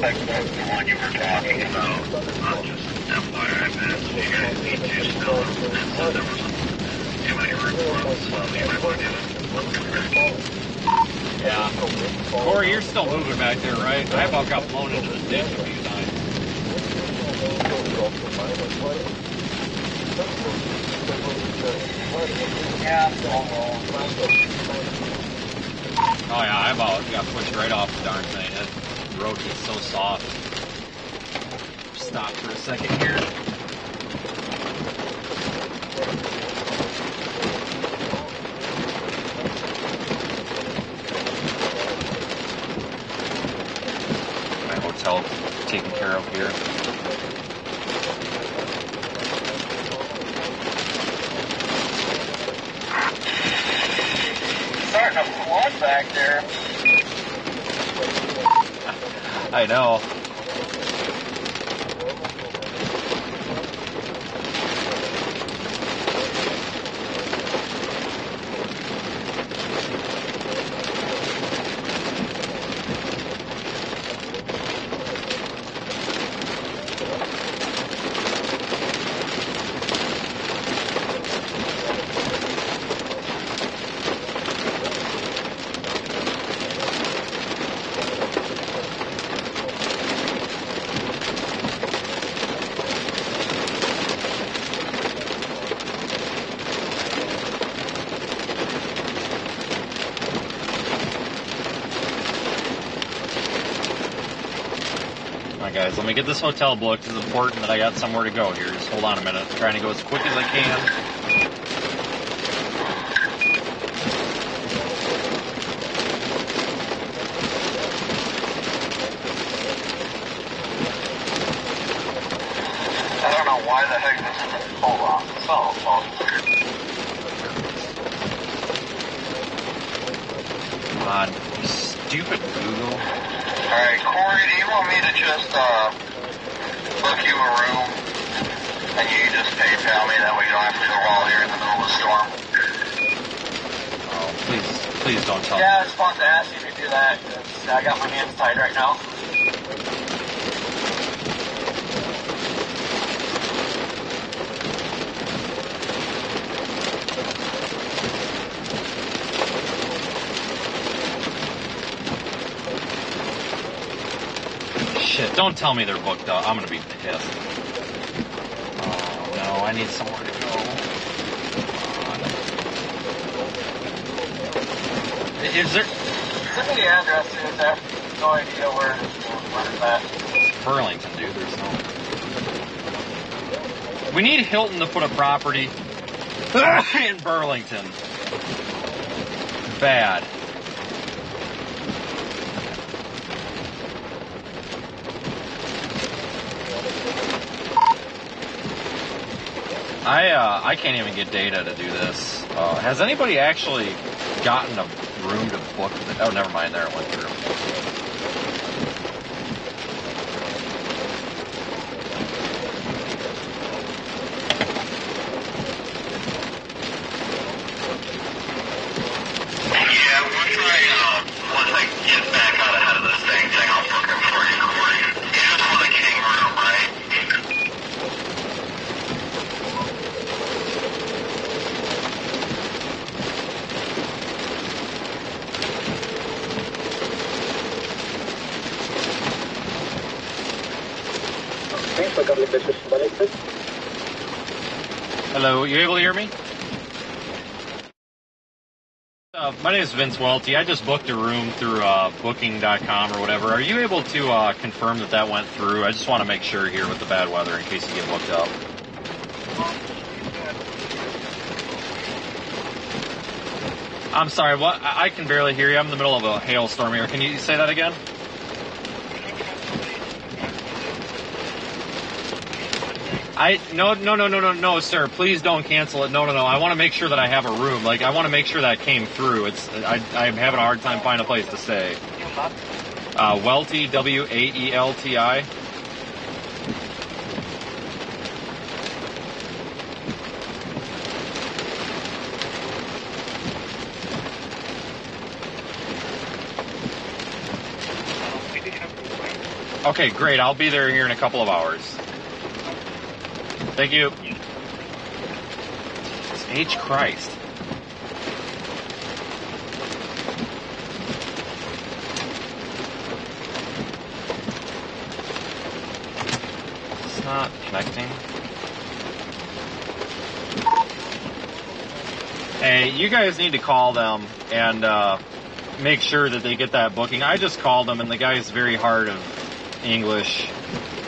Like the one you were talking about, just FYI, man, so you guys need to still, so there was too many reports, so you might want to Yeah. Corey, you're still moving back there, right? I about got blown into the ditch a few times. Yeah, Oh yeah, I about got pushed right off the darn thing. That road gets so soft. Stop for a second here. My hotel taken care of here. starting to flood back there. I know. Guys, let me get this hotel booked. It's important that I got somewhere to go here. Just hold on a minute. I'm trying to go as quick as I can. I don't know why the heck this isn't full on cell phone. Come on, you stupid Google. Alright, Corey, do you want me to just, book you a room, and you just PayPal me, that way you don't have to go all here in the middle of the storm? Oh, please don't tell me. Yeah, I just wanted to ask you if you do that, because I got my hands tied right now. Shit, don't tell me they're booked up. I'm gonna be pissed. Oh no, I need somewhere to go. Is there... Send me the address, dude. I have no idea where it's at. It's Burlington, dude. There's no... We need Hilton to put a property in Burlington. Bad. I can't even get data to do this. Has anybody actually gotten a room to book? Oh, never mind. There it went through. Yeah, once I get back out ahead of this thing, I'll book it for you, Corey. You just want a king room, right? Hello, you able to hear me? My name is Vince Waelti. I just booked a room through booking.com or whatever. Are you able to confirm that that went through? I just want to make sure here with the bad weather in case you get booked up. I'm sorry, what? I can barely hear you. I'm in the middle of a hailstorm here. Can you say that again? No, sir. Please don't cancel it. No. I want to make sure that I have a room. Like, I want to make sure that came through. I'm having a hard time finding a place to stay. Waelti, Waelti. Okay, great. I'll be there here in a couple of hours. Thank you. H. Christ. It's not connecting. Hey, you guys need to call them and make sure that they get that booking. I just called him, and the guy's very hard of English.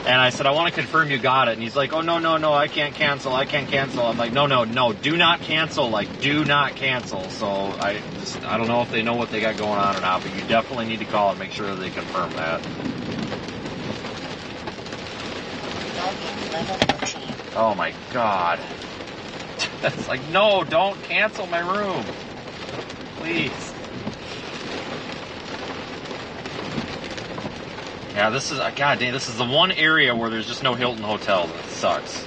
And I said, I want to confirm you got it. And he's like, oh, no, I can't cancel. I'm like, no, do not cancel. Like, do not cancel. So I don't know if they know what they got going on or not, but you definitely need to call and make sure that they confirm that. Oh, my God. It's like, no, don't cancel my room. Please. Yeah, this is, God dang, this is the one area where there's just no Hilton hotel. That sucks.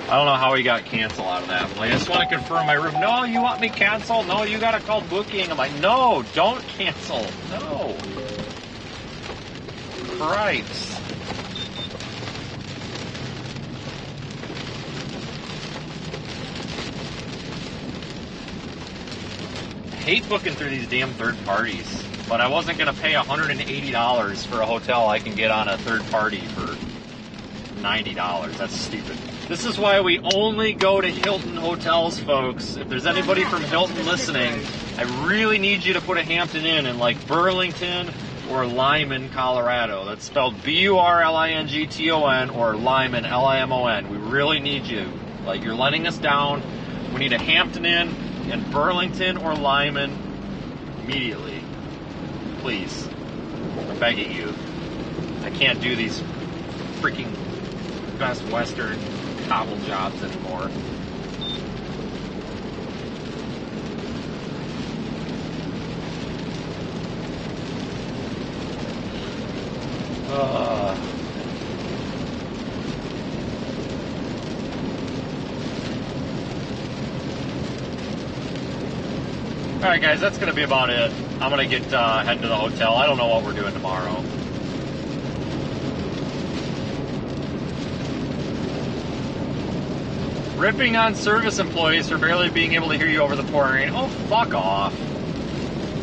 I don't know how he got canceled out of that. I'm like, I just want to confirm my room. No, you want me canceled? No, you got to call booking. I'm like, no, don't cancel. No. Christ. I hate booking through these damn third parties, but I wasn't going to pay $180 for a hotel I can get on a third party for $90. That's stupid. This is why we only go to Hilton hotels, folks. If there's anybody from Hilton listening, I really need you to put a Hampton Inn in like Burlington or Lyman, Colorado. That's spelled Burlington or Lyman, Limon. We really need you. Like, you're letting us down. We need a Hampton Inn in Burlington or Lyman immediately. Please. I'm begging you. I can't do these freaking Best Western cobble jobs anymore. Alright guys, that's going to be about it. I'm going to get heading to the hotel. I don't know what we're doing tomorrow. Ripping on service employees for barely being able to hear you over the pouring rain. Oh, fuck off.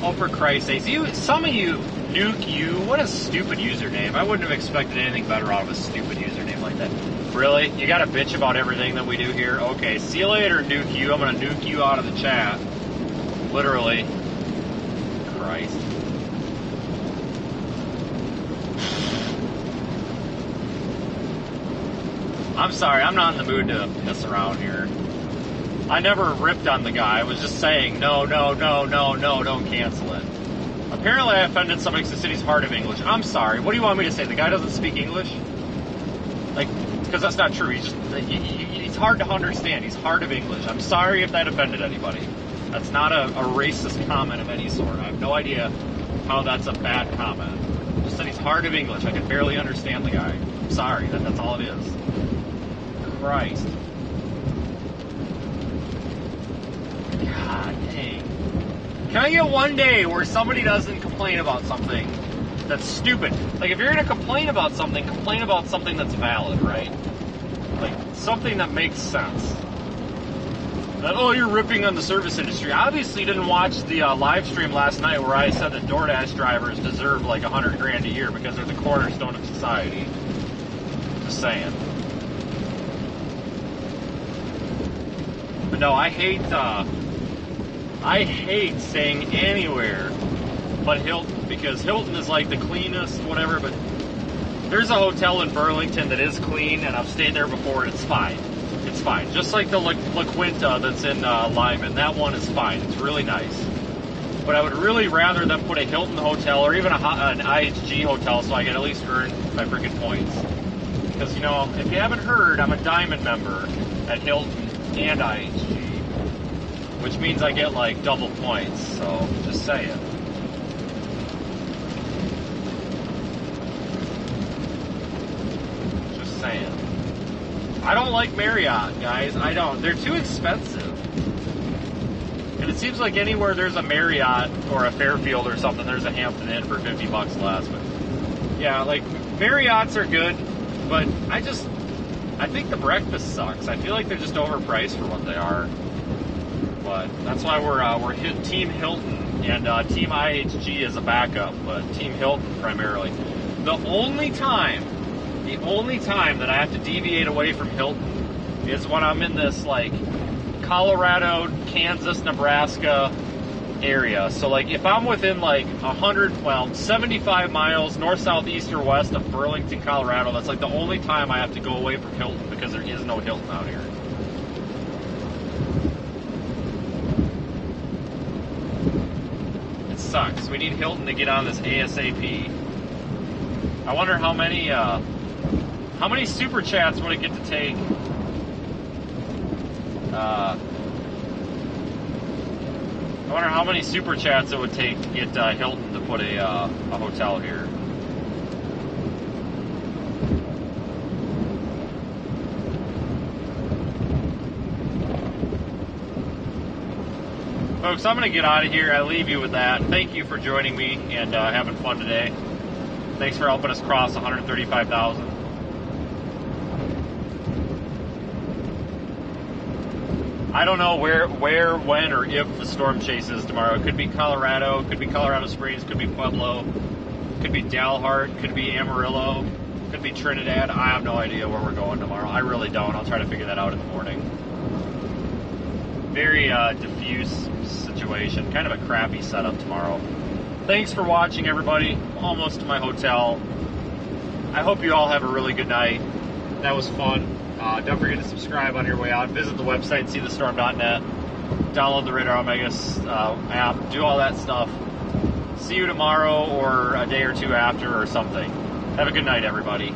Oh, for Christ's sake. Some of you, Nuke You, what a stupid username. I wouldn't have expected anything better out of a stupid username like that. Really? You got to bitch about everything that we do here? Okay, see you later, Nuke You. I'm going to nuke you out of the chat. Literally. Christ. I'm sorry, I'm not in the mood to mess around here. I never ripped on the guy. I was just saying, no, don't cancel it. Apparently I offended somebody because the city's hard of English. I'm sorry, what do you want me to say? The guy doesn't speak English? Like, because that's not true. He's hard to understand. He's hard of English. I'm sorry if that offended anybody. That's not a racist comment of any sort. I have no idea how that's a bad comment. Just that he's hard of English. I can barely understand the guy. I'm sorry, that's all it is. Christ. God dang. Can I get one day where somebody doesn't complain about something that's stupid? Like, if you're going to complain about something that's valid, right? Like, something that makes sense. That, oh, you're ripping on the service industry. Obviously, you didn't watch the live stream last night where I said that DoorDash drivers deserve like $100,000 a year because they're the cornerstone of society. Just saying. But no, I hate staying anywhere but Hilton, because Hilton is like the cleanest, whatever, but there's a hotel in Burlington that is clean, and I've stayed there before, and it's fine. It's fine. Just like the La Quinta that's in Lyman. That one is fine. It's really nice. But I would really rather them put a Hilton hotel or even an IHG hotel so I can at least earn my freaking points. Because, you know, if you haven't heard, I'm a diamond member at Hilton and IHG, which means I get like double points, so just saying. Just saying. I don't like Marriott, guys. I don't. They're too expensive. And it seems like anywhere there's a Marriott or a Fairfield or something, there's a Hampton Inn for $50 less. But yeah, like Marriotts are good, but I think the breakfast sucks. I feel like they're just overpriced for what they are. But that's why we're Team Hilton and Team IHG as a backup, but Team Hilton primarily. The only time that I have to deviate away from Hilton is when I'm in this like Colorado, Kansas, Nebraska area. So like if I'm within like 75 miles north, south, east, or west of Burlington, Colorado, that's like the only time I have to go away from Hilton because there is no Hilton out here. It sucks. We need Hilton to get on this ASAP. I wonder how many super chats would it get to take? I wonder how many super chats it would take to get Hilton to put a hotel here. Folks, I'm going to get out of here. I leave you with that. Thank you for joining me and having fun today. Thanks for helping us cross 135,000. I don't know where, when, or if the storm chase is tomorrow. It could be Colorado, could be Colorado Springs, could be Pueblo, could be Dalhart, could be Amarillo, could be Trinidad. I have no idea where we're going tomorrow. I really don't. I'll try to figure that out in the morning. Very diffuse situation. Kind of a crappy setup tomorrow. Thanks for watching, everybody. I'm almost to my hotel. I hope you all have a really good night. That was fun. Don't forget to subscribe on your way out. Visit the website, seethestorm.net. Download the Radar Omega app. Do all that stuff. See you tomorrow or a day or two after or something. Have a good night, everybody.